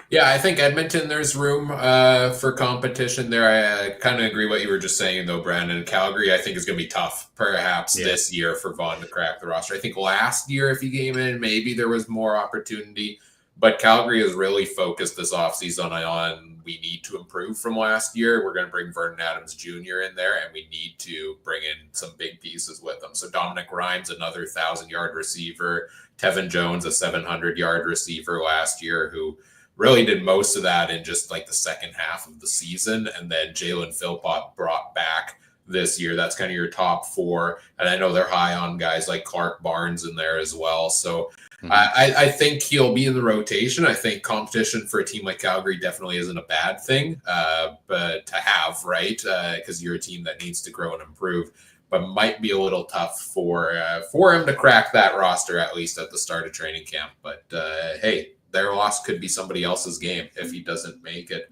Yeah, I think Edmonton, there's room for competition there. I kind of agree what you were just saying, though, Brandon. Calgary, I think, is going to be tough, perhaps, this year for Vaughn to crack the roster. I think last year, if he came in, maybe there was more opportunity. But Calgary has really focused this offseason on we need to improve from last year. We're going to bring Vernon Adams Jr. in there, and we need to bring in some big pieces with them. So Dominic Rhymes, another 1,000-yard receiver. Tevin Jones, a 700-yard receiver last year, who really did most of that in just like the second half of the season. And then Jalen Philpott brought back this year. That's kind of your top 4. And I know they're high on guys like Clark Barnes in there as well. So I think he'll be in the rotation. I think competition for a team like Calgary definitely isn't a bad thing, but to have, right? Because you're a team that needs to grow and improve, but might be a little tough for him to crack that roster, at least at the start of training camp. But hey, their loss could be somebody else's game if he doesn't make it.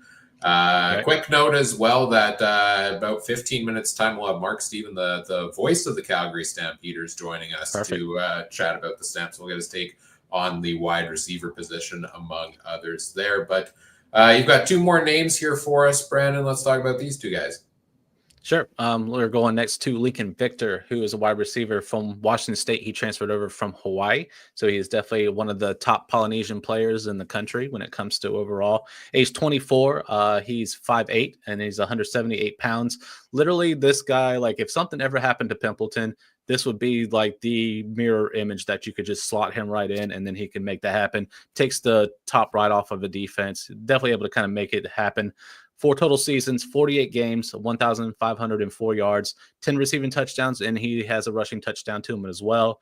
Quick note as well that about 15 minutes time we'll have Mark Steven, the voice of the Calgary Stampeders, joining us to chat about the Stamps. We'll get his take on the wide receiver position, among others there. But you've got 2 more names here for us, Brandon. Let's talk about these 2 guys. Sure. We're going next to Lincoln Victor, who is a wide receiver from Washington State. He transferred over from Hawaii. So he is definitely one of the top Polynesian players in the country when it comes to overall. Age 24, he's 5'8", and he's 178 pounds. Literally, this guy, like if something ever happened to Pimpleton, this would be like the mirror image that you could just slot him right in, and then he can make that happen. Takes the top right off of a defense. Definitely able to kind of make it happen. 4 total seasons, 48 games, 1,504 yards, 10 receiving touchdowns, and he has a rushing touchdown to him as well.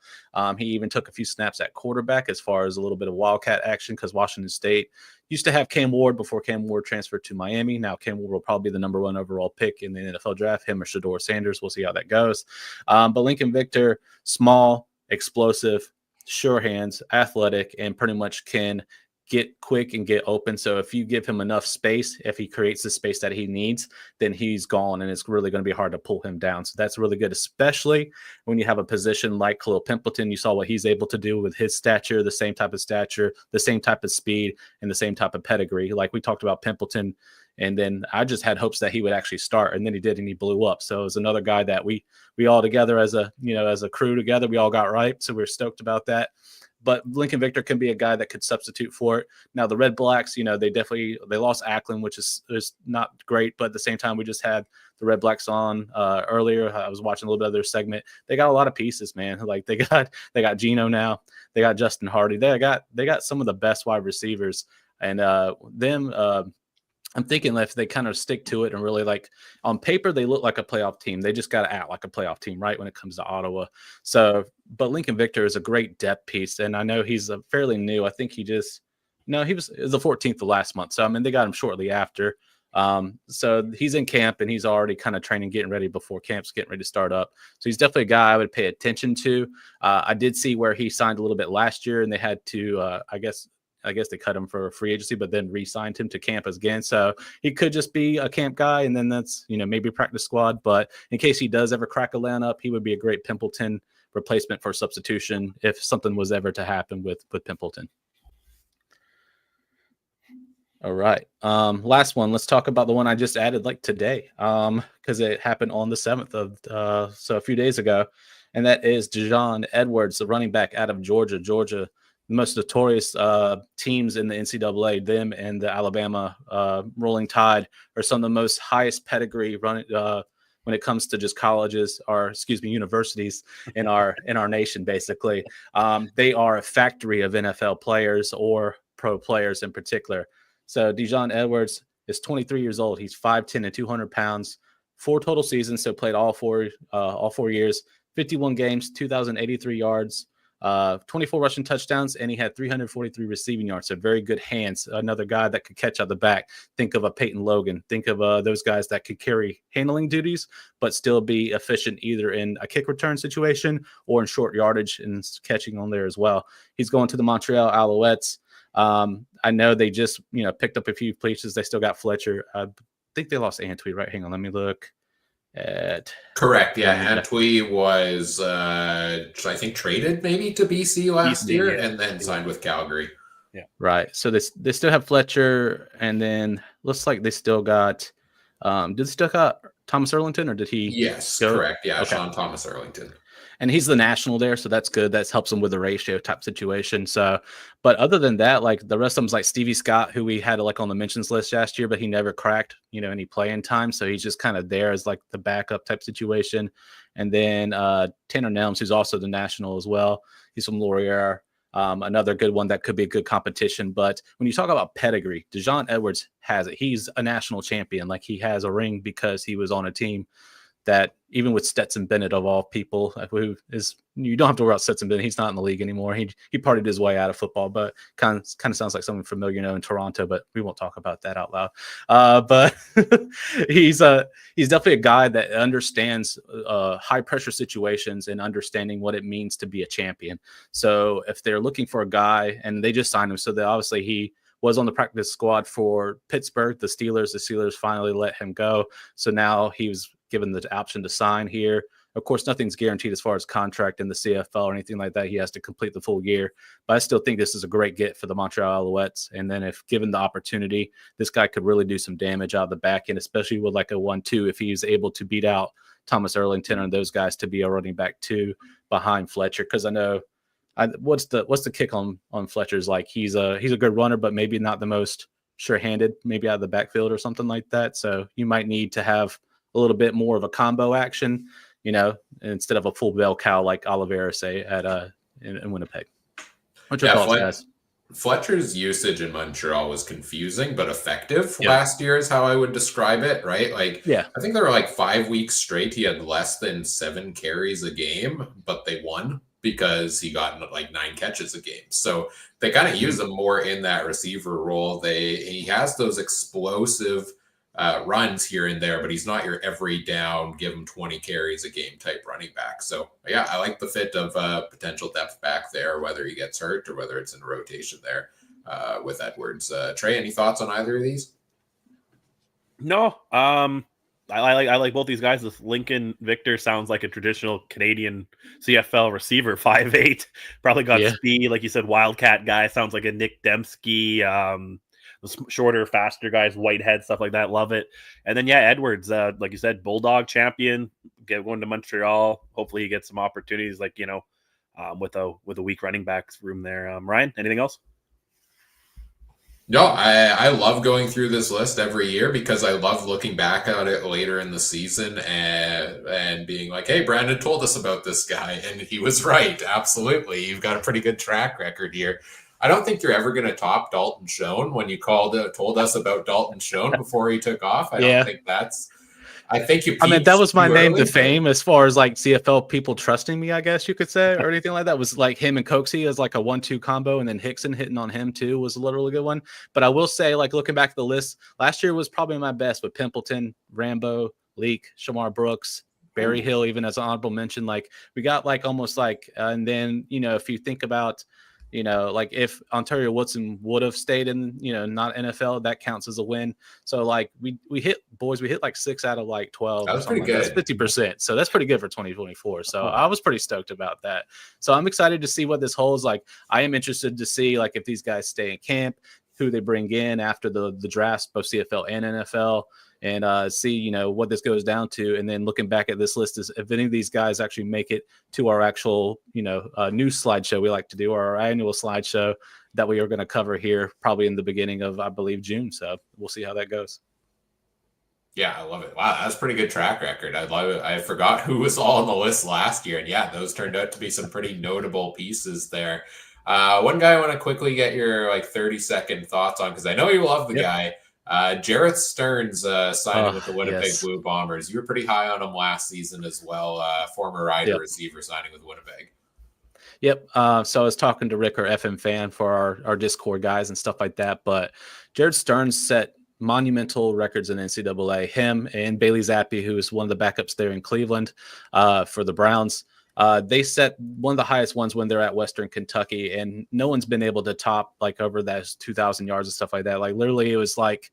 He even took a few snaps at quarterback as far as a little bit of Wildcat action, because Washington State used to have Cam Ward before Cam Ward transferred to Miami. Now Cam Ward will probably be the number 1 overall pick in the NFL draft, him or Shedeur Sanders. We'll see how that goes. But Lincoln Victor, small, explosive, sure hands, athletic, and pretty much can get quick and get open. So if you give him enough space, if he creates the space that he needs, then he's gone, and it's really going to be hard to pull him down. So that's really good, especially when you have a position like Khalil Pimpleton. You saw what he's able to do with his stature, the same type of stature, the same type of speed, and the same type of pedigree. Like we talked about Pimpleton, and then I just had hopes that he would actually start, and then he did, and he blew up. So it was another guy that we all together as a crew together, we all got right. So we're stoked about that. But Lincoln Victor can be a guy that could substitute for it. Now the Red Blacks, they lost Ackland, which is not great, but at the same time, we just had the Red Blacks on earlier. I was watching a little bit of their segment. They got a lot of pieces, man. Like they got Gino now, they got Justin Hardy, they got some of the best wide receivers, and I'm thinking if they kind of stick to it and really, like, on paper, they look like a playoff team. They just got to act like a playoff team, right, when it comes to Ottawa. So, but Lincoln Victor is a great depth piece, and I know he's a fairly new. I think he was the 14th of last month. So, I mean, they got him shortly after. So he's in camp, and he's already kind of training, getting ready before camp's getting ready to start up. So he's definitely a guy I would pay attention to. I did see where he signed a little bit last year, and they had to, I guess they cut him for a free agency, but then re-signed him to camp again. So he could just be a camp guy, and then that's, maybe practice squad. But in case he does ever crack a lineup, he would be a great Pimpleton replacement for substitution if something was ever to happen with Pimpleton. All right. Last one. Let's talk about the one I just added like today, because it happened on the 7th of so a few days ago, and that is Dijon Edwards, the running back out of Georgia. Georgia, the most notorious teams in the NCAA, them and the Alabama Rolling Tide, are some of the most highest pedigree running when it comes to just colleges, or universities in our nation. Basically, they are a factory of NFL players or pro players in particular. So Dijon Edwards is 23 years old. He's 5'10" and 200 pounds. 4 total seasons, so played all four years. 51 games, 2,083 yards. 24 rushing touchdowns, and he had 343 receiving yards. So very good hands. Another guy that could catch out the back. Think of a Peyton Logan. Think of those guys that could carry handling duties, but still be efficient either in a kick return situation or in short yardage and catching on there as well. He's going to the Montreal Alouettes. I know they just picked up a few pieces. They still got Fletcher. I think they lost Antwi, right? Hang on, let me look. Correct. Yeah, Antwi was I think traded maybe to BC last year, and then signed with Calgary. Yeah, right. So they still have Fletcher, and then looks like they still got. Did they still got Thomas Erlington, or did he? Yes, go? Correct. Yeah, okay. Sean Thomas Erlington. And he's the national there, so that's good. That helps him with the ratio type situation. So, but other than that, like the rest of them's like Stevie Scott, who we had like on the mentions list last year, but he never cracked, any playing time. So he's just kind of there as like the backup type situation. And then Tanner Nelms, who's also the national as well. He's from Laurier. Another good one that could be a good competition. But when you talk about pedigree, Dijon Edwards has it. He's a national champion. Like he has a ring because he was on a team that, even with Stetson Bennett of all people, who is, you don't have to worry about Stetson Bennett. He's not in the league anymore. He partied his way out of football, but kind of sounds like someone familiar, in Toronto, but we won't talk about that out loud. But he's definitely a guy that understands high pressure situations and understanding what it means to be a champion. So if they're looking for a guy, and they just signed him, so obviously he was on the practice squad for Pittsburgh, the Steelers. The Steelers finally let him go. So now he was given the option to sign here. Of course, nothing's guaranteed as far as contract in the CFL or anything like that. He has to complete the full year. But I still think this is a great get for the Montreal Alouettes. And then if given the opportunity, this guy could really do some damage out of the back end, especially with like a 1-2, if he's able to beat out Thomas Erlington and those guys to be a running back 2 behind Fletcher. Because I know what's the kick on Fletcher's like? He's a good runner, but maybe not the most sure-handed, maybe out of the backfield or something like that. So you might need to have a little bit more of a combo action, instead of a full bell cow like Oliveira say in Winnipeg. What's your thoughts, guys? Fletcher's usage in Montreal was confusing but effective last year is how I would describe it, right? Like, I think there were like 5 weeks straight he had less than 7 carries a game, but they won because he got like 9 catches a game. So they kind of use him more in that receiver role. He has those explosive runs here and there, but he's not your every down, give him 20 carries a game type running back. So yeah, I like the fit of potential depth back there, whether he gets hurt or whether it's in a rotation there. with Edwards. Trey, any thoughts on either of these? No. I like both these guys. This Lincoln Victor sounds like a traditional Canadian CFL receiver, 5'8". Probably got speed, like you said, Wildcat guy. Sounds like a Nick Dembski. The shorter, faster guys, Whitehead, stuff like that. Love it. And then Edwards, like you said, Bulldog champion, going to Montreal. Hopefully he gets some opportunities, like with a weak running backs room there. Ryan, anything else? No, I love going through this list every year because I love looking back at it later in the season and being like, hey, Brandon told us about this guy, and he was right. Absolutely. You've got a pretty good track record here. I don't think you're ever going to top Dalton Schoen when you told us about Dalton Schoen before he took off. I don't think that's... I think you. I mean, that was my name to fame as far as like CFL people trusting me, I guess you could say, or anything like that. Was like him and Coxie as like a 1-2 combo, and then Hickson hitting on him too was a literally good one. But I will say, like looking back at the list, last year was probably my best with Pimpleton, Rambo, Leak, Shamar Brooks, Barry Hill, even as an honorable mention. Like we got like almost like, and then if you think about. Like if Ontario Woodson would have stayed in, not NFL, that counts as a win. So like we hit like 6 out of like 12. That was pretty good. That's 50%. So that's pretty good for 2024. So I was pretty stoked about that. So I'm excited to see what this holds. Like I am interested to see like if these guys stay in camp, who they bring in after the drafts, both CFL and NFL. And see, what this goes down to. And then looking back at this list is if any of these guys actually make it to our actual, news slideshow we like to do, or our annual slideshow that we are going to cover here probably in the beginning of, I believe, June. So we'll see how that goes. Yeah, I love it. Wow, that's a pretty good track record. I love it. I forgot who was all on the list last year. And yeah, those turned out to be some pretty notable pieces there. One guy I want to quickly get your 30-second thoughts on, because I know you love the guy. Jarrett Stearns signing with the Winnipeg Blue Bombers. You were pretty high on him last season as well. Former Rider receiver signing with Winnipeg. Yep. So I was talking to Rick, our FM fan, for our Discord guys and stuff like that. But Jarrett Stearns set monumental records in NCAA. Him and Bailey Zappi, who is one of the backups there in Cleveland for the Browns. They set one of the highest ones when they're at Western Kentucky, and no one's been able to top like over those 2,000 yards and stuff like that. Like literally, it was like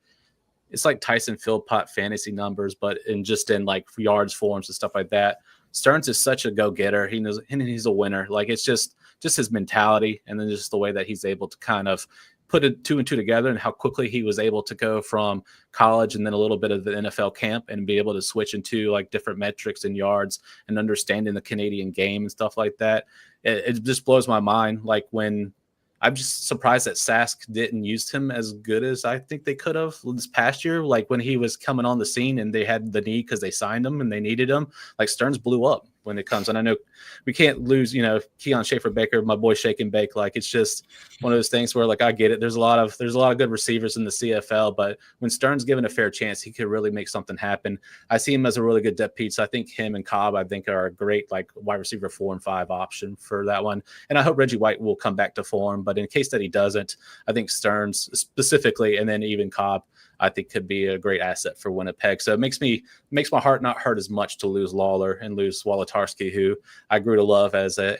it's like Tyson Philpott fantasy numbers, but in like yards, forms, and stuff like that. Stearns is such a go-getter. He knows, and he's a winner. Like it's just his mentality, and then just the way that he's able to kind of put it 2 and 2 together, and how quickly he was able to go from college and then a little bit of the NFL camp and be able to switch into like different metrics and yards and understanding the Canadian game and stuff like that. It just blows my mind. Like when I'm just surprised that Sask didn't use him as good as I think they could have this past year. Like when he was coming on the scene and they had the need because they signed him and they needed him. Like Stearns blew up when it comes. And I know we can't lose, Keon Schaefer-Baker, my boy Shake and Bake. Like it's just one of those things where like I get it. There's a lot of good receivers in the CFL, but when Stearns given a fair chance, he could really make something happen. I see him as a really good depth piece. I think him and Cobb, I think, are a great like wide receiver 4 and 5 option for that one. And I hope Reggie White will come back to form. But in case that he doesn't, I think Stearns specifically, and then even Cobb, I think could be a great asset for Winnipeg. So it makes my heart not hurt as much to lose Lawler and lose Wolotarski, who I grew to love as a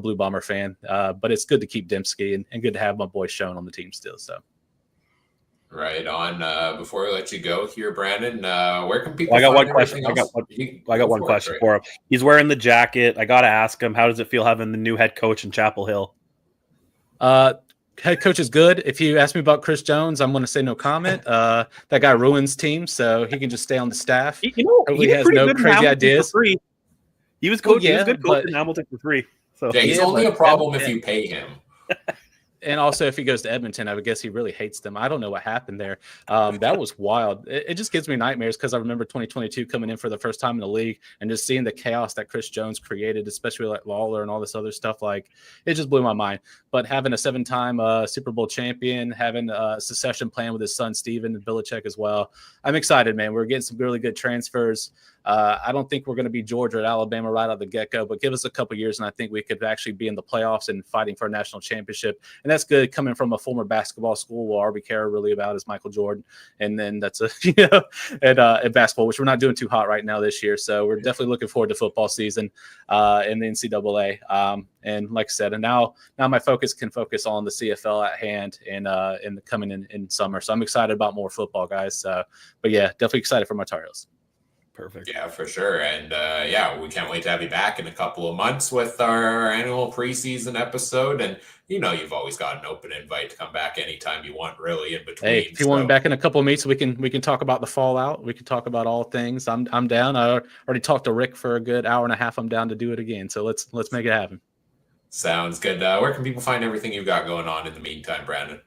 Blue Bomber fan. But it's good to keep Dembski and good to have my boy Schoen on the team still. So. Right on. Before we let you go here, Brandon, where can people? I got one question. I got one question for him. He's wearing the jacket. I got to ask him, how does it feel having the new head coach in Chapel Hill? Head coach is good. If you ask me about Chris Jones, I'm going to say no comment. That guy ruins teams, so he can just stay on the staff. He has no crazy ideas. He was coaching. He was good coach in Hamilton for free. So he's only a problem if you pay him. And also, if he goes to Edmonton, I would guess he really hates them. I don't know what happened there. That was wild. It just gives me nightmares because I remember 2022 coming in for the first time in the league and just seeing the chaos that Chris Jones created, especially like Lawler and all this other stuff. Like, it just blew my mind. But having a 7-time Super Bowl champion, having a succession plan with his son, Steven, and Belichick as well, I'm excited, man. We're getting some really good transfers. I don't think we're going to be Georgia or Alabama right out of the get-go, but give us a couple years, and I think we could actually be in the playoffs and fighting for a national championship. and that's good coming from a former basketball school where all we care really about is Michael Jordan, and then that's a at basketball, which we're not doing too hot right now this year. So we're definitely looking forward to football season in the NCAA. And like I said, and now my focus can focus on the CFL at hand and in the coming in summer. So I'm excited about more football, guys. But yeah, definitely excited for my Tar Heels. Perfect. Yeah, for sure. And we can't wait to have you back in a couple of months with our annual preseason episode. And you've always got an open invite to come back anytime you want, really, in between. Hey, if you want back in a couple of meets, we can talk about the fallout. We can talk about all things. I'm down. I already talked to Rick for a good hour and a half. I'm down to do it again. So let's make it happen. Sounds good. Where can people find everything you've got going on in the meantime, Brandon?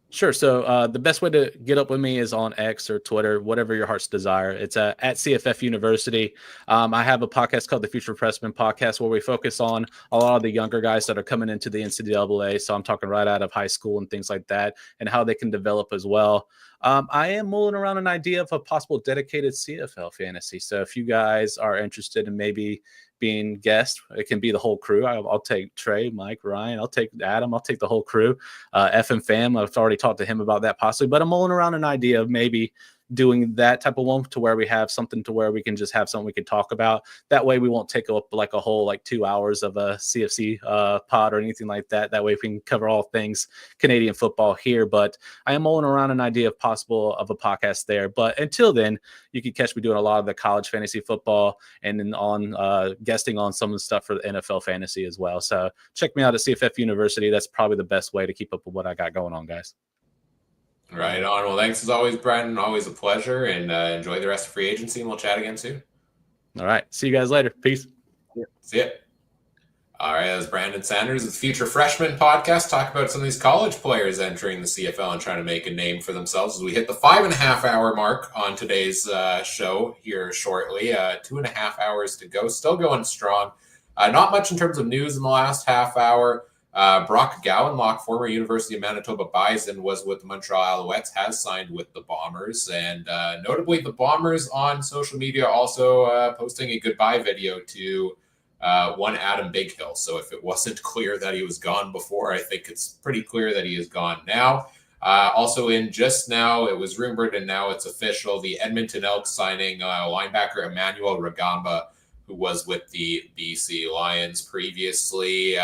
Sure. So the best way to get up with me is on X or Twitter, whatever your heart's desire. It's at CFF University. I have a podcast called the Future Freshman Podcast where we focus on a lot of the younger guys that are coming into the NCAA. So I'm talking right out of high school and things like that and how they can develop as well. I am mulling around an idea of a possible dedicated CFL fantasy. So if you guys are interested in maybe being guest, it can be the whole crew. I'll take Trey, Mike, Ryan. I'll take Adam. I'll take the whole crew. FM Fam, I've already talked to him about that possibly, but I'm mulling around an idea of maybe doing that type of one to where we have something to where we can just have something we can talk about. That way we won't take up like a whole 2 hours of a CFC pod or anything like that. That way we can cover all things Canadian football here. But I am mulling around an idea of possible of a podcast there. But until then, you can catch me doing a lot of the college fantasy football and then on guesting on some of the stuff for the NFL fantasy as well. So check me out at CFF University. That's probably the best way to keep up with what I got going on, guys. Right on. Well, thanks as always, Brandon. Always a pleasure. And enjoy the rest of free agency, and we'll chat again soon. All right. See you guys later. Peace. See ya. All right. That was Brandon Sanders of the Future Freshman Podcast. Talk about some of these college players entering the CFL and trying to make a name for themselves as we hit the 5.5 hour mark on today's show here shortly. 2.5 hours to go. Still going strong. Not much in terms of news in the last half hour. Brock Gowanlock, former University of Manitoba Bison, was with the Montreal Alouettes, has signed with the Bombers. And notably, the Bombers on social media also posting a goodbye video to one Adam Bighill. So if it wasn't clear that he was gone before, I think it's pretty clear that he is gone now. Also in just now, it was rumored and now it's official, the Edmonton Elks signing linebacker Emmanuel Ragamba, who was with the BC Lions previously.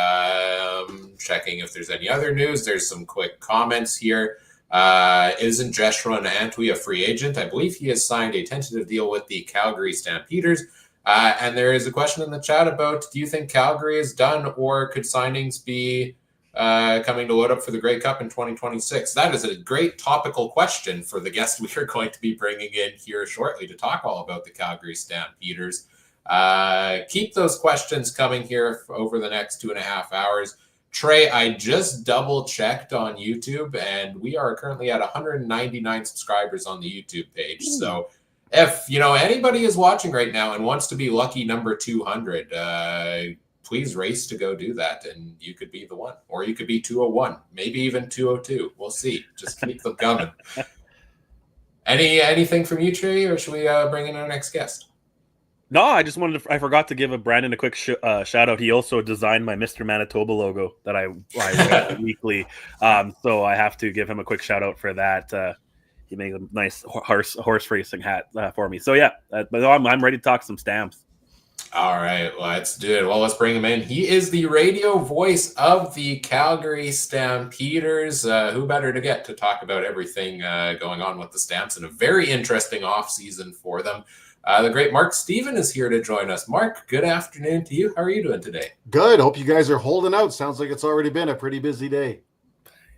Checking if there's any other news. There's some quick comments here. Isn't Jeshurun Antwi a free agent? I believe he has signed a tentative deal with the Calgary Stampeders. And there is a question in the chat about, do you think Calgary is done, or could signings be coming to load up for the Grey Cup in 2026? That is a great topical question for the guest we are going to be bringing in here shortly to talk all about the Calgary Stampeders. Keep those questions coming here over the next 2.5 hours. Trey, I just double checked on YouTube and we are currently at 199 subscribers on the YouTube page. So if anybody is watching right now and wants to be lucky number 200, please race to go do that, and you could be the one, or you could be 201, maybe even 202. We'll see. Just keep them coming. Anything from you, Trey, or should we bring in our next guest? No, I forgot to give Brandon a quick shout out. He also designed my Mr. Manitoba logo that I wear weekly. So I have to give him a quick shout out for that. He made a nice horse racing hat for me. So yeah, but I'm ready to talk some stamps. All right, let's do it. Well, let's bring him in. He is the radio voice of the Calgary Stampeders. Who better to get to talk about everything going on with the Stamps in a very interesting offseason for them. The great Mark Steven is here to join us. Mark, good afternoon to you. How are you doing today? Good. Hope you guys are holding out. Sounds like it's already been a pretty busy day.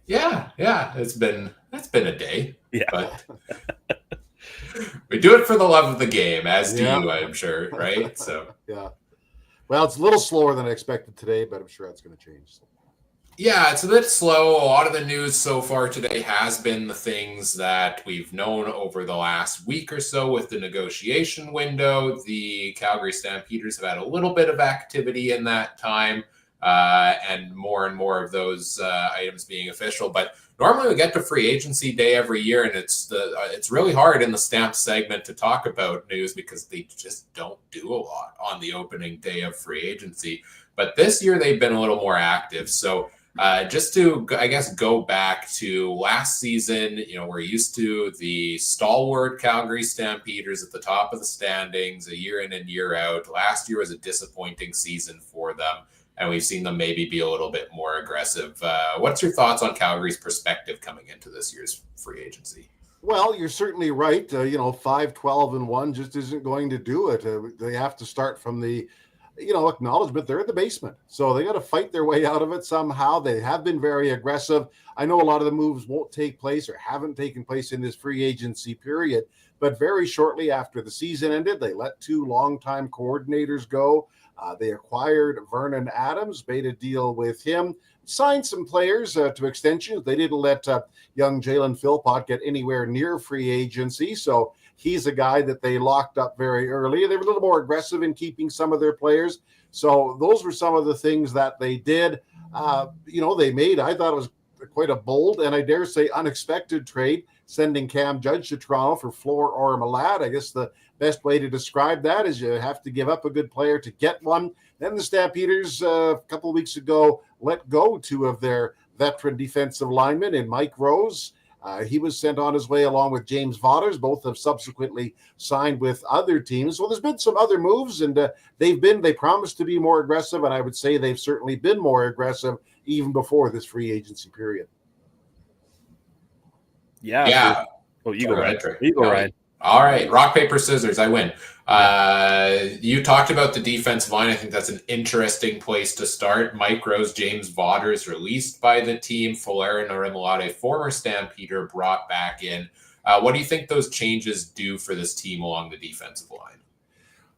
Yeah. It's been a day. Yeah. But we do it for the love of the game, as do you, I'm sure, right? So yeah. Well, it's a little slower than I expected today, but I'm sure that's going to change. So. Yeah, it's a bit slow. A lot of the news so far today has been the things that we've known over the last week or so with the negotiation window. The Calgary Stampeders have had a little bit of activity in that time, and more of those items being official. But normally we get to free agency day every year, and it's really hard in the Stamp segment to talk about news because they just don't do a lot on the opening day of free agency. But this year they've been a little more active. So Just to, I guess, go back to last season, we're used to the stalwart Calgary Stampeders at the top of the standings a year in and year out. Last year was a disappointing season for them, and we've seen them maybe be a little bit more aggressive. What's your thoughts on Calgary's perspective coming into this year's free agency? Well, you're certainly right. 5-12-1 just isn't going to do it. They have to start from the acknowledgement they're in the basement. So they got to fight their way out of it somehow. They have been very aggressive. I know a lot of the moves won't take place or haven't taken place in this free agency period, but very shortly after the season ended, they let 2 longtime coordinators go. They acquired Vernon Adams, made a deal with him, signed some players to extensions. They didn't let young Jalen Philpott get anywhere near free agency. So he's a guy that they locked up very early. They were a little more aggressive in keeping some of their players. So those were some of the things that they did. They made, I thought it was quite a bold and I dare say unexpected trade, sending Cam Judge to Toronto for Flor Ormalat. I guess the best way to describe that is you have to give up a good player to get one. Then the Stampeders a couple of weeks ago let go 2 of their veteran defensive linemen in Mike Rose. He was sent on his way along with James Vaughters. Both have subsequently signed with other teams. So there's been some other moves, and they promised to be more aggressive, and I would say they've certainly been more aggressive even before this free agency period. Yeah. You go right. You go right. All right, rock, paper, scissors. I win. You talked about the defensive line. I think that's an interesting place to start. Mike Rose, James Vaughters released by the team. Folarin Orimolade, former Stampeder, brought back in. What do you think those changes do for this team along the defensive line?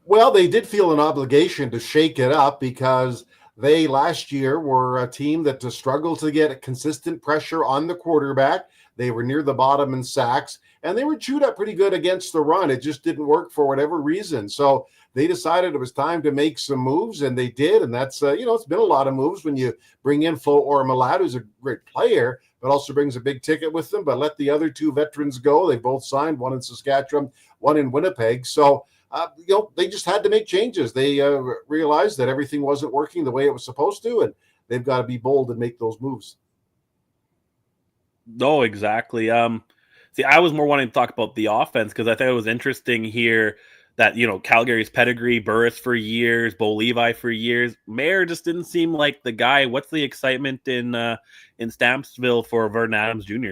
Well, they did feel an obligation to shake it up because they last year were a team that struggled to get consistent pressure on the quarterback. They were near the bottom in sacks, and they were chewed up pretty good against the run. It just didn't work for whatever reason. So they decided it was time to make some moves, and they did. And that's, it's been a lot of moves when you bring in Flo Ormalat, who's a great player, but also brings a big ticket with them, but let the other 2 veterans go. They both signed, one in Saskatchewan, one in Winnipeg. So, they just had to make changes. They realized that everything wasn't working the way it was supposed to, and they've got to be bold and make those moves. No, exactly. See, I was more wanting to talk about the offense because I thought it was interesting here that, Calgary's pedigree, Burris for years, Bo Levi for years. Mayer just didn't seem like the guy. What's the excitement in Stampsville for Vernon Adams Jr.?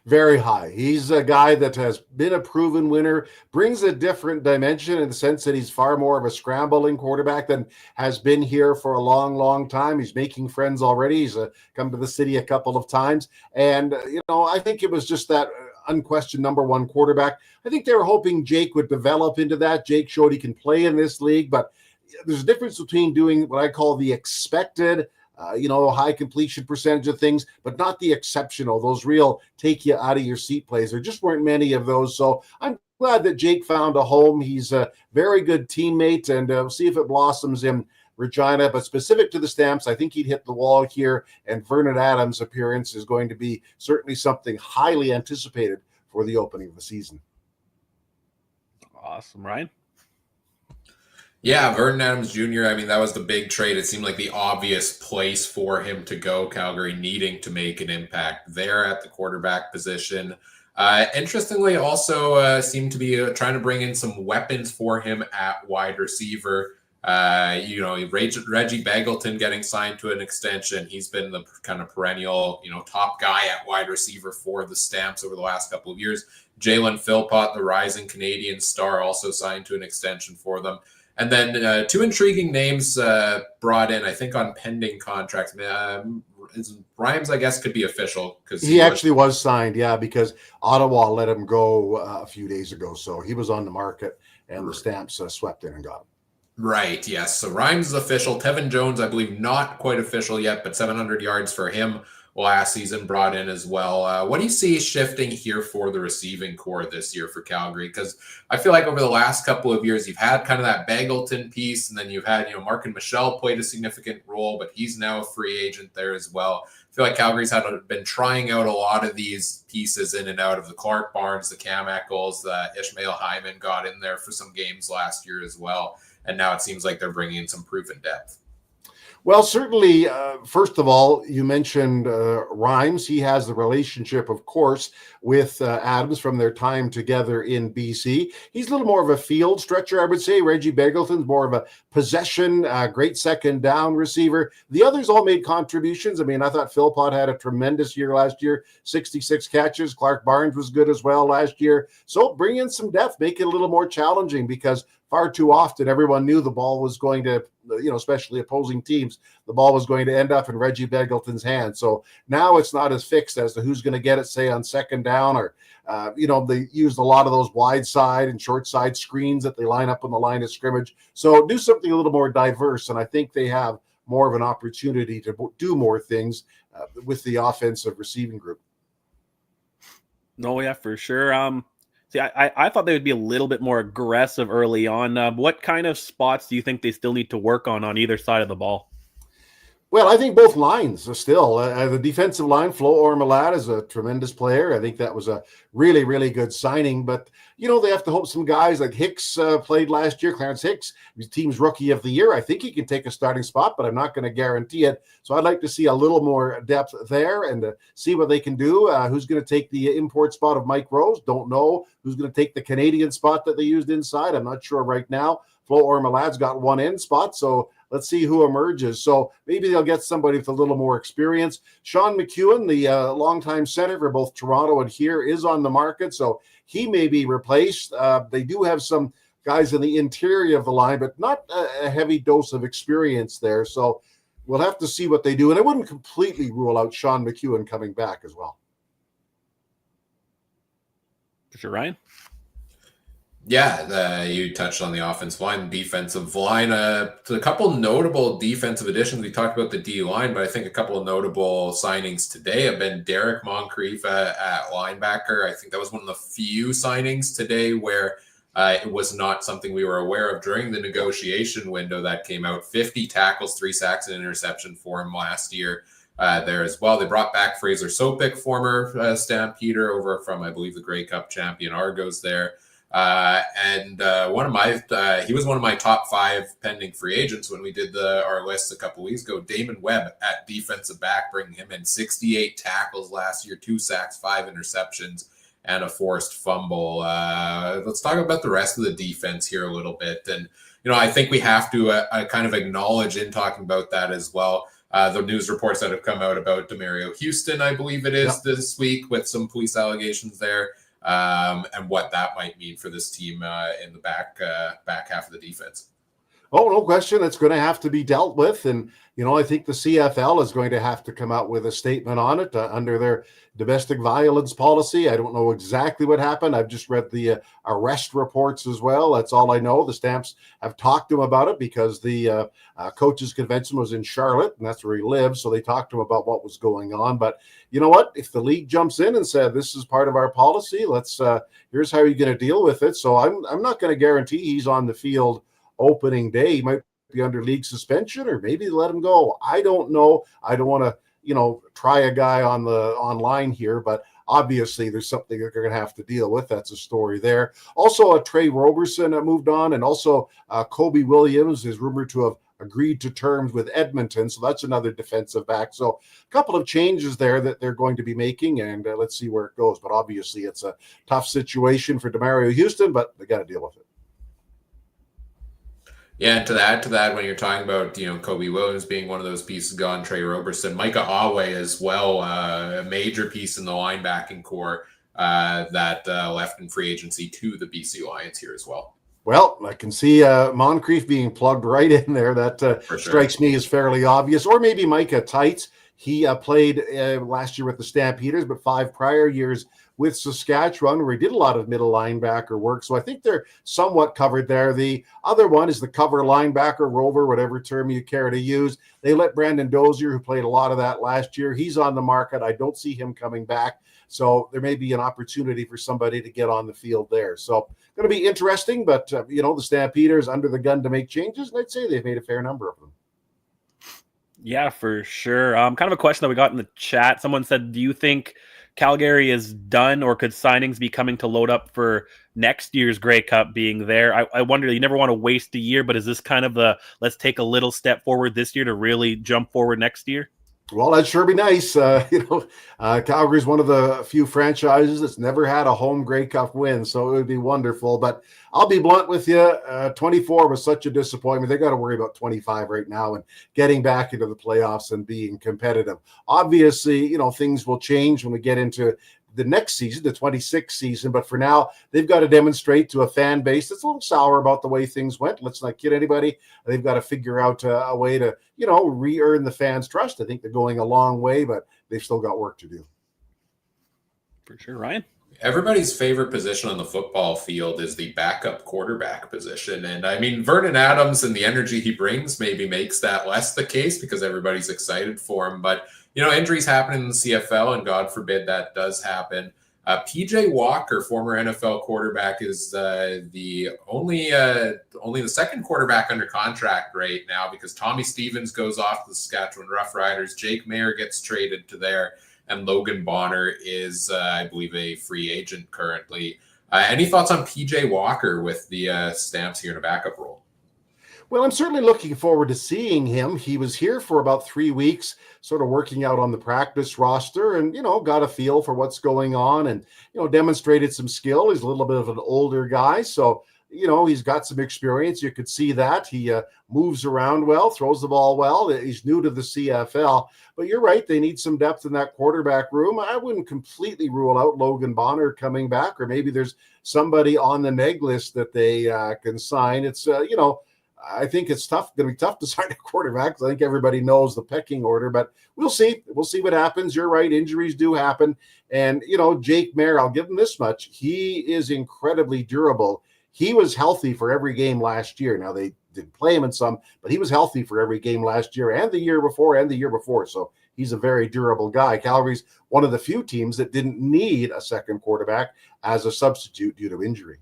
Very high. He's a guy that has been a proven winner, brings a different dimension in the sense that he's far more of a scrambling quarterback than has been here for a long, long time. He's making friends already. He's come to the city a couple of times. And, I think it was just that unquestioned number 1 quarterback. I think they were hoping Jake would develop into that. Jake showed he can play in this league, but there's a difference between doing what I call the expected high completion percentage of things, but not the exceptional, those real take you out of your seat plays. There just weren't many of those. So I'm glad that Jake found a home. He's a very good teammate, and we'll see if it blossoms in Regina. But specific to the Stamps, I think he'd hit the wall here, and Vernon Adams' appearance is going to be certainly something highly anticipated for the opening of the season. Awesome, Ryan. Yeah, Vernon Adams Jr., I mean, that was the big trade. It seemed like the obvious place for him to go, Calgary needing to make an impact there at the quarterback position. Interestingly, also seemed to be trying to bring in some weapons for him at wide receiver. Reggie Bagleton getting signed to an extension. He's been the kind of perennial, top guy at wide receiver for the Stamps over the last couple of years. Jalen Philpott, the rising Canadian star, also signed to an extension for them. And then 2 intriguing names brought in, I think, on pending contracts. Rhymes, I guess, could be official because he actually was signed, because Ottawa let him go a few days ago. So he was on the market, and the Stamps swept in and got him. Right, yes. So Rhymes is official. Tevin Jones, I believe, not quite official yet, but 700 yards for him last season brought in as well. What do you see shifting here for the receiving core this year for Calgary? Because I feel like over the last couple of years, you've had kind of that Bagleton piece, and then you've had, Mark and Michelle played a significant role, but he's now a free agent there as well. I feel like Calgary's been trying out a lot of these pieces in and out of the Clark Barnes, the Cam Eccles, the Ishmael Hyman got in there for some games last year as well. And now it seems like they're bringing in some proven depth. Well, certainly, first of all, you mentioned Rhymes. He has the relationship, of course, with Adams from their time together in BC. He's a little more of a field stretcher, I would say. Reggie Begelton's more of a possession, great second down receiver. The others all made contributions. I mean, I thought Philpott had a tremendous year last year, 66 catches. Clark Barnes was good as well last year. So bring in some depth, make it a little more challenging, because far too often everyone knew the ball was going to, especially opposing teams, the ball was going to end up in Reggie Begelton's hands. So now it's not as fixed as to who's going to get it, say, on second down, or, they used a lot of those wide side and short side screens that they line up on the line of scrimmage. So do something a little more diverse, and I think they have more of an opportunity to do more things with the offensive receiving group. No, yeah, for sure. See, I thought they would be a little bit more aggressive early on. What kind of spots do you think they still need to work on either side of the ball? Well, I think both lines are still. The defensive line, Flo Ormelad is a tremendous player. I think that was a really, really good signing. But, they have to hope some guys like Hicks played last year. Clarence Hicks, his team's rookie of the year. I think he can take a starting spot, but I'm not going to guarantee it. So I'd like to see a little more depth there and see what they can do. Who's going to take the import spot of Mike Rose? Don't know. Who's going to take the Canadian spot that they used inside? I'm not sure right now. Flo Ormelad's got one in spot, so let's see who emerges. So maybe they'll get somebody with a little more experience. Sean McEwen, the longtime center for both Toronto and here, is on the market, so he may be replaced. They do have some guys in the interior of the line, but not a heavy dose of experience there. So we'll have to see what they do. And I wouldn't completely rule out Sean McEwen coming back as well. For sure, Ryan? Yeah, you touched on the offensive line, defensive line. A couple notable defensive additions. We talked about the D line, but I think a couple of notable signings today have been Derek Moncrief at linebacker. I think that was one of the few signings today where it was not something we were aware of during the negotiation window that came out. 50 tackles, 3 sacks, and interception for him last year there as well. They brought back Fraser Sopik, former Stampeder, over from, I believe, the Grey Cup champion Argos there. He was one of my top 5 pending free agents when we did our list a couple weeks ago. Damon Webb at defensive back, bringing him in 68 tackles last year, 2 sacks, 5 interceptions, and a forced fumble. Let's talk about the rest of the defense here a little bit. And, I think we have to kind of acknowledge in talking about that as well, the news reports that have come out about Demario Houston, I believe it is, this week, with some police allegations there. And what that might mean for this team in the back half of the defense. Oh, no question. It's going to have to be dealt with. And, I think the CFL is going to have to come out with a statement on it under their domestic violence policy. I don't know exactly what happened. I've just read the arrest reports as well. That's all I know. The Stamps have talked to him about it because the coaches convention was in Charlotte, and that's where he lives. So they talked to him about what was going on. But you know what? If the league jumps in and said, this is part of our policy, here's how you're going to deal with it. So I'm not going to guarantee he's on the field opening day. He might be under league suspension, or maybe let him go. I don't know. I don't want to, try a guy online here, but obviously there's something they're going to have to deal with. That's a story there. Also, Trey Roberson moved on, and also Kobe Williams is rumored to have agreed to terms with Edmonton. So that's another defensive back. So a couple of changes there that they're going to be making, and let's see where it goes. But obviously it's a tough situation for Demario Houston, but they got to deal with it. Yeah, and to add to that, when you're talking about, Kobe Williams being one of those pieces gone, Trey Roberson, Micah Awe as well, a major piece in the linebacking core that left in free agency to the BC Lions here as well. Well, I can see Moncrief being plugged right in there. That strikes me as fairly obvious. Or maybe Micah Tights. He played last year with the Stampeders, but 5 prior years with Saskatchewan, where he did a lot of middle linebacker work. So I think they're somewhat covered there. The other one is the cover linebacker, rover, whatever term you care to use. They let Brandon Dozier, who played a lot of that last year. He's on the market. I don't see him coming back. So there may be an opportunity for somebody to get on the field there. So going to be interesting, but, the Stampeders under the gun to make changes, and I'd say they've made a fair number of them. Yeah, for sure. Kind of a question that we got in the chat. Someone said, do you think Calgary is done, or could signings be coming to load up for next year's Grey Cup being there? I wonder, you never want to waste a year, but is this kind of the let's take a little step forward this year to really jump forward next year? Well, that'd sure be nice. Calgary's one of the few franchises that's never had a home Grey Cup win, so it would be wonderful. But I'll be blunt with you. 24 was such a disappointment. They got to worry about 25 right now and getting back into the playoffs and being competitive. Obviously, things will change when we get into the next season, the 26th season. But for now, they've got to demonstrate to a fan base that's a little sour about the way things went. Let's not kid anybody. They've got to figure out a way to, re-earn the fans' trust. I think they're going a long way, but they've still got work to do. For sure. Ryan? Everybody's favorite position on the football field is the backup quarterback position. And I mean, Vernon Adams and the energy he brings maybe makes that less the case because everybody's excited for him. But injuries happen in the CFL, and God forbid that does happen. PJ Walker, former NFL quarterback, is the only the second quarterback under contract right now because Tommy Stevens goes off to the Saskatchewan Roughriders. Jake Mayer gets traded to there, and Logan Bonner is, I believe, a free agent currently. Any thoughts on PJ Walker with the Stamps here in a backup role? Well, I'm certainly looking forward to seeing him. He was here for about 3 weeks, sort of working out on the practice roster and, got a feel for what's going on and, demonstrated some skill. He's a little bit of an older guy. So, he's got some experience. You could see that. He moves around well, throws the ball well. He's new to the CFL. But you're right. They need some depth in that quarterback room. I wouldn't completely rule out Logan Bonner coming back, or maybe there's somebody on the neg list that they can sign. It's, I think it's going to be tough to sign a quarterback. I think everybody knows the pecking order, but we'll see. We'll see what happens. You're right. Injuries do happen. And, Jake Mayer, I'll give him this much. He is incredibly durable. He was healthy for every game last year. Now, they did play him in some, but he was healthy for every game last year and the year before. So he's a very durable guy. Calgary's one of the few teams that didn't need a second quarterback as a substitute due to injury.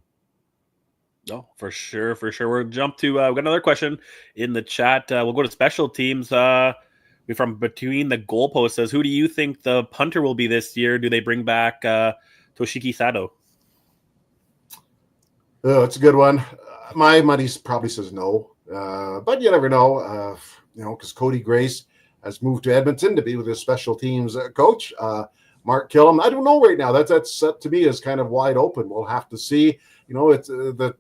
No, for sure. We'll jump to, we've got another question in the chat. We'll go to special teams. From between the goalposts says, who do you think the punter will be this year? Do they bring back Toshiki Sato? Oh, it's a good one. My money probably says no, but you never know. Because Cody Grace has moved to Edmonton to be with his special teams coach, Mark Killam. I don't know right now. That's to me is kind of wide open. We'll have to see. It's the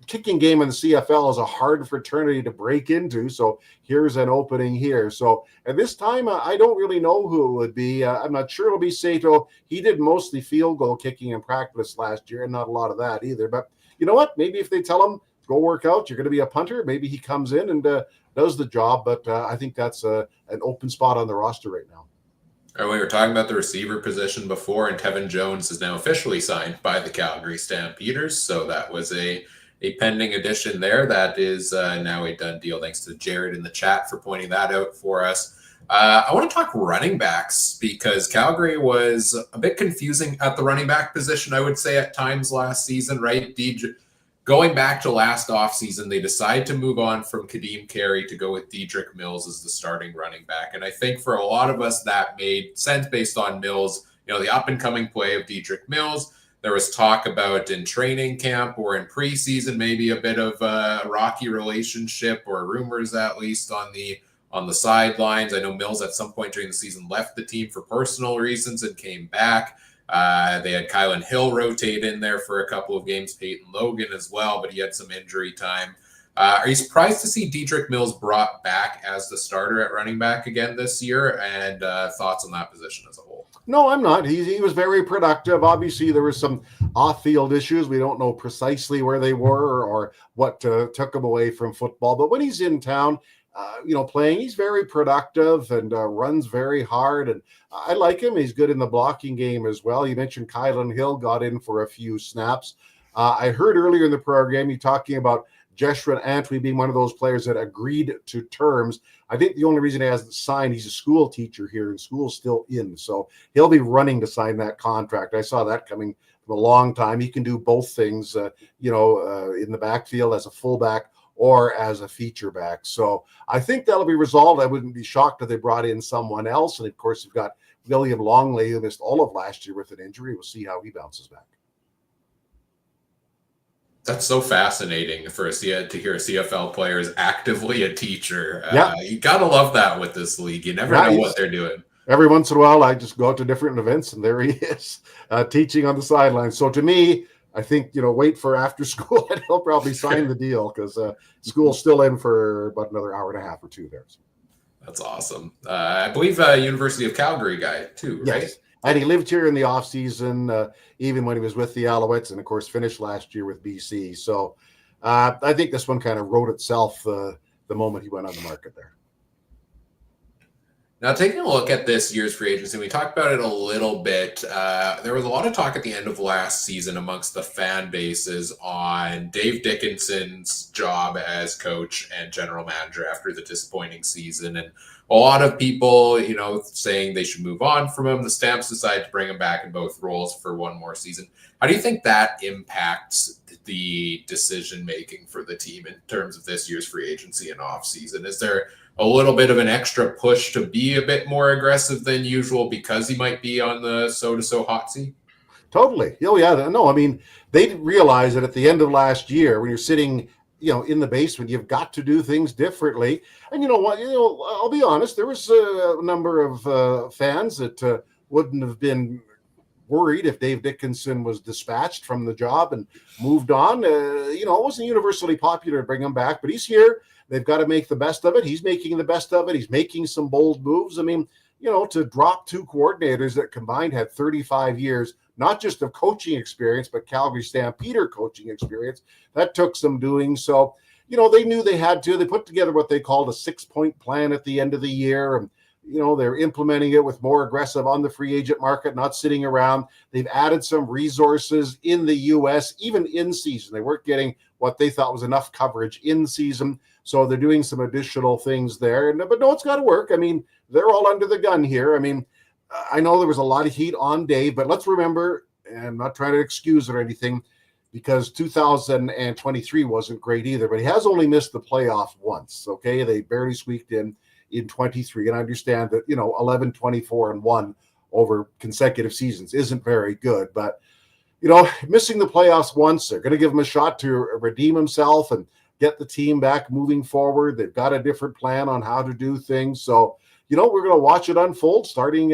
kicking game in the CFL is a hard fraternity to break into. So here's an opening here. So at this time, I don't really know who it would be. I'm not sure it'll be Sato. He did mostly field goal kicking in practice last year, and not a lot of that either. But you know what? Maybe if they tell him, go work out, you're going to be a punter, maybe he comes in and does the job. But I think that's an open spot on the roster right now. We were talking about the receiver position before, and Tevin Jones is now officially signed by the Calgary Stampeders. So that was a pending addition there. That is now a done deal. Thanks to Jared in the chat for pointing that out for us. I want to talk running backs because Calgary was a bit confusing at the running back position, I would say, at times last season, right? Going back to last offseason, they decided to move on from Kadeem Carey to go with Dedrick Mills as the starting running back. And I think for a lot of us that made sense based on Mills, the up-and-coming play of Dedrick Mills. There was talk about in training camp or in preseason, maybe a bit of a rocky relationship, or rumors at least on the sidelines. I know Mills at some point during the season left the team for personal reasons and came back. They had Kylan Hill rotate in there for a couple of games, Peyton Logan as well, but he had some injury time. Are you surprised to see Dedrick Mills brought back as the starter at running back again this year? And thoughts on that position as a whole? No, I'm not. He was very productive. Obviously, there were some off-field issues. We don't know precisely where they were or what took him away from football. But when he's in town, playing, he's very productive and runs very hard. And I like him. He's good in the blocking game as well. You mentioned Kylan Hill got in for a few snaps. I heard earlier in the program you talking about Jeshua Antwi being one of those players that agreed to terms. I think the only reason he hasn't signed, he's a school teacher here and school's still in. So he'll be running to sign that contract. I saw that coming from a long time. He can do both things, in the backfield as a fullback or as a feature back. So I think that'll be resolved. I wouldn't be shocked if they brought in someone else. And of course, you've got William Longley, who missed all of last year with an injury. We'll see how he bounces back. That's so fascinating to hear a CFL player is actively a teacher. You gotta love that with this league. You never know what they're doing. Every once in a while, I just go out to different events, and there he is, teaching on the sidelines. So to me, I think, wait for after school, and he'll probably sign the deal because school's still in for about another hour and a half or two there. So. That's awesome. I believe University of Calgary guy too, right? Yes. And he lived here in the off season, even when he was with the Alouettes, and of course finished last year with BC. So I think this one kind of wrote itself the moment he went on the market there. Now, taking a look at this year's free agency, we talked about it a little bit. There was a lot of talk at the end of last season amongst the fan bases on Dave Dickinson's job as coach and general manager after the disappointing season. And a lot of people, saying they should move on from him. The Stamps decided to bring him back in both roles for one more season. How do you think that impacts the decision-making for the team in terms of this year's free agency and off-season? Is there a little bit of an extra push to be a bit more aggressive than usual because he might be on the so-to-so hot seat? Totally. Oh, yeah. No, I mean, they realized that at the end of last year, when you're sitting, in the basement, you've got to do things differently. And you know what? I'll be honest, there was a number of fans that wouldn't have been worried if Dave Dickinson was dispatched from the job and moved on. It wasn't universally popular to bring him back, but he's here. They've got to make the best of it. He's making the best of it. He's making some bold moves. I mean, to drop two coordinators that combined had 35 years, not just of coaching experience, but Calgary Stampeder coaching experience, that took some doing. So, they knew they had to. They put together what they called a 6-point plan at the end of the year. And, they're implementing it with more aggressive on the free agent market, not sitting around. They've added some resources in the U.S., even in season. They weren't getting what they thought was enough coverage in season. So they're doing some additional things there. But no, it's got to work. I mean, they're all under the gun here. I mean, I know there was a lot of heat on Dave, but let's remember, and I'm not trying to excuse it or anything, because 2023 wasn't great either, but he has only missed the playoff once, okay? They barely squeaked in 23, and I understand that, 11, 24, and 1 over consecutive seasons isn't very good, but, missing the playoffs once, they're going to give him a shot to redeem himself and get the team back moving forward. They've got a different plan on how to do things. So, we're going to watch it unfold starting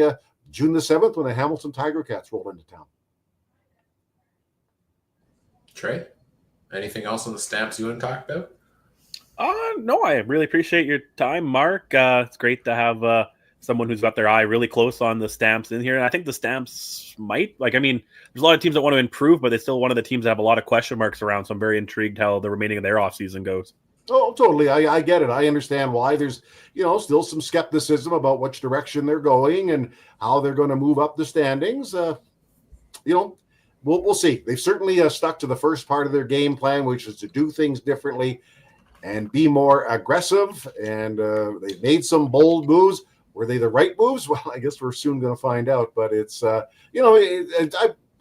June the 7th when the Hamilton Tiger Cats roll into town. Trey, anything else on the Stamps you want to talk about? No, I really appreciate your time, Mark. It's great to have someone who's got their eye really close on the Stamps in here. And I think the Stamps might, there's a lot of teams that want to improve, but they're still one of the teams that have a lot of question marks around. So I'm very intrigued how the remaining of their offseason goes. Oh, totally. I get it. I understand why there's, still some skepticism about which direction they're going and how they're going to move up the standings. We'll see. They've certainly stuck to the first part of their game plan, which is to do things differently and be more aggressive. And they've made some bold moves. Were they the right moves? Well, I guess we're soon going to find out. But it's,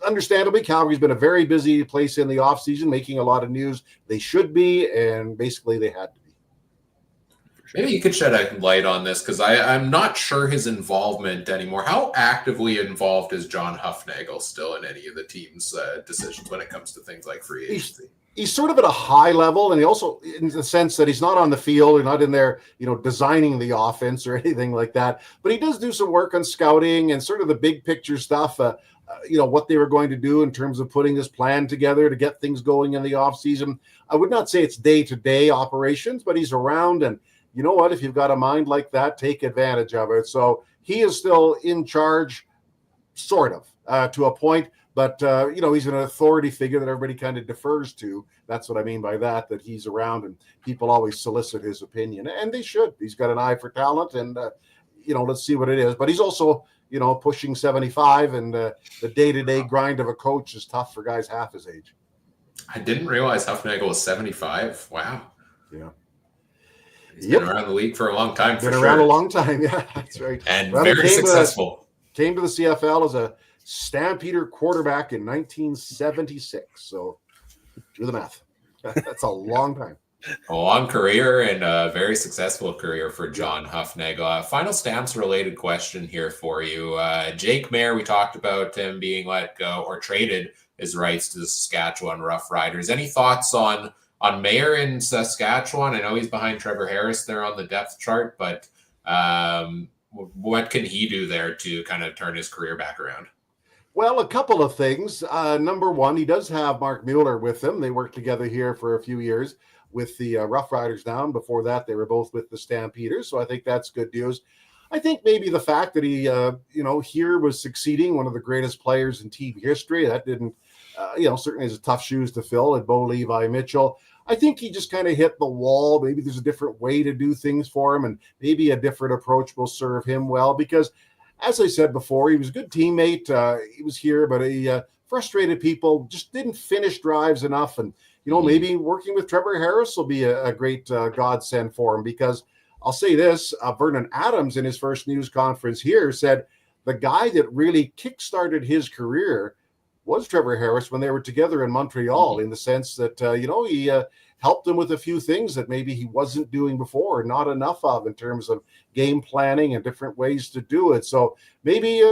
understandably, Calgary's been a very busy place in the offseason, making a lot of news. They should be, and basically they had to be. Maybe you could shed a light on this, because I'm not sure his involvement anymore. How actively involved is John Huffnagel still in any of the team's decisions when it comes to things like free agency? He's sort of at a high level, and he also, in the sense that he's not on the field or not in there, designing the offense or anything like that. But he does do some work on scouting and sort of the big picture stuff, what they were going to do in terms of putting this plan together to get things going in the offseason. I would not say it's day-to-day operations, but he's around, and you know what? If you've got a mind like that, take advantage of it. So he is still in charge, sort of, to a point. But, he's an authority figure that everybody kind of defers to. That's what I mean by that he's around and people always solicit his opinion. And they should. He's got an eye for talent and, let's see what it is. But he's also, pushing 75, and the day-to-day grind of a coach is tough for guys half his age. I didn't realize Huffnagel was 75. Wow. Yeah. He's been around the league for a long time, Been around a long time, yeah, that's right. And very successful. Came to the CFL as a Stampeder quarterback in 1976. So do the math. That's a long time. A long career and a very successful career for John Huffnagel. Final stamps related question here for you. Jake Mayer, we talked about him being let go or traded his rights to the Saskatchewan Roughriders. Any thoughts on Mayer in Saskatchewan? I know he's behind Trevor Harris there on the depth chart, but what can he do there to kind of turn his career back around? Well, a couple of things. Number one, he does have Mark Mueller with him. They worked together here for a few years with the Rough Riders now. Before that, they were both with the Stampeders. So I think that's good news. I think maybe the fact that he, here was succeeding, one of the greatest players in team history, that didn't, certainly is a tough shoes to fill at Bo Levi Mitchell. I think he just kind of hit the wall. Maybe there's a different way to do things for him, and maybe a different approach will serve him well because, as I said before, he was a good teammate. He was here, but he frustrated people, just didn't finish drives enough. And, maybe working with Trevor Harris will be a great godsend for him because I'll say this, Vernon Adams in his first news conference here said the guy that really kickstarted his career was Trevor Harris when they were together in Montreal, in the sense that, he helped him with a few things that maybe he wasn't doing before, not enough of in terms of game planning and different ways to do it. So maybe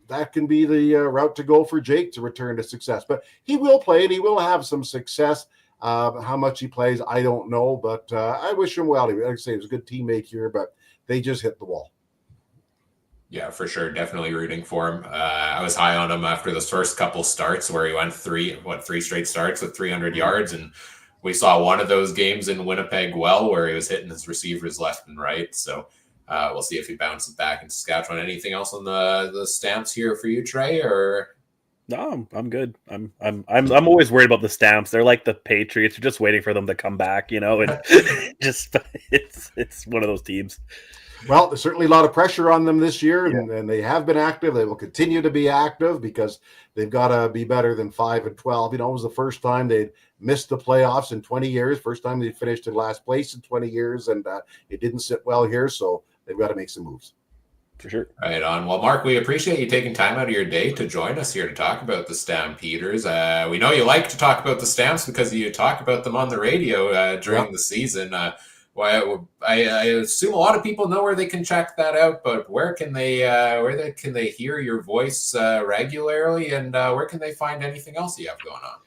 that can be the route to go for Jake to return to success. But he will play and he will have some success. How much he plays, I don't know, but I wish him well. Like I say, he was a good teammate here, but they just hit the wall. Yeah, for sure. Definitely rooting for him. I was high on him after those first couple starts where he went three straight starts with 300 yards. And we saw one of those games in Winnipeg where he was hitting his receivers left and right. So we'll see if he bounces back in Saskatchewan. Anything else on the stamps here for you, Trey? Or no, I'm good. I'm always worried about the Stamps. They're like the Patriots. You're just waiting for them to come back, and just it's one of those teams. Well, there's certainly a lot of pressure on them this year, and they have been active. They will continue to be active because they've got to be better than 5-12. It was the first time they'd missed the playoffs in 20 years. First time they finished in last place in 20 years, and it didn't sit well here. So they've got to make some moves. For sure. Right on. Well, Mark, we appreciate you taking time out of your day to join us here to talk about the Stampeders. We know you like to talk about the Stamps because you talk about them on the radio during the season. Well, I assume a lot of people know where they can check that out, but where can they hear your voice regularly, and where can they find anything else you have going on?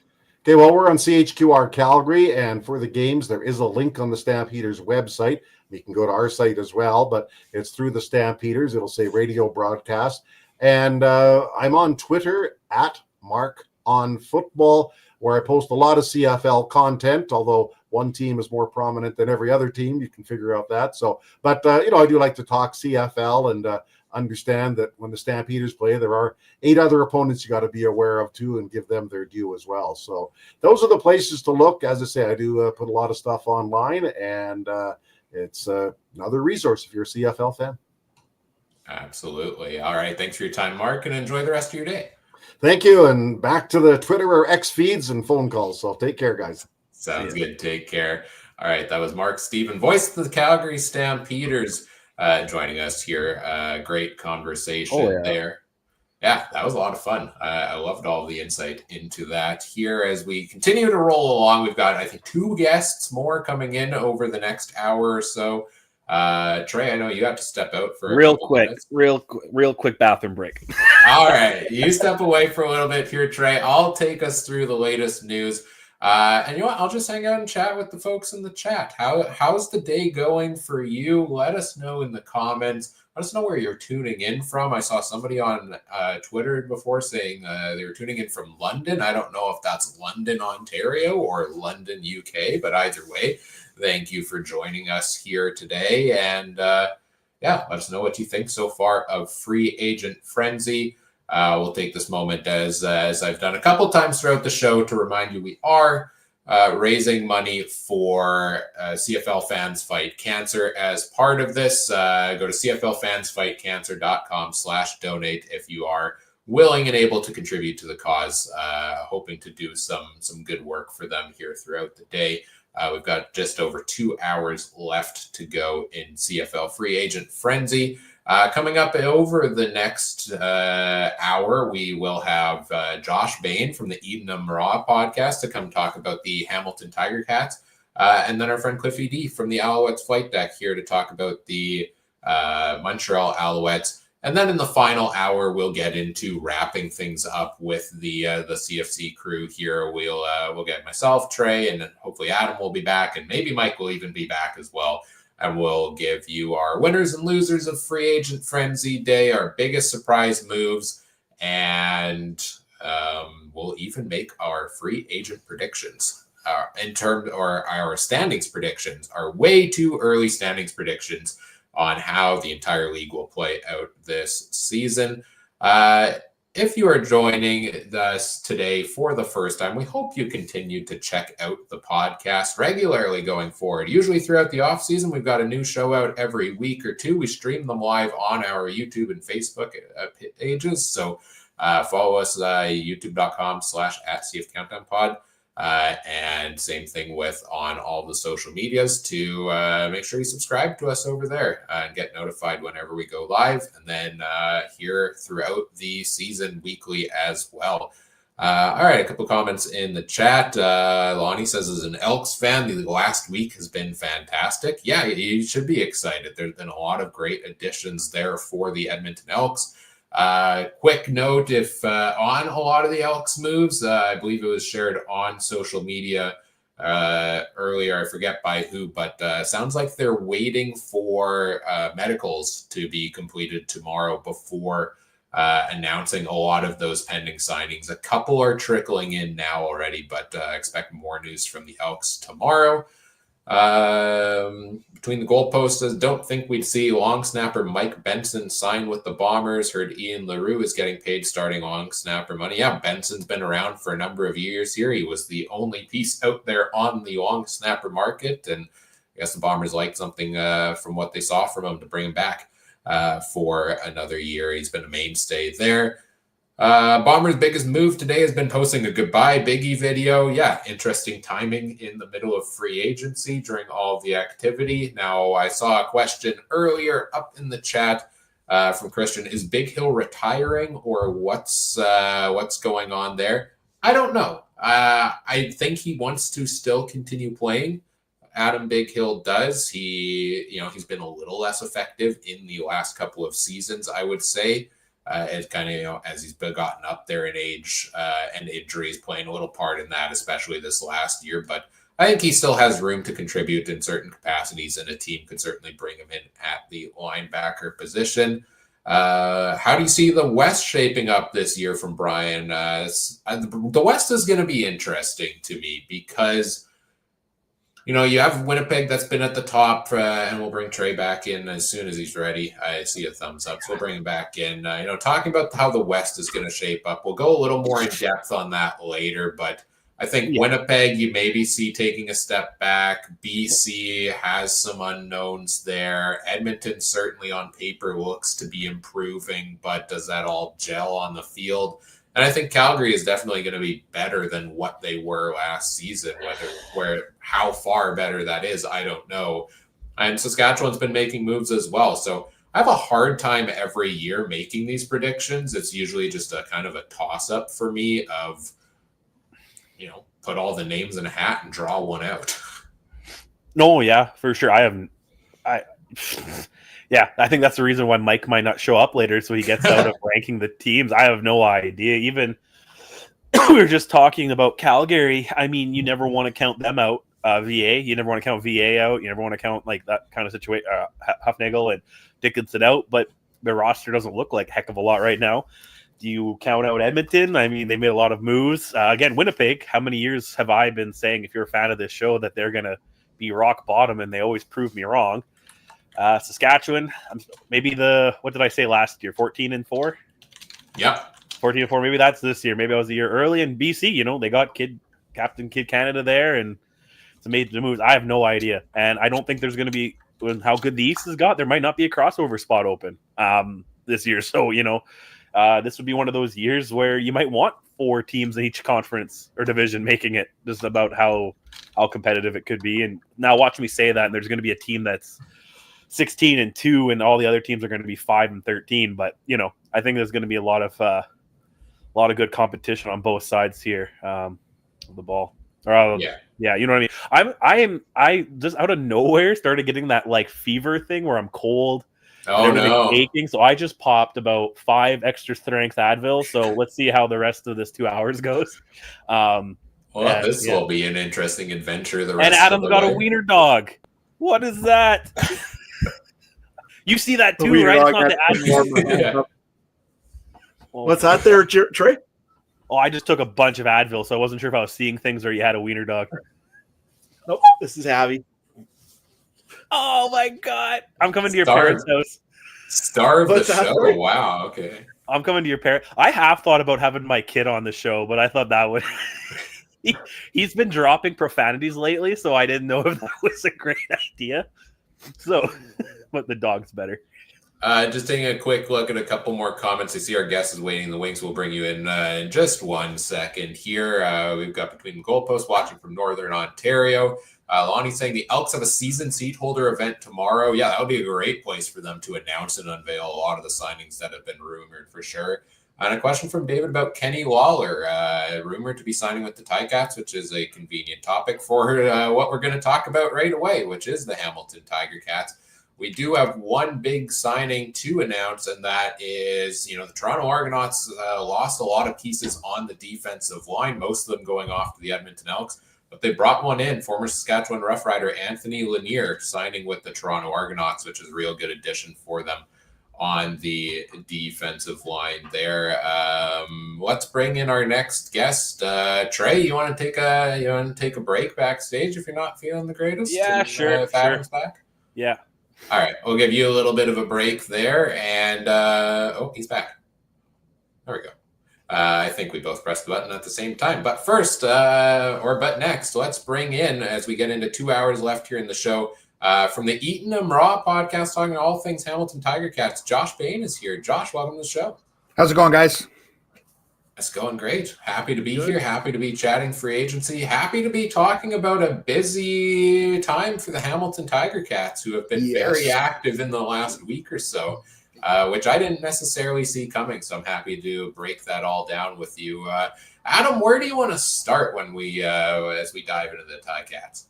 Okay, well, we're on CHQR Calgary, and for the games, there is a link on the Stampeders website. You can go to our site as well, but it's through the Stampeders. It'll say radio broadcast. And I'm on Twitter at @MarkOnFootball, where I post a lot of CFL content, although one team is more prominent than every other team. You can figure out that. So, but, I do like to talk CFL and understand that when the Stampeders play, there are 8 other opponents you got to be aware of too and give them their due as well. So those are the places to look. As I say, I do put a lot of stuff online, and it's another resource if you're a CFL fan. Absolutely. All right. Thanks for your time, Mark, and enjoy the rest of your day. Thank you. And back to the Twitter or X feeds and phone calls. So take care, guys. Sounds good. Take care. All right. That was Mark Stephen, voice of the Calgary Stampeders, joining us here. Great conversation there. Yeah, that was a lot of fun. I loved all the insight into that here as we continue to roll along. We've got, I think, 2 guests more coming in over the next hour or so. Trey, I know you have to step out for real quick bathroom break. All right. You step away for a little bit here, Trey. I'll take us through the latest news. And you know what? I'll just hang out and chat with the folks in the chat. How's the day going for you? Let us know in the comments. Let us know where you're tuning in from. I saw somebody on Twitter before saying they were tuning in from London. I don't know if that's London, Ontario or London, UK, but either way, thank you for joining us here today. And let us know what you think so far of Free Agent Frenzy. We'll take this moment, as I've done a couple times throughout the show, to remind you we are raising money for CFL Fans Fight Cancer. As part of this, go to CFLFansFightCancer.com/donate if you are willing and able to contribute to the cause. Hoping to do some good work for them here throughout the day. We've got just over 2 hours left to go in CFL Free Agent Frenzy. Coming up over the next hour, we will have Josh Bain from the Eden Raw podcast to come talk about the Hamilton Tiger Cats. And then our friend Cliffy D from the Alouettes Flight Deck here to talk about the Montreal Alouettes. And then in the final hour, we'll get into wrapping things up with the CFC crew here. We'll get myself, Trey, and then hopefully Adam will be back, and maybe Mike will even be back as well. And we'll give you our winners and losers of Free Agent Frenzy Day, our biggest surprise moves, and we'll even make our free agent predictions. Our standings predictions, our way too early standings predictions on how the entire league will play out this season. If you are joining us today for the first time, we hope you continue to check out the podcast regularly going forward. Usually throughout the off season, we've got a new show out every week or two. We stream them live on our YouTube and Facebook pages. So follow us youtube.com/@CFCountdownPod. And same thing with on all the social medias to make sure you subscribe to us over there and get notified whenever we go live, and then here throughout the season weekly as well. All right, a couple comments in the chat. Lonnie says, as an Elks fan, the last week has been fantastic. Yeah, you should be excited. There's been a lot of great additions there for the Edmonton Elks. Quick note, if on a lot of the Elks moves, I believe it was shared on social media earlier, I forget by who, but sounds like they're waiting for medicals to be completed tomorrow before announcing a lot of those pending signings. A couple are trickling in now already, but expect more news from the Elks tomorrow. Between the goalposts, don't think we'd see long snapper Mike Benson sign with the Bombers. Heard Ian LaRue is getting paid starting long snapper money. Yeah, Benson's been around for a number of years here. He was the only piece out there on the long snapper market, and I guess the Bombers liked something from what they saw from him to bring him back for another year. He's been a mainstay there. Bomber's biggest move today has been posting a goodbye Biggie video. Yeah, interesting timing in the middle of free agency during all of the activity. Now, I saw a question earlier up in the chat from Christian. Is Big Hill retiring, or what's going on there? I don't know. I think he wants to still continue playing. Adam Big Hill does. He's been a little less effective in the last couple of seasons, I would say. As kind of, as he's gotten up there in age and injuries playing a little part in that, especially this last year. But I think he still has room to contribute in certain capacities, and a team could certainly bring him in at the linebacker position. How do you see the West shaping up this year from Brian? The West is going to be interesting to me because you have Winnipeg that's been at the top, and we'll bring Trey back in as soon as he's ready. I see a thumbs up, so we'll bring him back in. Talking about how the West is going to shape up, we'll go a little more in depth on that later, but I think Winnipeg, you maybe see taking a step back. BC has some unknowns there. Edmonton certainly on paper looks to be improving, but does that all gel on the field? And I think Calgary is definitely going to be better than what they were last season. How far better that is, I don't know. And Saskatchewan's been making moves as well. So I have a hard time every year making these predictions. It's usually just a kind of a toss-up for me of, put all the names in a hat and draw one out. No, yeah, for sure. Yeah, I think that's the reason why Mike might not show up later, so he gets out of ranking the teams. I have no idea. Even we were just talking about Calgary. I mean, you never want to count them out. VA, you never want to count VA out. You never want to count like that kind of situation. Huffnagel and Dickinson out, but their roster doesn't look like a heck of a lot right now. Do you count out Edmonton? I mean, they made a lot of moves. Again, Winnipeg. How many years have I been saying, if you're a fan of this show, that they're going to be rock bottom, and they always prove me wrong. Saskatchewan, maybe what did I say last year? 14-4? Yep. 14-4. Maybe that's this year. Maybe I was a year early. And BC, they got Captain Kid Canada there, and it's made the moves. I have no idea. And I don't think there's going to be, with how good the East has got, there might not be a crossover spot open this year. So, this would be one of those years where you might want 4 teams in each conference or division making it, just about how competitive it could be. And now watch me say that, and there's going to be a team that's 16-2, and all the other teams are going to be 5-13. But I think there's going to be a lot of good competition on both sides here of the ball. Yeah, you know what I mean. I just out of nowhere started getting that like fever thing where I'm cold and everything's aching. So I just popped about 5 extra strength Advil. So let's see how the rest of this 2 hours goes. This will be an interesting adventure. The rest and Adam's of the got way. a wiener dog. What is that? You see that too, wiener right? It's dog not had the Advil. Yeah. What's that there, Trey? Oh, I just took a bunch of Advil, so I wasn't sure if I was seeing things or you had a wiener dog. Nope, this is Javi. Oh my god! I'm coming to your parents' house. Star of the show. Wow. Okay. I'm coming to your parents. I have thought about having my kid on the show, but I thought that would. He's been dropping profanities lately, so I didn't know if that was a great idea. So, but the dog's better. Just taking a quick look at a couple more comments. I see our guest is waiting in the wings. We'll bring you in just 1 second here. We've got Between the Goalposts watching from Northern Ontario. Lonnie's saying the Elks have a season seat holder event tomorrow. Yeah, that would be a great place for them to announce and unveil a lot of the signings that have been rumored for sure. And a question from David about Kenny Lawler, rumored to be signing with the Ticats, which is a convenient topic for what we're going to talk about right away, which is the Hamilton Tiger Cats. We do have one big signing to announce, and that is, the Toronto Argonauts lost a lot of pieces on the defensive line, most of them going off to the Edmonton Elks, but they brought one in, former Saskatchewan Roughrider Anthony Lanier, signing with the Toronto Argonauts, which is a real good addition for them on the defensive line there. Let's bring in our next guest. Trey, you want to take a break backstage if you're not feeling the greatest? Yeah, sure. If Adam's back? Yeah. All right, we'll give you a little bit of a break there, and he's back. There we go. I think we both pressed the button at the same time. But first, but next, let's bring in, as we get into 2 hours left here in the show, from the Eaton and Raw podcast, talking all things Hamilton Tiger Cats, Josh Bain is here. Josh, welcome to the show. How's it going, guys? It's going great. Happy to be here. Happy to be chatting free agency. Happy to be talking about a busy time for the Hamilton Tiger Cats, who have been very active in the last week or so, which I didn't necessarily see coming. So I'm happy to break that all down with you. Adam, where do you want to start when as we dive into the Ticats?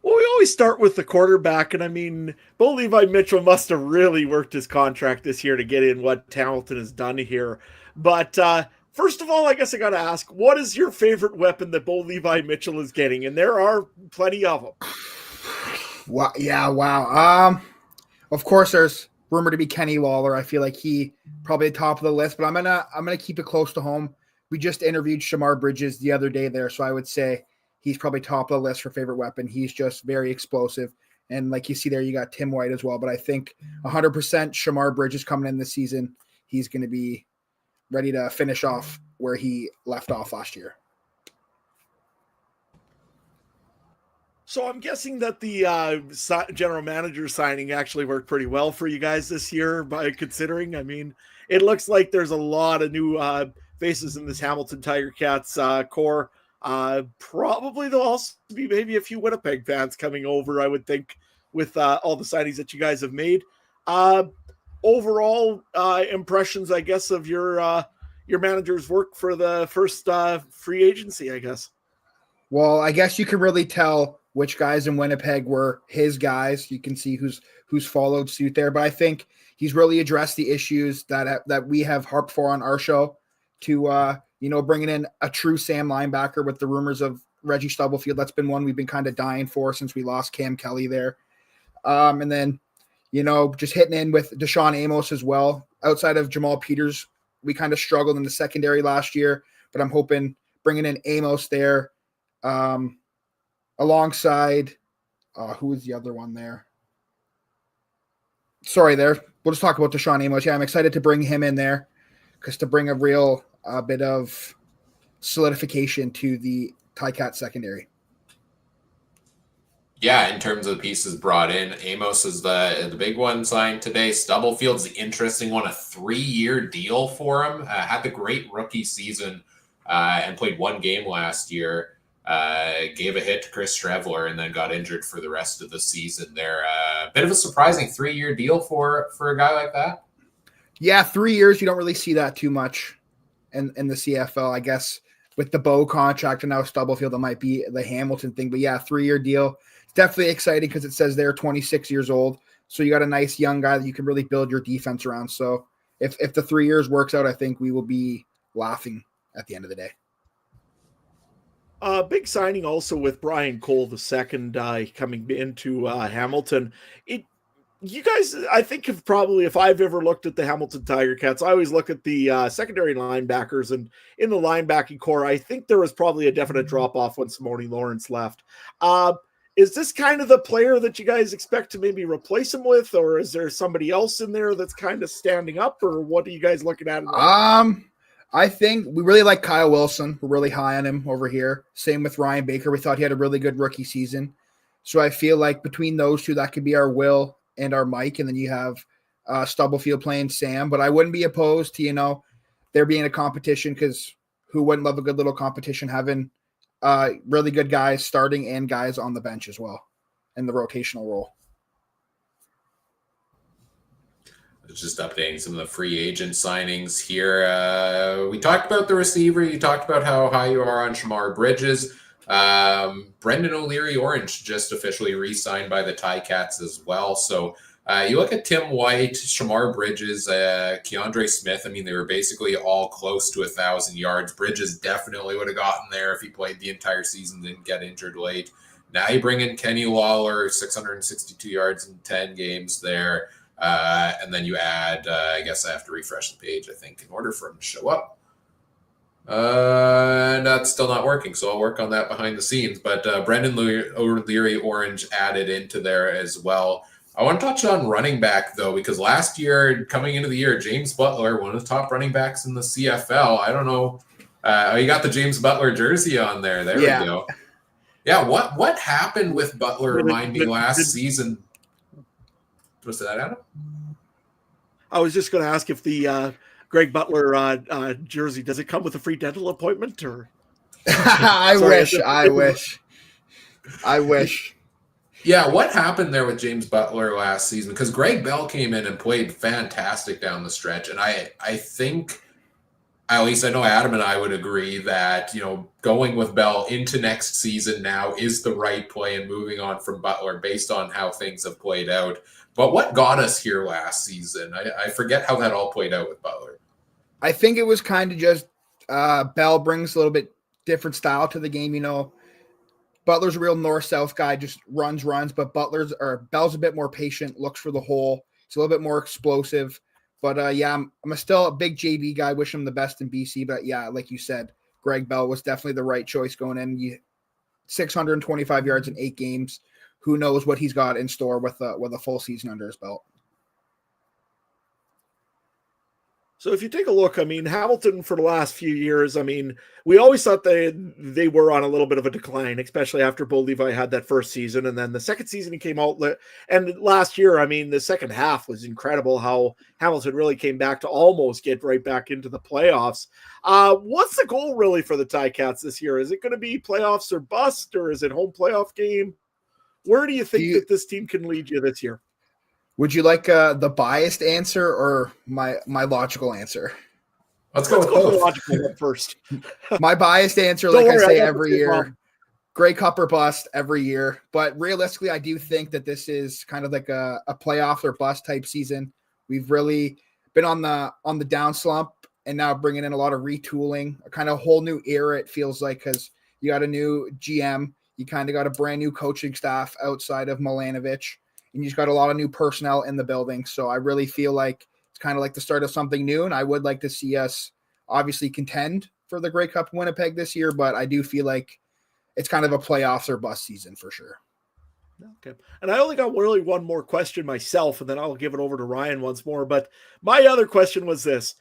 Well, we always start with the quarterback, and I mean, Bo Levi Mitchell must have really worked his contract this year to get in what Hamilton has done here. But first of all, I guess I got to ask, what is your favorite weapon that Bo Levi Mitchell is getting? And there are plenty of them. Wow, yeah, wow. Of course, there's rumored to be Kenny Lawler. I feel like he probably top of the list, but I'm gonna keep it close to home. We just interviewed Shamar Bridges the other day there, so I would say he's probably top of the list for favorite weapon. He's just very explosive. And like you see there, you got Tim White as well. But I think 100% Shamar Bridges coming in this season, he's going to be ready to finish off where he left off last year. So I'm guessing that the general manager signing actually worked pretty well for you guys this year, by considering. I mean, it looks like there's a lot of new faces in this Hamilton Tiger Cats core. Probably there'll also be maybe a few Winnipeg fans coming over, I would think, with all the signings that you guys have made. Overall impressions, I guess, of your manager's work for the first free agency, I guess. Well, I guess you can really tell which guys in Winnipeg were his guys. You can see who's followed suit there, but I think he's really addressed the issues that we have harped for on our show to bringing in a true Sam linebacker with the rumors of Reggie Stubblefield. That's been one we've been kind of dying for since we lost Cam Kelly there. And then, just hitting in with Deshaun Amos as well. Outside of Jamal Peters, we kind of struggled in the secondary last year, but I'm hoping bringing in Amos there alongside who was the other one there? Sorry there. We'll just talk about Deshaun Amos. Yeah, I'm excited to bring him in there because to bring a real bit of solidification to the Ticat secondary. Yeah, in terms of the pieces brought in, Amos is the big one signed today. Stubblefield's the interesting one, a 3-year deal for him. Had the great rookie season and played one game last year. Gave a hit to Chris Strevler and then got injured for the rest of the season there. A bit of a surprising 3-year deal for a guy like that. Yeah, 3 years. You don't really see that too much in the CFL. I guess with the Bow contract and now Stubblefield, it might be the Hamilton thing. But yeah, 3-year deal. It's definitely exciting because it says they're 26 years old. So you got a nice young guy that you can really build your defense around. So if the 3 years works out, I think we will be laughing at the end of the day. Big signing also with Brian Cole II coming into Hamilton. You guys, I think, have probably, if I've ever looked at the Hamilton Tiger Cats, I always look at the secondary linebackers, and in the linebacking core, I think there was probably a definite drop off when Simone Lawrence left. Is this kind of the player that you guys expect to maybe replace him with, or is there somebody else in there that's kind of standing up, or what are you guys looking at? I think we really like Kyle Wilson. We're really high on him over here. Same with Ryan Baker. We thought he had a really good rookie season. So I feel like between those two, that could be our Will and our Mike. And then you have Stubblefield playing Sam. But I wouldn't be opposed to, there being a competition, because who wouldn't love a good little competition, having really good guys starting and guys on the bench as well in the rotational role. Just updating some of the free agent signings here. We talked about the receiver. You talked about how high you are on Shamar Bridges. Brendan O'Leary Orange just officially re-signed by the Ticats as well. So you look at Tim White, Shamar Bridges, Keandre Smith. I mean, they were basically all close to 1,000 yards. Bridges definitely would have gotten there if he played the entire season, didn't get injured late. Now you bring in Kenny Lawler, 662 yards in 10 games there. And then you add, I guess I have to refresh the page, I think, in order for him to show up. And that's still not working, so I'll work on that behind the scenes. But Brendan O'Leary Orange added into there as well. I want to touch on running back, though, because last year, coming into the year, James Butler, one of the top running backs in the CFL. I don't know. You got the James Butler jersey on there. There we go. Yeah, what happened with Butler, remind me, last season? Was that Adam? I was just going to ask if the Greg Butler jersey, does it come with a free dental appointment, or? I wish. Yeah, what happened there with James Butler last season? Because Greg Bell came in and played fantastic down the stretch, and I think, at least I know Adam and I would agree that, going with Bell into next season now is the right play, and moving on from Butler based on how things have played out. But what got us here last season? I forget how that all played out with Butler. I think it was kind of just Bell brings a little bit different style to the game. Butler's a real north-south guy, just runs, but Bell's a bit more patient, looks for the hole. He's a little bit more explosive. But I'm still a big JB guy. Wish him the best in BC. But yeah, like you said, Greg Bell was definitely the right choice going in. 625 yards in 8 games. Who knows what he's got in store with a full season under his belt. So if you take a look, Hamilton for the last few years, we always thought they were on a little bit of a decline, especially after Bo Levi had that first season. And then the second season he came out, and last year, the second half was incredible how Hamilton really came back to almost get right back into the playoffs. What's the goal really for the Ticats this year? Is it going to be playoffs or bust, or is it home playoff game? Where do you think that this team can lead you this year? Would you like the biased answer or my logical answer? Let's go with the logical one first. My biased answer, like I say every year, Grey Cup or bust every year. But realistically, I do think that this is kind of like a playoff or bust type season. We've really been on the down slump, and now bringing in a lot of retooling, a kind of whole new era, it feels like, because you got a new GM. You kind of got a brand new coaching staff outside of Milanovic, and you just got a lot of new personnel in the building. So I really feel like it's kind of like the start of something new, and I would like to see us obviously contend for the Grey Cup Winnipeg this year, but I do feel like it's kind of a playoffs or bust season for sure. Okay. And I only got really one more question myself, and then I'll give it over to Ryan once more. But my other question was this.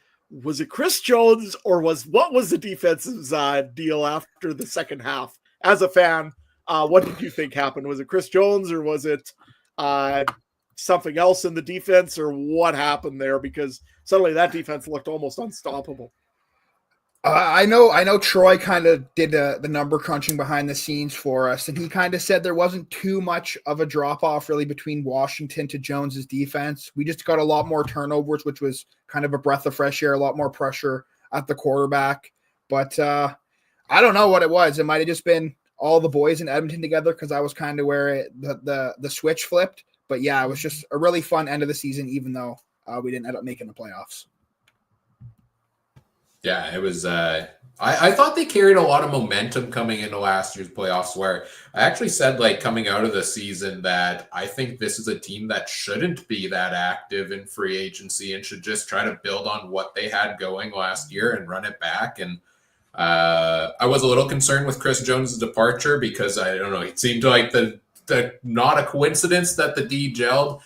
Was it Chris Jones, or what was the defensive deal after the second half? As a fan, what did you think happened? Was it Chris Jones, or was it something else in the defense, or what happened there? Because suddenly that defense looked almost unstoppable. I know Troy kind of did the number crunching behind the scenes for us, and he kind of said there wasn't too much of a drop-off really between Washington to Jones's defense. We just got a lot more turnovers, which was kind of a breath of fresh air, a lot more pressure at the quarterback. But I don't know what it was. It might have just been all the boys in Edmonton together because I was kind of where the switch flipped. But yeah, it was just a really fun end of the season, even though we didn't end up making the playoffs. Yeah, it was. I thought they carried a lot of momentum coming into last year's playoffs, where I actually said, like, coming out of the season that I think this is a team that shouldn't be that active in free agency and should just try to build on what they had going last year and run it back. And I was a little concerned with Chris Jones' departure because I don't know, it seemed like the not a coincidence that the D gelled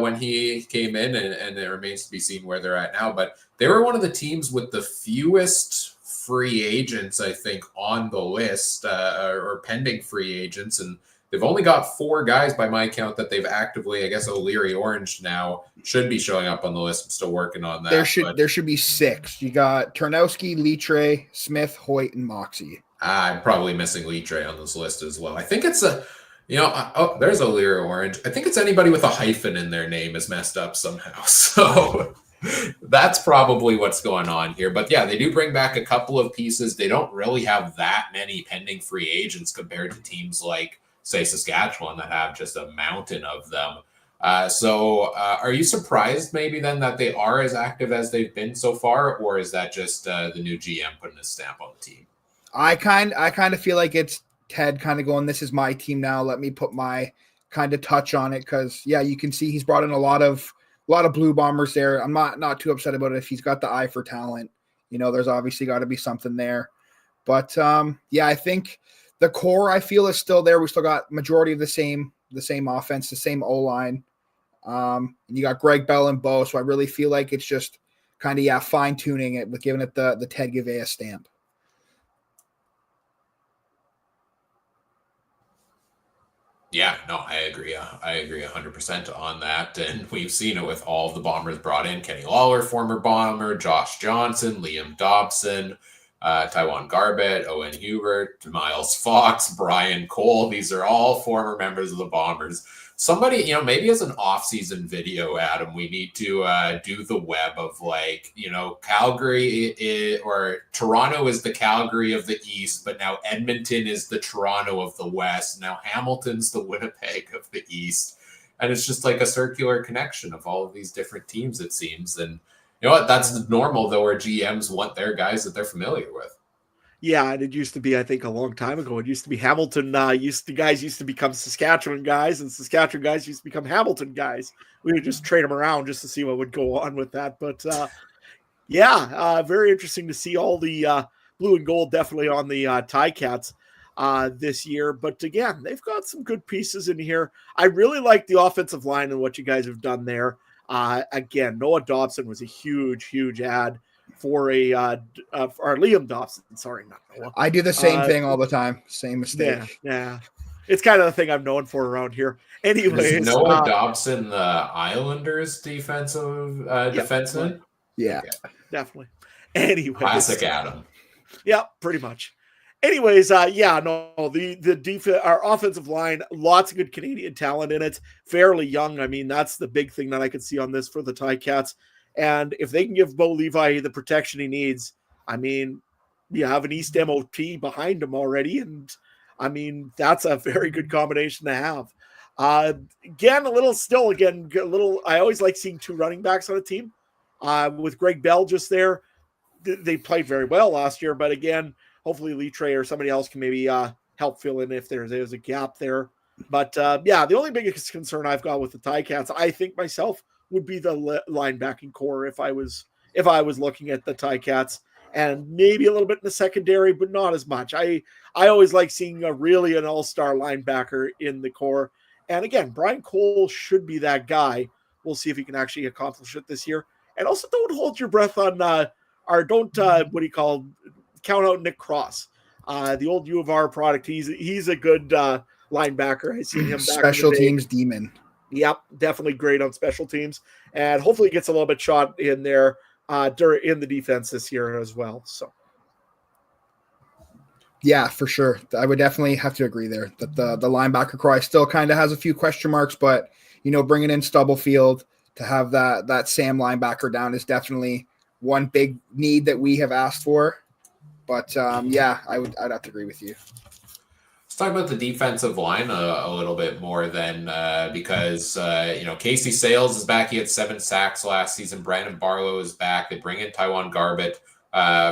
when he came in, and it remains to be seen where they're at now. But they were one of the teams with the fewest free agents, I think, on the list or pending free agents. And they've only got 4 guys by my count that they've actively, I guess O'Leary Orange now should be showing up on the list. I'm still working on that. There should be 6. You got Tarnowski, Litre, Smith, Hoyt, and Moxie. I'm probably missing Litre on this list as well. I think it's there's O'Leary Orange. I think it's anybody with a hyphen in their name is messed up somehow. So that's probably what's going on here. But yeah, they do bring back a couple of pieces. They don't really have that many pending free agents compared to teams like, say, Saskatchewan that have just a mountain of them. So are you surprised maybe then that they are as active as they've been so far, or is that just the new GM putting a stamp on the team? I kind of feel like it's Ted kind of going, this is my team now. Let me put my kind of touch on it. Cause yeah, you can see he's brought in a lot of Blue Bombers there. I'm not too upset about it. If he's got the eye for talent, there's obviously got to be something there. But yeah, I think the core I feel is still there. We still got majority of the same offense, the same O-line. And you got Greg Bell and Bo. So I really feel like it's just kind of, fine tuning it with giving it the Ted Gavea stamp. Yeah, no, I agree. I agree 100% on that. And we've seen it with all of the Bombers brought in. Kenny Lawler, former Bomber, Josh Johnson, Liam Dobson, Taiwan Garbett, Owen Hubert, Miles Fox, Brian Cole. These are all former members of the Bombers. Somebody, maybe as an off-season video, Adam, we need to do the web of Calgary or Toronto is the Calgary of the East, but now Edmonton is the Toronto of the West. Now Hamilton's the Winnipeg of the East. And it's just like a circular connection of all of these different teams, it seems. And you know what? That's normal, though, where GMs want their guys that they're familiar with. Yeah, and it used to be, I think, a long time ago. It used to be Hamilton. Guys used to become Saskatchewan guys, and Saskatchewan guys used to become Hamilton guys. We would just trade them around just to see what would go on with that. But very interesting to see all the blue and gold definitely on the Ticats this year. But again, they've got some good pieces in here. I really like the offensive line and what you guys have done there. Again, Noah Dobson was a huge add for Liam Dobson. Sorry, not Noah. I do the same thing all the time. Same mistake. Yeah. It's kind of the thing I'm known for around here. Anyways, is Noah Dobson the Islanders defenseman? Yeah, definitely. Anyways, classic Adam. Yeah, pretty much. Anyways, the defense, our offensive line, lots of good Canadian talent in it. Fairly young. I mean, that's the big thing that I could see on this for the Ticats. And if they can give Bo Levi the protection he needs, I mean, you have an East MOT behind him already. And I mean, that's a very good combination to have. I always like seeing 2 running backs on a team with Greg Bell just there. They played very well last year, but again, hopefully Litre or somebody else can maybe help fill in if there's a gap there. But the only biggest concern I've got with the Ticats, I think myself, would be the linebacking core if I was looking at the Ticats, and maybe a little bit in the secondary, but not as much. I always like seeing an all-star linebacker in the core. And again, Brian Cole should be that guy. We'll see if he can actually accomplish it this year. And also don't hold your breath on count out Nick Cross, the old U of R product. He's a good linebacker. I seen him back special teams demon. Yep, definitely great on special teams, and hopefully gets a little bit shot in there in the defense this year as well. So, yeah, for sure, I would definitely have to agree there that the linebacker core still kind of has a few question marks, but bringing in Stubblefield to have that Sam linebacker down is definitely one big need that we have asked for. But yeah, I'd have to agree with you. Let's talk about the defensive line a little bit more then, because Casey Sales is back. He had 7 sacks last season. Brandon Barlow is back. They bring in Tywan Garbett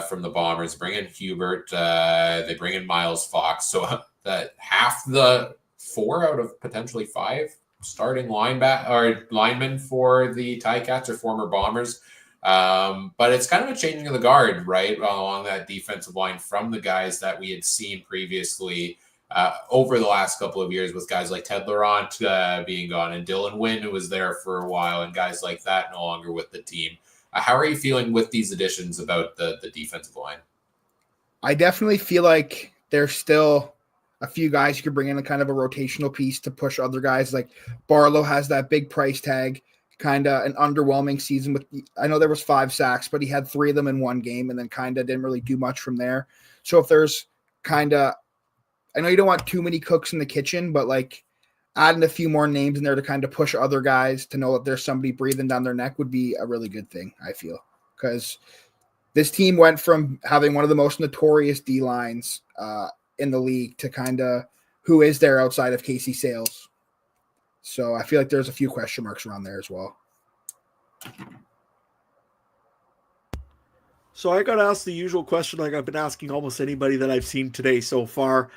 from the Bombers, bring in Hubert. They bring in Miles Fox. So that half the 4 out of potentially 5 starting linemen for the Ticats are former Bombers. But it's kind of a changing of the guard, right, along that defensive line from the guys that we had seen previously over the last couple of years, with guys like Ted Laurent being gone and Dylan Wynn, who was there for a while, and guys like that no longer with the team. How are you feeling with these additions about the defensive line? I definitely feel like there's still a few guys you could bring in a kind of a rotational piece to push other guys. Like Barlow has that big price tag, kind of an underwhelming season with, I know there was 5 sacks, but he had 3 of them in one game and then kind of didn't really do much from there. So if there's kind of, I know you don't want too many cooks in the kitchen, but like adding a few more names in there to kind of push other guys to know that there's somebody breathing down their neck would be a really good thing, I feel. Because this team went from having one of the most notorious D lines in the league to kind of who is there outside of Casey Sales. So I feel like there's a few question marks around there as well. So I got to ask the usual question like I've been asking almost anybody that I've seen today so far.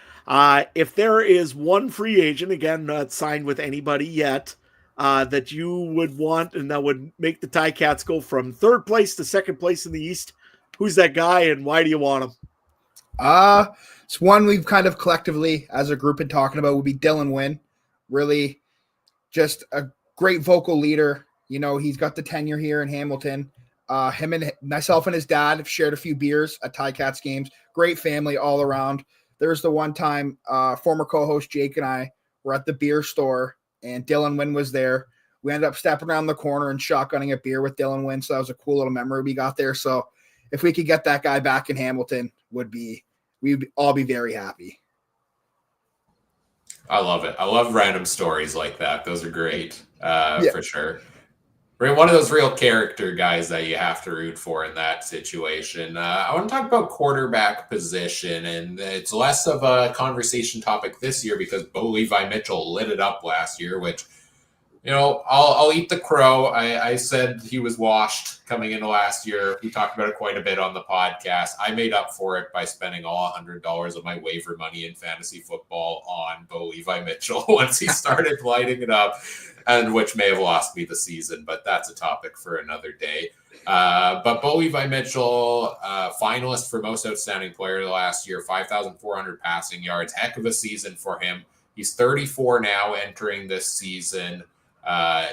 If there is one free agent, again, not signed with anybody yet, that you would want and that would make the Ticats go from 3rd place to 2nd place in the East, who's that guy and why do you want him? It's one we've kind of collectively as a group been talking about would be Dylan Wynn. Really just a great vocal leader. You know, he's got the tenure here in Hamilton. Him and myself and his dad have shared a few beers at Ticats games. Great family all around. There's the one time former co-host Jake and I were at the beer store and Dylan Wynn was there. We ended up stepping around the corner and shotgunning a beer with Dylan Wynn. So that was a cool little memory we got there. So if we could get that guy back in Hamilton, we'd all be very happy. I love it. I love random stories like that. Those are great, for sure. One of those real character guys that you have to root for in that situation. I want to talk about quarterback position, and it's less of a conversation topic this year because Bo Levi Mitchell lit it up last year, which, you know, I'll eat the crow. I said he was washed coming into last year. We talked about it quite a bit on the podcast. I made up for it by spending all $100 of my waiver money in fantasy football on Bo Levi Mitchell once he started lighting it up, and which may have lost me the season, but that's a topic for another day. But Bo Levi Mitchell, finalist for most outstanding player last year, 5,400 passing yards. Heck of a season for him. He's 34 now entering this season.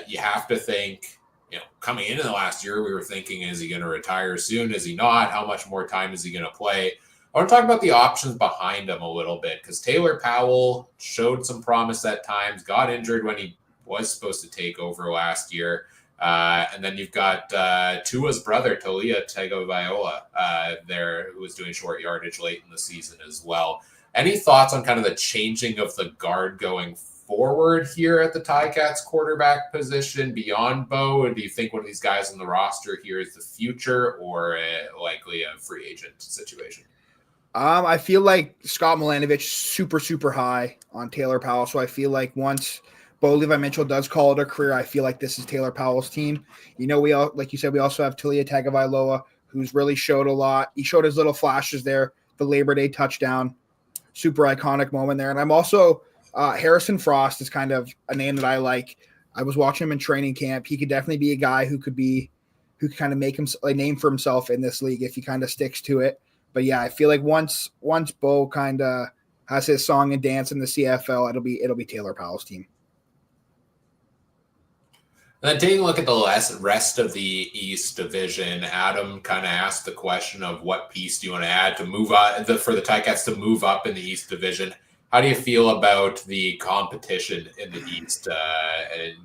You have to think, you know, coming into the last year, we were thinking, is he going to retire soon? Is he not? How much more time is he going to play? I want to talk about the options behind him a little bit because Taylor Powell showed some promise at times, got injured when he was supposed to take over last year. And then you've got Tua's brother, Talia Tagovailoa, there, who was doing short yardage late in the season as well. Any thoughts on kind of the changing of the guard going forward here at the Ticats quarterback position beyond Bo? And do you think one of these guys on the roster here is the future or likely a free agent situation? I feel like Scott Milanovich super, super high on Taylor Powell. So I feel like once Bo Levi Mitchell does call it a career, I feel like this is Taylor Powell's team. You know, we all, like you said, we also have Talia Tagovailoa, who's really showed a lot. He showed his little flashes there, the Labor Day touchdown, super iconic moment there. And I'm also Harrison Frost is kind of a name that I like. I was watching him in training camp. He could definitely be a guy who could kind of make him a name for himself in this league if he kind of sticks to it. But yeah, I feel like once Bo kind of has his song and dance in the CFL, it'll be Taylor Powell's team. And then taking a look at the rest of the East Division, Adam kind of asked the question of what piece do you want to add to move on for the Ticats to move up in the East Division. How do you feel about the competition in the East in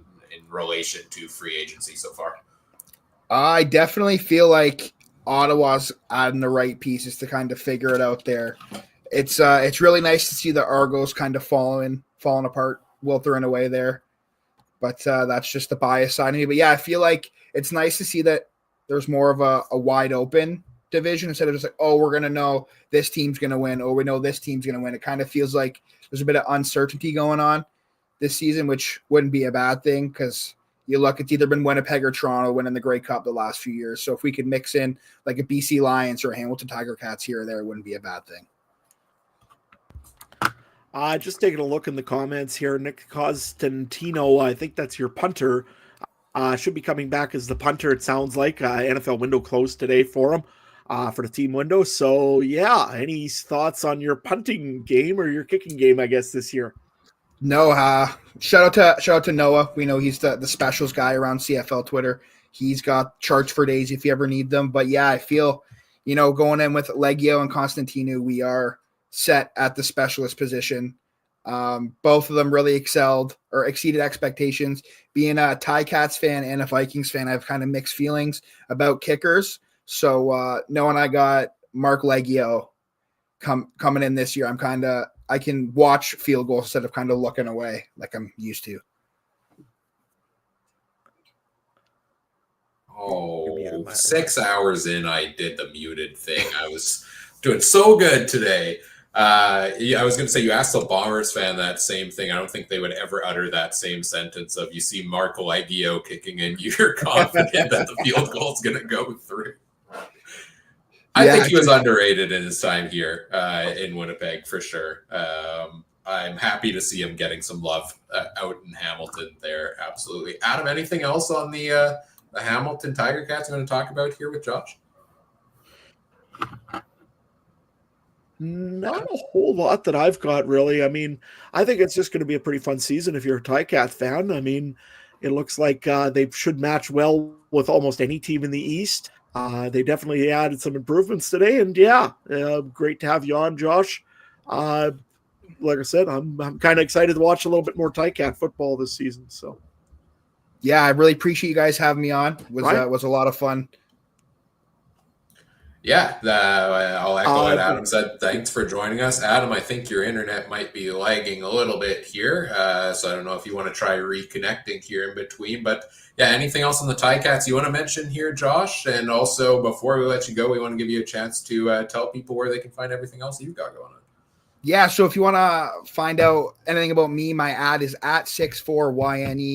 relation to free agency so far? I definitely feel like Ottawa's adding the right pieces to kind of figure it out there. It's really nice to see the Argos kind of falling apart, weltering away there. But that's just the bias side of me. But yeah, I feel like it's nice to see that there's more of a wide open division instead of just like, oh, we're going to know this team's going to win, or we know this team's going to win. It kind of feels like there's a bit of uncertainty going on this season, which wouldn't be a bad thing because you look, it's either been Winnipeg or Toronto winning the Grey Cup the last few years. So if we could mix in like a BC Lions or a Hamilton Tiger Cats here or there, it wouldn't be a bad thing. Just taking a look in the comments here, Nick Costantino, I think that's your punter, should be coming back as the punter, it sounds like. NFL window closed today for him for the team window. So, yeah, any thoughts on your punting game or your kicking game, I guess, this year? No, shout out to Noah. We know he's the specials guy around CFL Twitter. He's got charts for days if you ever need them. But, yeah, I feel, going in with Leggio and Costantino, we are set at the specialist position. Both of them really excelled or exceeded expectations. Being a Ticats fan and a Vikings fan, I have kind of mixed feelings about kickers. So Noah and I got Mark Leggio coming in this year. I can watch field goals instead of kind of looking away like I'm used to. Oh, 6 hours in, I did the muted thing. I was doing so good today. I was going to say, you asked a Bombers fan that same thing. I don't think they would ever utter that same sentence of, you see Mark Leggio kicking in, you're confident that the field goal is going to go through. I think he was underrated in his time here in Winnipeg for sure. I'm happy to see him getting some love out in Hamilton there. Absolutely. Adam, anything else on the Hamilton Tiger Cats I'm going to talk about here with Josh? Not a whole lot that I've got, really. I mean, I think it's just going to be a pretty fun season if you're a Ticat fan. I mean, it looks like they should match well with almost any team in the East. They definitely added some improvements today, and great to have you on, Josh. Like I said, I'm kind of excited to watch a little bit more Ticat football this season. So, yeah, I really appreciate you guys having me on. It was a lot of fun. Yeah, I'll echo what Adam said. Thanks for joining us. Adam, I think your internet might be lagging a little bit here, so I don't know if you want to try reconnecting here in between. But yeah, anything else on the Ticats you want to mention here, Josh? And also, before we let you go, we want to give you a chance to tell people where they can find everything else you've got going on. Yeah, so if you want to find out anything about me, my ad is at 64YNE.